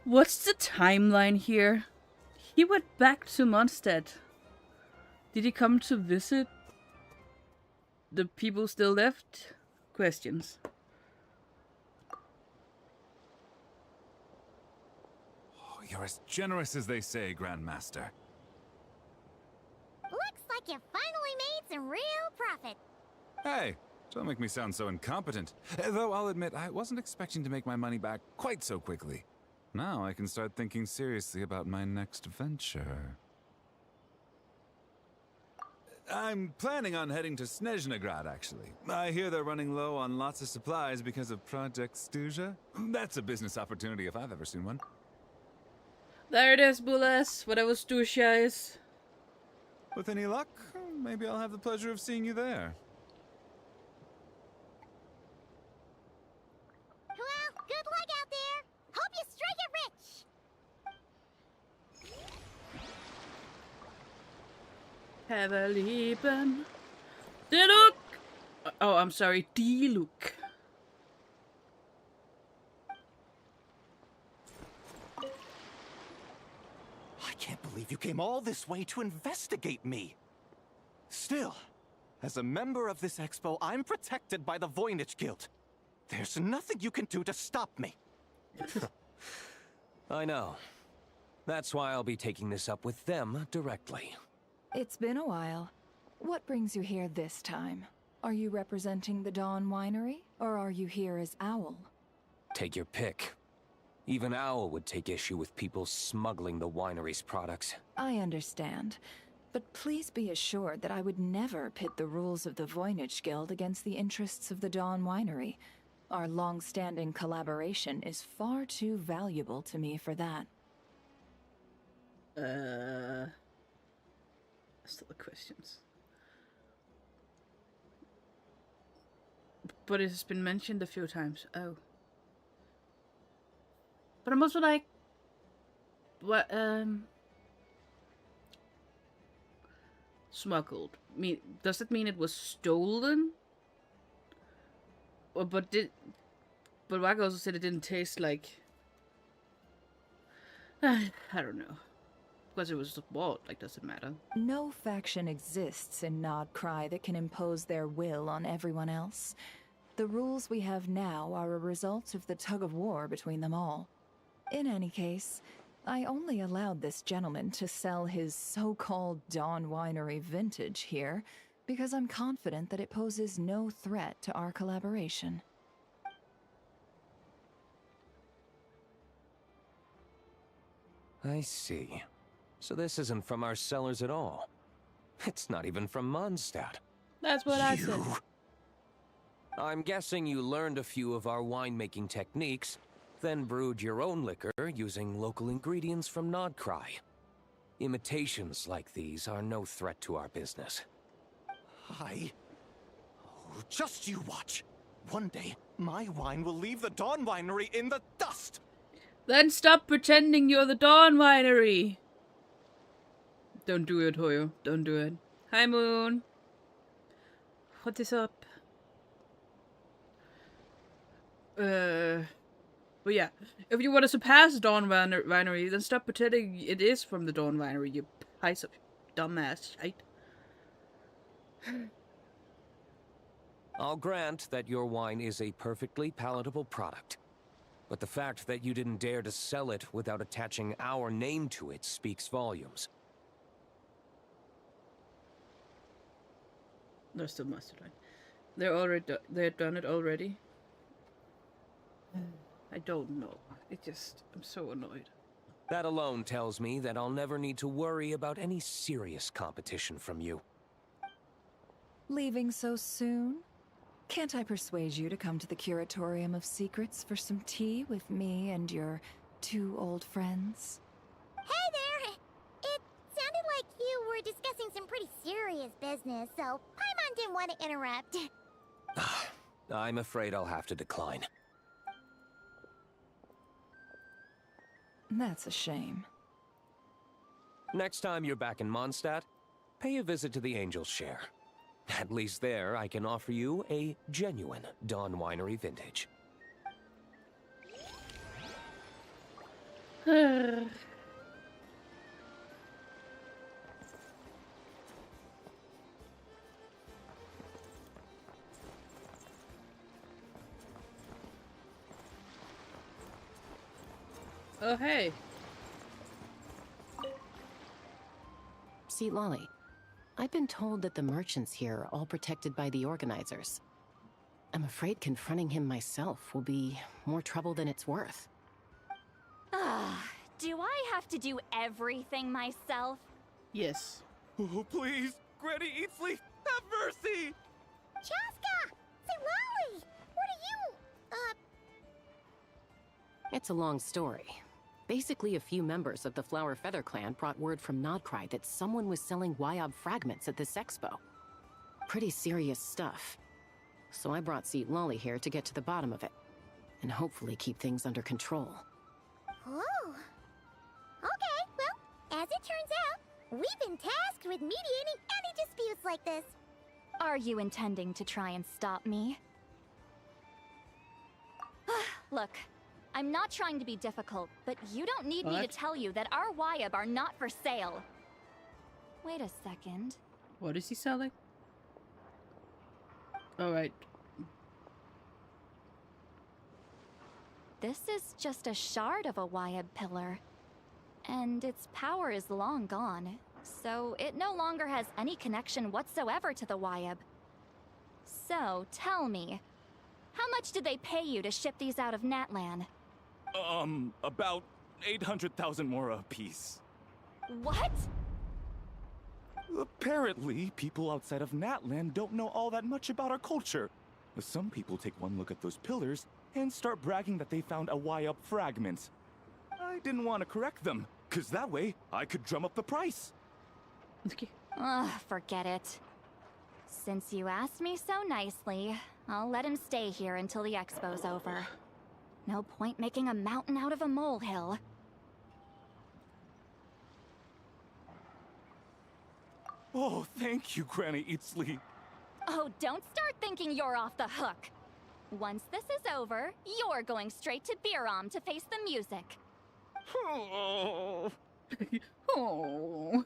What's the timeline here? He went back to Mondstadt. Did he come to visit the people still left? Questions. Oh, you're as generous as they say, Grandmaster. Looks like you finally made some real profit. Hey, don't make me sound so incompetent. Though I'll admit, I wasn't expecting to make my money back quite so quickly. Now I can start thinking seriously about my next venture. I'm planning on heading to Snezhnegrad, actually. I hear they're running low on lots of supplies because of Project Stuja. That's a business opportunity if I've ever seen one. There it is, Bulas. Whatever Stusha is. With any luck, maybe I'll have the pleasure of seeing you there. Well, good luck out there. Hope you strike it rich. Have a Leben. Diluc! Oh, I'm sorry, Diluc. I can't believe you came all this way to investigate me. Still, as a member of this expo, I'm protected by the Voynich Guild. There's nothing you can do to stop me. I know. That's why I'll be taking this up with them directly. It's been a while. What brings you here this time? Are you representing the Dawn Winery, or are you here as Owl? Take your pick. Even Owl would take issue with people smuggling the winery's products. I understand. But please be assured that I would never pit the rules of the Voynich Guild against the interests of the Dawn Winery. Our long-standing collaboration is far too valuable to me for that. Still the questions. But it has been mentioned a few times. Oh. But I'm also like, what, smuggled. Does that mean it was stolen? Or, but Waka also said it didn't taste like, I don't know. because it was bought, like, doesn't matter. No faction exists in Nodcry that can impose their will on everyone else. The rules we have now are a result of the tug-of-war between them all. In any case, I only allowed this gentleman to sell his so-called Dawn Winery vintage here because I'm confident that it poses no threat to our collaboration. I see. So this isn't from our cellars at all. It's not even from Mondstadt. That's what I said. I'm guessing you learned a few of our winemaking techniques, then brewed your own liquor using local ingredients from Nodcry. Imitations like these are no threat to our business. Oh, just you watch. One day, my wine will leave the Dawn Winery in the dust! Then stop pretending you're the Dawn Winery! Don't do it, Hoyo. Don't do it. Hi, Moon. What is up? But yeah, if you want to surpass Dawn Winery, then stop pretending it is from the Dawn Winery, you piece of dumbass shite. I'll grant that your wine is a perfectly palatable product. But the fact that you didn't dare to sell it without attaching our name to it speaks volumes. There's still mustard line. They've done it already. I don't know. I'm so annoyed. That alone tells me that I'll never need to worry about any serious competition from you. Leaving so soon? Can't I persuade you to come to the Curatorium of Secrets for some tea with me and your 2 old friends? Hey there! It sounded like you were discussing some pretty serious business, so Paimon didn't want to interrupt. I'm afraid I'll have to decline. That's a shame. Next time you're back in Mondstadt, pay a visit to the Angel's Share. At least there, I can offer you a genuine Dawn Winery vintage. Oh, hey. See, Lolly, I've been told that the merchants here are all protected by the organizers. I'm afraid confronting him myself will be more trouble than it's worth. Do I have to do everything myself? Yes. Oh, please! Granny Eatsley, have mercy! Chaska! Say, Lolly! What are you, It's a long story. Basically, a few members of the Flower Feather clan brought word from Nodcry that someone was selling Wyob fragments at this expo. Pretty serious stuff. So I brought Seat Lolly here to get to the bottom of it, and hopefully keep things under control. Oh. Okay, well, as it turns out, we've been tasked with mediating any disputes like this. Are you intending to try and stop me? Look, I'm not trying to be difficult, but you don't need me to tell you that our Wyob are not for sale. Wait a second. What is he selling? Alright. This is just a shard of a Wyob pillar. And its power is long gone, so it no longer has any connection whatsoever to the Wyob. So, tell me, how much did they pay you to ship these out of Natlan? About 800,000 more apiece. What? Apparently, people outside of Natlan don't know all that much about our culture. Some people take one look at those pillars and start bragging that they found a Wyob fragment. I didn't want to correct them, because that way I could drum up the price. Ugh, forget it. Since you asked me so nicely, I'll let him stay here until the expo's over. No point making a mountain out of a molehill. Oh, thank you, Granny Eatsley. Oh, don't start thinking you're off the hook. Once this is over, you're going straight to Biram to face the music. Oh, Oh.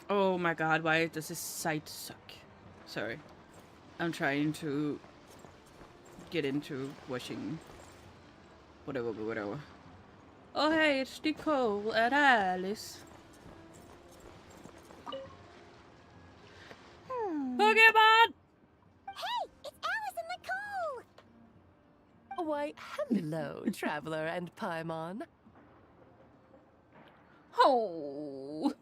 Oh my god, why does this site suck? Sorry. I'm trying to get into watching whatever. Oh hey, it's Nicole and Alice. Pokemon! Hey, it's Alice and Nicole! Why, hello, Traveler and Paimon. Oh.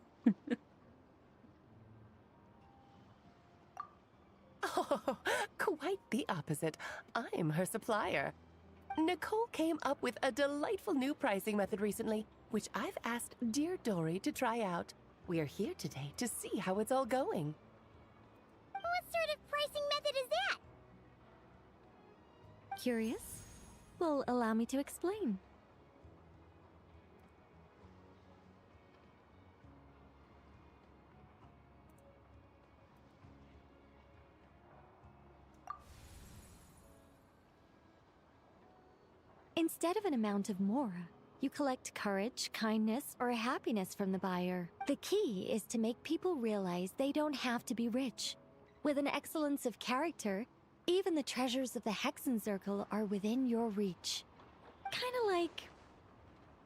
Oh, quite the opposite. I'm her supplier. Nicole came up with a delightful new pricing method recently, which I've asked dear Dory to try out. We're here today to see how it's all going. What sort of pricing method is that? Curious? Well, allow me to explain. Instead of an amount of mora, you collect courage, kindness, or happiness from the buyer. The key is to make people realize they don't have to be rich. With an excellence of character, even the treasures of the Hexen Circle are within your reach. Kinda like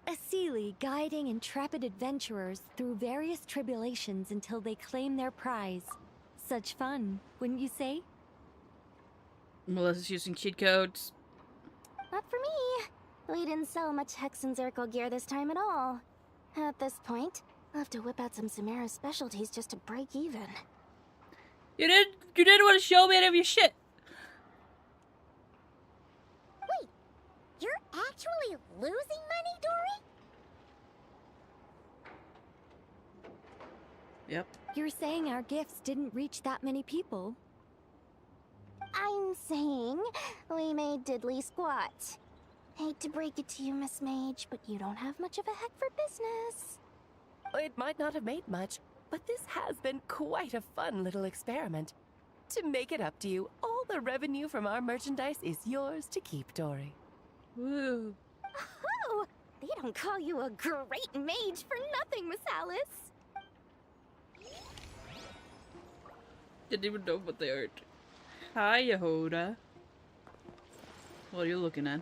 a Seelie guiding intrepid adventurers through various tribulations until they claim their prize. Such fun, wouldn't you say? Melissa's using cheat codes. Not for me. We didn't sell much Hexen Circle gear this time at all. At this point, I'll have to whip out some Samara specialties just to break even. You didn't want to show me any of your shit. Wait, you're actually losing money, Dory? Yep. You're saying our gifts didn't reach that many people? I'm saying we made diddly squat. Hate to break it to you, Miss Mage, but you don't have much of a heck for business. It might not have made much, but this has been quite a fun little experiment. To make it up to you, all the revenue from our merchandise is yours to keep, Dory. Woo. Oh, they don't call you a great mage for nothing, Miss Alice. Didn't even know what they are. Hi, Yehoda. What are you looking at?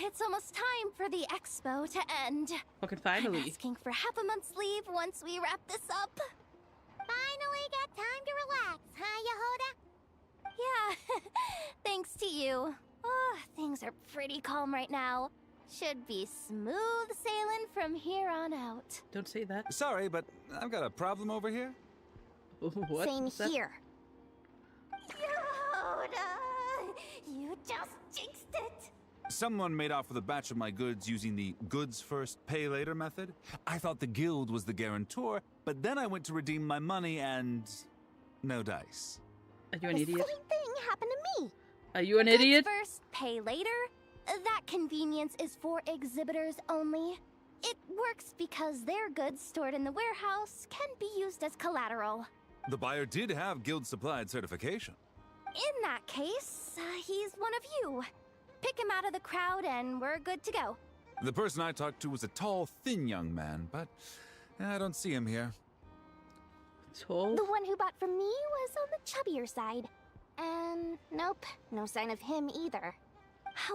It's almost time for the expo to end. Fucking finally. I'm asking for half a month's leave once we wrap this up. Finally got time to relax, huh, Yehoda? Yeah, thanks to you. Oh, things are pretty calm right now. Should be smooth sailing from here on out. Don't say that. Sorry, but I've got a problem over here. What? Same here. Yoda, you just jinxed it. Someone made off with a batch of my goods using the goods first, pay later method. I thought the guild was the guarantor, but then I went to redeem my money and no dice. Are you an the idiot? same thing happened to me. Are you an idiot? Goods first, pay later? That convenience is for exhibitors only. It works because their goods stored in the warehouse can be used as collateral. The buyer did have guild supplied certification. In that case, he's one of you. Pick him out of the crowd and we're good to go. The person I talked to was a tall, thin young man, but I don't see him here. Tall? The one who bought from me was on the chubbier side. And nope, no sign of him either.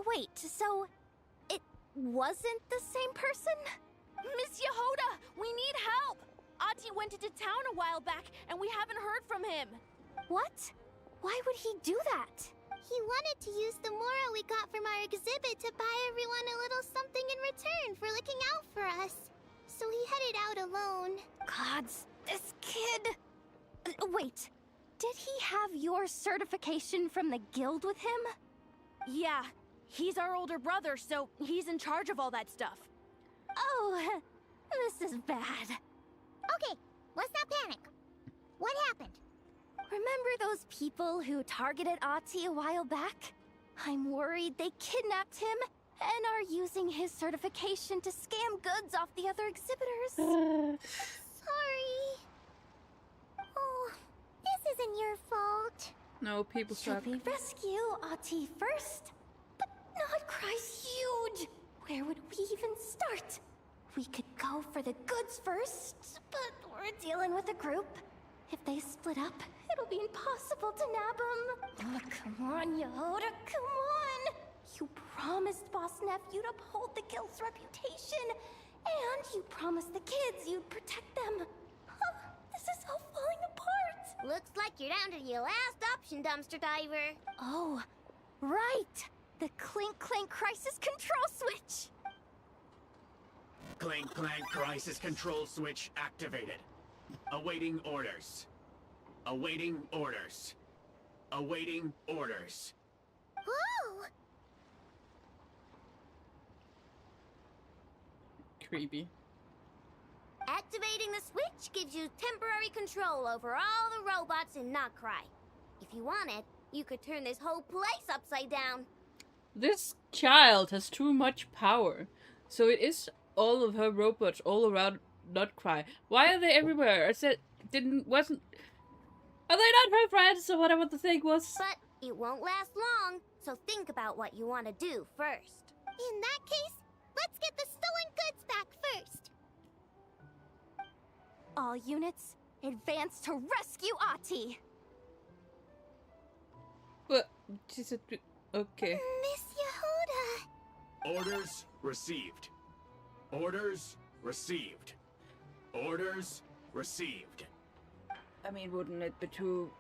Wait, so it wasn't the same person? Miss Yehoda, we need help! Ati went into town a while back, and we haven't heard from him. What? Why would he do that? He wanted to use the mora we got from our exhibit to buy everyone a little something in return for looking out for us. So he headed out alone. Gods, this kid... Wait, did he have your certification from the guild with him? Yeah, he's our older brother, so he's in charge of all that stuff. Oh, this is bad. Okay, let's not panic. What happened? Remember those people who targeted Ati a while back? I'm worried they kidnapped him and are using his certification to scam goods off the other exhibitors. Sorry. Oh, this isn't your fault. No, people Should suck. we rescue Ati first? But Nodcry's huge! Where would we even start? We could go for the goods first, but we're dealing with a group. If they split up, it'll be impossible to nab them. Oh, come on, Yehoda, come on! You promised Boss Neff you'd uphold the guild's reputation, and you promised the kids you'd protect them. This is all falling apart. Looks like you're down to your last option, dumpster diver. Oh, right! The Clink Clank Crisis Control Switch! Clank Clank Crisis Control Switch activated. Awaiting orders. Awaiting orders. Awaiting orders. Whoa! Creepy. Activating the switch gives you temporary control over all the robots in Nodcry. If you wanted, you could turn this whole place upside down. This child has too much power. So it is all of her robots all around Nodcry. Why are they everywhere? I said, wasn't... Are they not her friends or whatever the thing was? But it won't last long, so think about what you want to do first. In that case, let's get the stolen goods back first. All units, advance to rescue Ahti! But, she said, okay. Miss Yehoda! Orders received. Orders received. Orders received. I mean, wouldn't it be two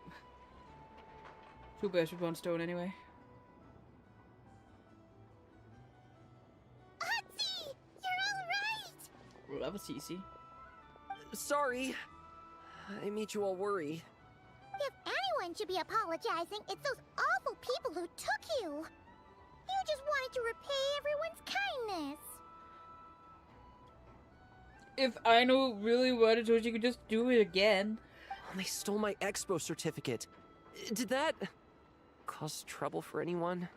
birds with one stone anyway? Ahti! You're alright! Love a easy. Sorry. I made you all worry. If anyone should be apologizing, it's those awful people who took you. You just wanted to repay everyone's kindness. If Aino really wanted to, she could just do it again. They stole my expo certificate. Did that cause trouble for anyone?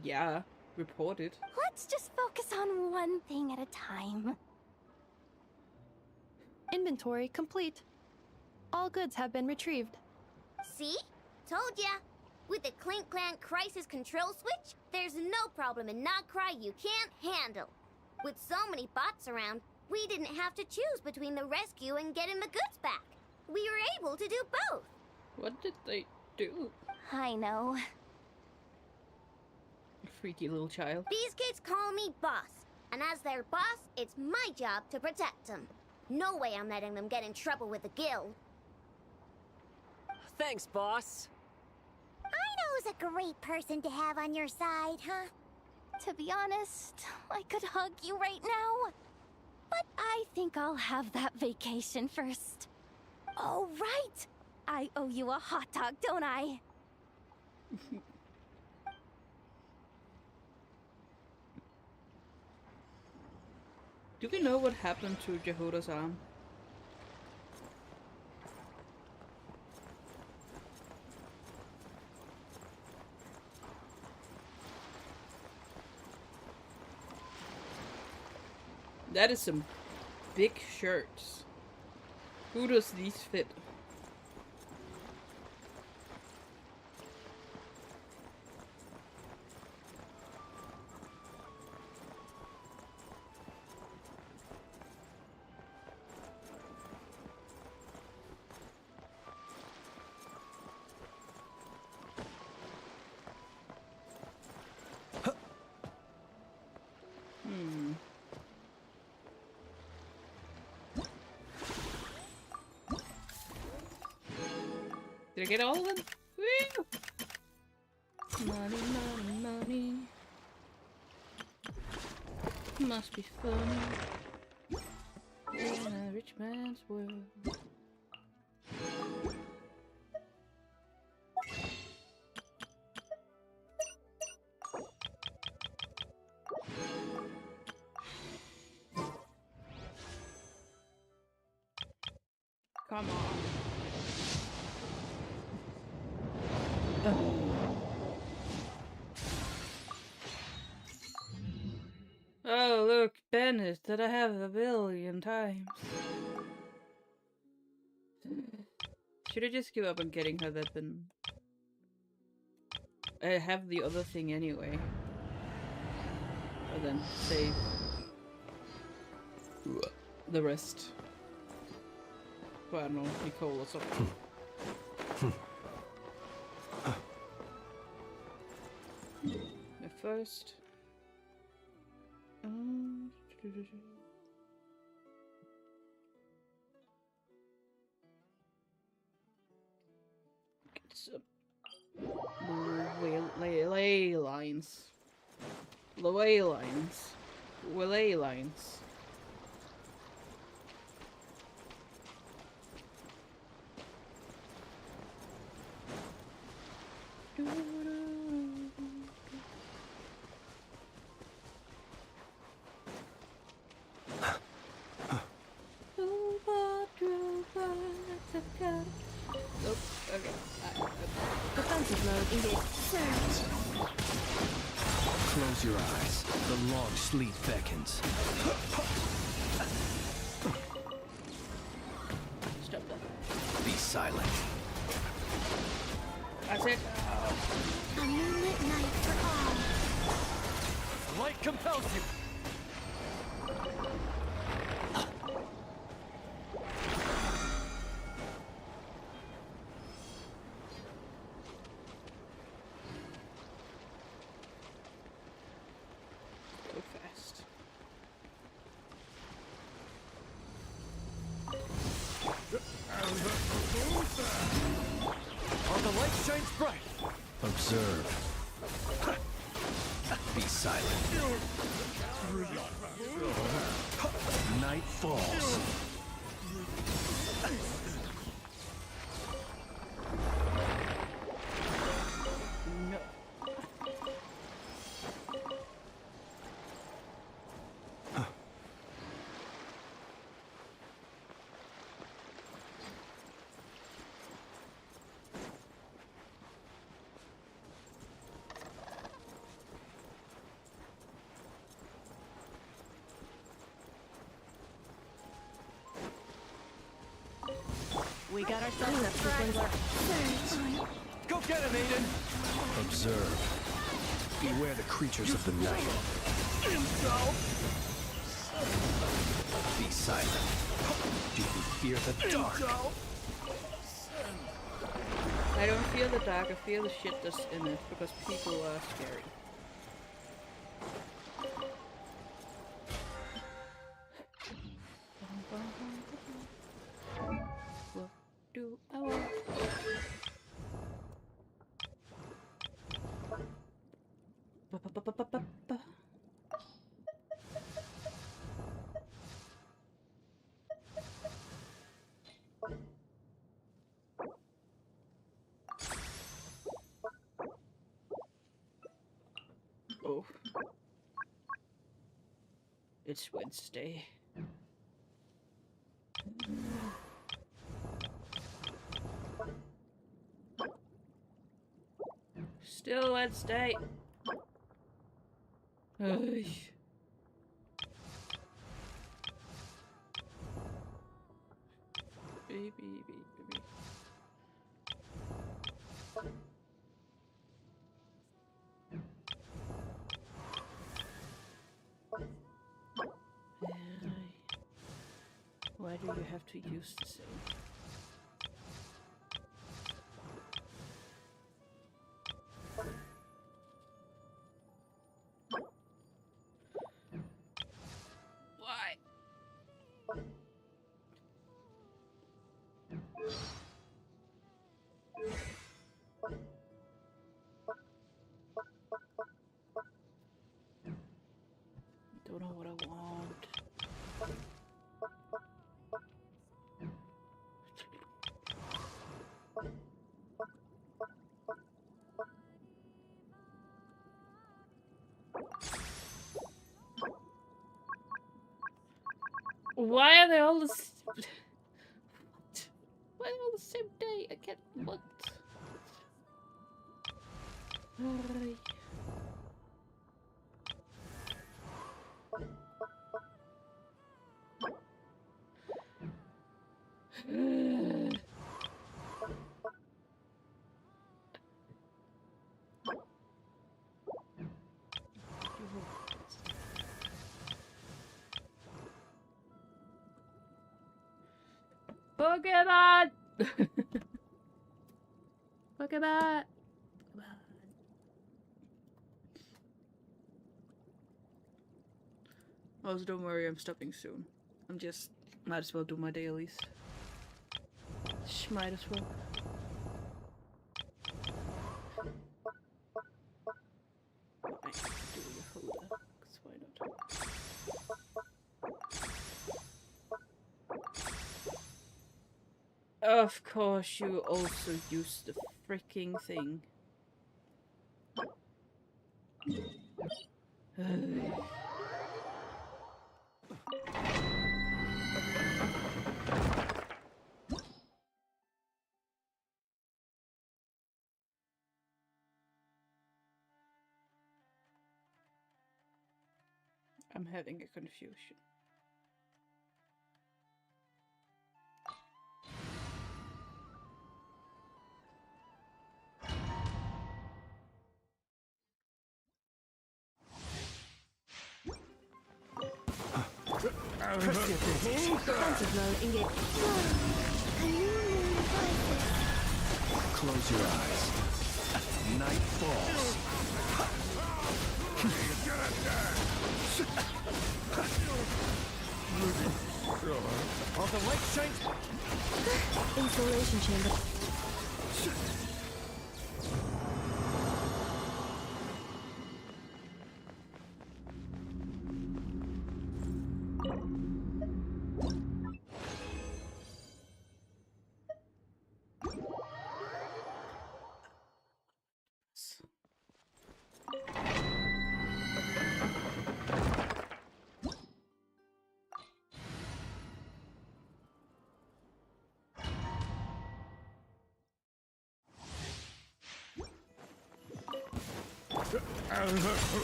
Yeah, report it. Let's just focus on one thing at a time. Inventory complete. All goods have been retrieved. See? Told ya. With the Clink Clank Crisis Control Switch, there's no problem in Nodcry you can't handle. With so many bots around, we didn't have to choose between the rescue and getting the goods back. We were able to do both. What did they do? I know. Freaky little child. These kids call me boss, and as their boss, it's my job to protect them. No way I'm letting them get in trouble with the guild. Thanks, boss. Aino's a great person to have on your side, huh? To be honest, I could hug you right now. But I think I'll have that vacation first. Oh, right! I owe you a hot dog, don't I? Do we know what happened to Yehoda's arm? That is some big shirts. Who does these fit? Did I get all of them? Woo! Money, money, money. Must be funny in a rich man's world. Come on. Oh, look, Bennett, that I have a billion times. Should I just give up on getting her that then? I have the other thing anyway. And then save the rest. Well, I don't know, Nicole or something. The first. Get some ley lines. Ley lines. Ley lines. Nope. Okay. Defensive mode engaged. Close your eyes. The long sleep beckons. Stop that. Be silent. That's it. A moonlit night for all. Light compels you. Go fast. While the light shines bright. Observe. Be silent. Night falls. No. We got ourselves a sprinkler. Go get him, Aiden. Observe. Beware the creatures of the night. Be silent. Do you fear the dark? I don't fear the dark, I fear the shit that's in it because people are scary. What do I want? Ba-ba-ba-ba-ba-ba. Oh. It's Wednesday. Still Wednesday. Ay. Baby. Why do you have to use the same? Why? Don't know what I want. Why are they all the what? Why are they all the same day? I can't what? Ay. Pokemon! Pokemon! Also, don't worry, I'm stopping soon. I'm just... might as well do my dailies. Might as well. I have to do the holder, 'cause why not? Of course, you also use the freaking thing. I'm having a confusion. Defensive mode engaged. Close your eyes. Night falls. While the light shines... Insulation chamber.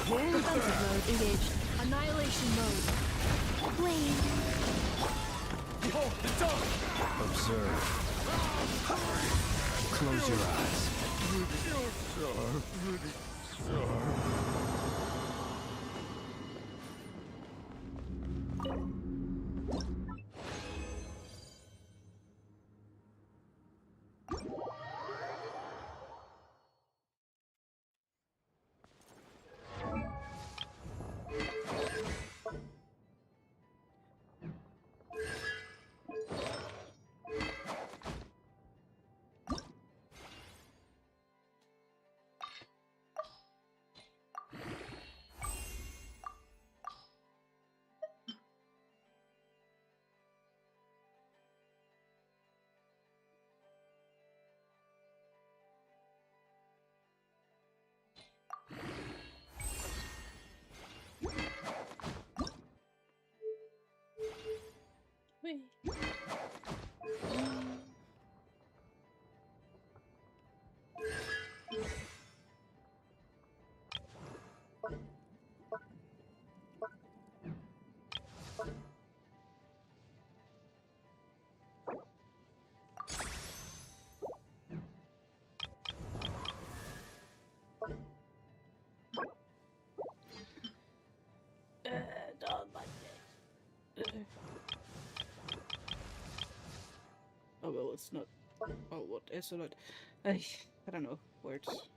Defensive mode engaged. Annihilation mode. Blade. Behold the dawn! Observe. Close your eyes. Wait. Don't like it. Oh well, it's not. Oh, what is it? I don't know words.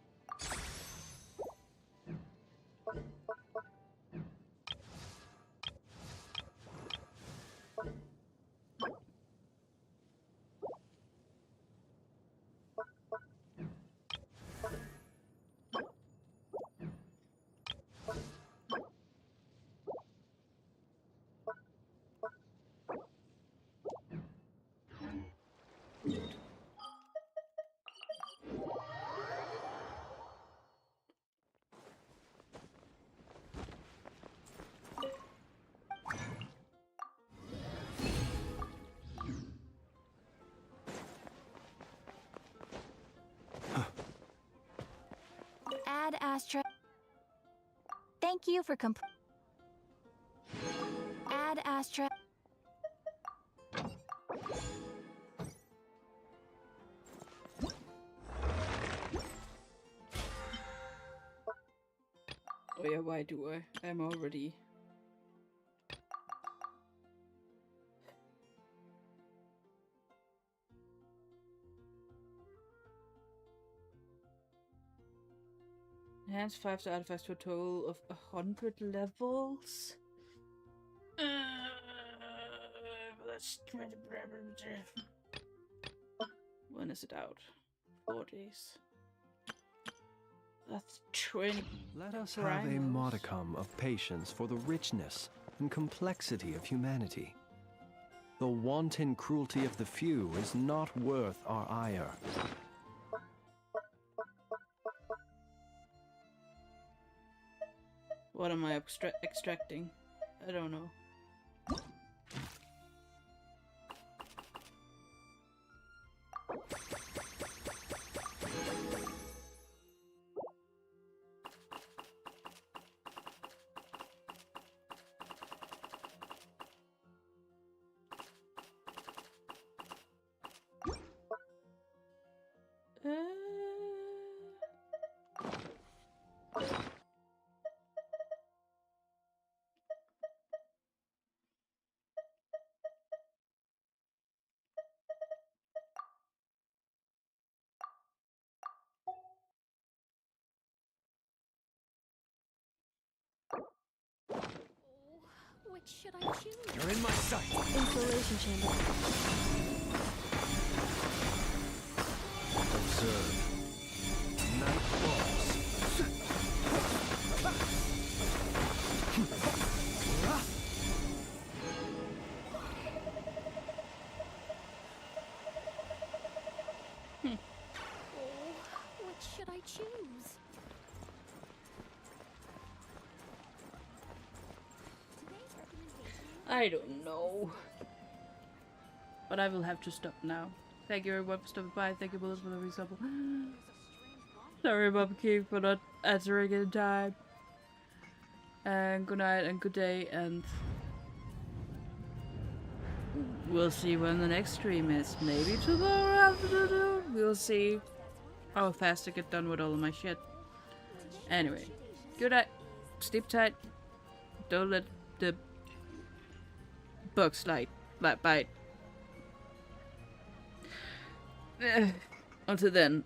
Add Astra. Thank you for Add Astra. Oh yeah, why do I? I'm already... Enhance 5 artifacts to a total of 100 levels. Let's try to... When is it out? 4 days. That's 20. Let us have a modicum of patience for the richness and complexity of humanity. The wanton cruelty of the few is not worth our ire. What am I extracting? I don't know. Which should I choose? You're in my sight. Installation chamber. Observe. Night falls. Which should I choose? I don't know. But I will have to stop now. Thank you everyone for stopping by. Thank you, Willis, for the resubble. Sorry about Keith for not answering in time. And good night and good day, and we'll see when the next stream is. Maybe tomorrow afternoon. We'll see how fast I get done with all of my shit. Anyway, good night. Sleep tight. Don't let the bugs bite. Until then,